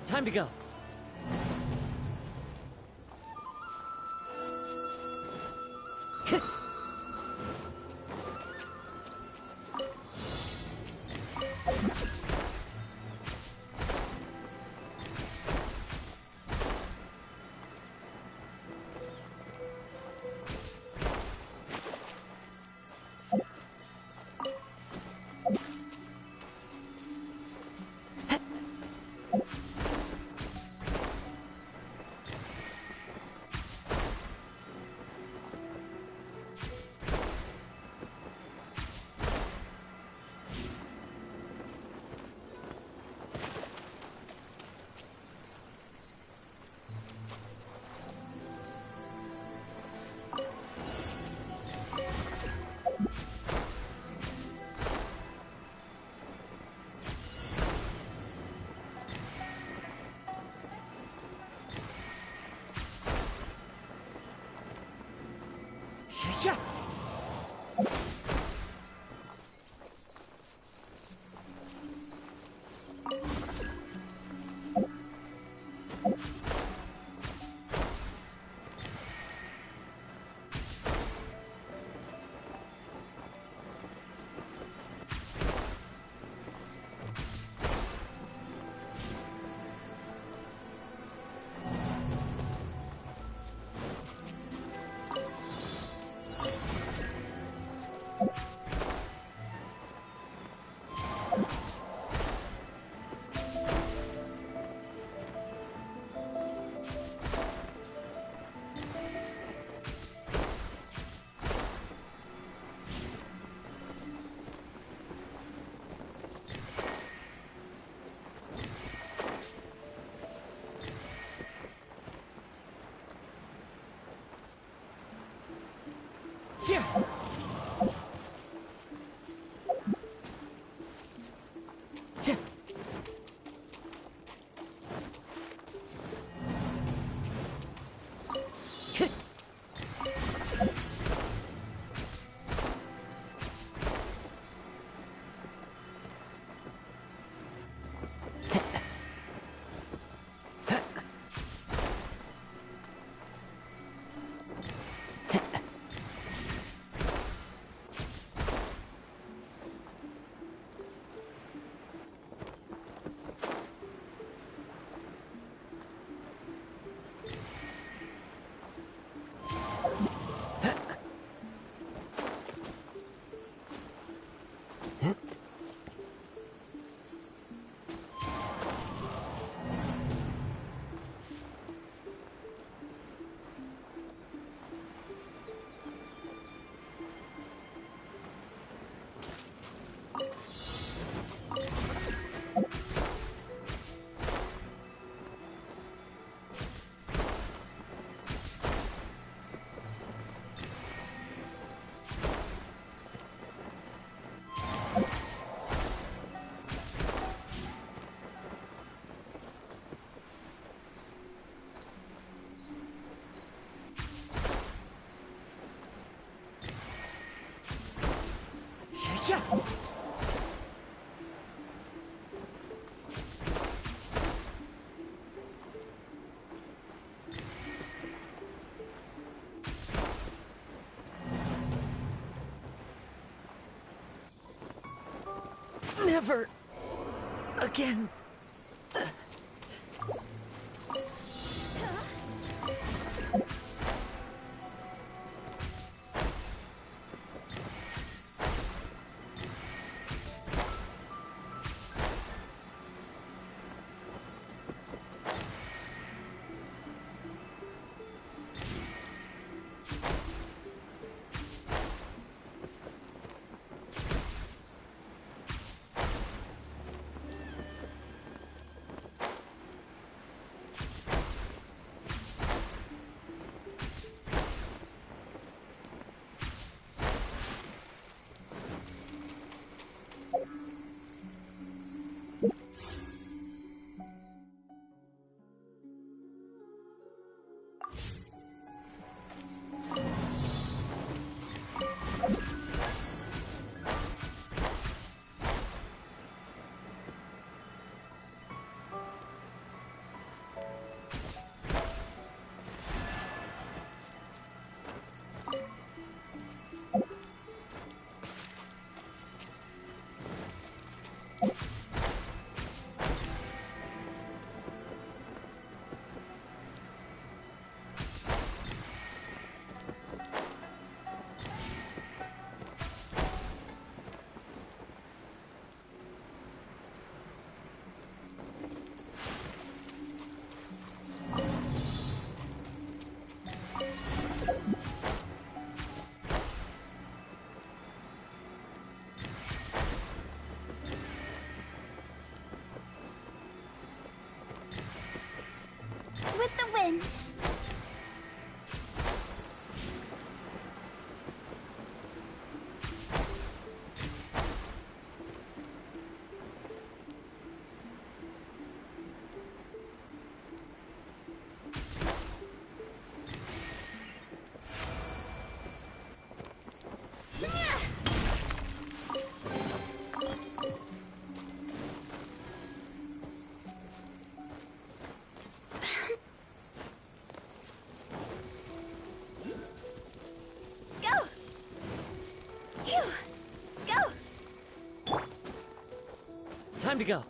Time to go. Yeah. Never again. With the wind. Time to go.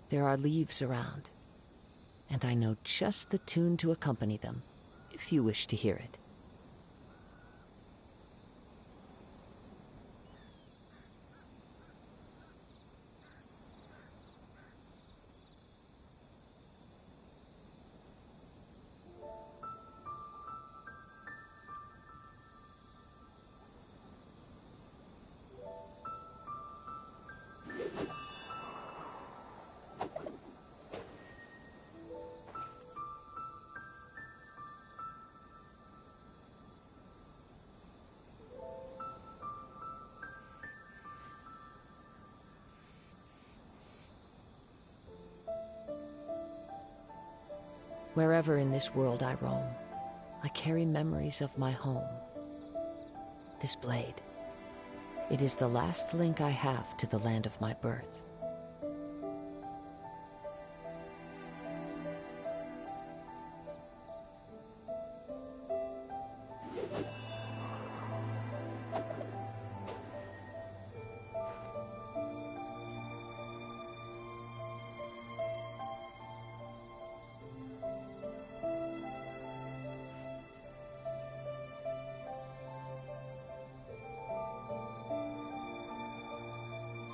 There are leaves around, and I know just the tune to accompany them, if you wish to hear it. Wherever in this world I roam, I carry memories of my home. This blade, it is the last link I have to the land of my birth.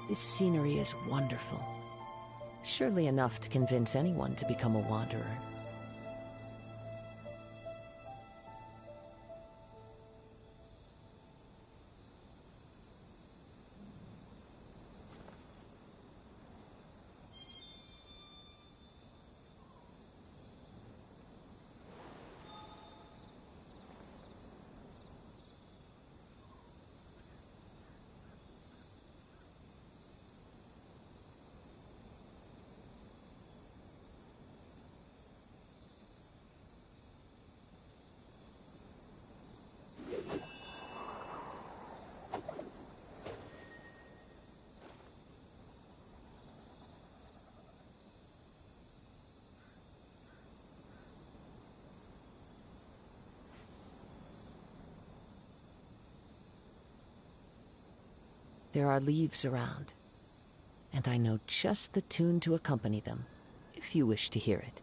This scenery is wonderful. Surely enough to convince anyone to become a wanderer. There are leaves around, and I know just the tune to accompany them, if you wish to hear it.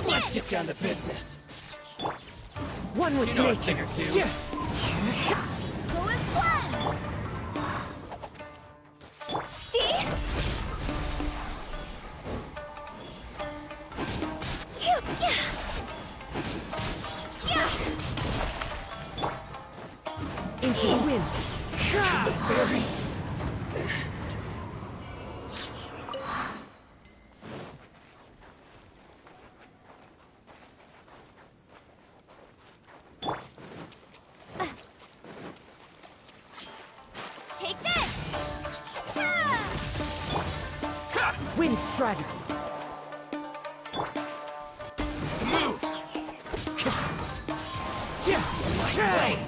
Let's get down to business. One with nature. A thing or two. Go as planned. See? Into the wind. Very. Take this. Wind Strider. To move. Blade.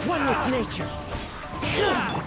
One with nature. Yeah.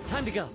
Time to go.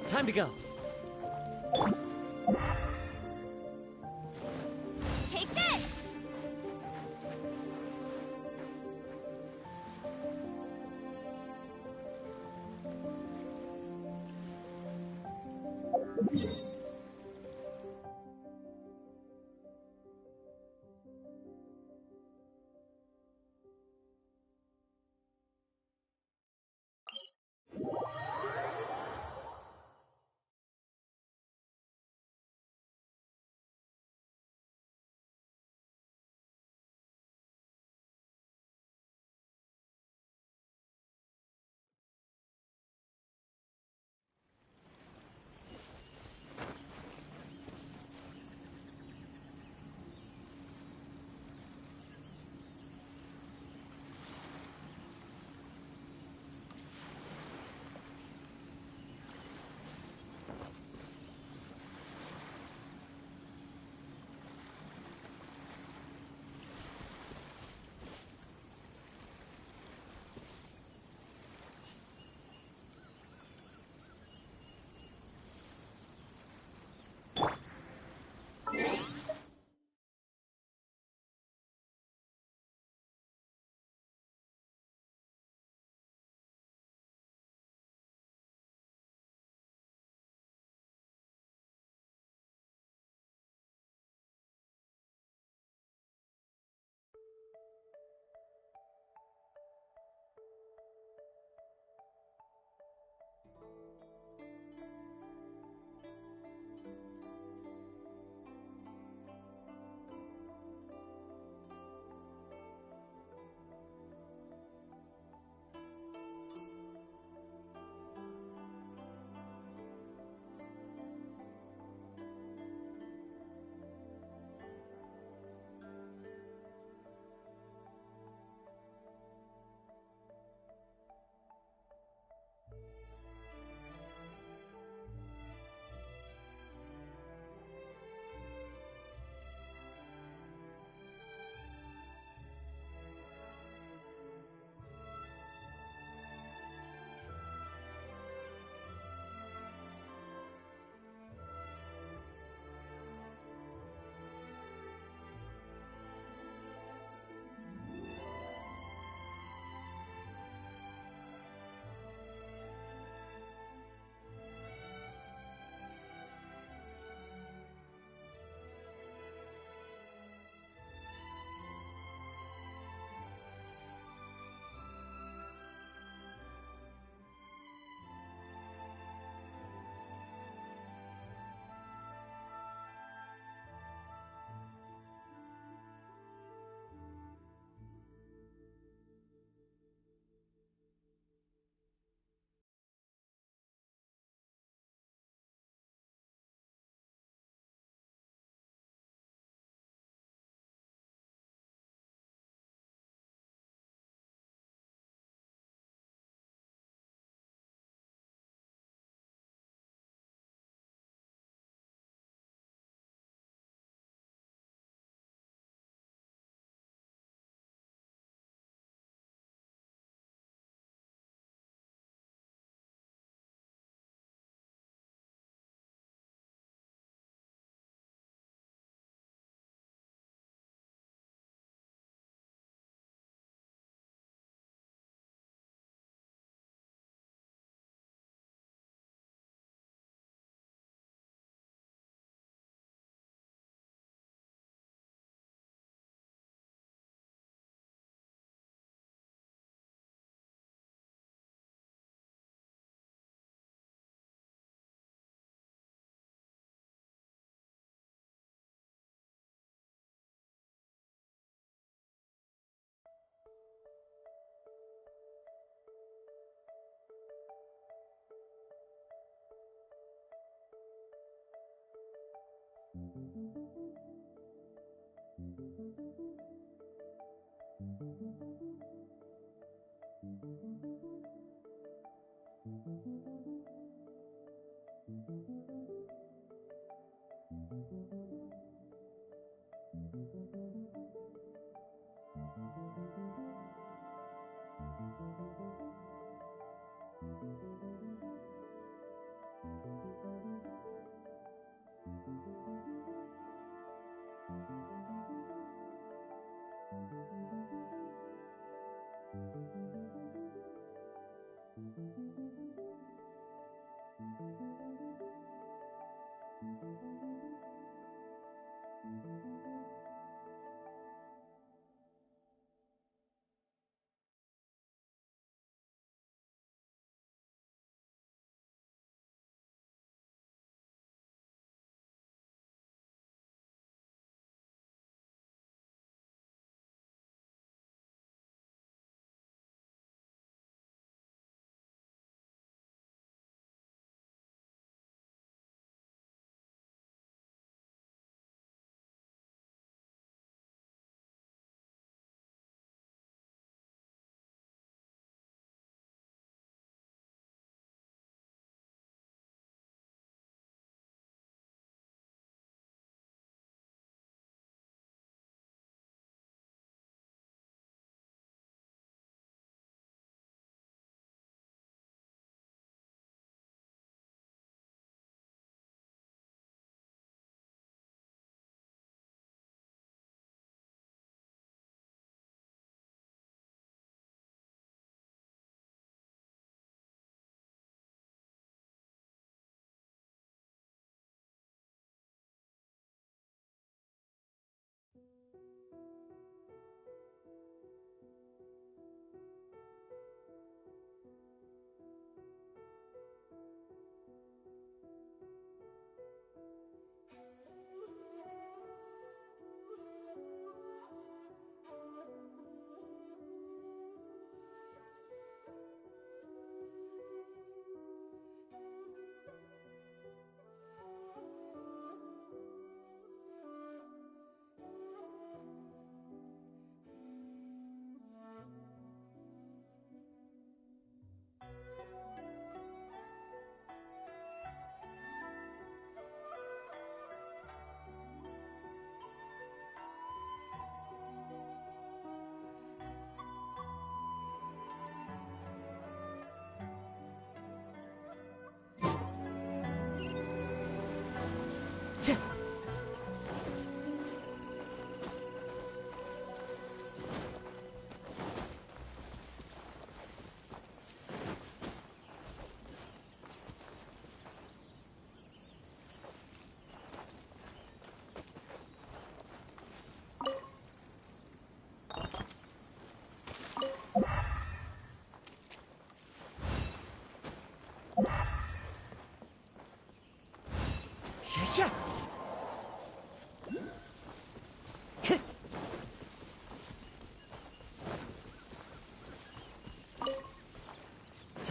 Time to go. Take this!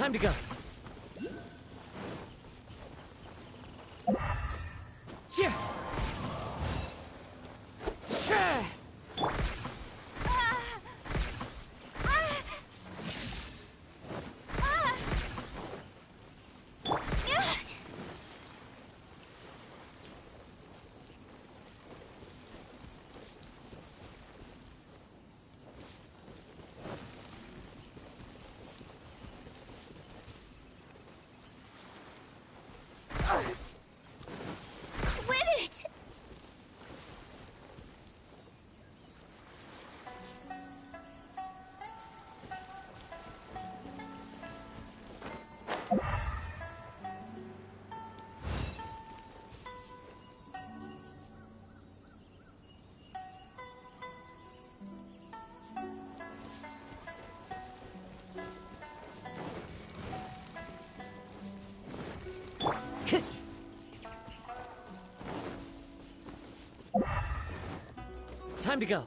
Time to go. Time to go.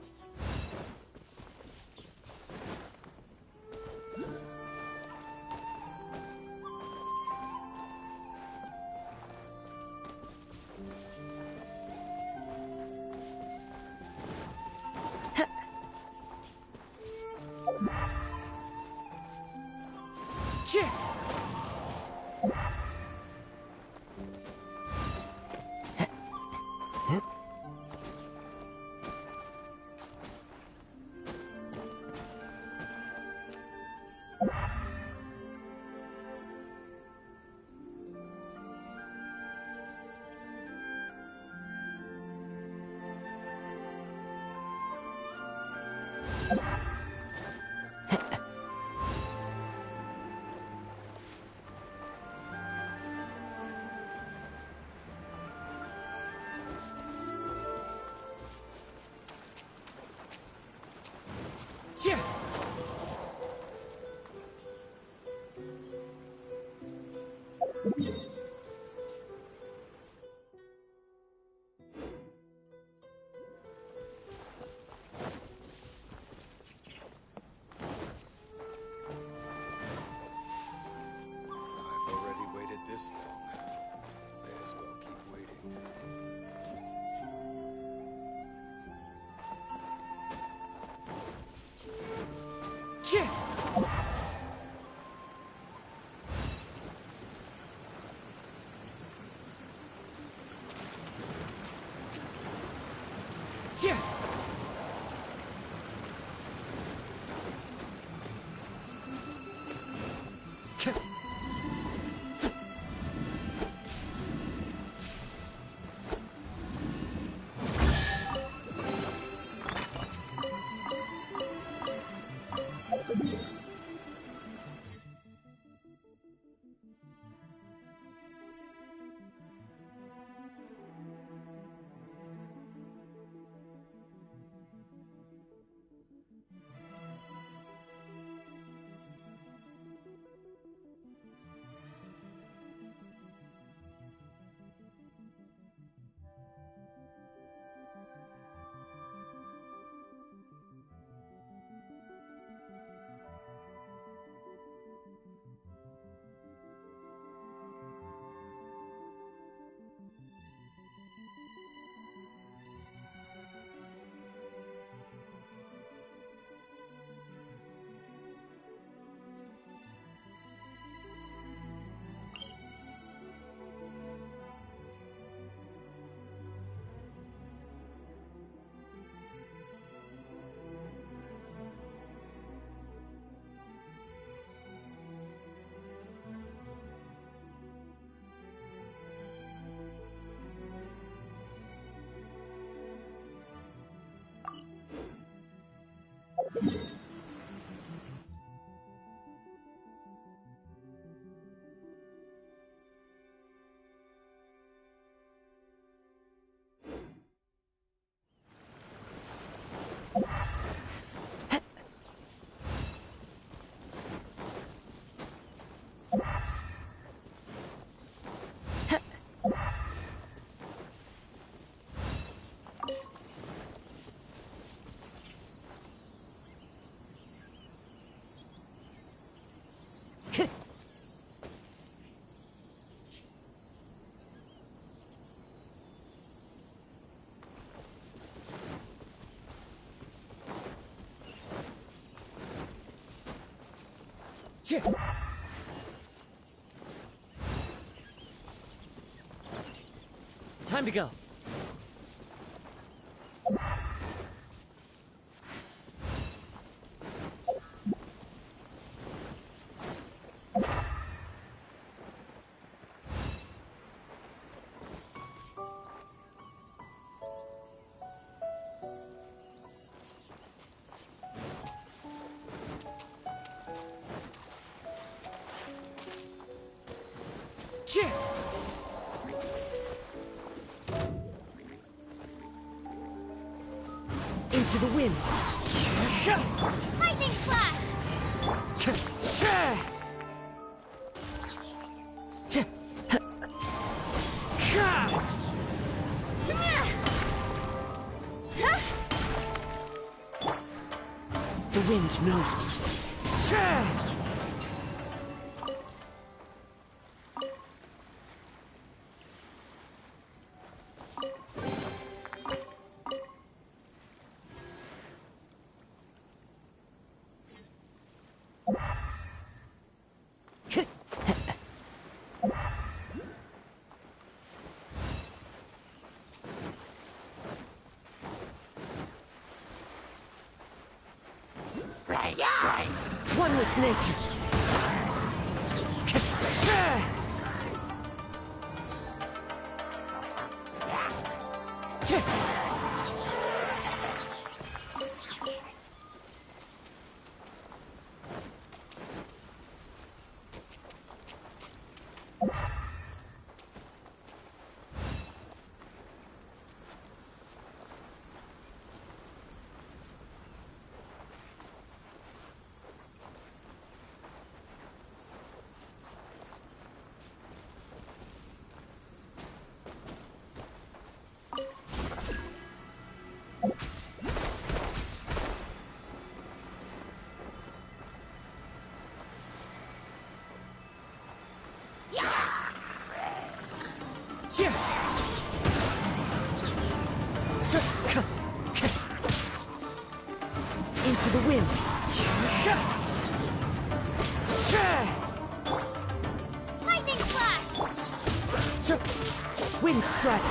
I've already waited this long. May as well keep waiting. Time to go. Into the wind. Lightning slash! The wind knows me. with nature. Into the wind. Lightning flash! Wind strike.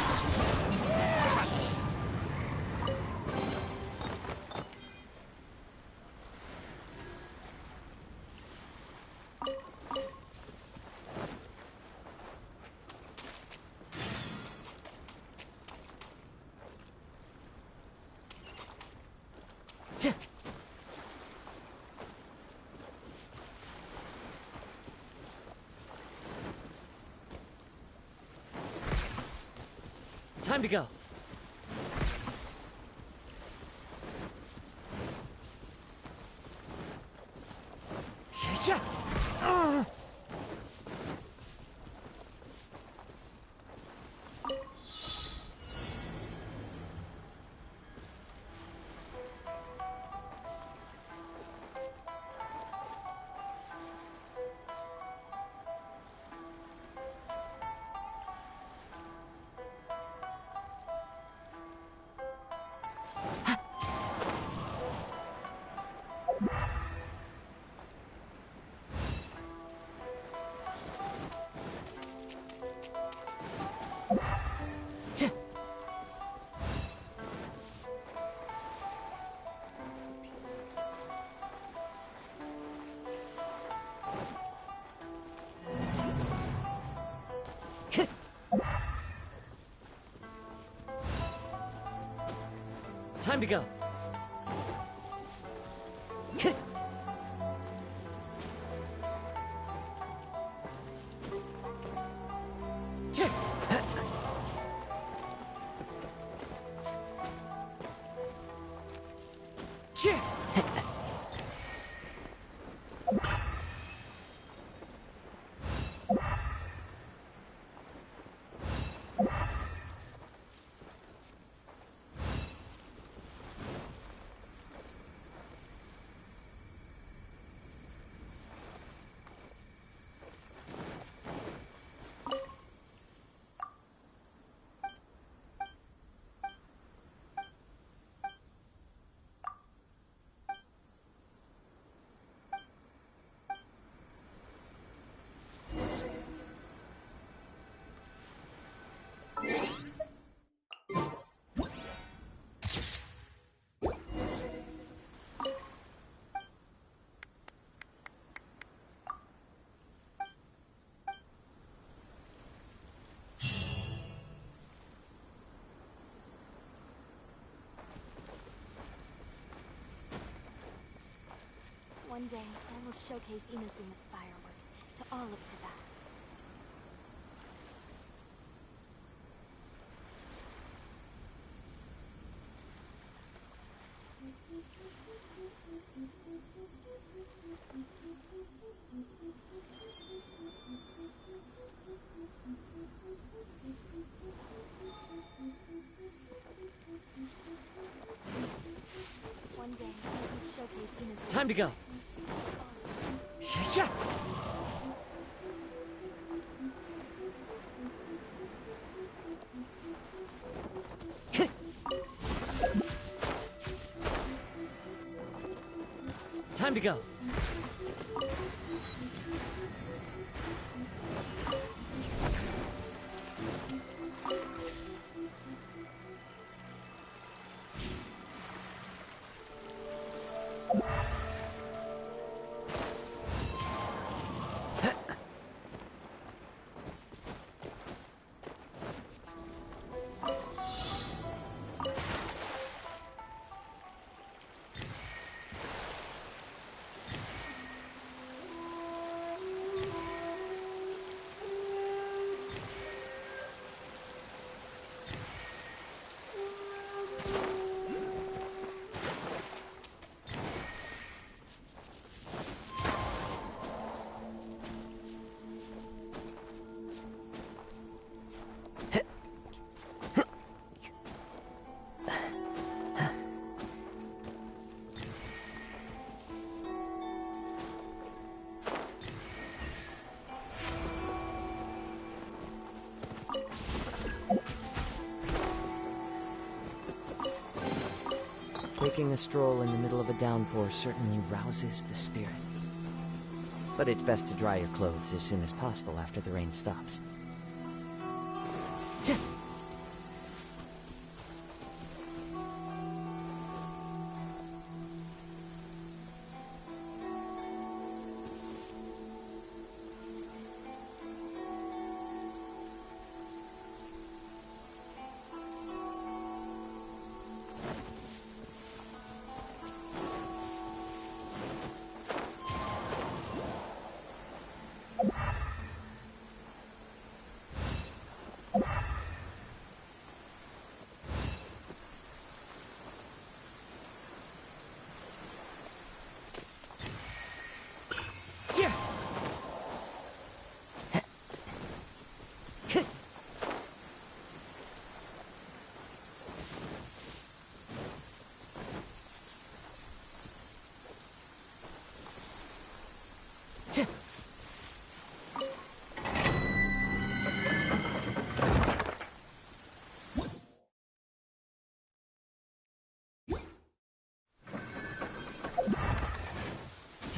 Time to go. Time to go. One day, I will showcase Inazuma's fireworks to all of Tibet. One day, I will showcase Inazuma's Time to go. Time to go. Taking a stroll in the middle of a downpour certainly rouses the spirit. But it's best to dry your clothes as soon as possible after the rain stops.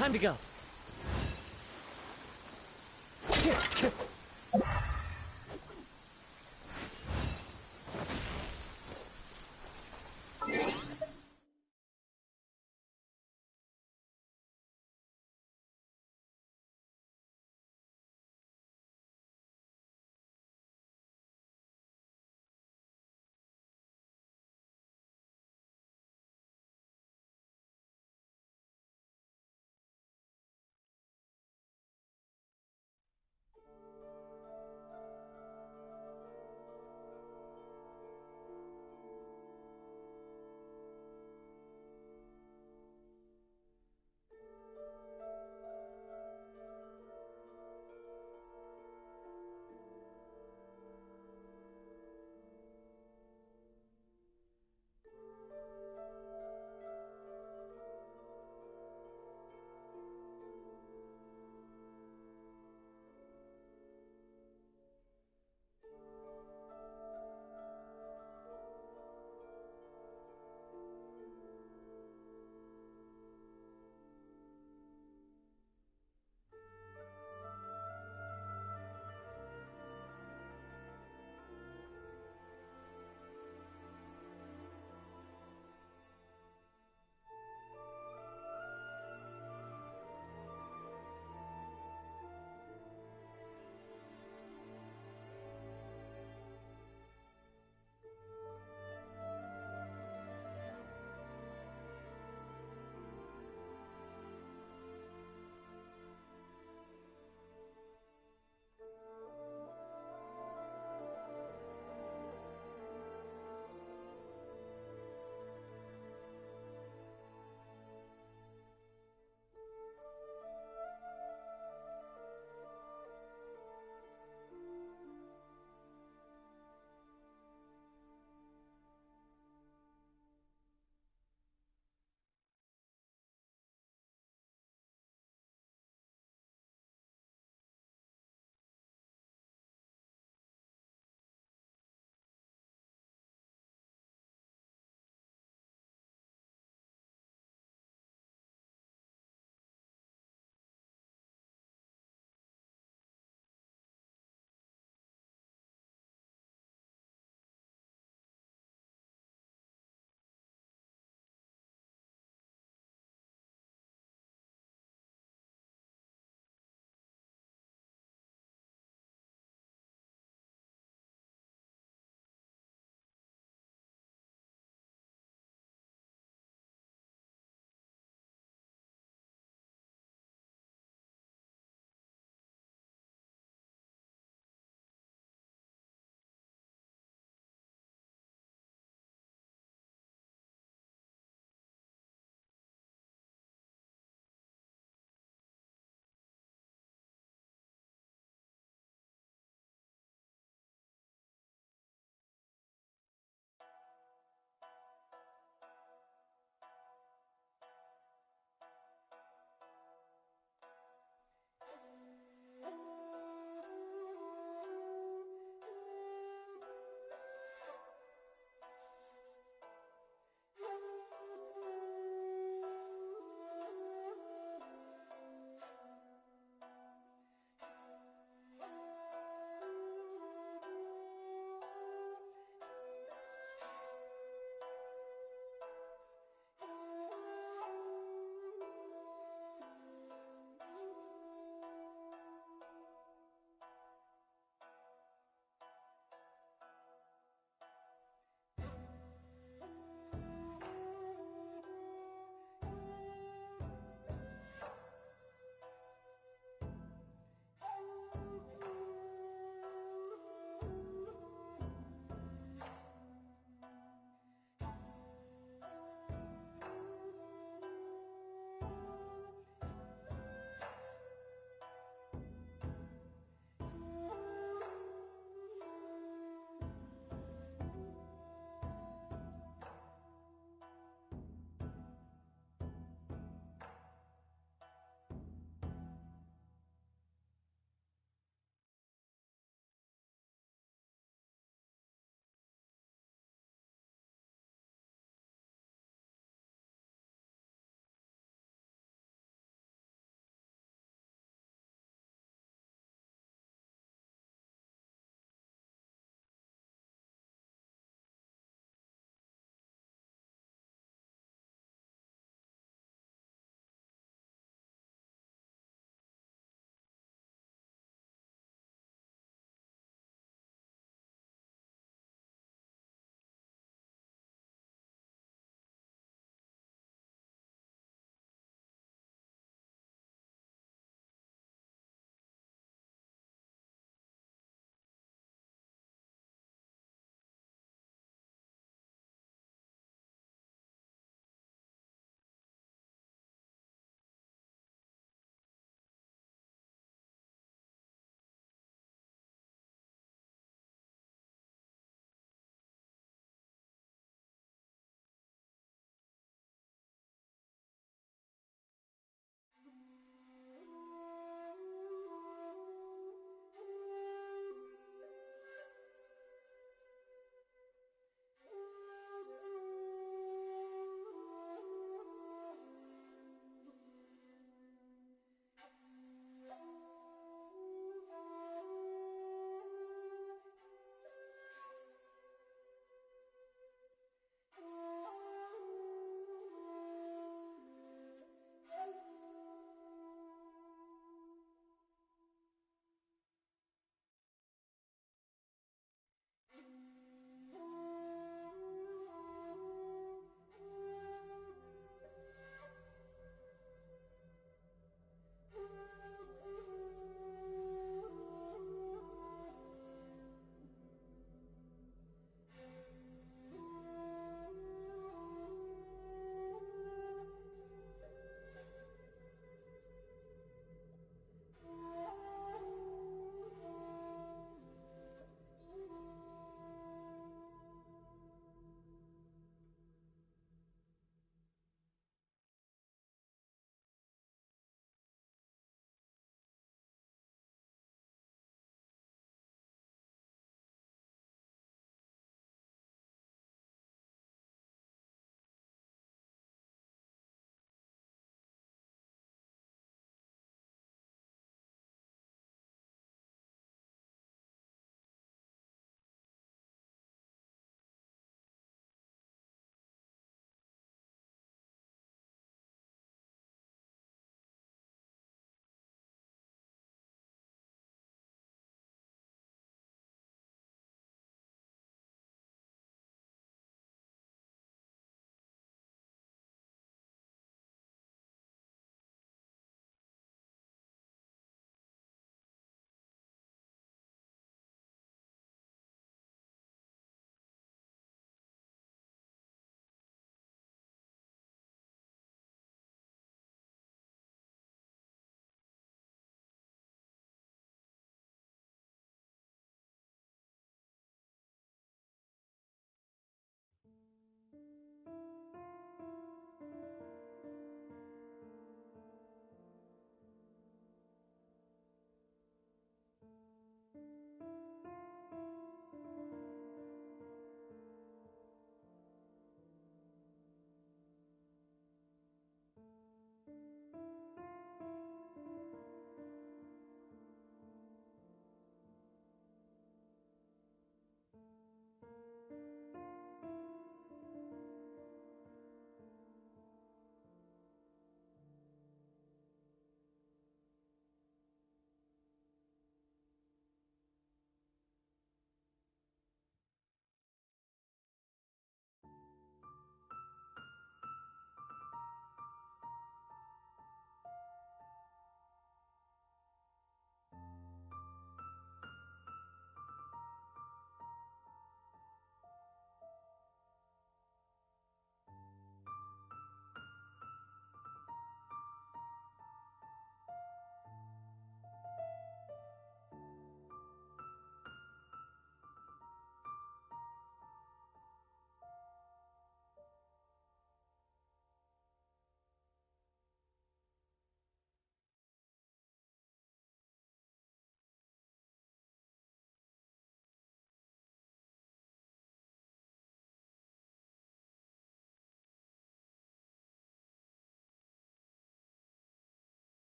Time to go.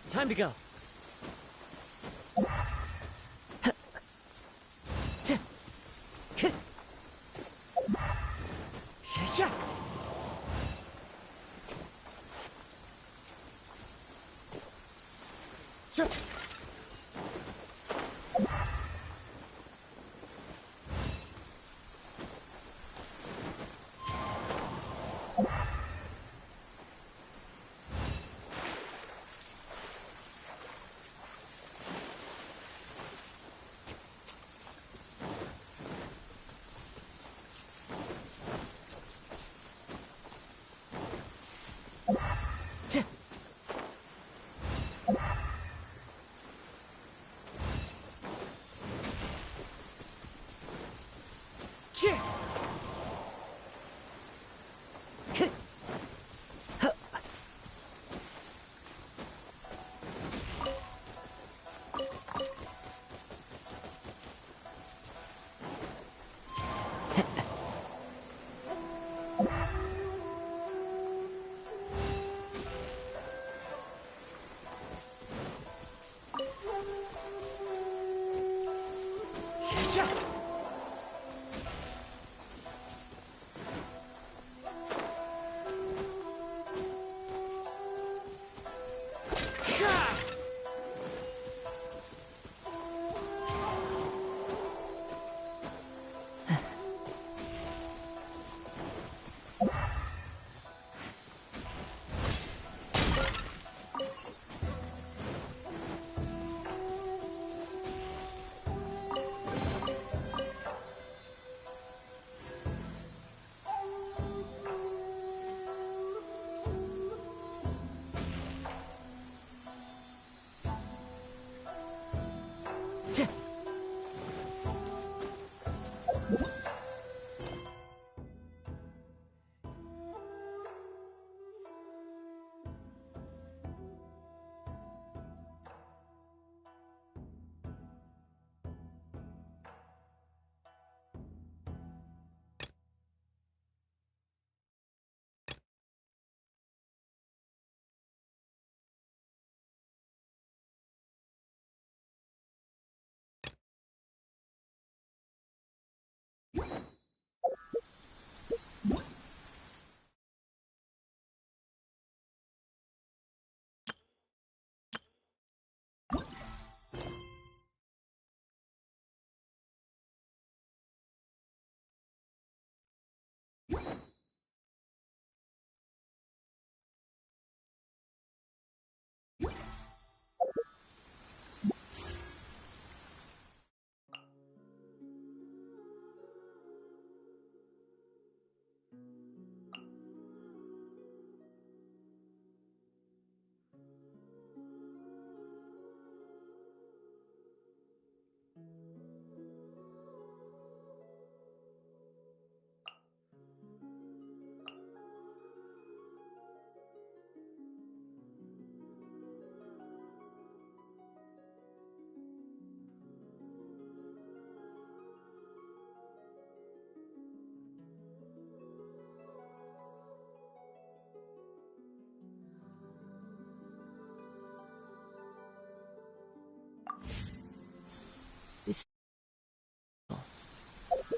Time to go.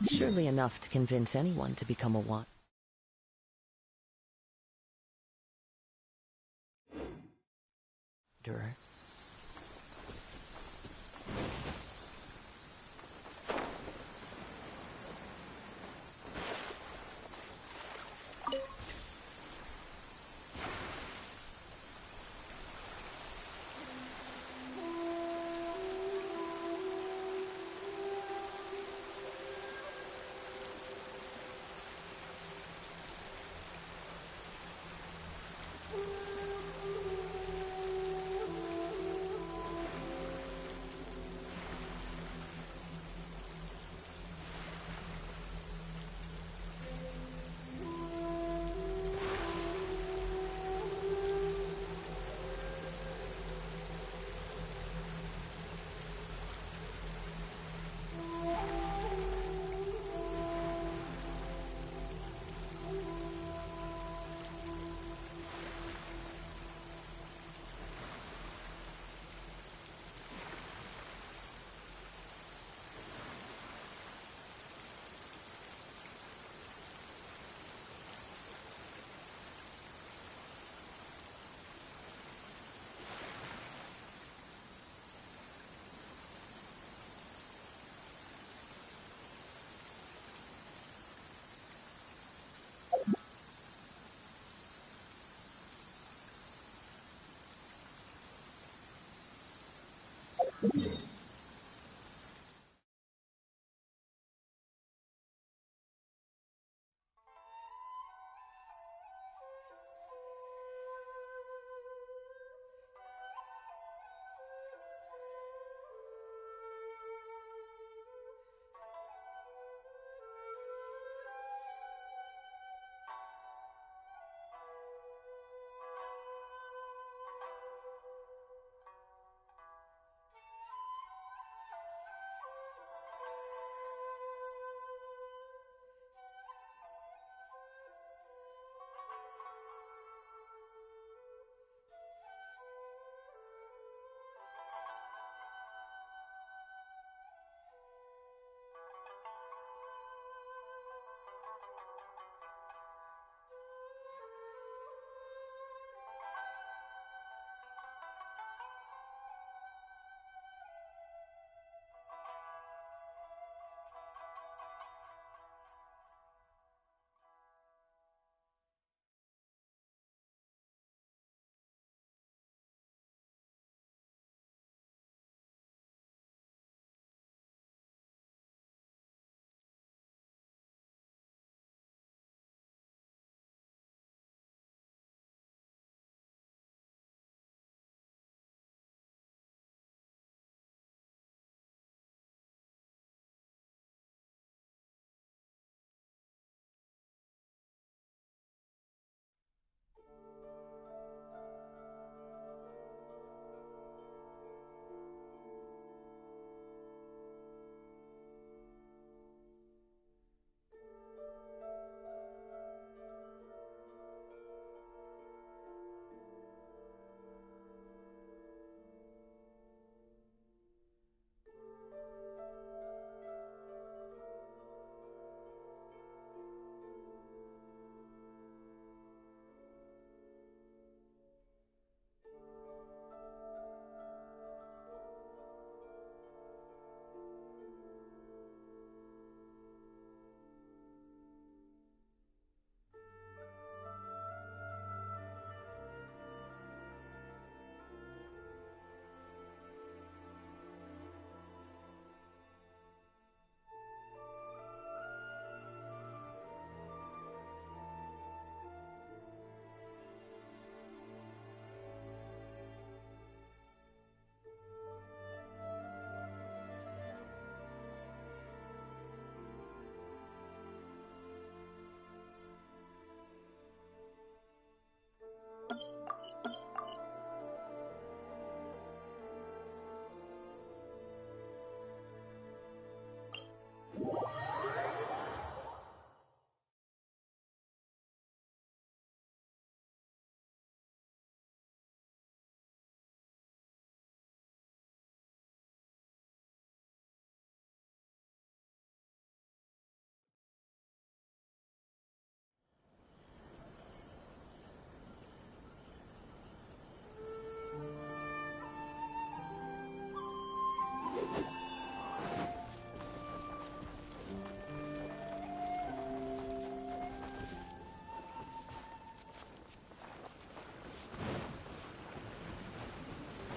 Surely enough to convince anyone to become a wanderer.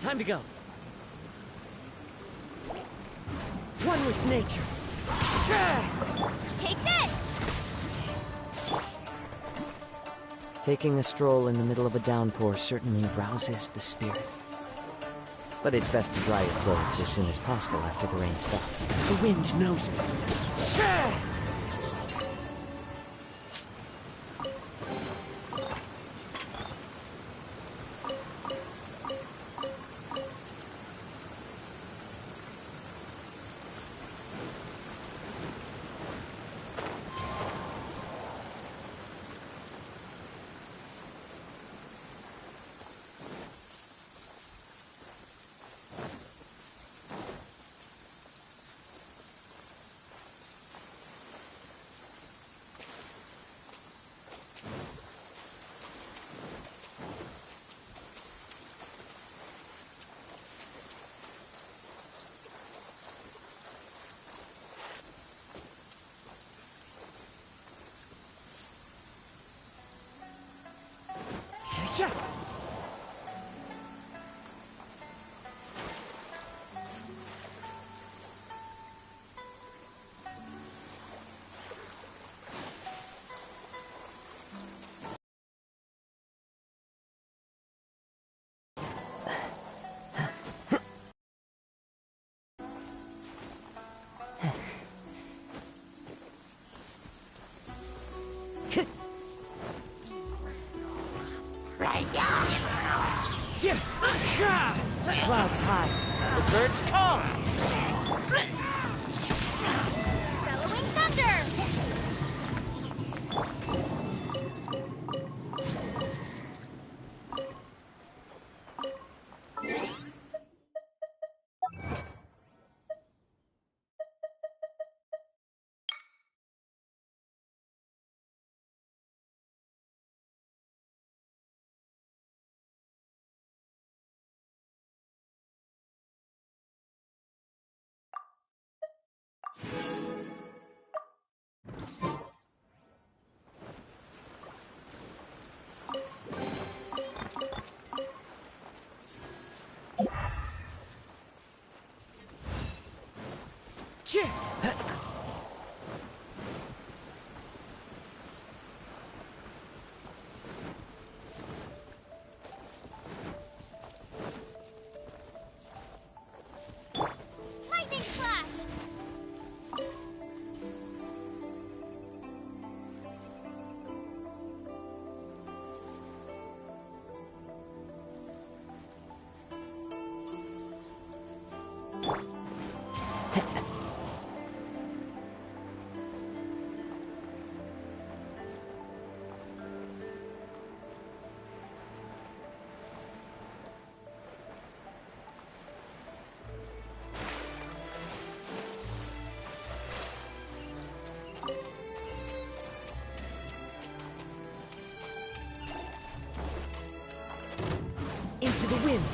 Time to go. One with nature. Take this! Taking a stroll in the middle of a downpour certainly rouses the spirit. But it's best to dry your clothes as soon as possible after the rain stops. The wind knows me. Clouds high. The birds call. Bellowing thunder! Lightning flash! Into the wind.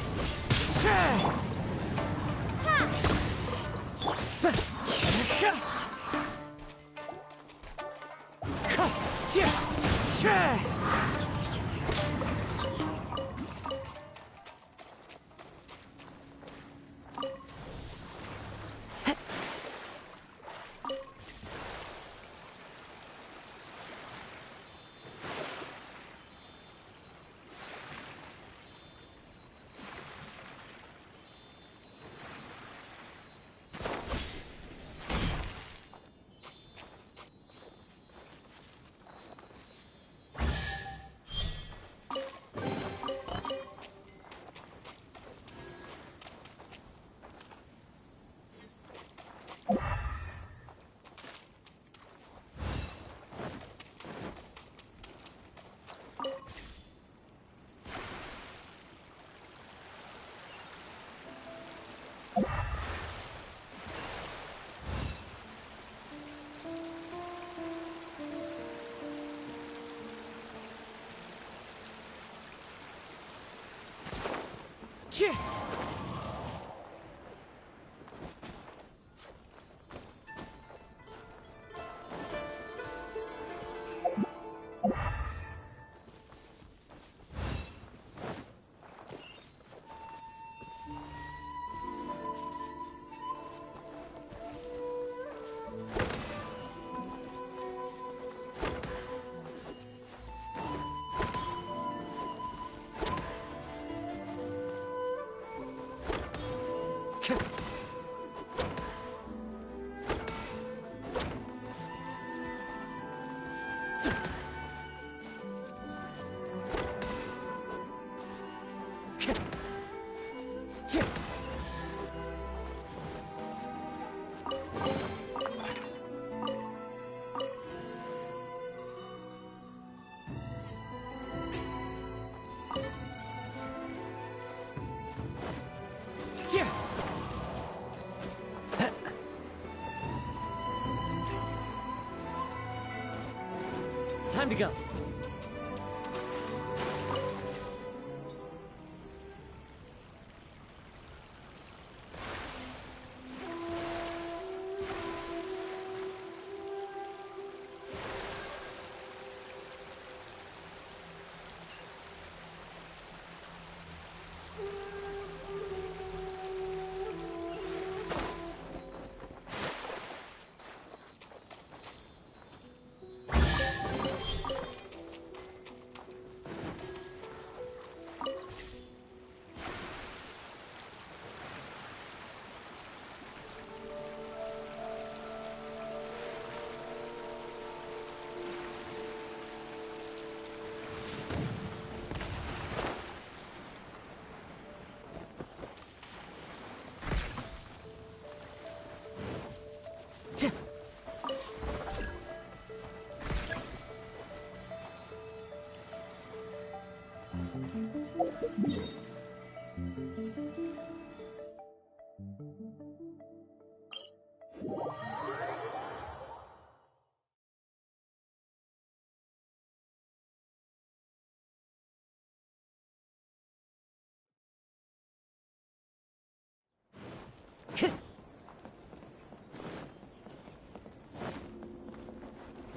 Time to go.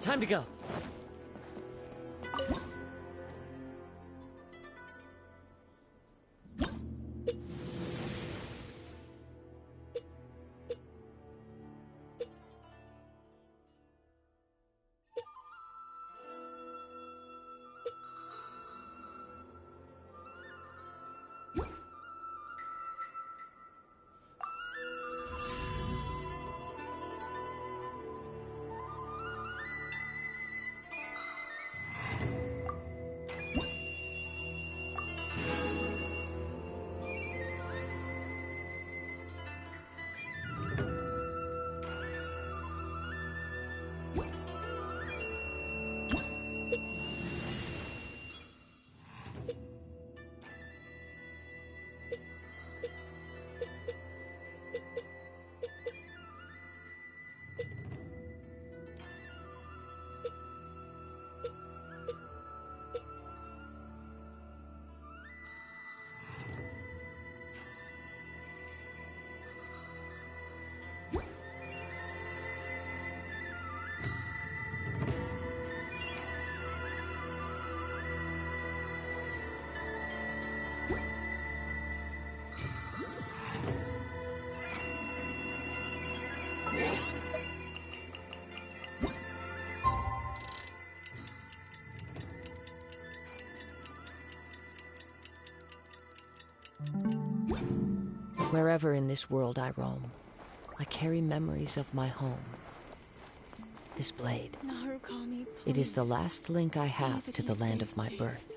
Time to go. Wherever in this world I roam, I carry memories of my home. This blade, it is the last link I have to the land of my birth.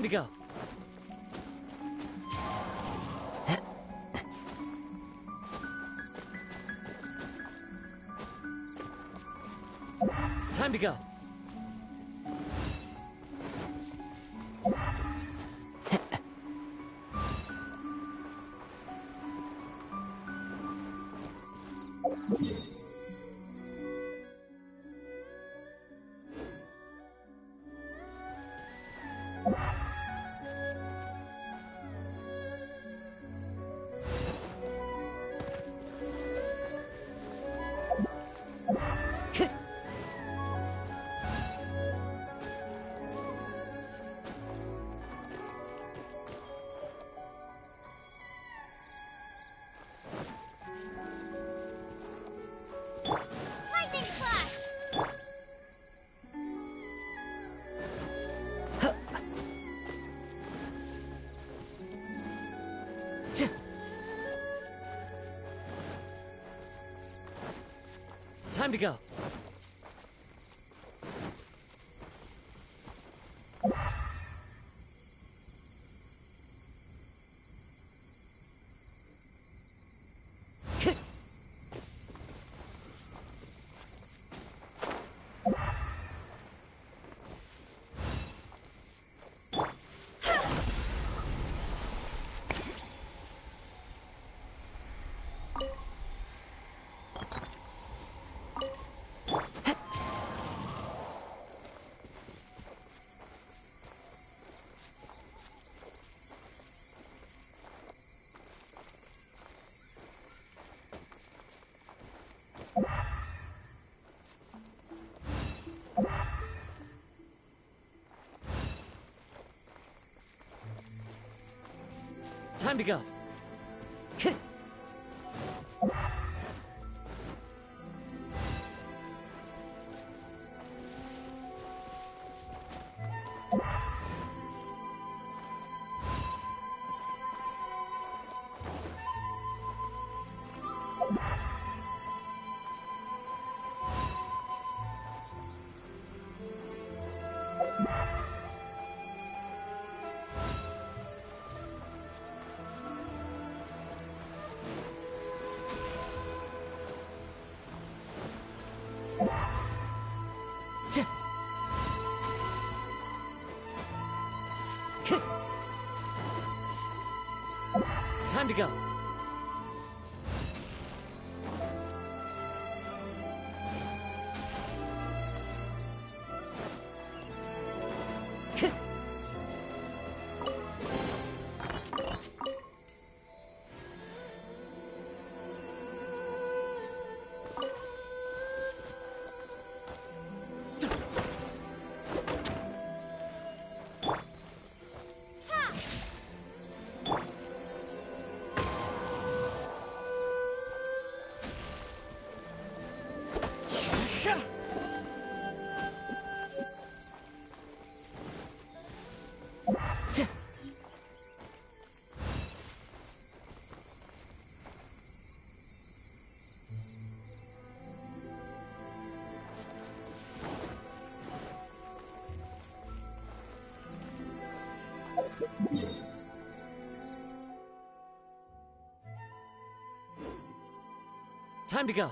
Time to go. Time to go. Lightning flash! Time to go. Time to go. Time to go. Time to go.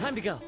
Time to go.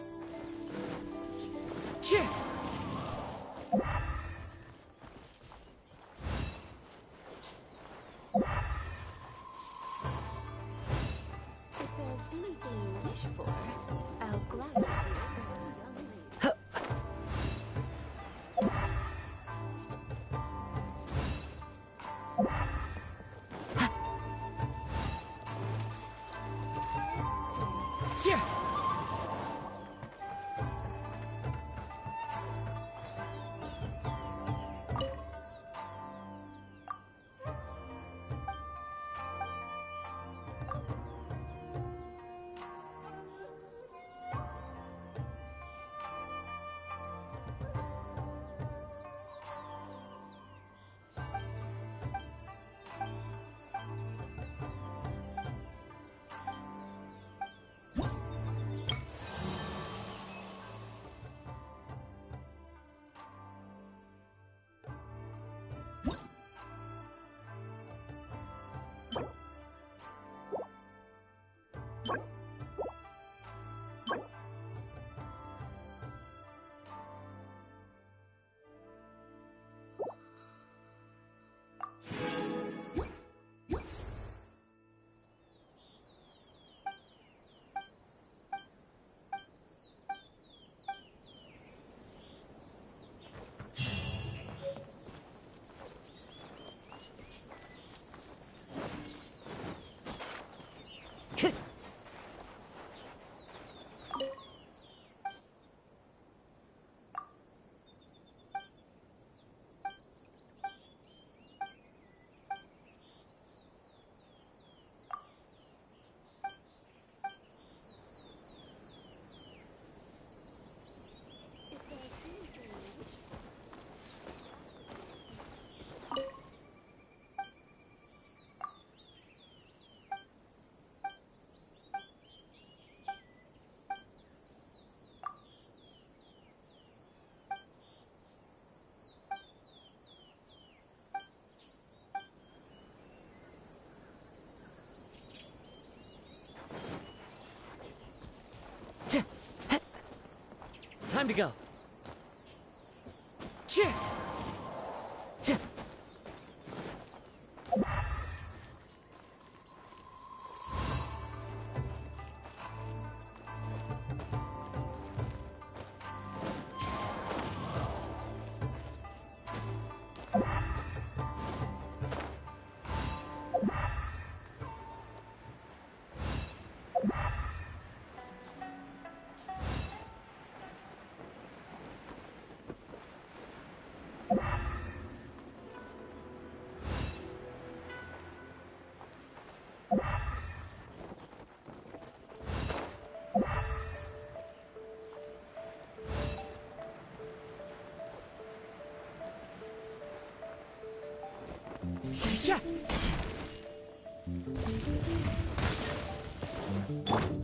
Time to go.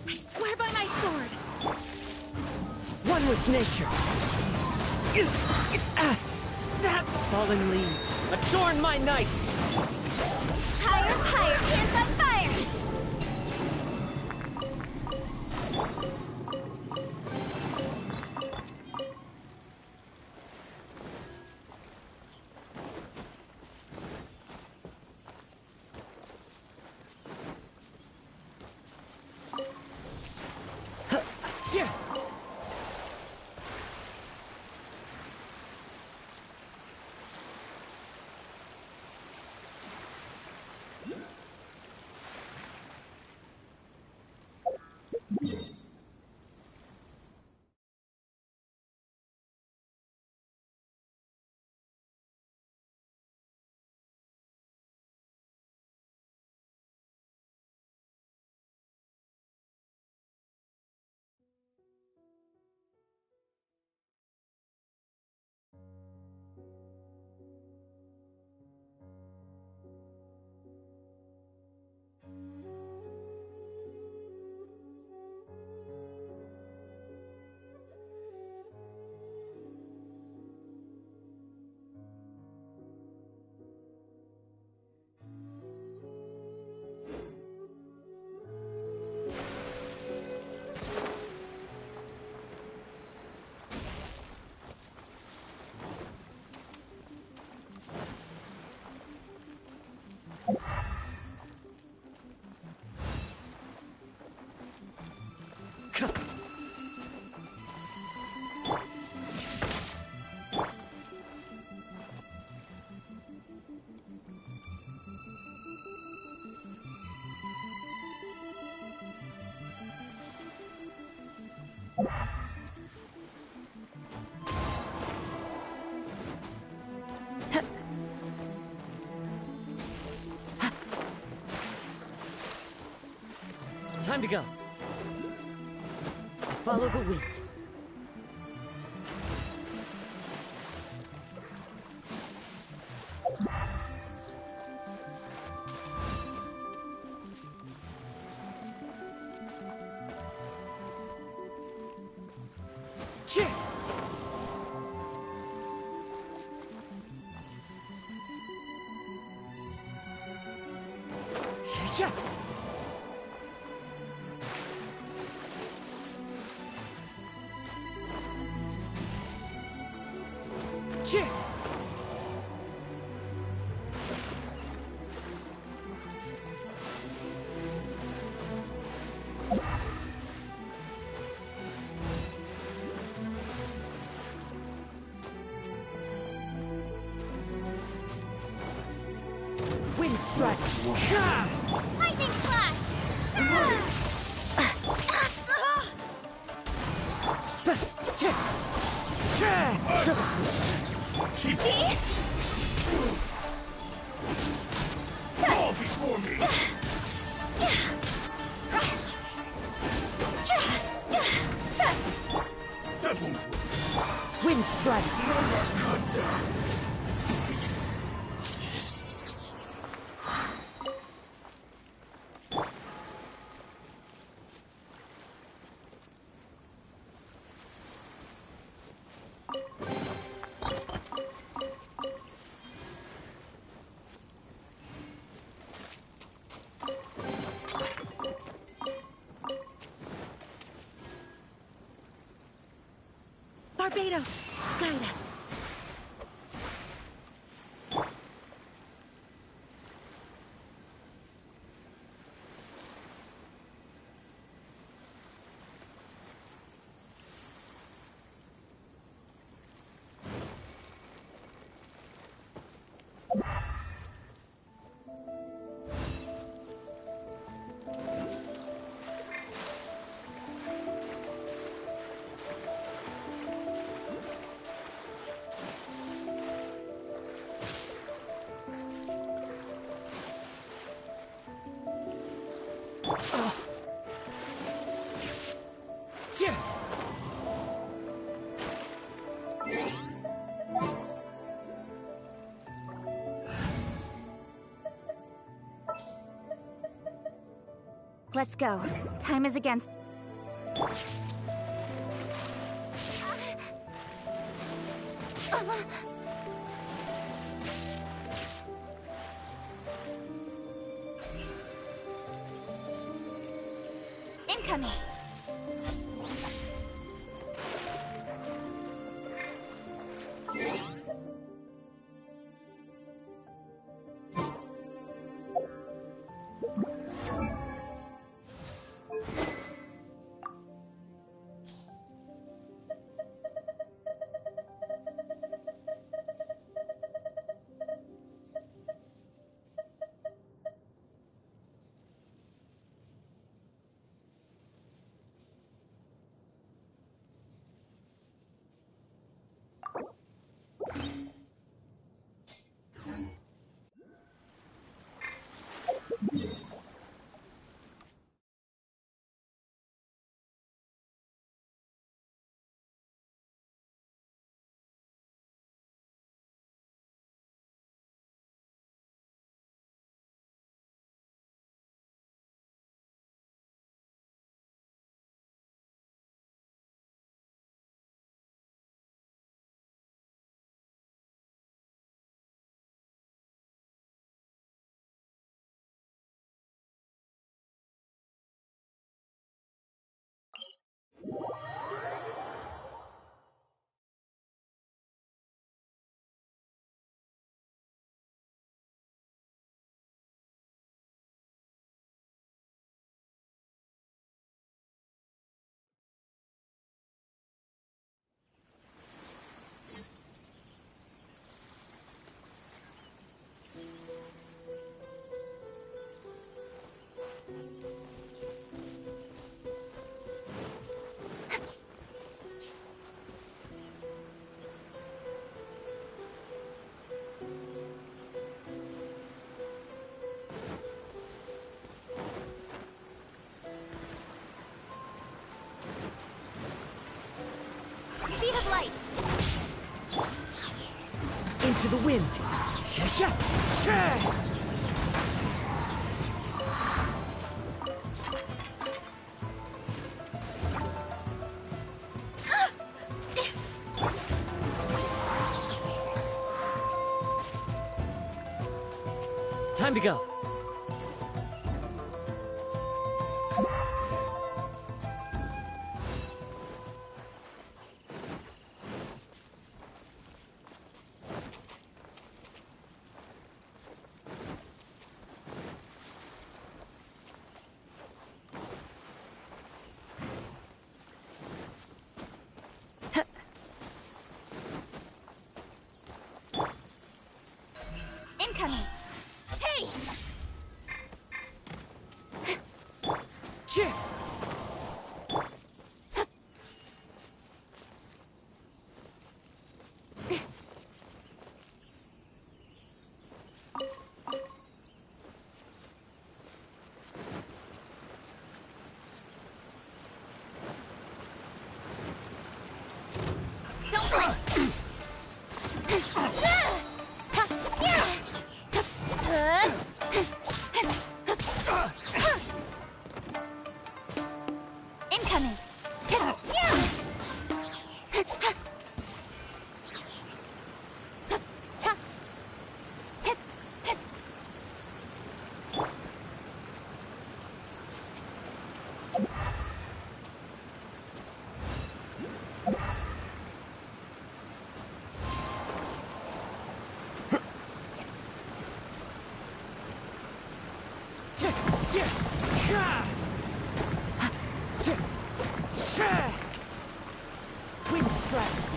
I swear by my sword! One with nature. Fallen leaves, adorn my night! Higher, higher, hands on fire! Time to go. Follow the wind. Wind strike! Lightning flash! Fall before me! Wind strike! Yes. Barbados, guide us. Let's go. Time is against... Incoming. Speed of light. Into the wind. Time to go. Incoming. Hey! Wind strike.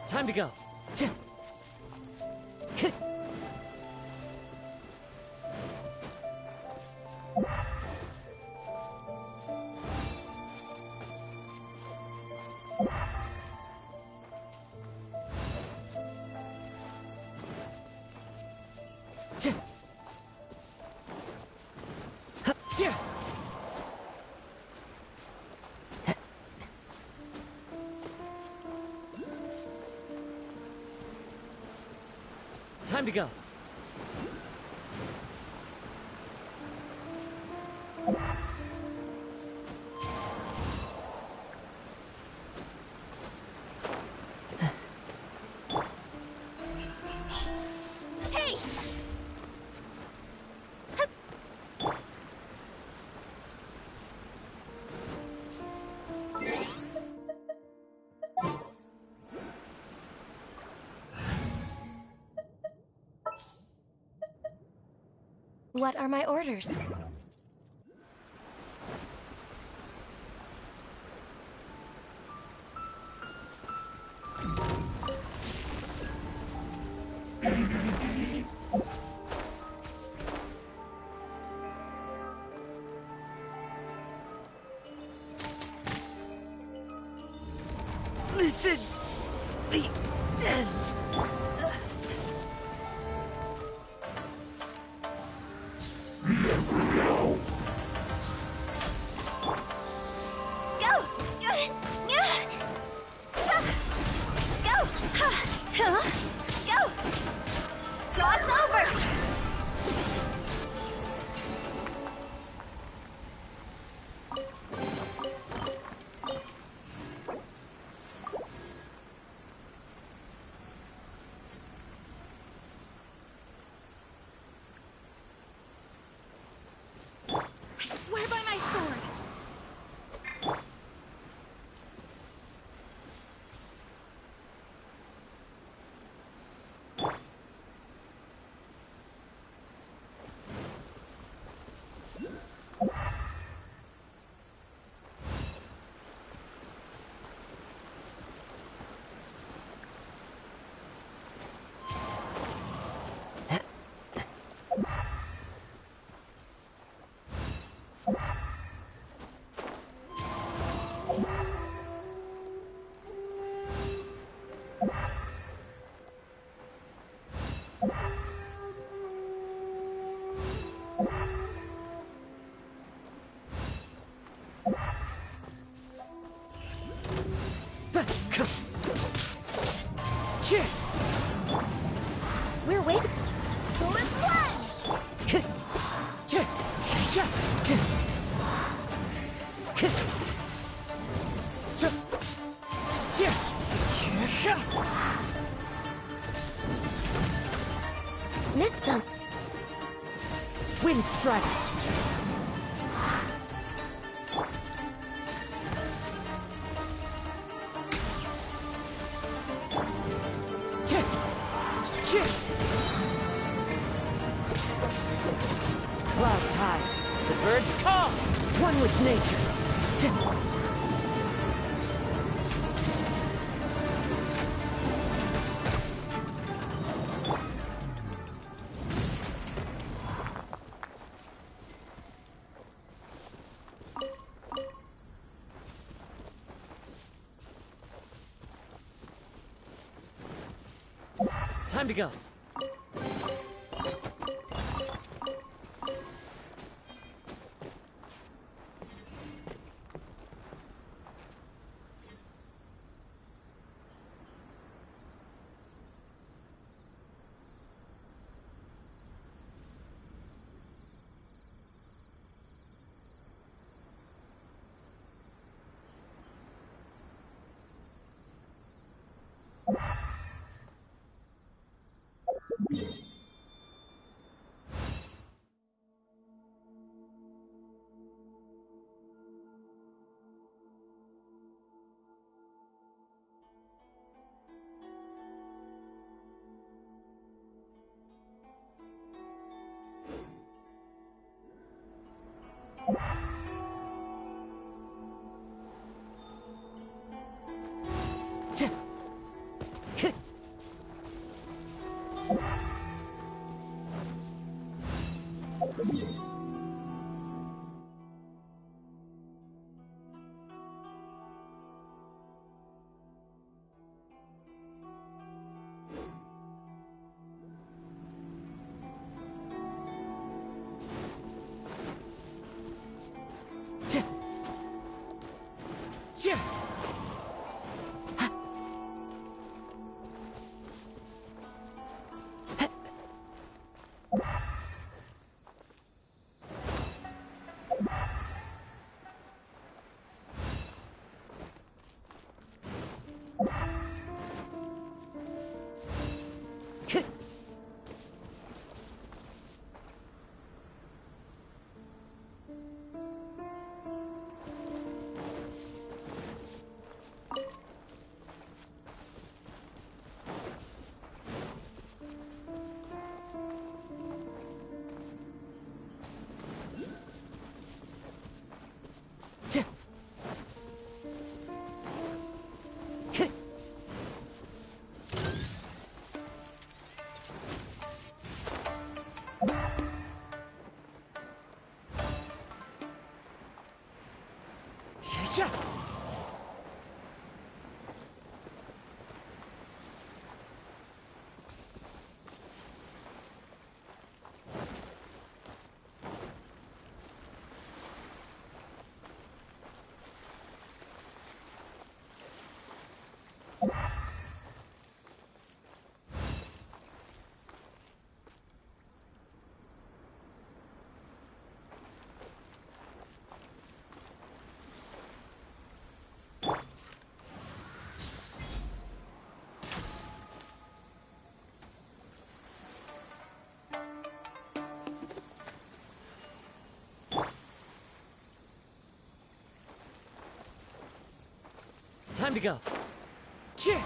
Time to go. Time to go. Hey! What are my orders? This is the end. We're waiting. Let's run! Next time. Wind strike. The birds call! One with nature! Time to go. Time to go. Cheer!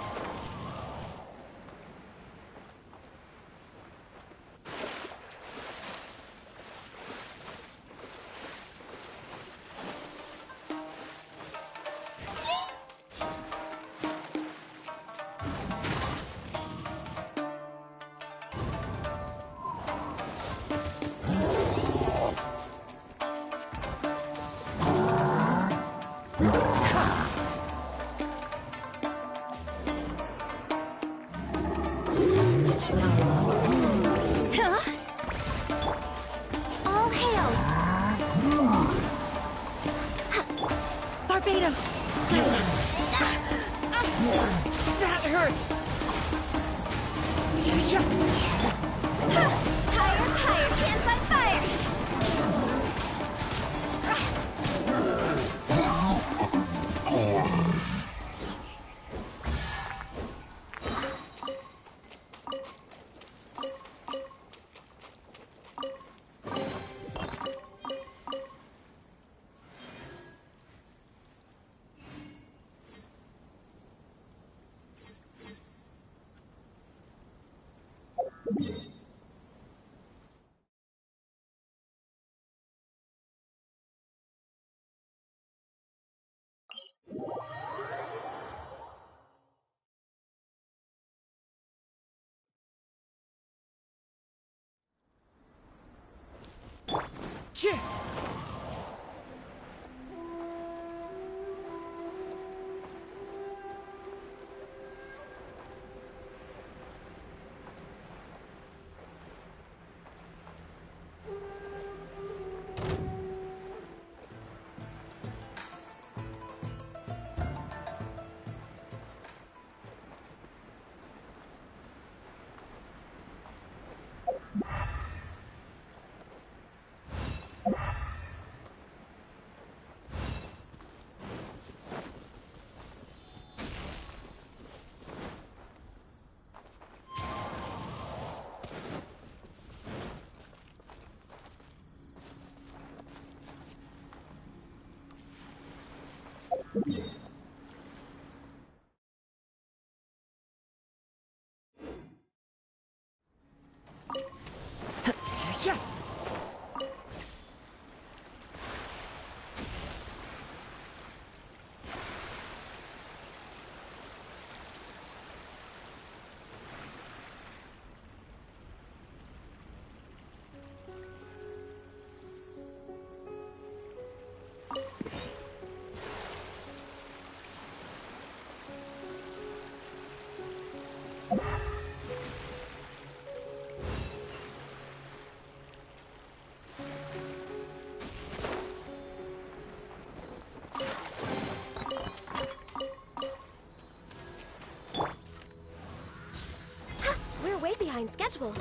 We're way behind schedule.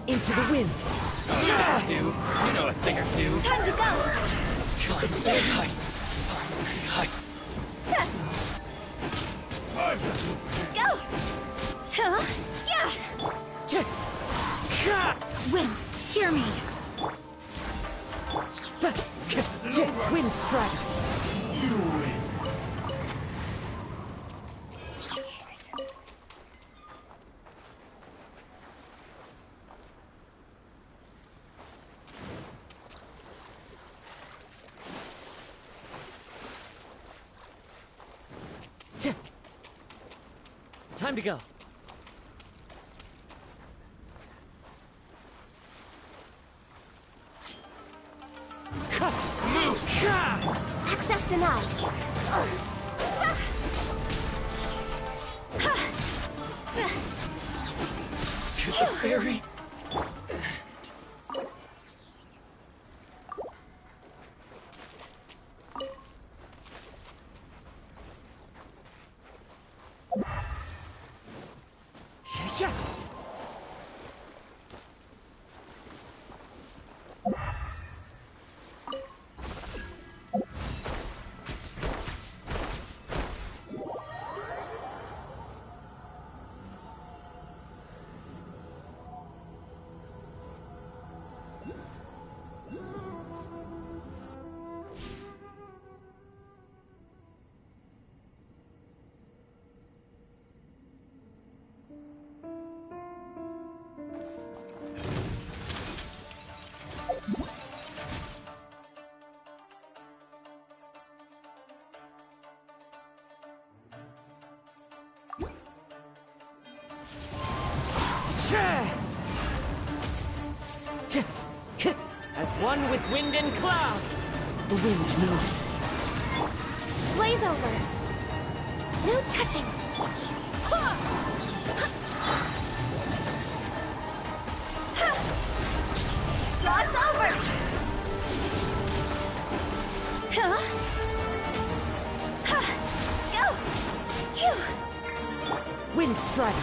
Into the wind. You know a thing or two. Time to go. Go. Huh? Yeah. Wind, hear me. Wind strike. You win. Time to go. Access denied. To the ferry. As one with wind and cloud. The wind knows me. Blaze over. No touching. Cross over. Go. Phew. Wind strike.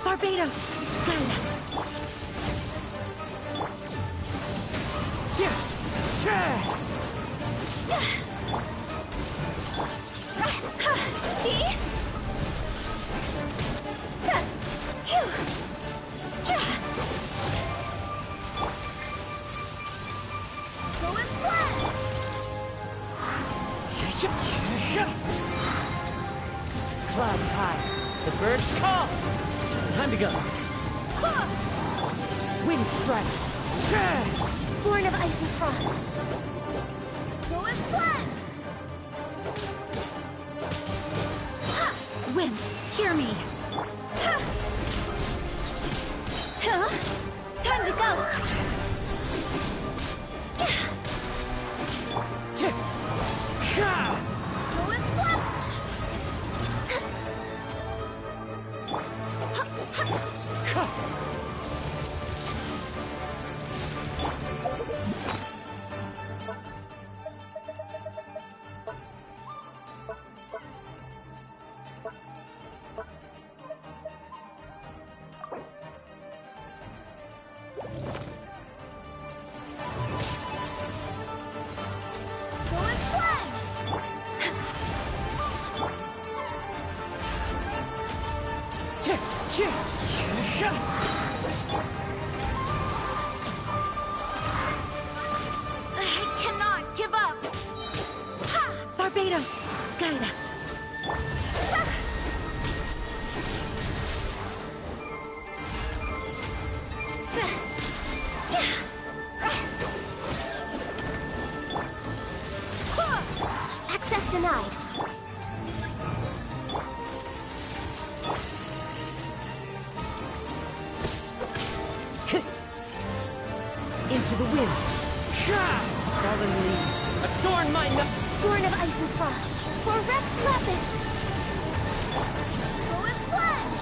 Barbados, guide us. See? clouds high, the birds call. Time to go. Wind strike. Born of ice and frost. Go as planned! Wind, hear me. Time to go. Go as planned! Go as planned! I cannot give up. Barbados, guide us. Access denied. Into the wind. Fallen leaves, adorn my Born of ice and frost. For Rex Lapis. Go as planned!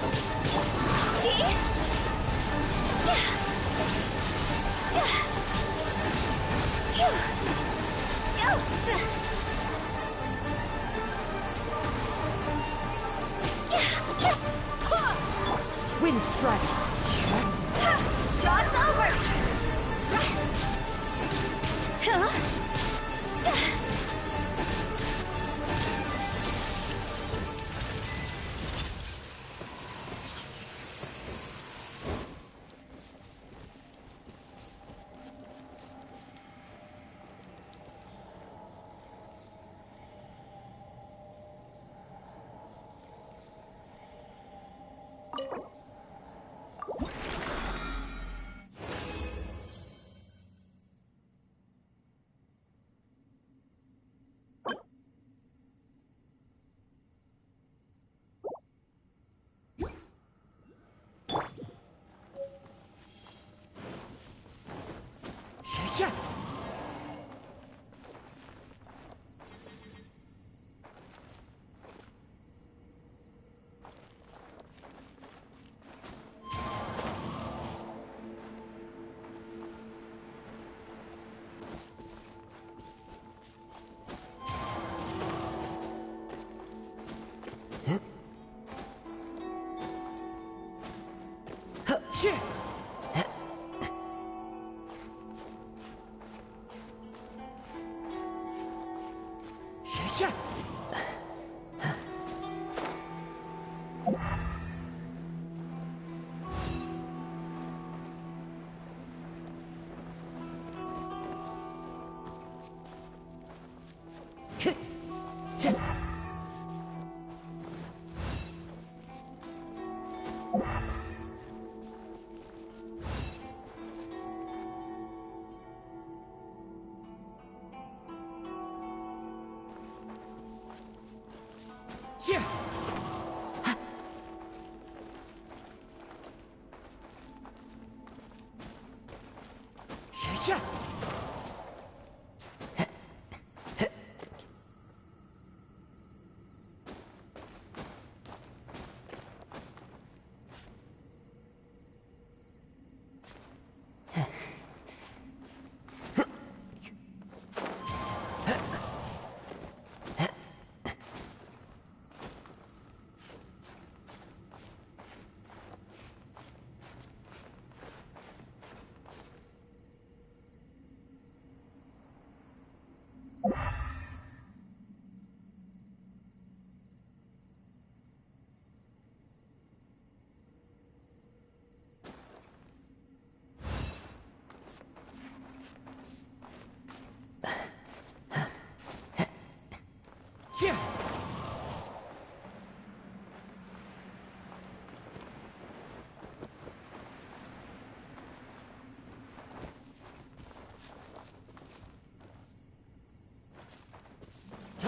wind strike. Job's over!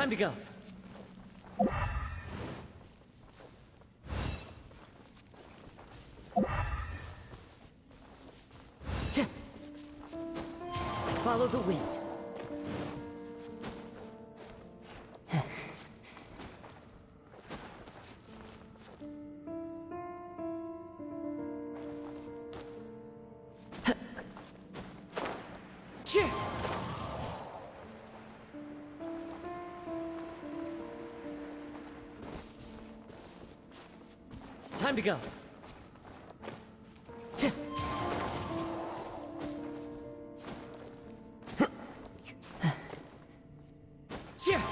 Time to go. Follow the wind. Time to go. Yeah. Yeah.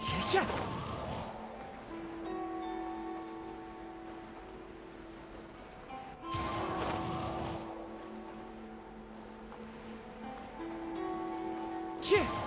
Yeah. Yeah. Yeah.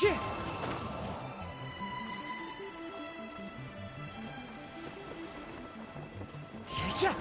Yeah. Yeah.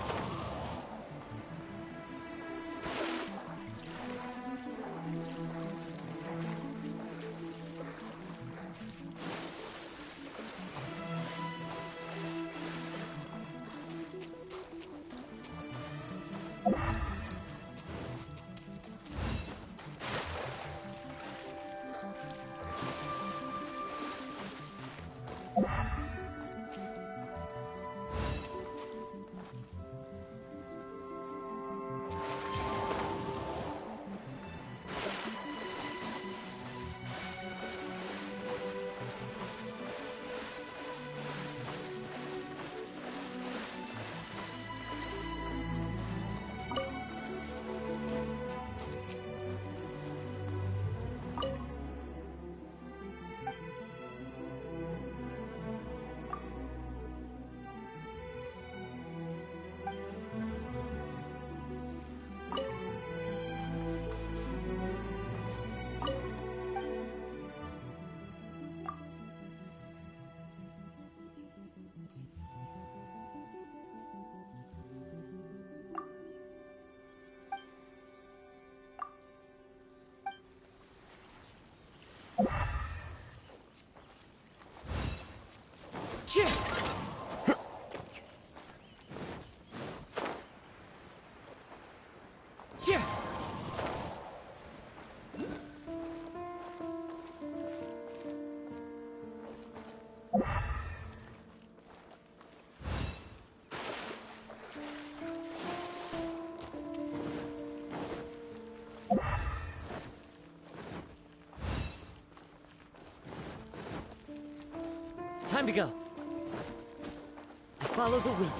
Time to go. I follow the wind.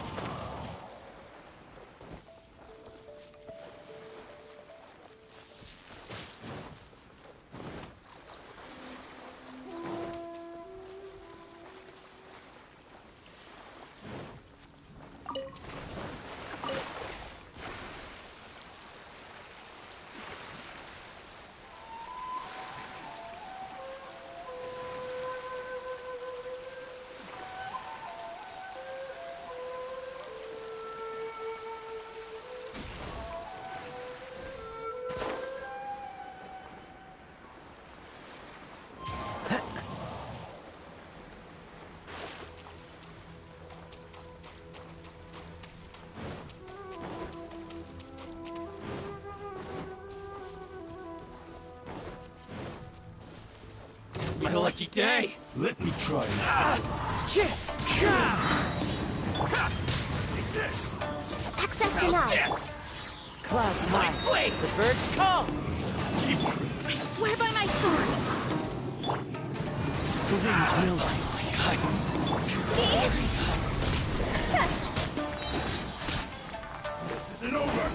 It's my lucky day. Let me try it. Access denied. Clouds high. The birds call. I swear by my sword. The wind knows me. This isn't over.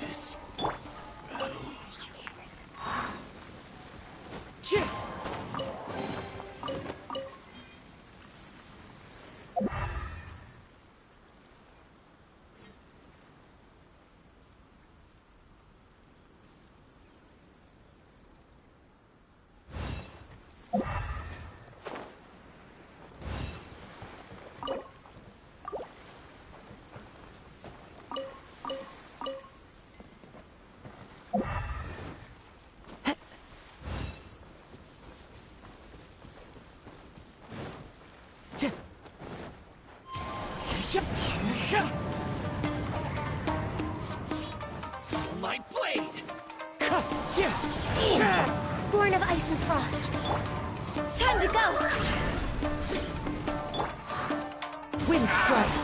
This My blade. Born of ice and frost. Time to go. Wind strike.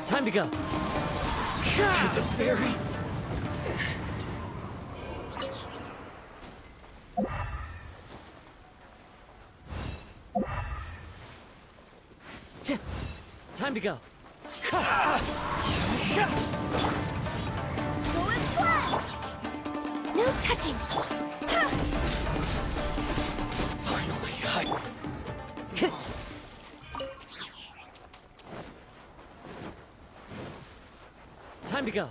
Time to go. To the berry. Time to go. No touching. Finally, Time to go.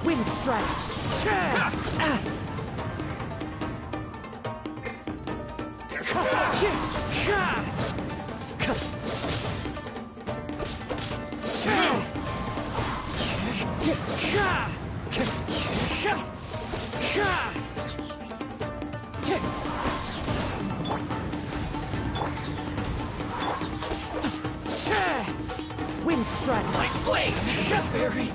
Wind strike. Wind strike. my blade. Berry.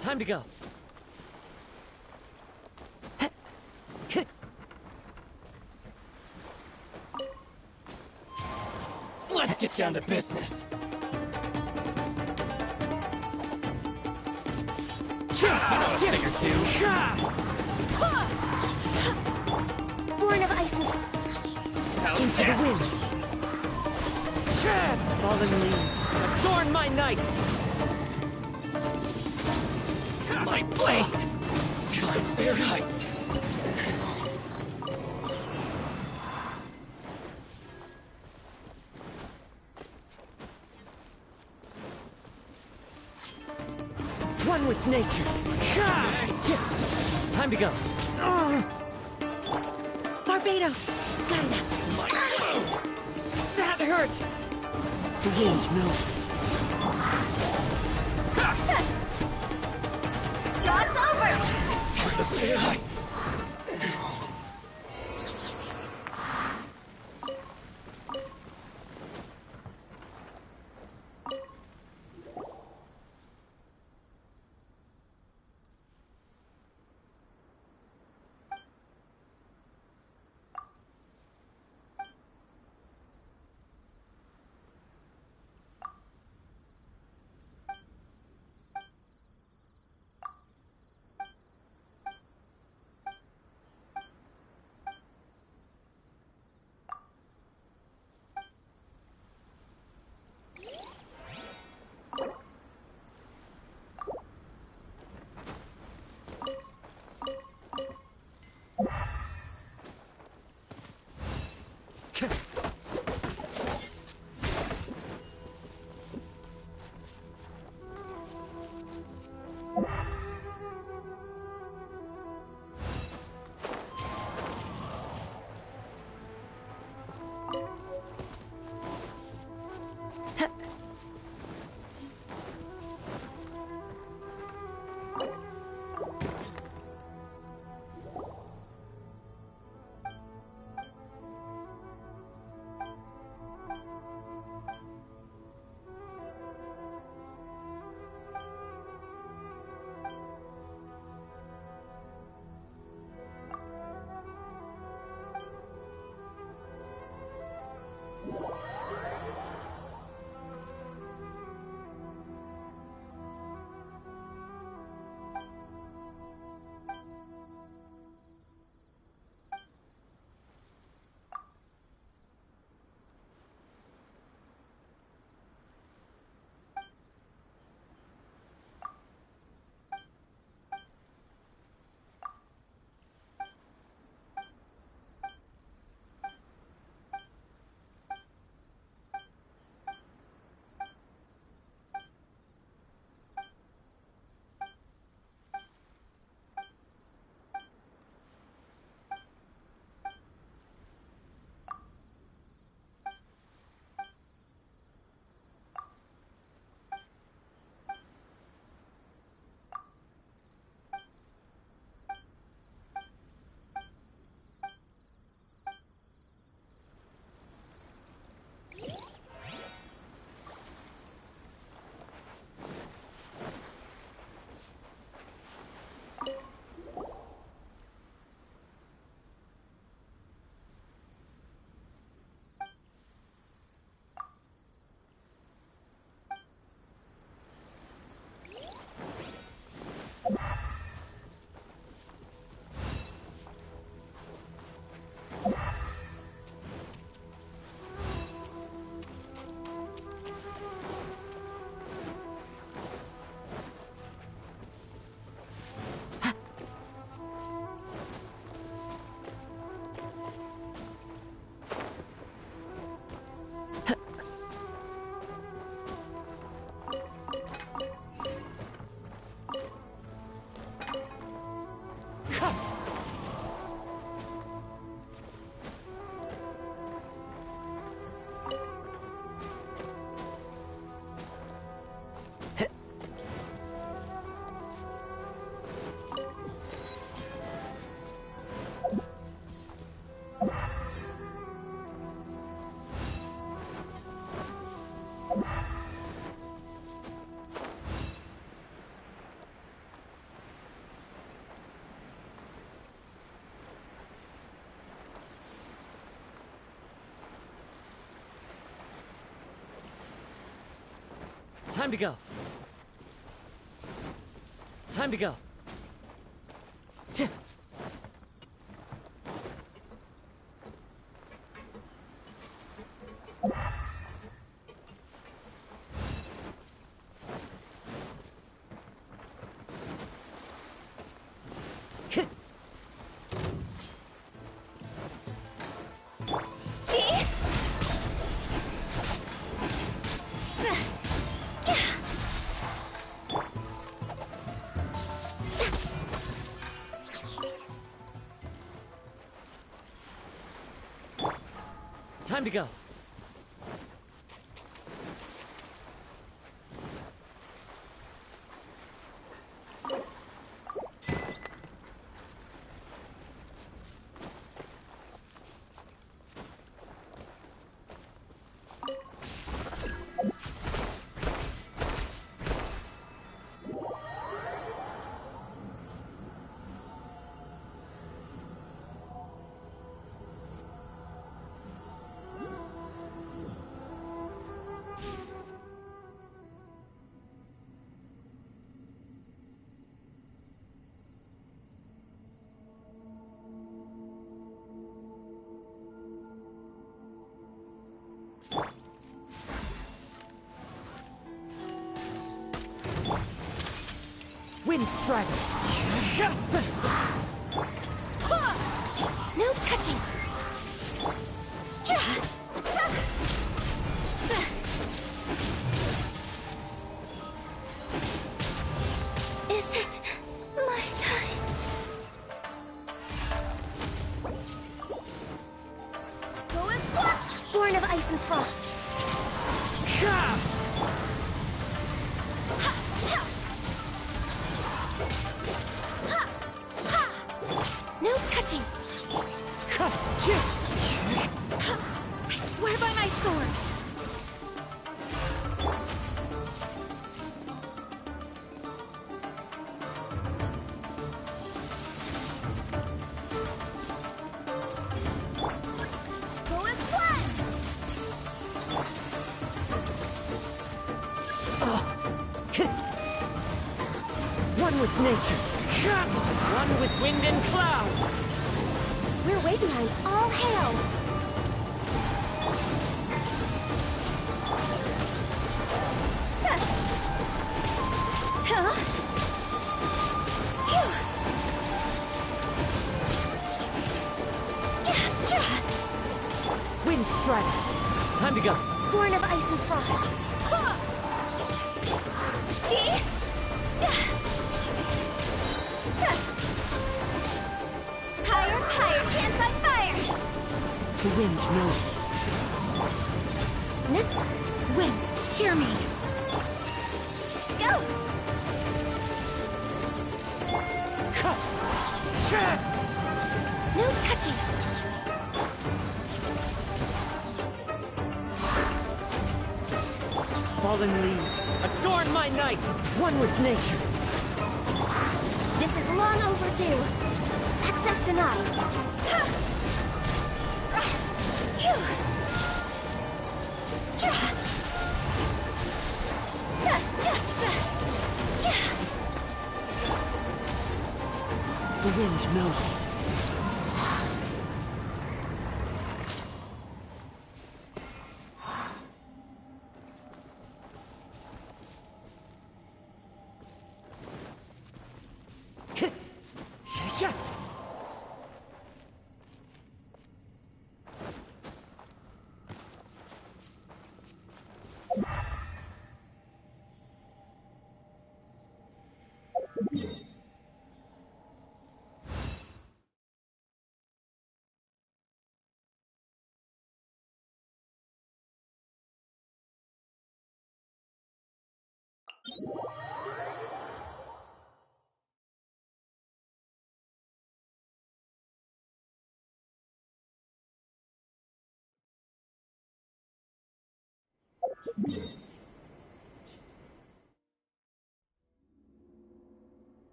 Time to go. Let's get down to business. You know a thing or two. Born of ice and Into the wind. Fallen leaves, adorn my night. My blade. My berry. One with nature. Time to go. Barbados, guide us. That hurts. The wind knows it. Job's over! Time to go. Time to go. Time to go. Wind Strider! No touching! Is it my time? Go as one! Born of ice and frost. No touching! I swear by my sword! Go as one! One with nature. One with wind and cloud. We're way behind. All hail! Huh? Wind Strider. Time to go. Born of ice and frost. See? Higher, higher, hands on fire! The wind knows it. Next, wind, hear me. Go! No touching! Fallen leaves, adorn my night! One with nature. This is long overdue. Access denied. The wind knows it.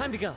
Time to go.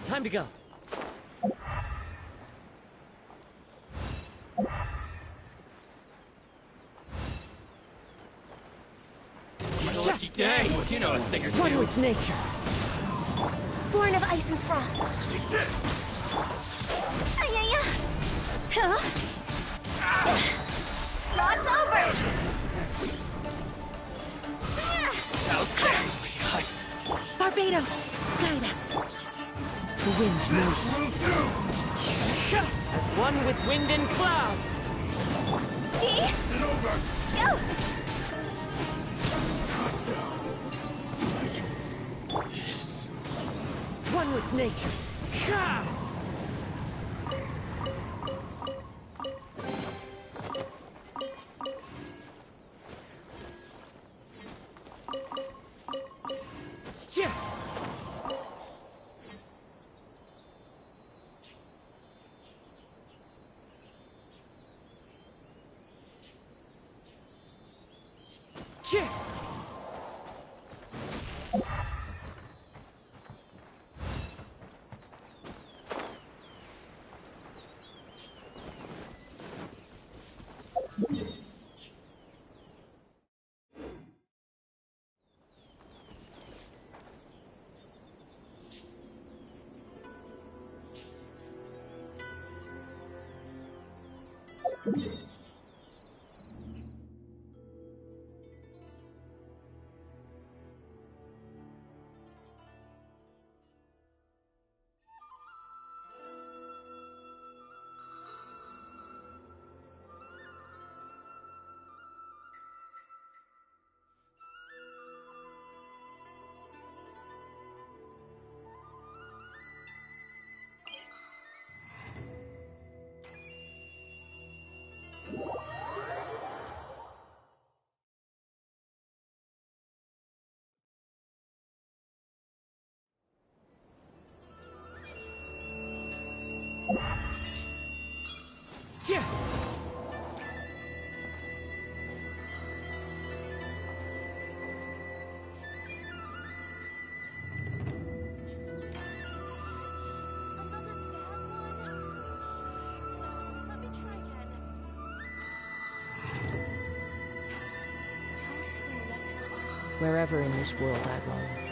Time to go. Lucky day! You know a thing or two. One with nature. Born of ice and frost. Take this! Ay-ya-ya! Huh? Cross over! Barbados, guide us. The wind knows it. As one with wind and cloud. See? Go! Yes. One with nature. wherever in this world I roam.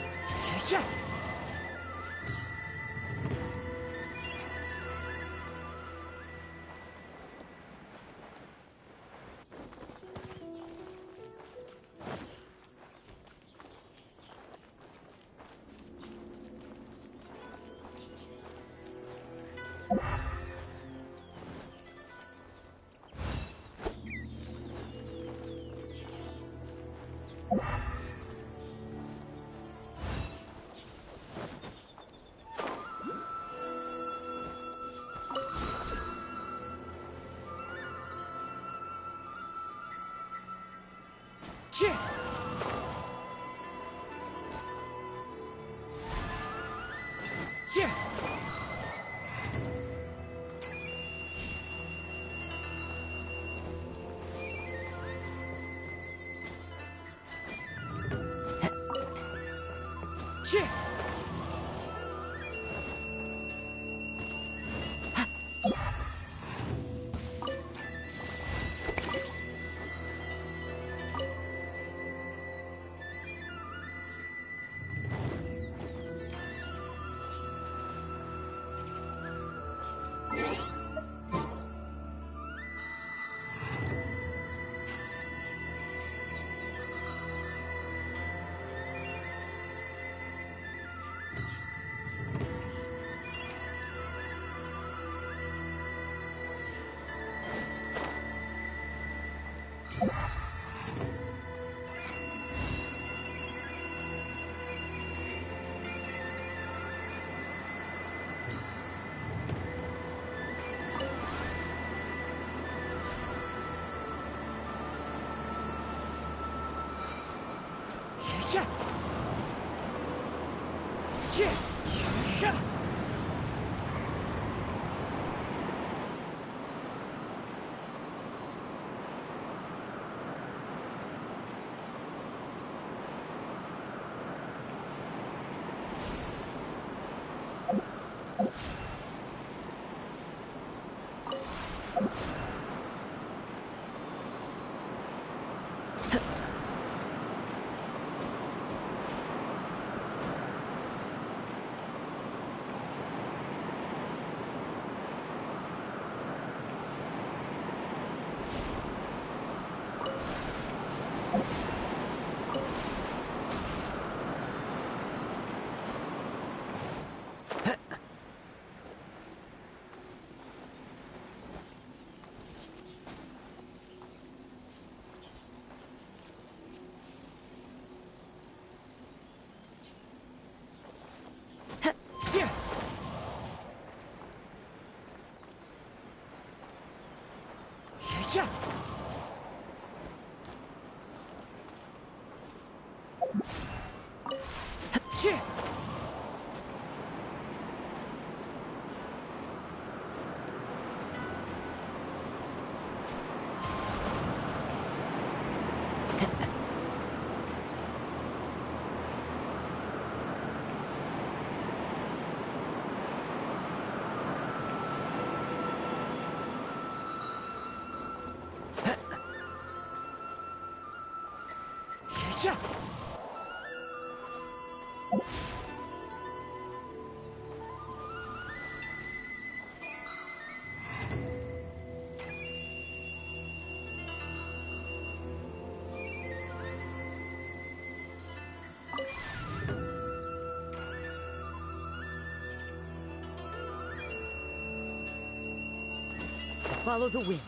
Follow the wind.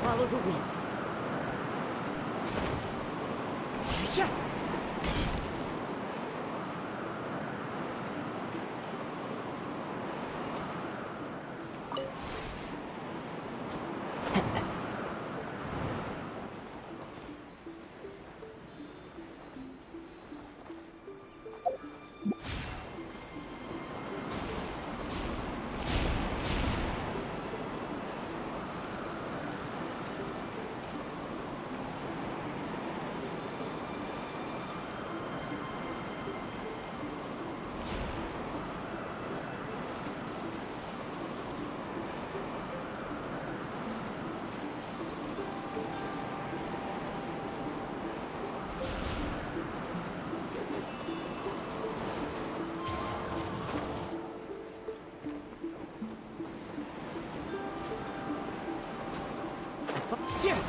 Follow the wind. Yeah.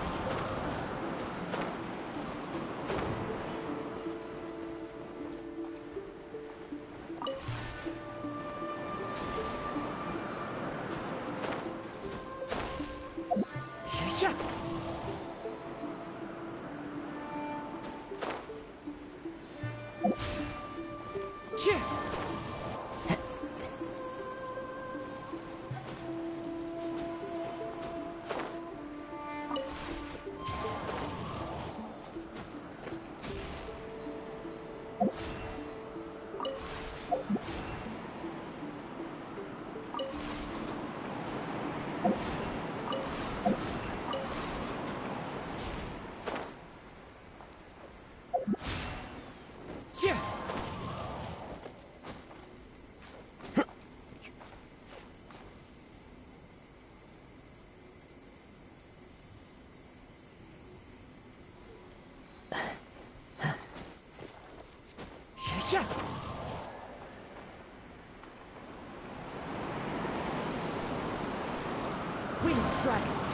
Wind strike.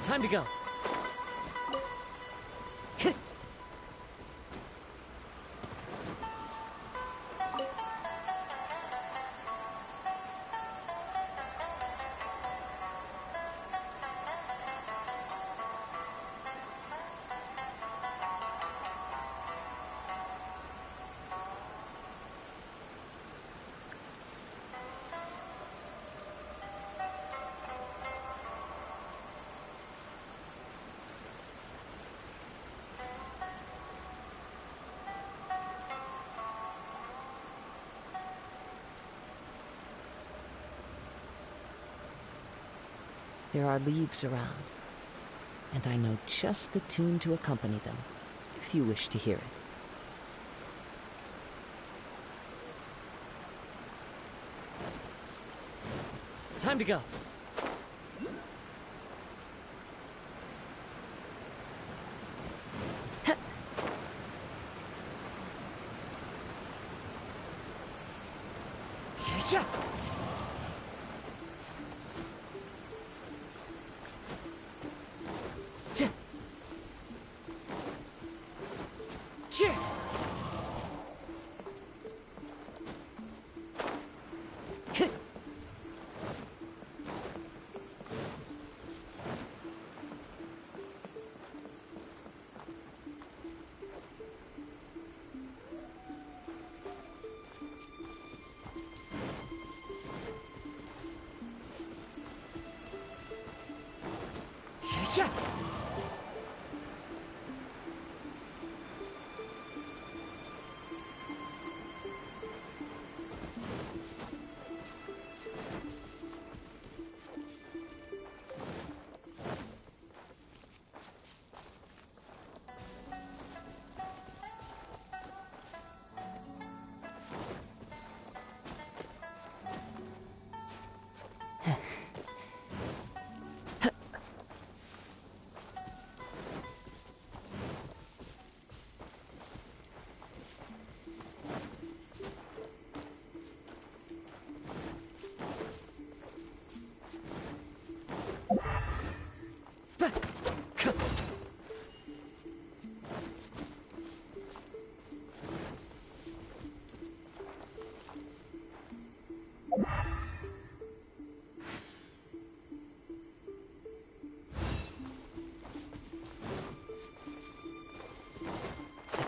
Time to go. There are leaves around, and I know just the tune to accompany them, if you wish to hear it. Time to go.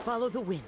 Follow the wind.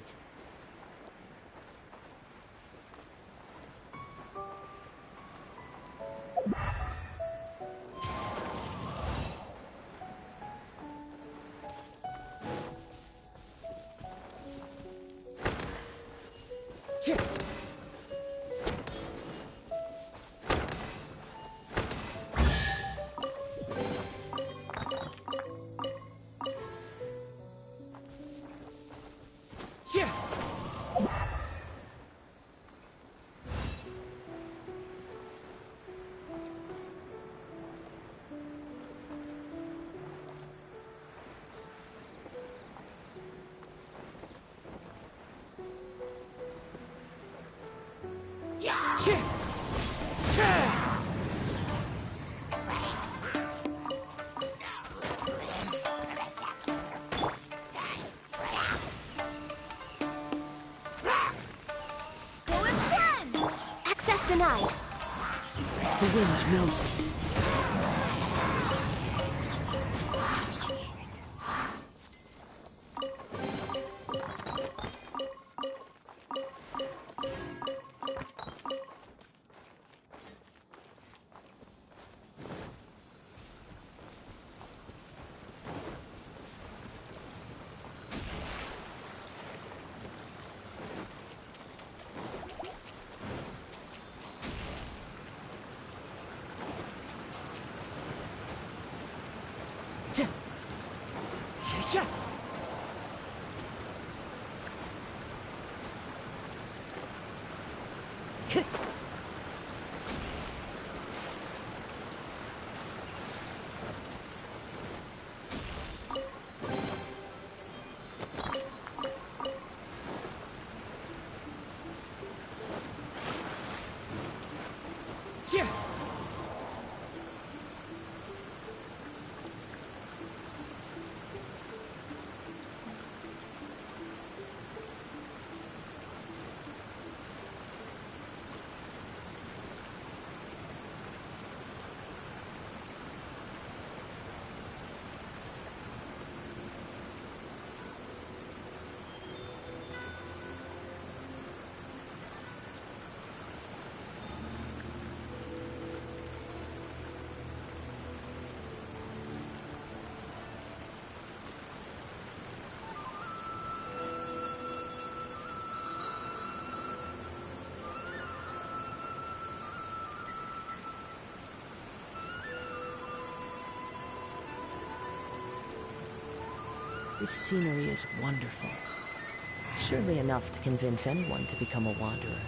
Access denied. The wind knows it. This scenery is wonderful. Surely enough to convince anyone to become a wanderer.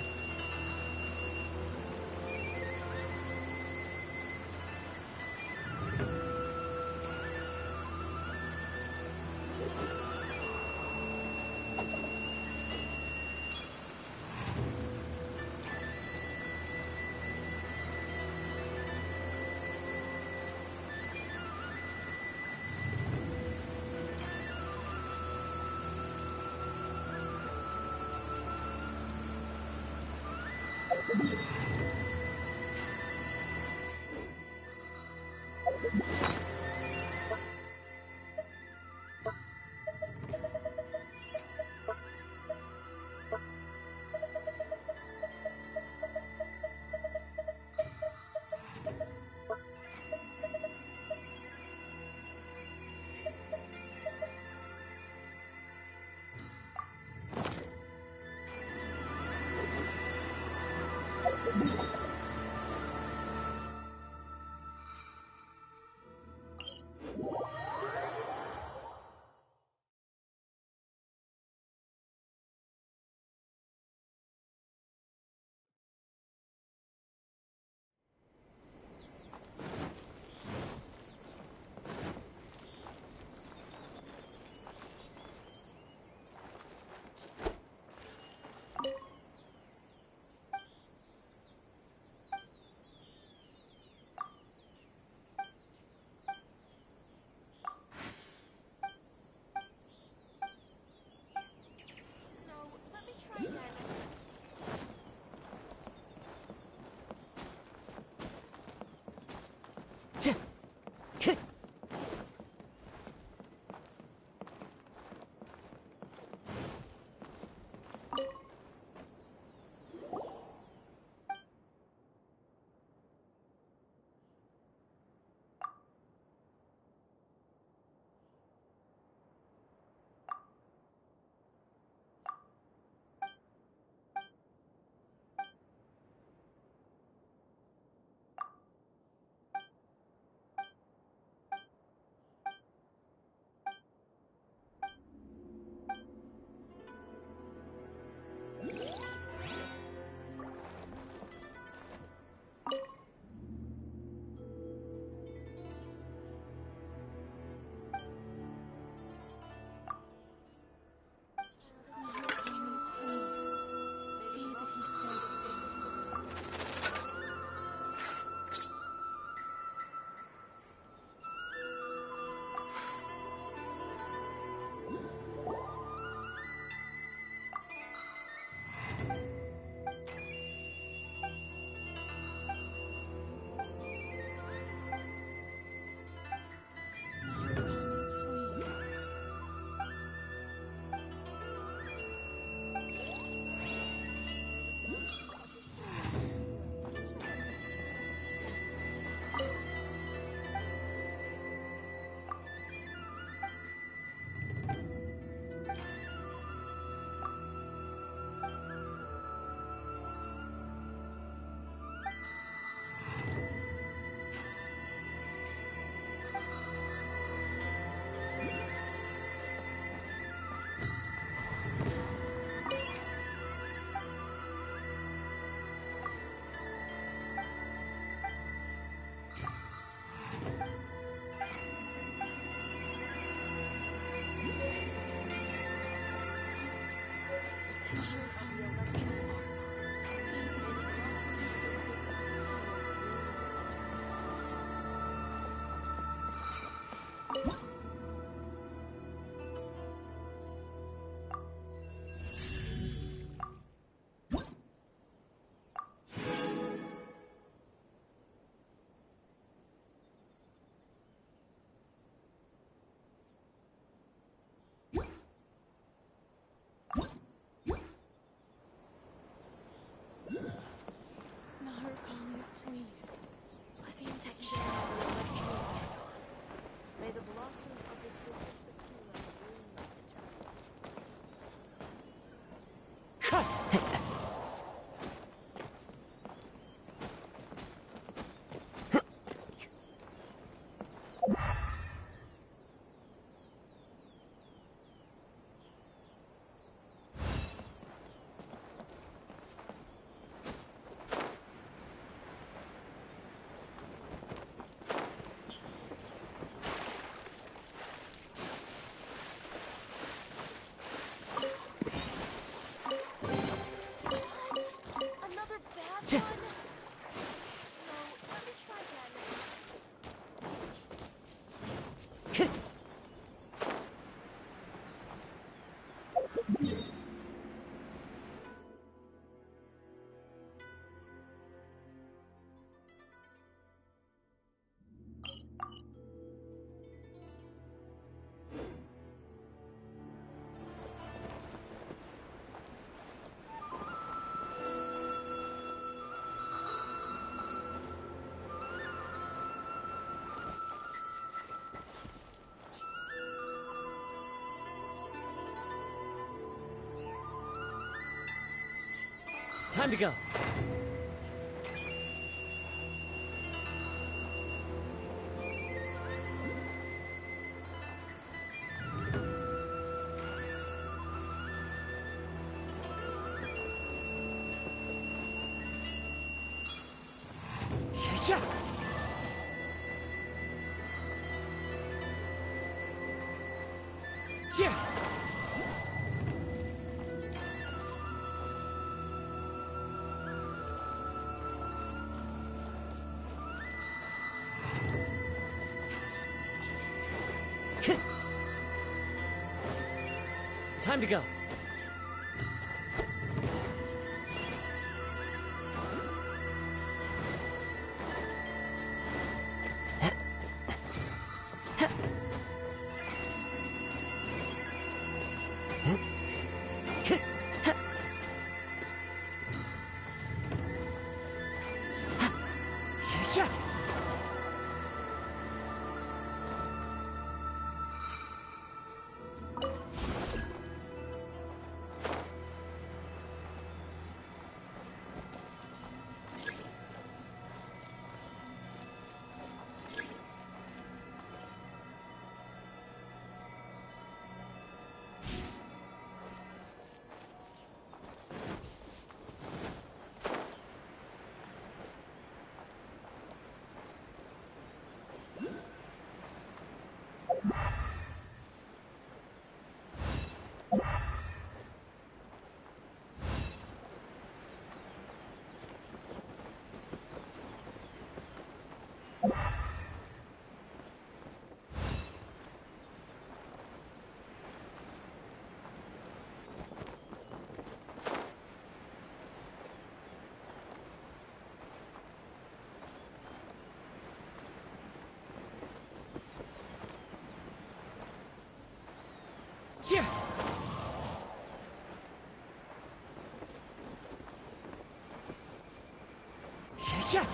Time to go. Yeah. Yeah. Time to go. Yeah. Yeah.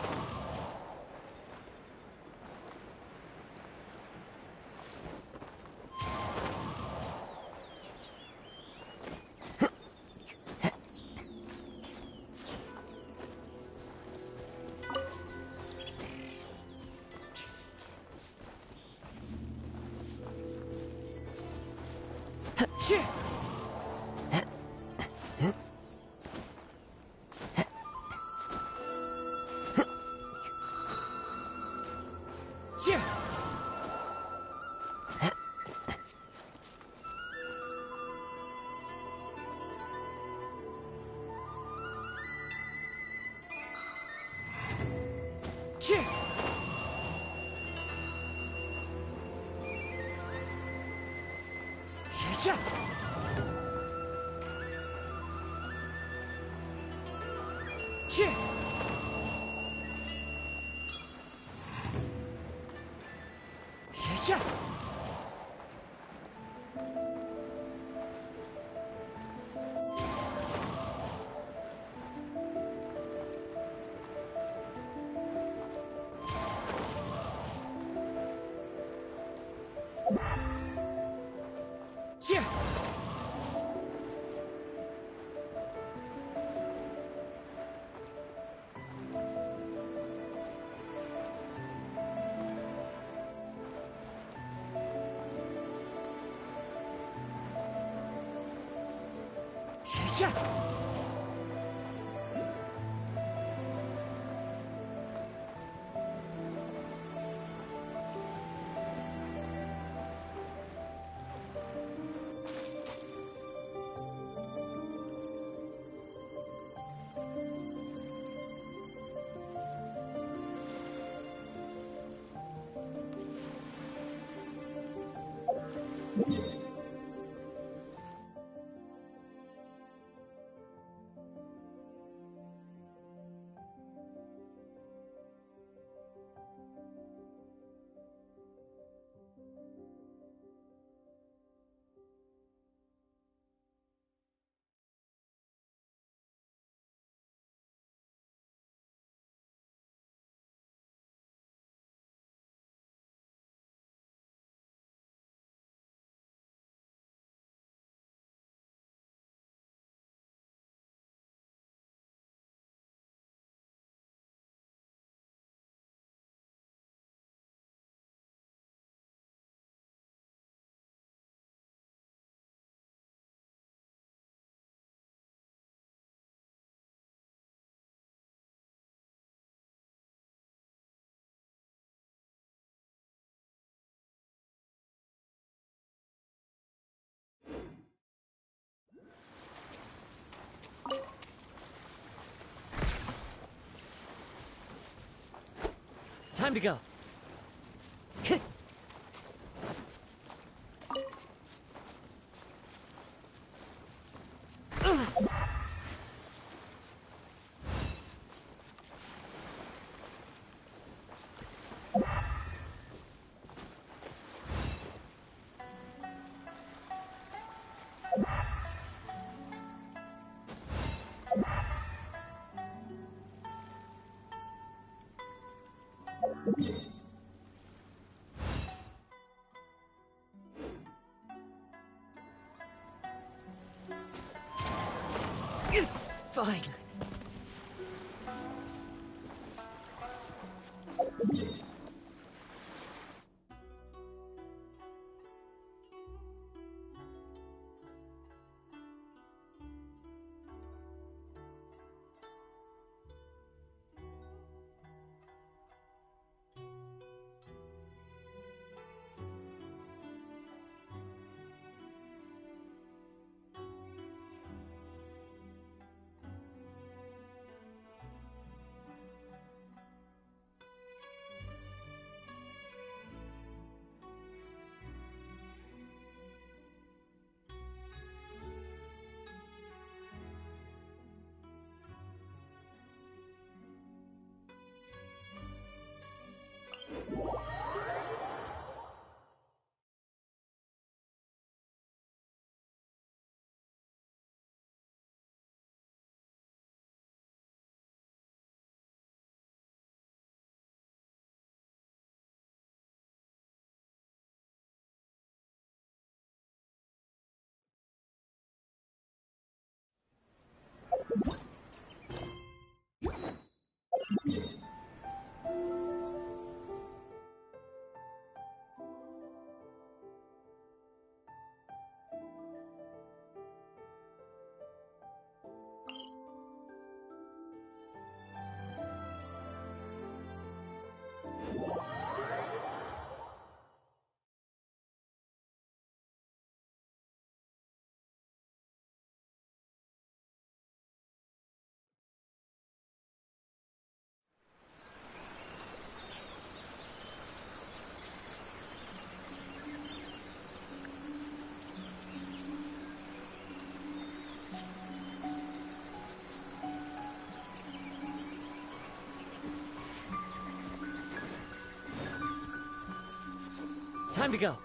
Yeah. Time to go. Fine. Time to go.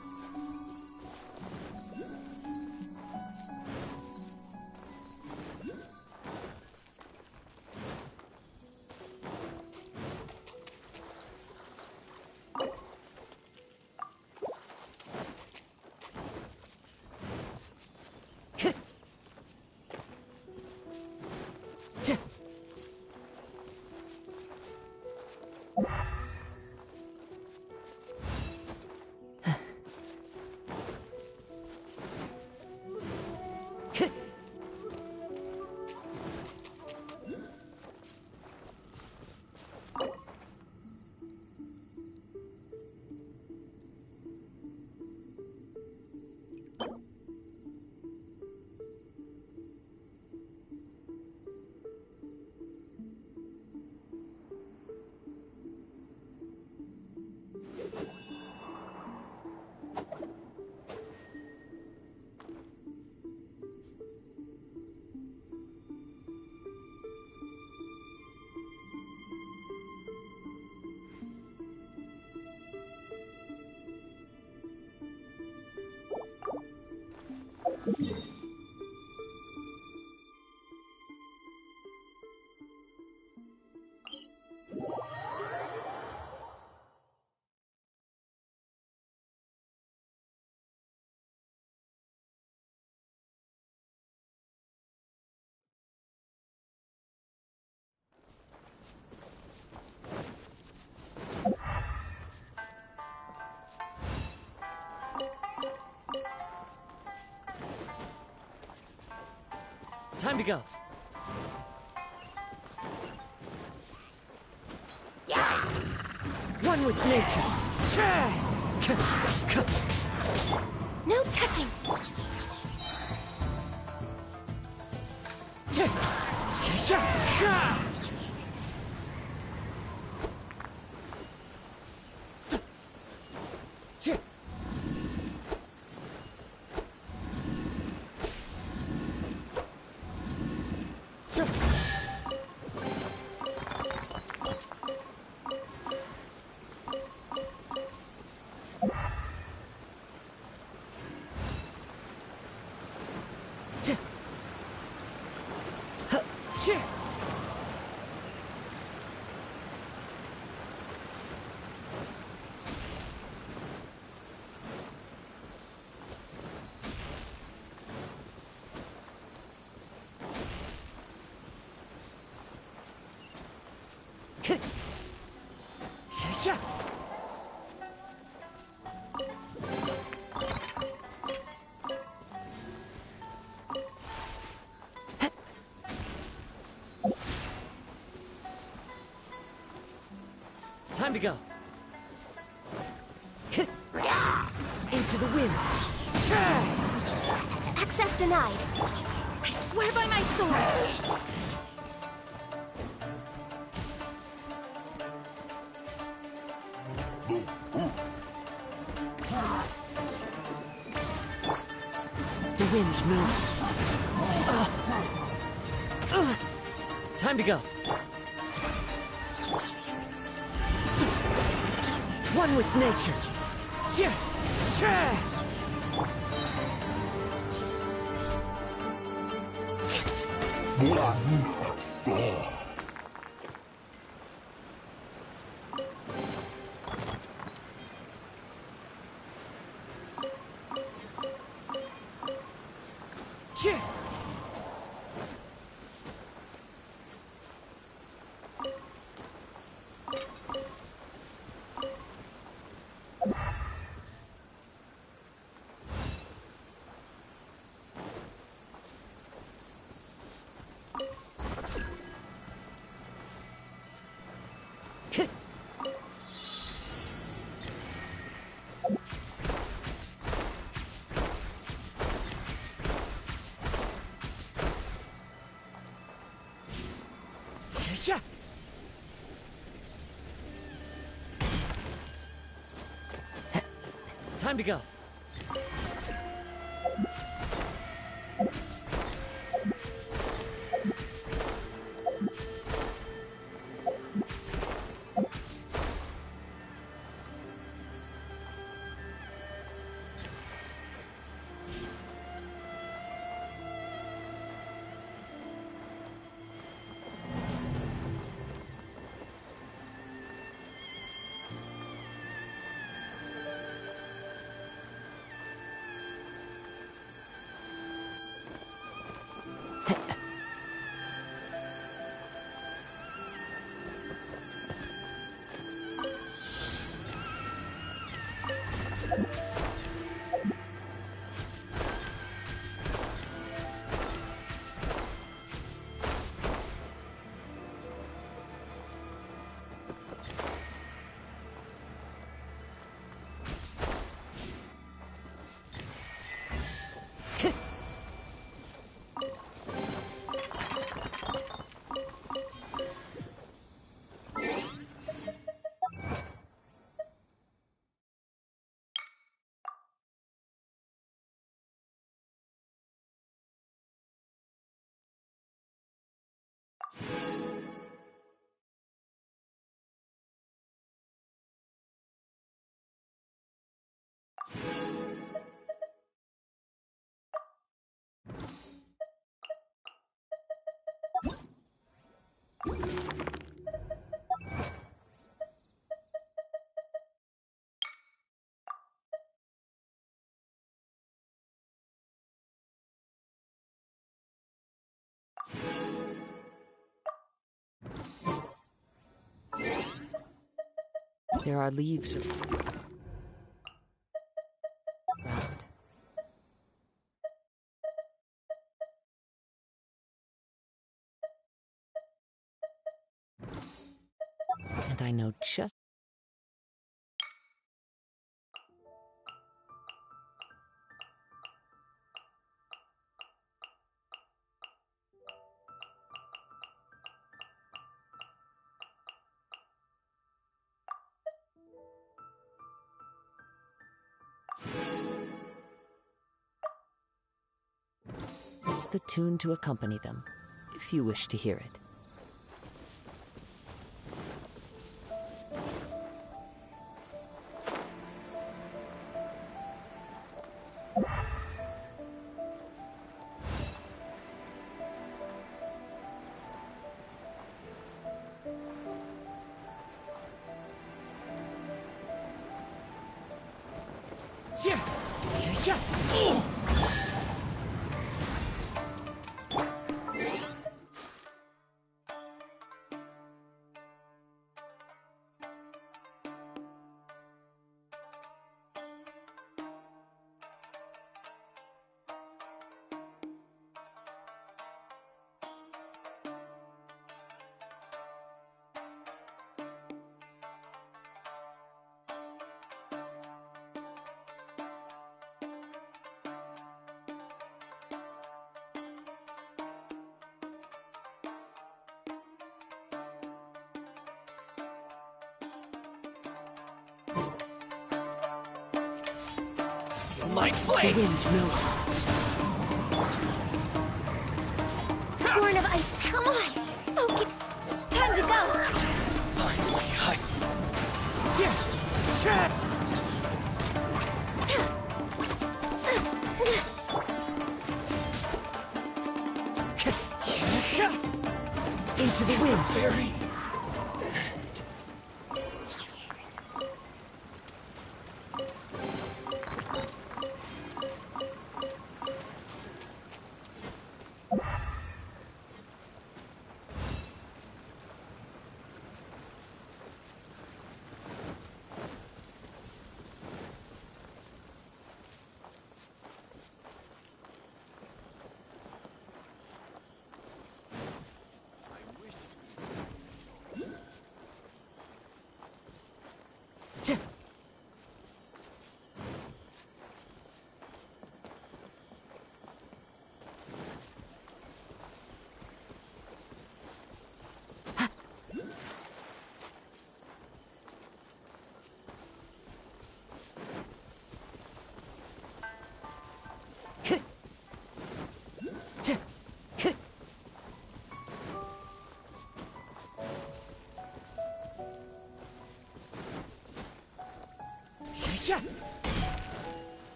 Time to go. Yeah. One with nature. No touching. Time to go. Into the wind. Access denied. I swear by my sword. The wind knows me. Time to go. One with nature. Time to go. There are leaves around. And I know just... It's the tune to accompany them, if you wish to hear it. My blade! The wind knows her. Born of ice, come on! Focus! Time to go! Into the wind. Barry.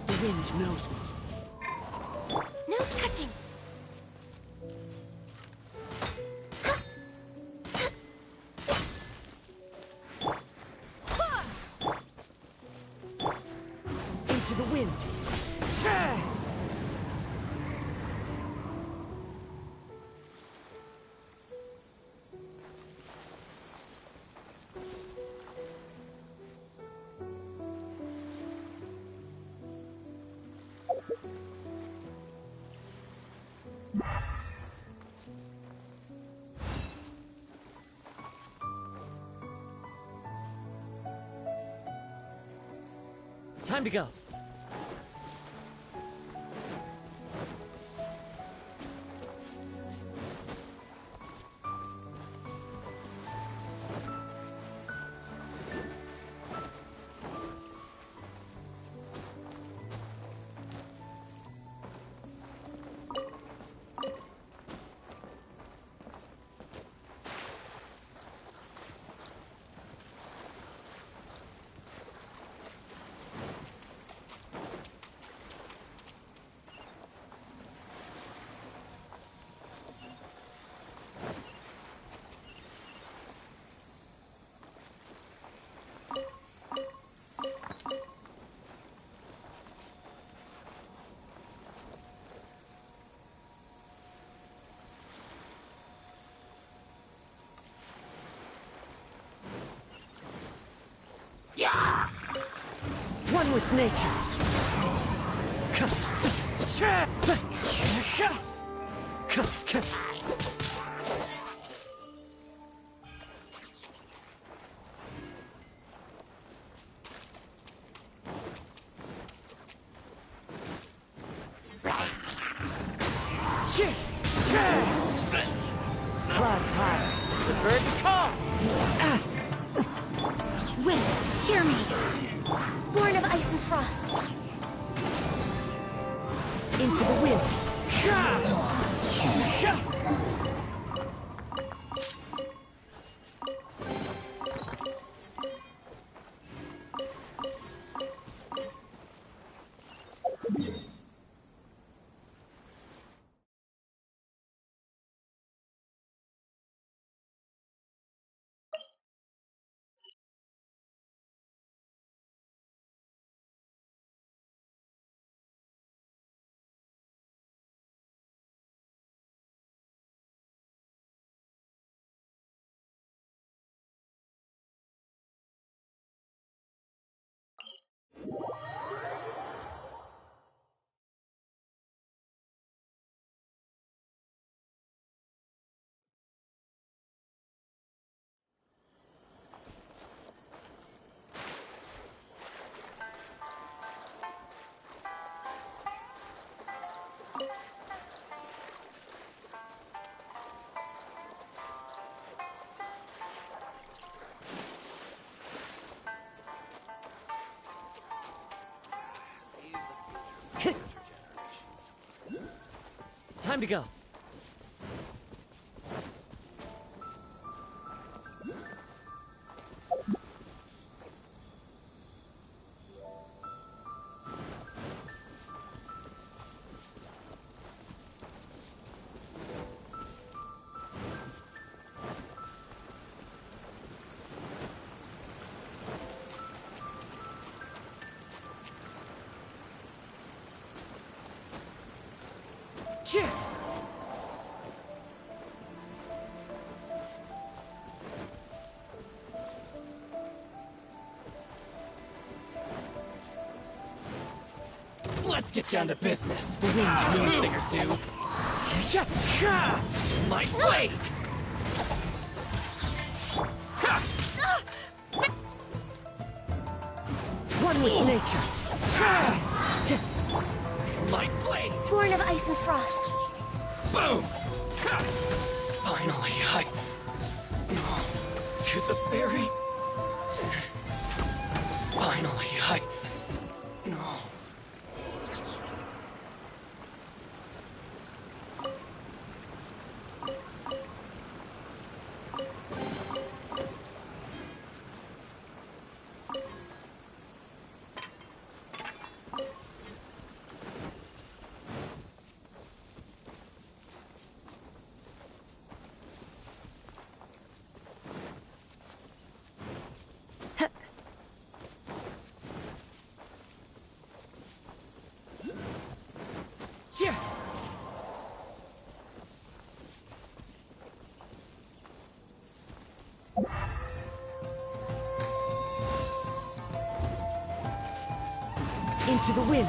The wind knows me. No touching! Into the wind. Time to go. One with nature. Clouds high. The birds call. Wait, hear me! Born of ice and frost. Into the wind. Time to go. Let's get down to business. The wind knows a thing or two. My blade! One with nature. My blade! Born of ice and frost. Boom! Finally, to the ferry. Finally, into the wind.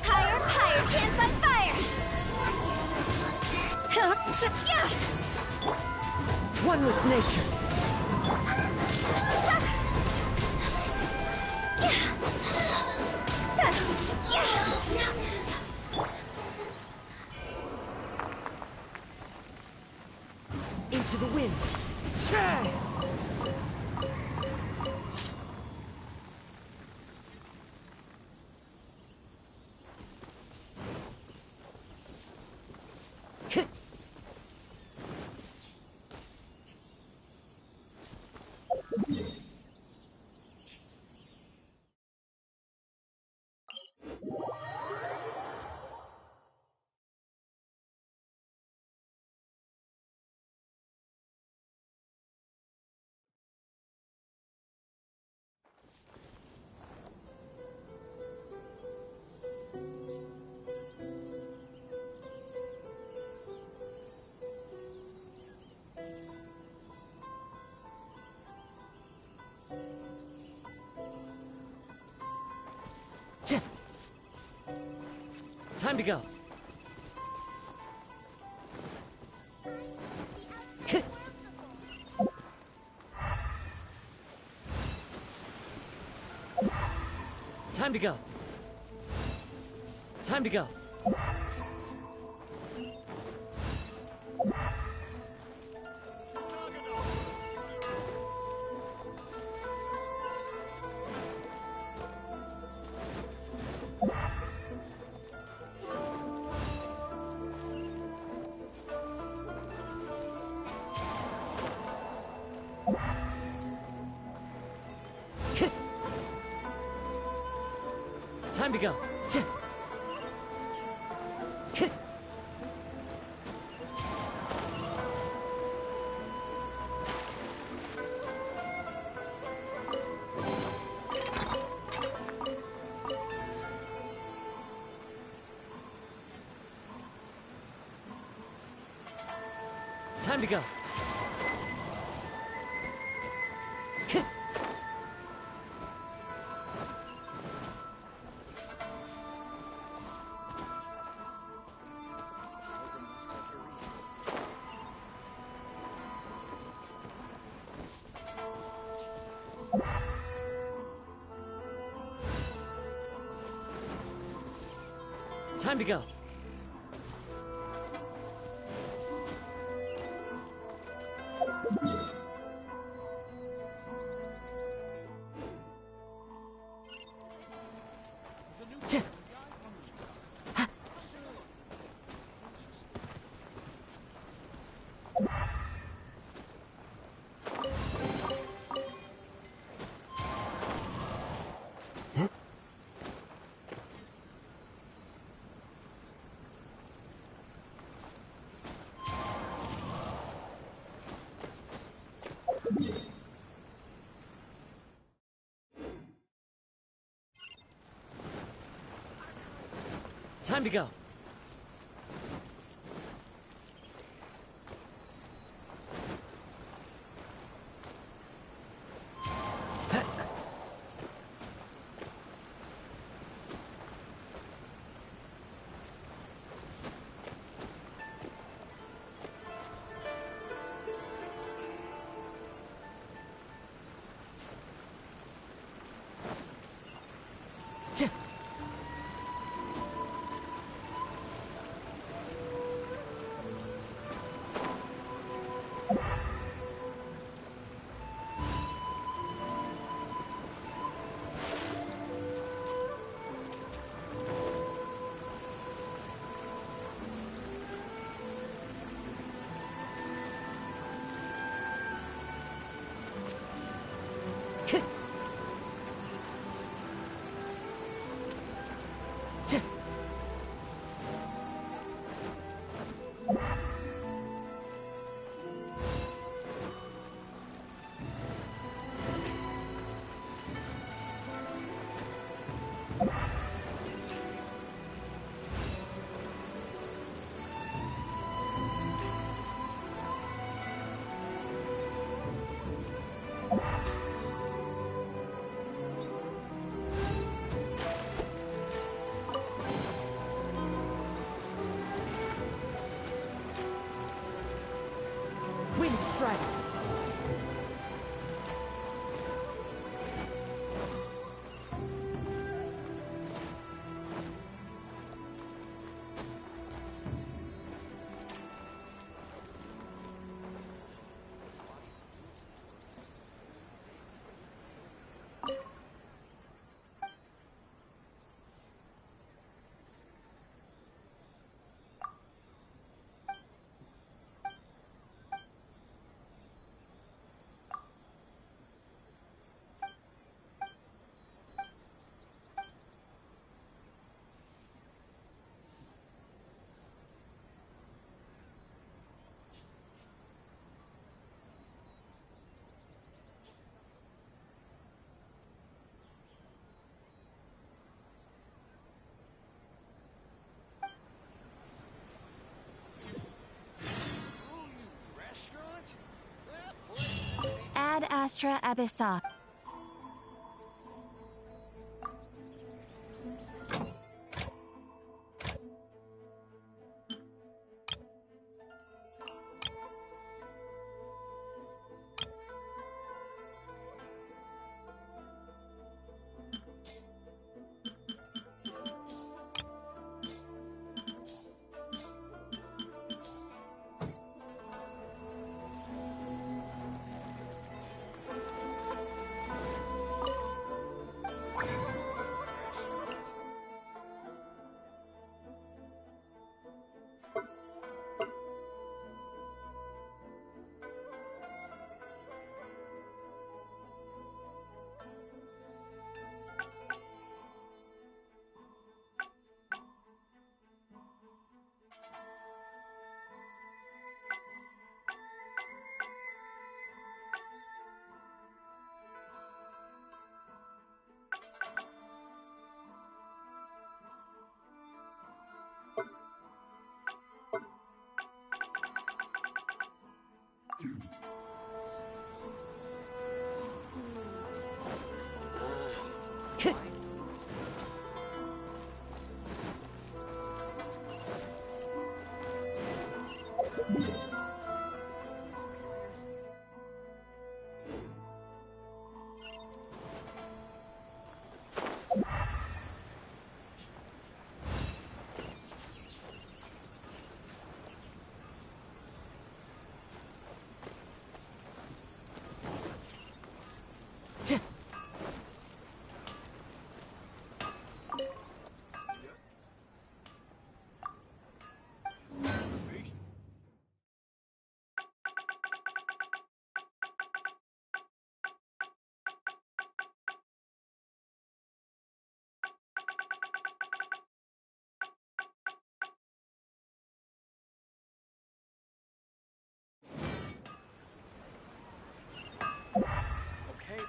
Higher, higher, hands on fire! One with nature. Into the wind. Time to go. Time to go. Time to go. Time to go. Time to go. Time to go. Time to go. Wind Strider. Ad Astra Abyssa.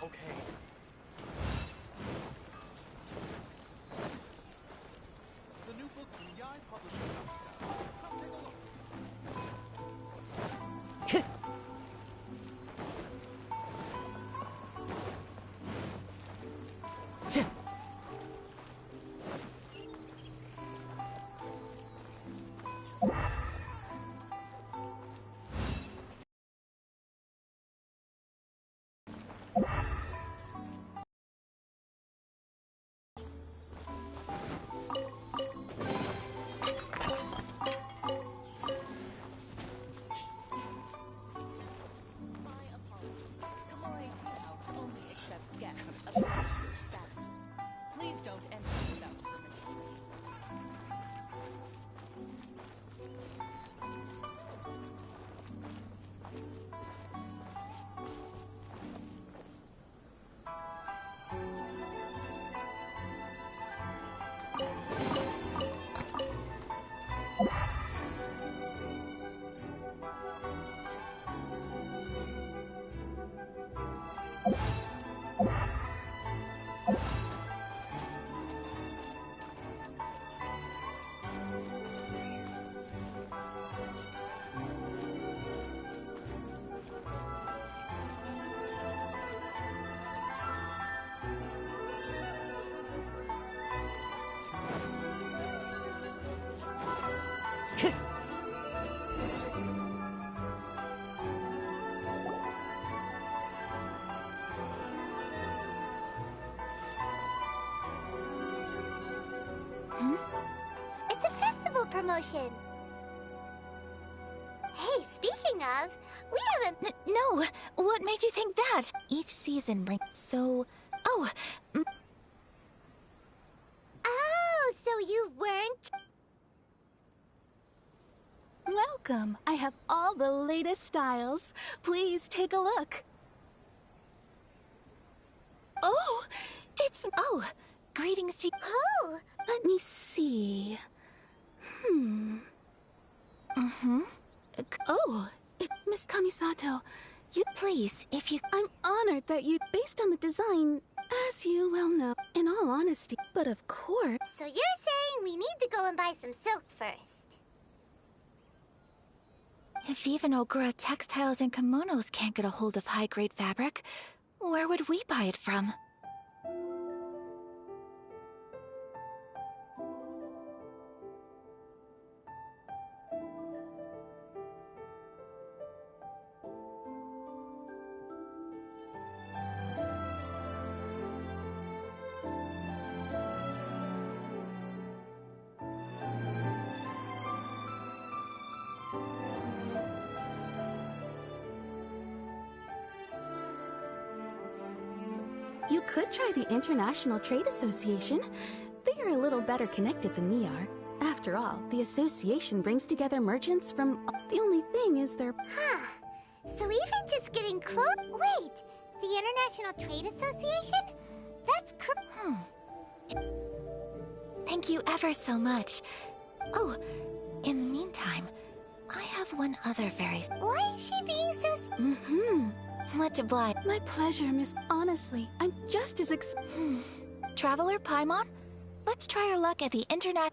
Okay. The new book from Yai Publishing House. Come take a look. Please don't enter without permission. It's a festival promotion. Hey, speaking of, we have a... No! What made you think that? Each season brings... So... Oh! Oh, so you weren't... Welcome. I have all the latest styles. Please take a look. Oh! It's... Oh! Greetings to... Who? Let me see... Oh, it's Miss Kamisato. You please, if you... I'm honored that you... Based on the design, as you well know, in all honesty, but of course... So you're saying we need to go and buy some silk first? If even Ogura Textiles and Kimonos can't get a hold of high-grade fabric, where would we buy it from? You could try the International Trade Association. They are a little better connected than we are. After all, the association brings together merchants from... The only thing is they're... Huh. So even just getting close... Wait! The International Trade Association? That's Thank you ever so much. Oh, in the meantime, I have one other very... Why is she being so... Much obliged. My pleasure, Miss... Honestly, I'm just as Traveler Paimon, let's try our luck at the Internet...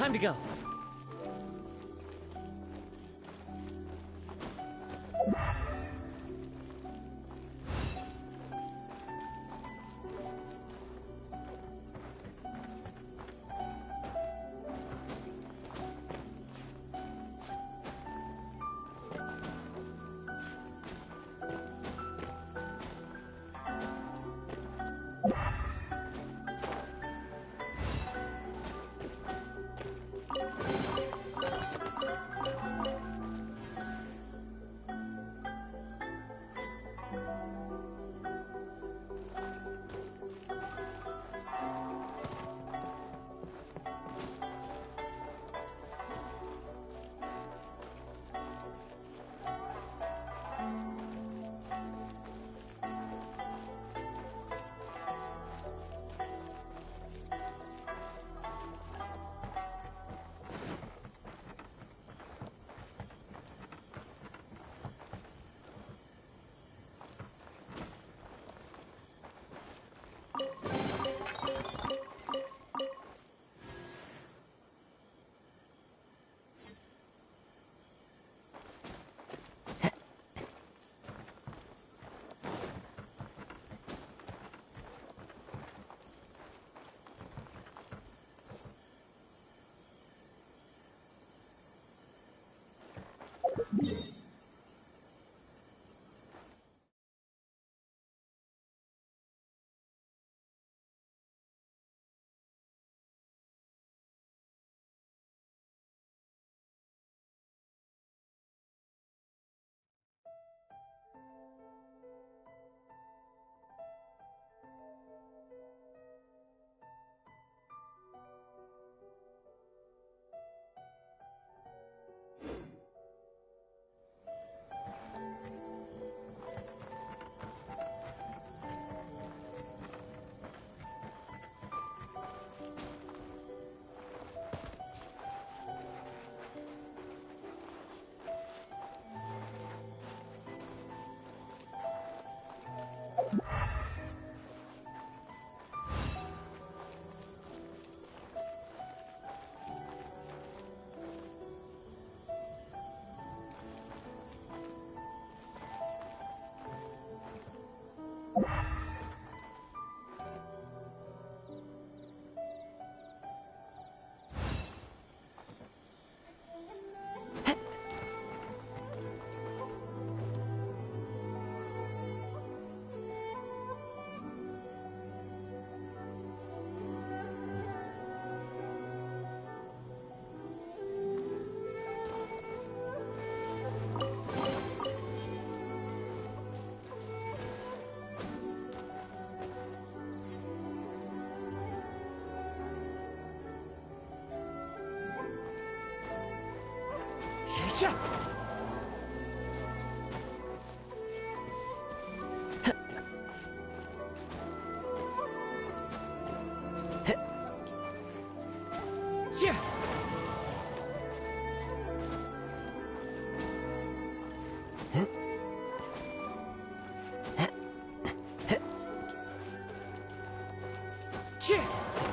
Time to go.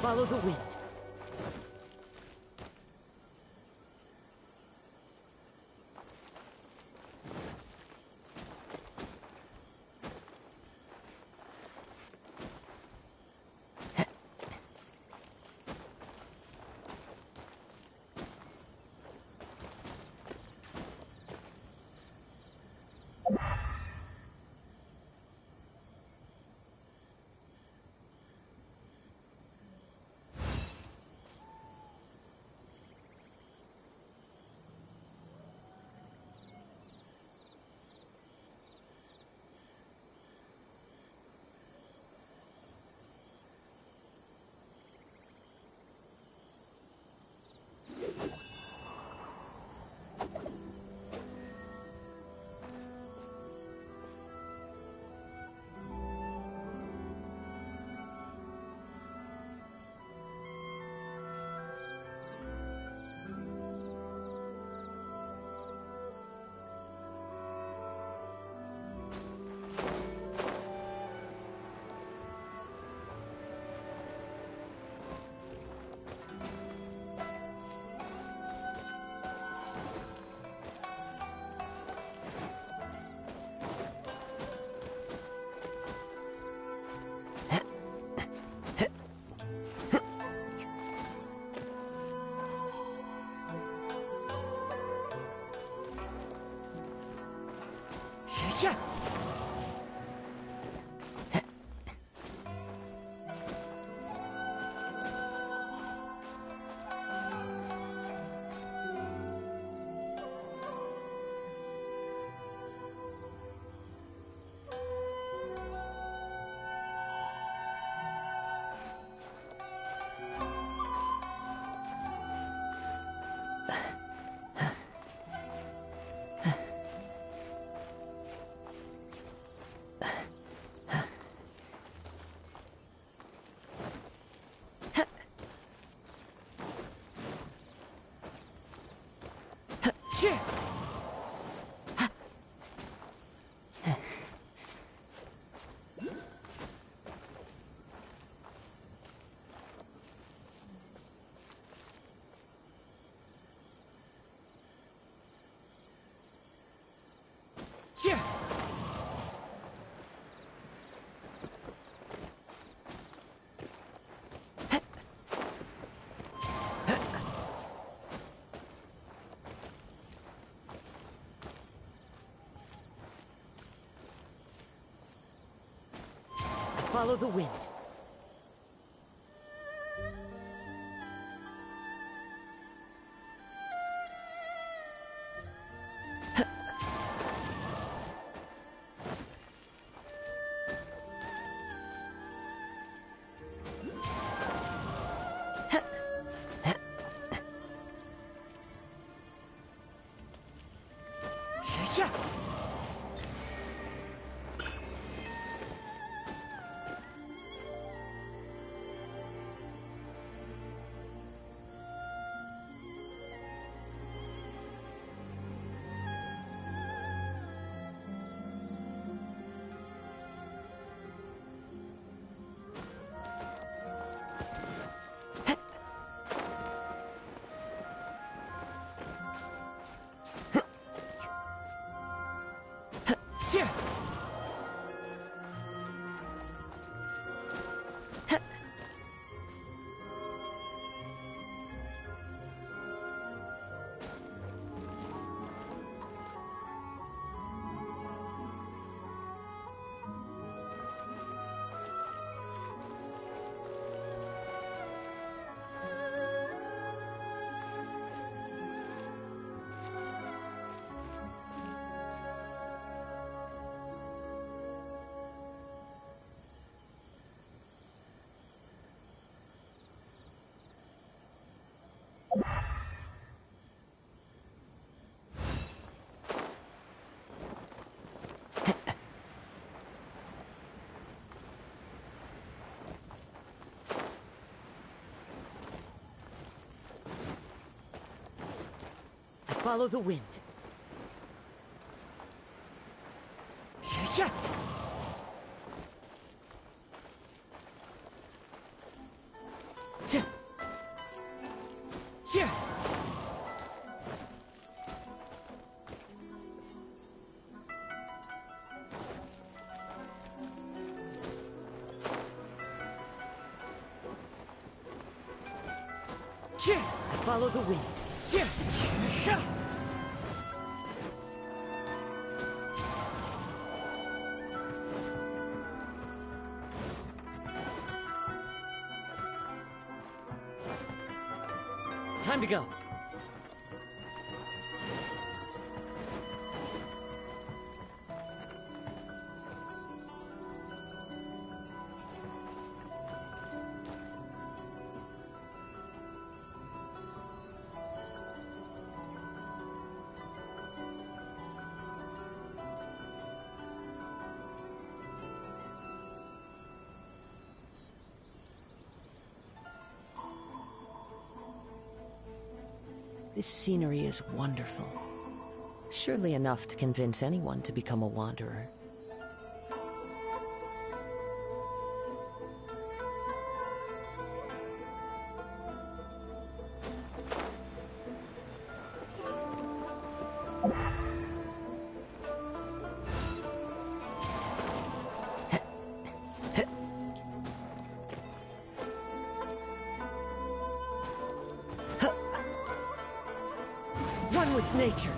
Follow the wind. Follow the wind. Follow the wind. Yeah. Follow the wind. Time to go. This scenery is wonderful. Surely enough to convince anyone to become a wanderer. One with nature.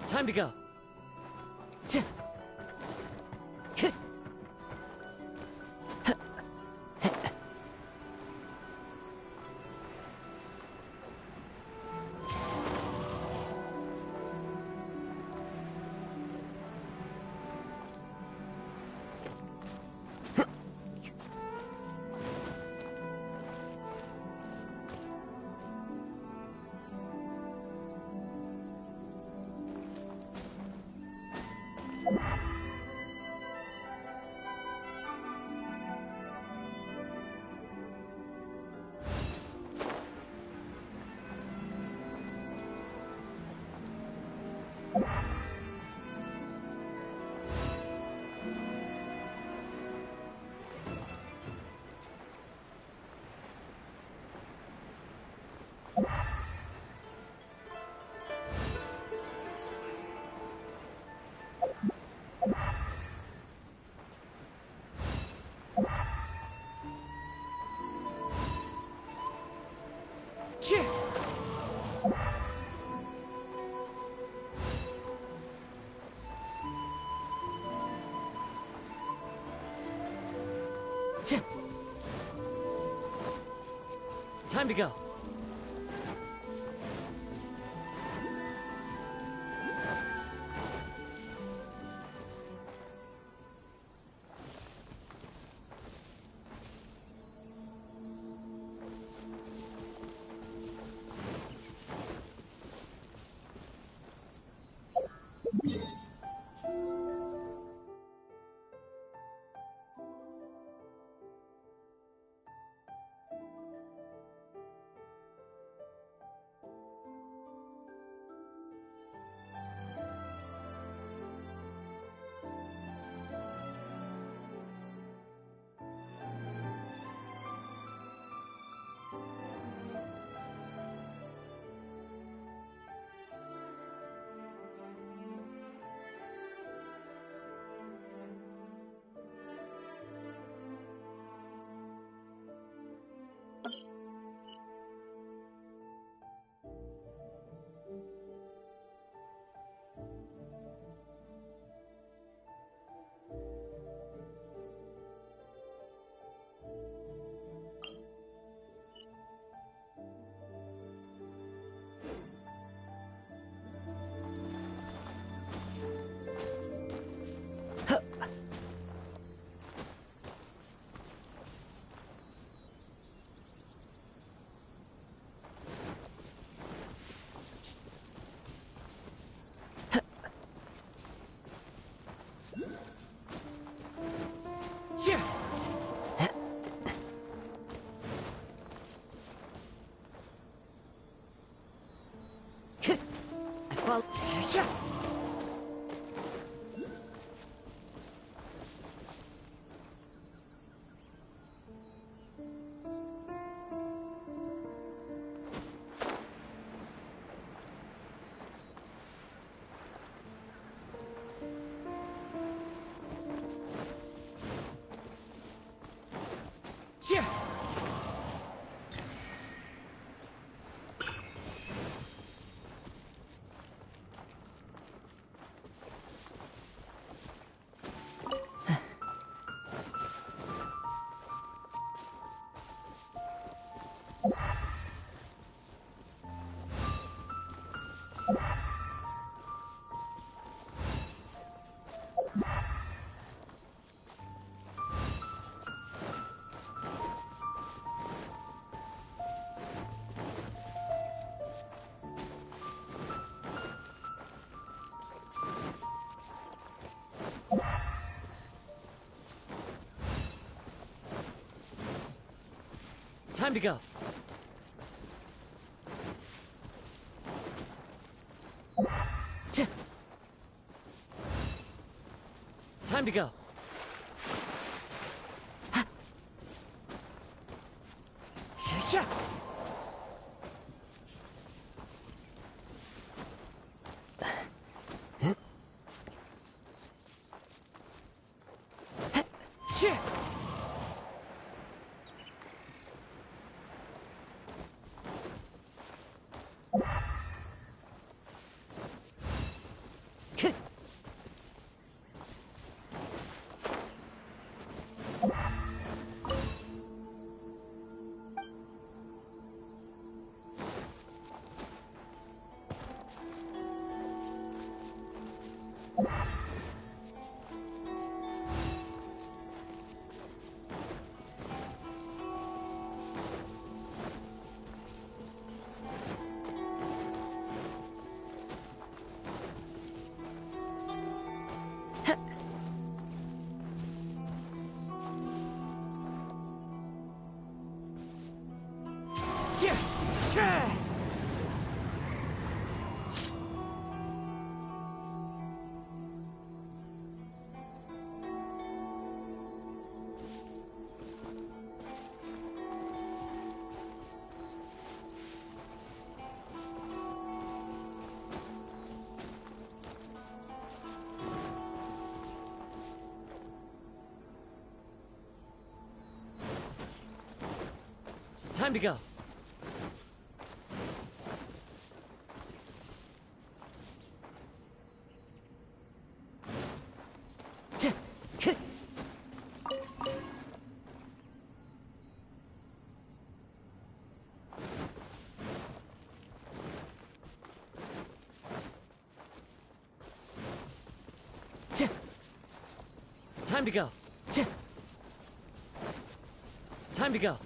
Time to go. Time to go. Well, time to go. Time to go. Time to go. Time to go. Time to go.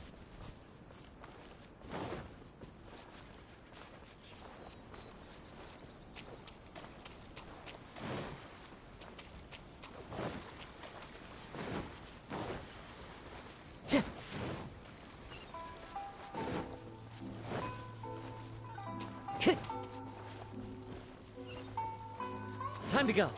Time to go.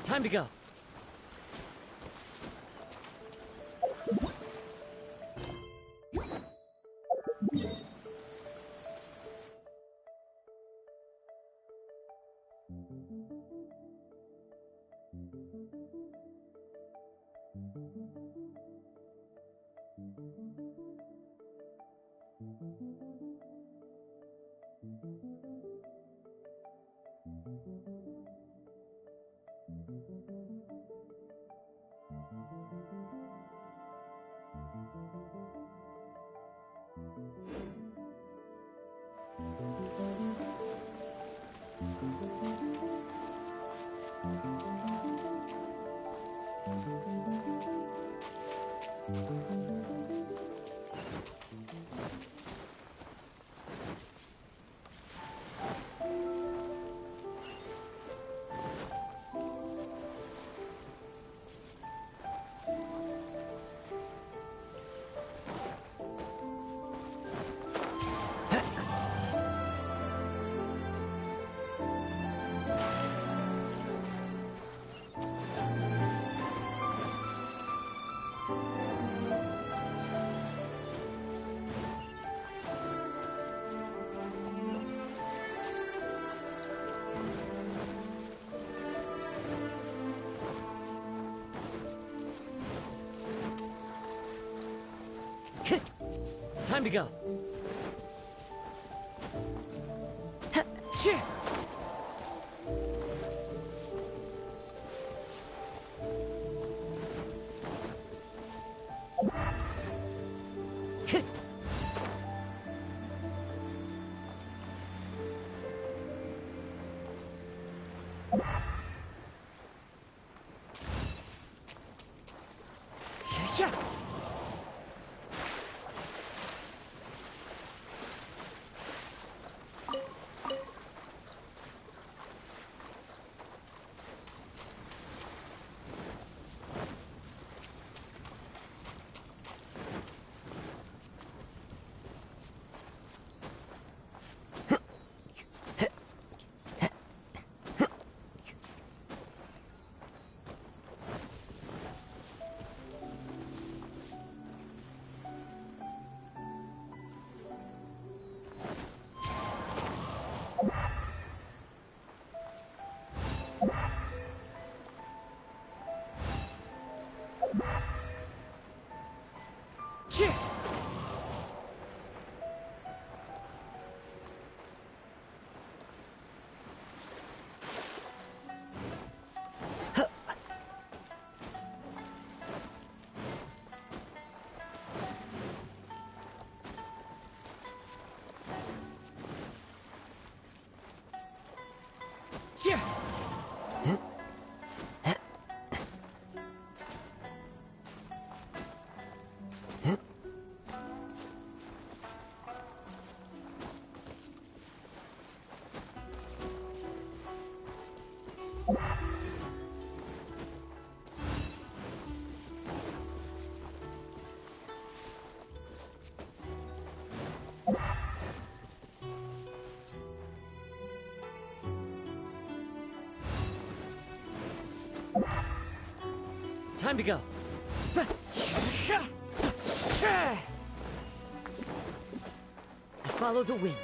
Time to go. Time to go. Time to go. I follow the wind.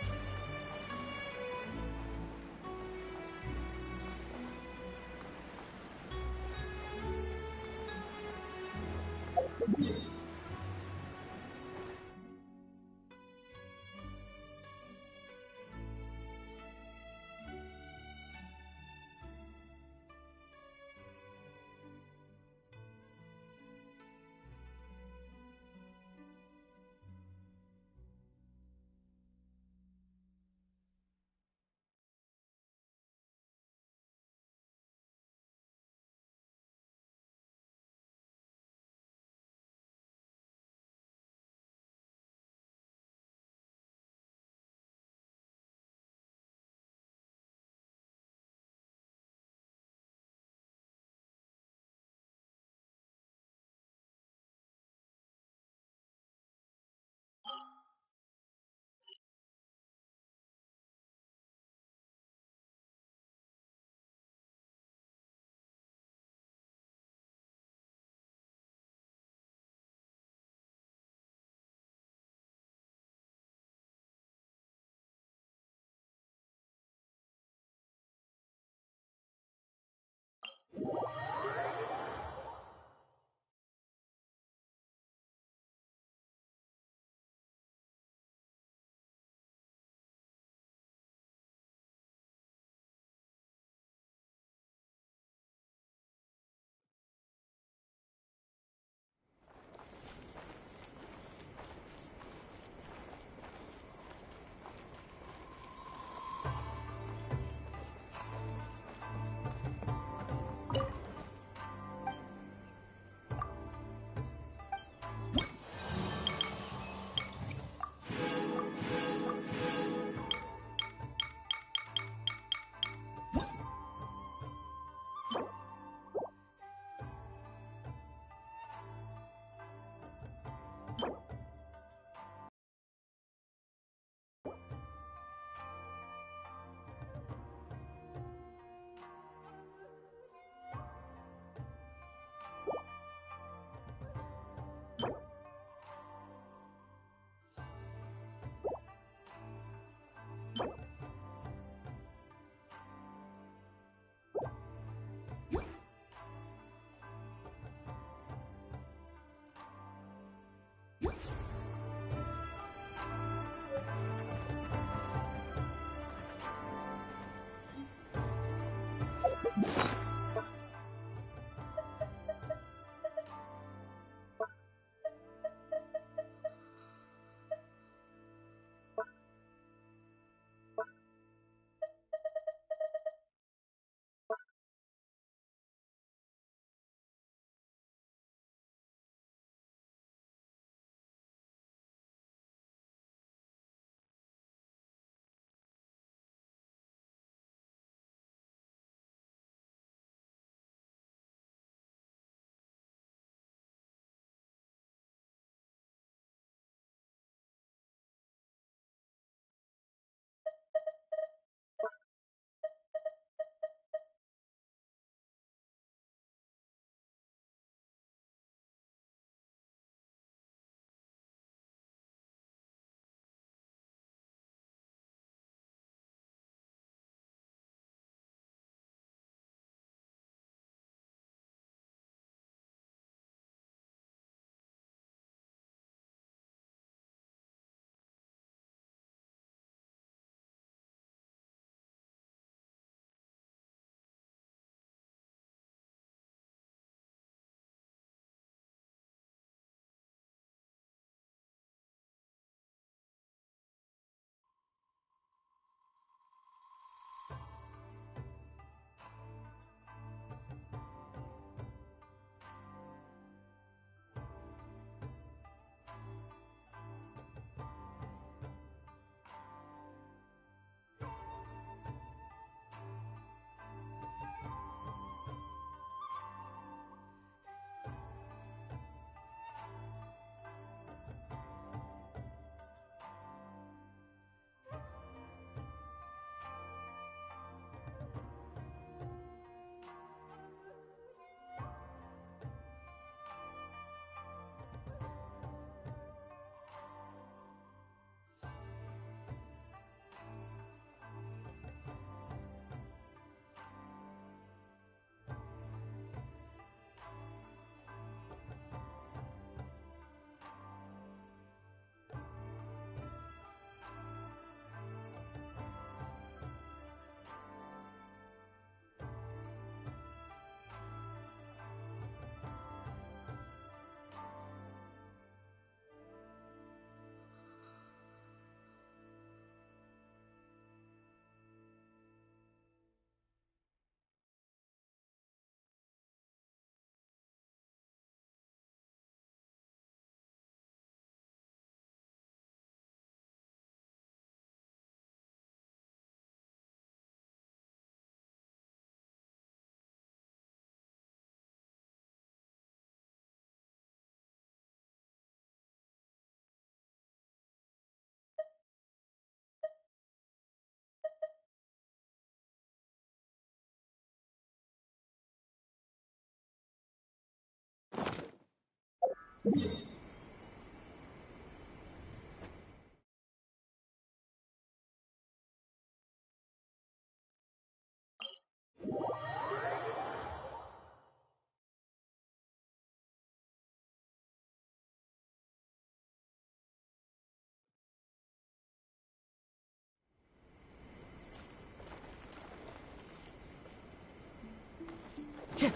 Into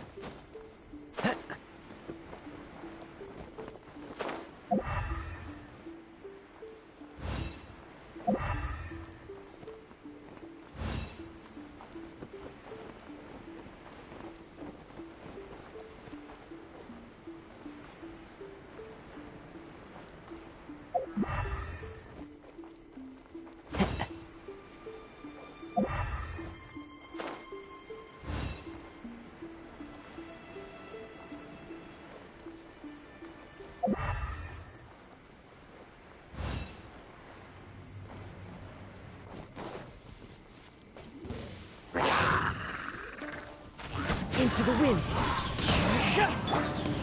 the wind.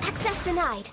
Access denied.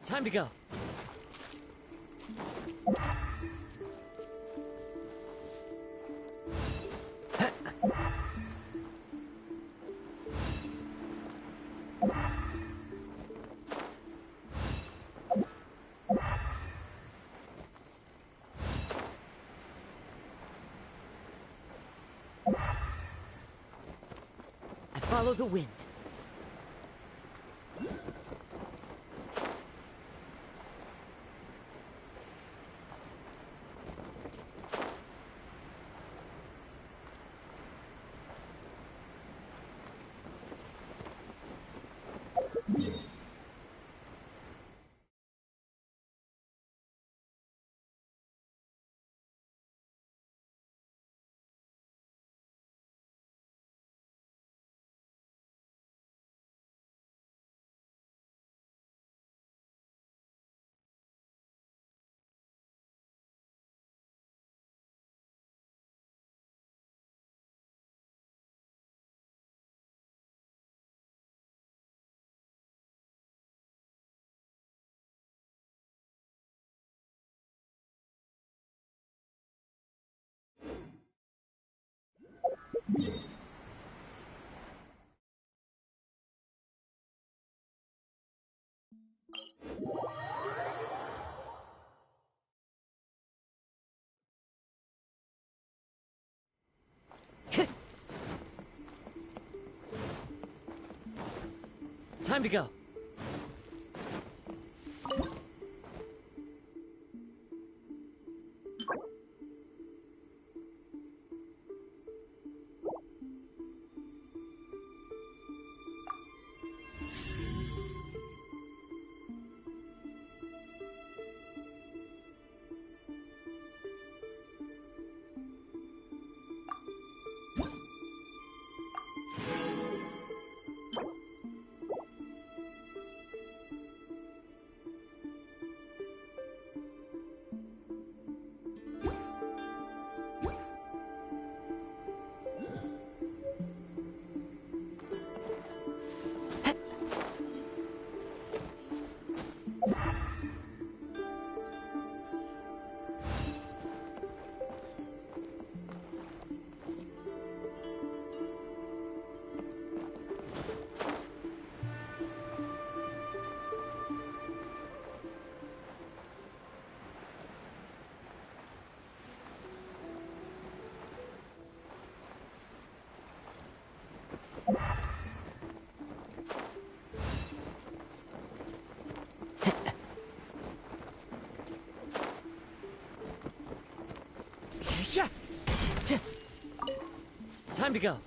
Time to go. I follow the wind. Time to go. Time to go.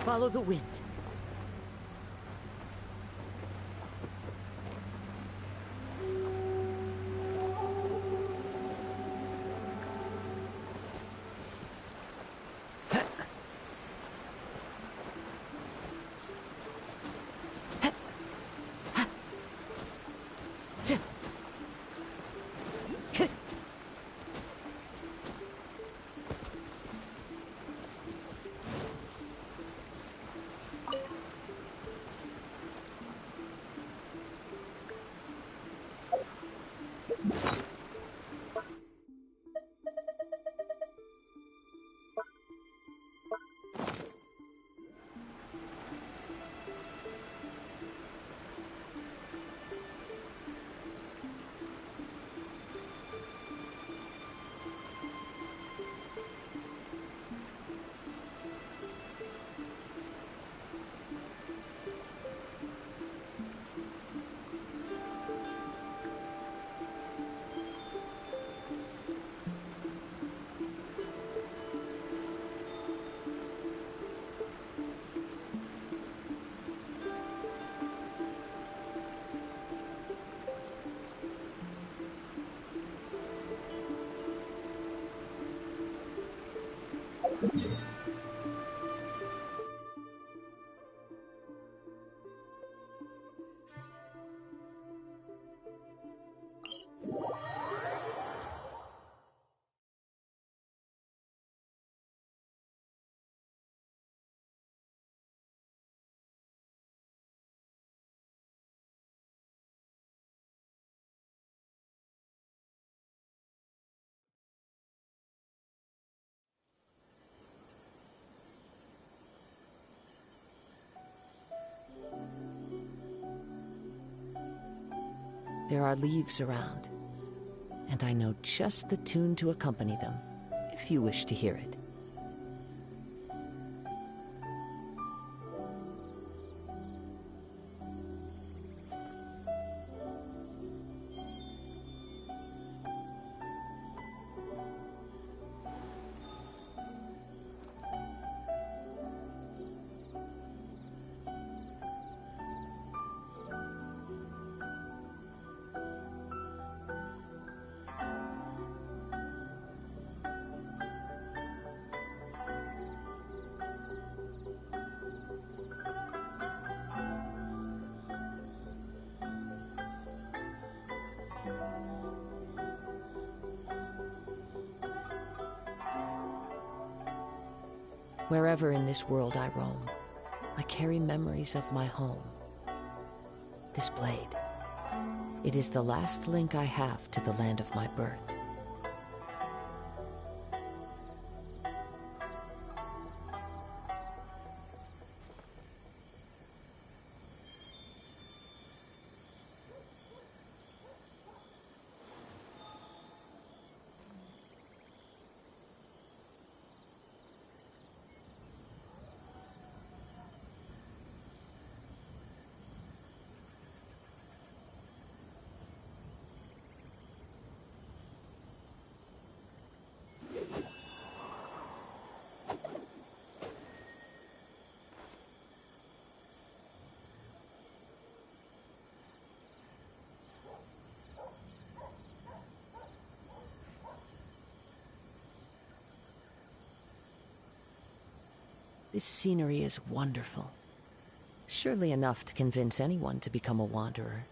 Follow the wind. There are leaves around, and I know just the tune to accompany them, if you wish to hear it. Wherever in this world I roam, I carry memories of my home. This blade, it is the last link I have to the land of my birth. This scenery is wonderful. Surely enough to convince anyone to become a wanderer.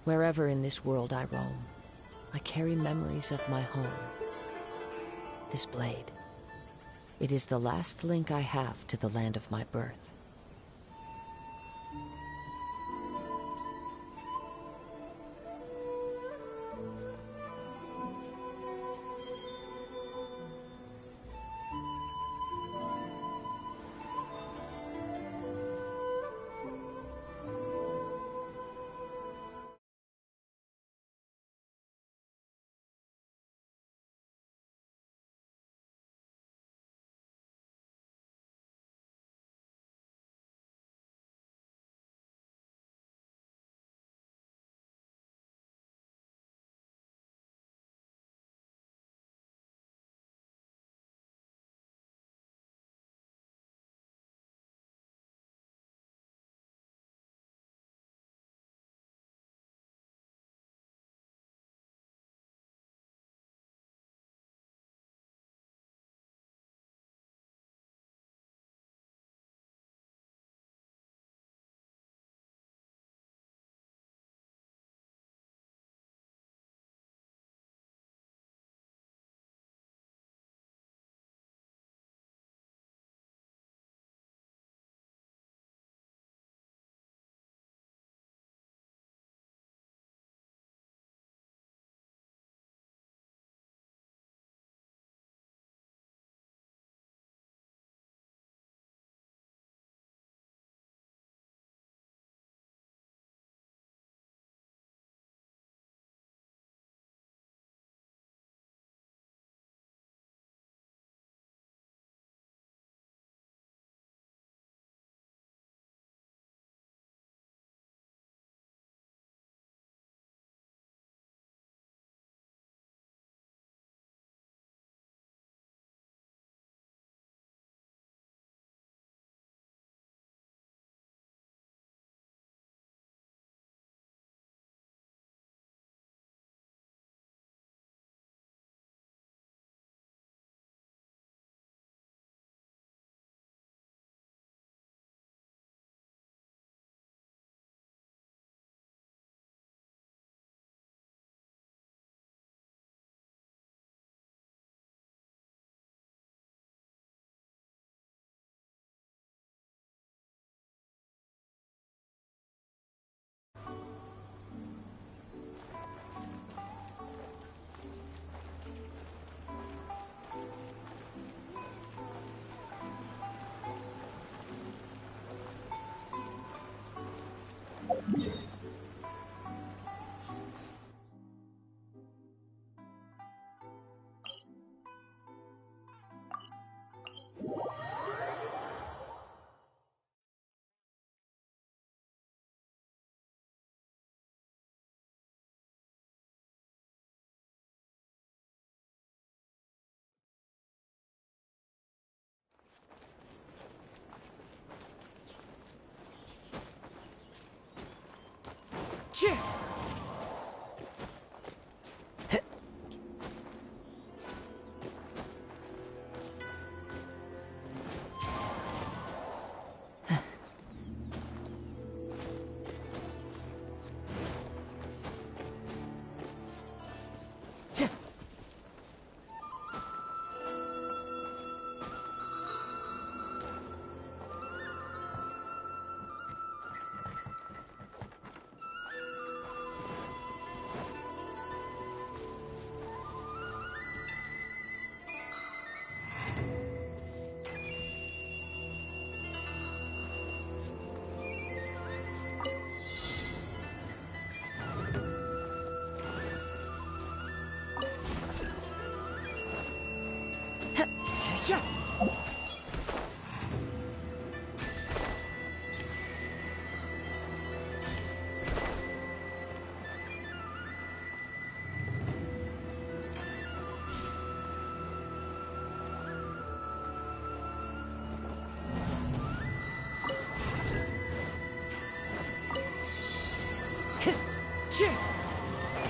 Wherever in this world I roam, I carry memories of my home. This blade, it is the last link I have to the land of my birth.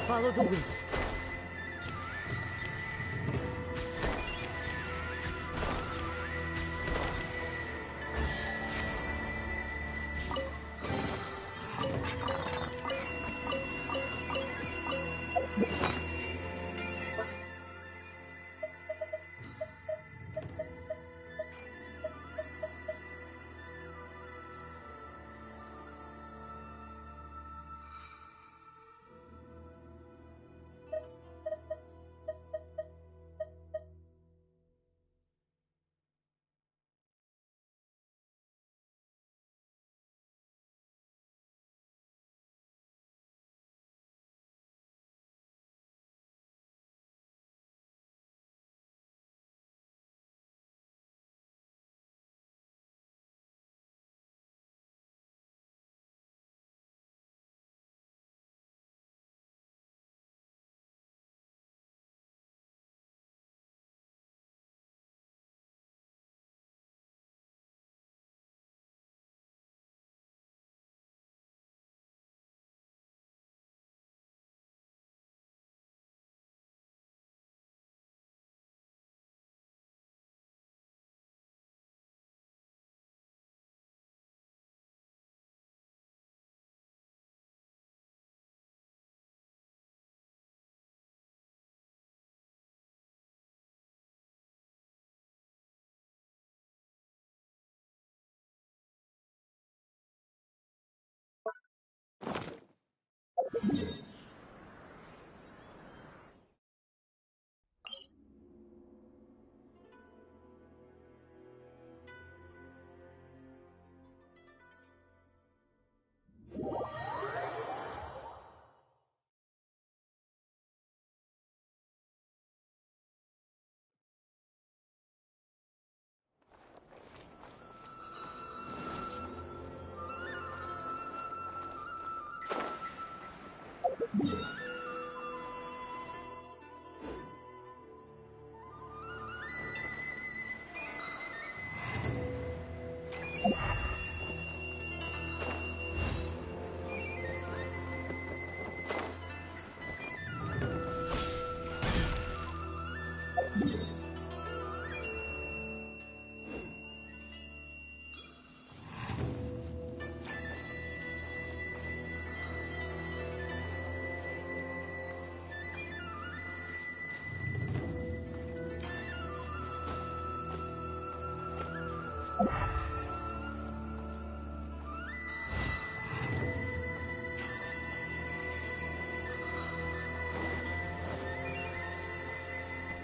Follow the wind.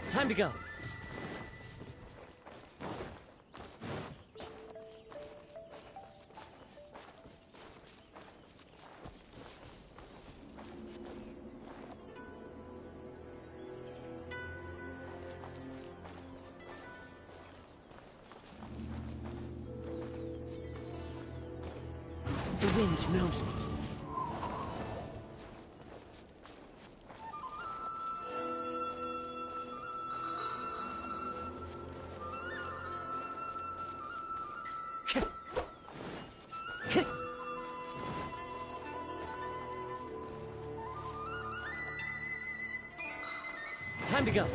Time to go. The wind knows me. Time to go.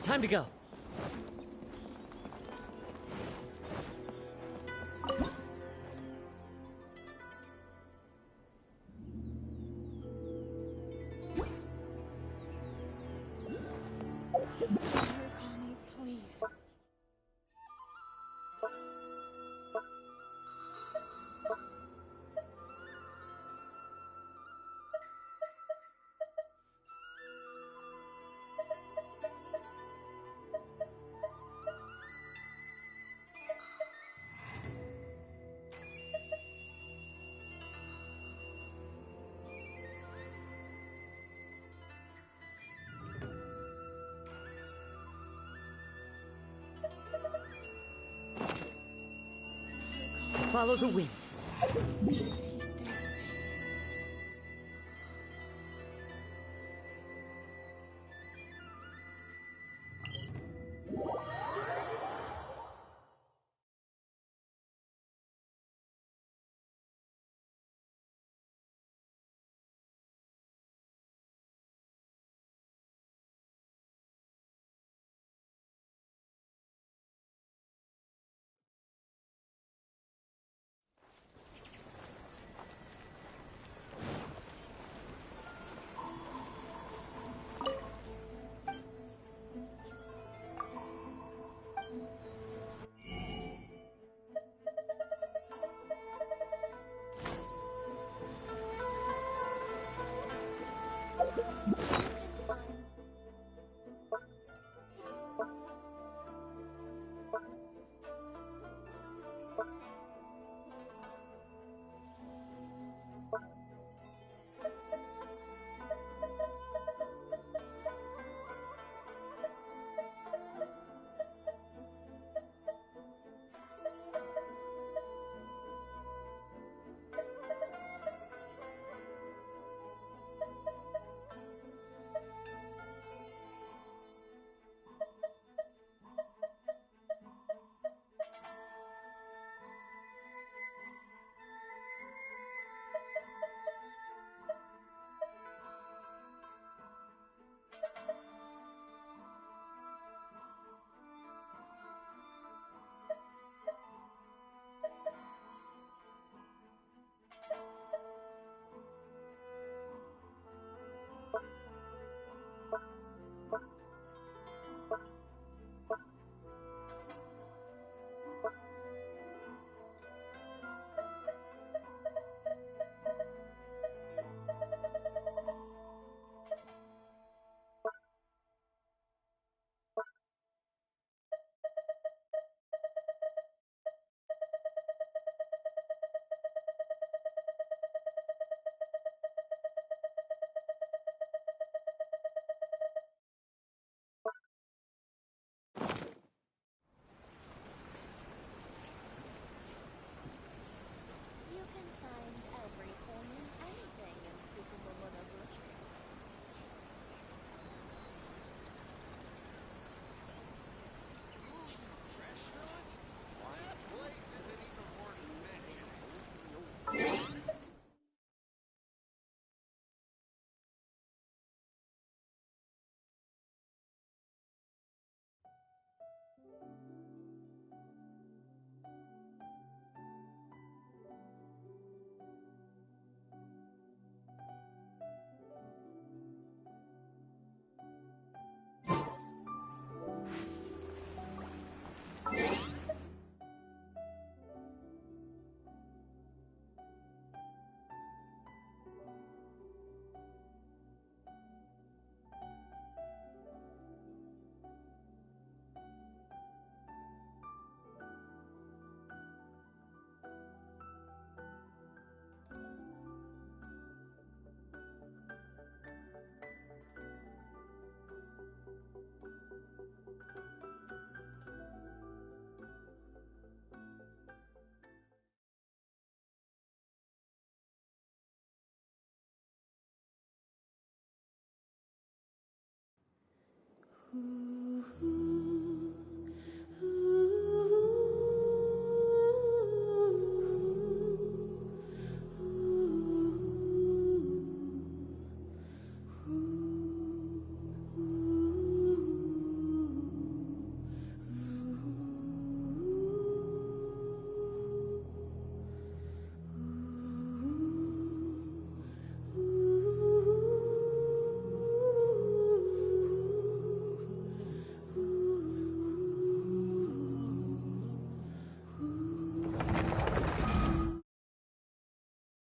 Time to go. Follow the wind.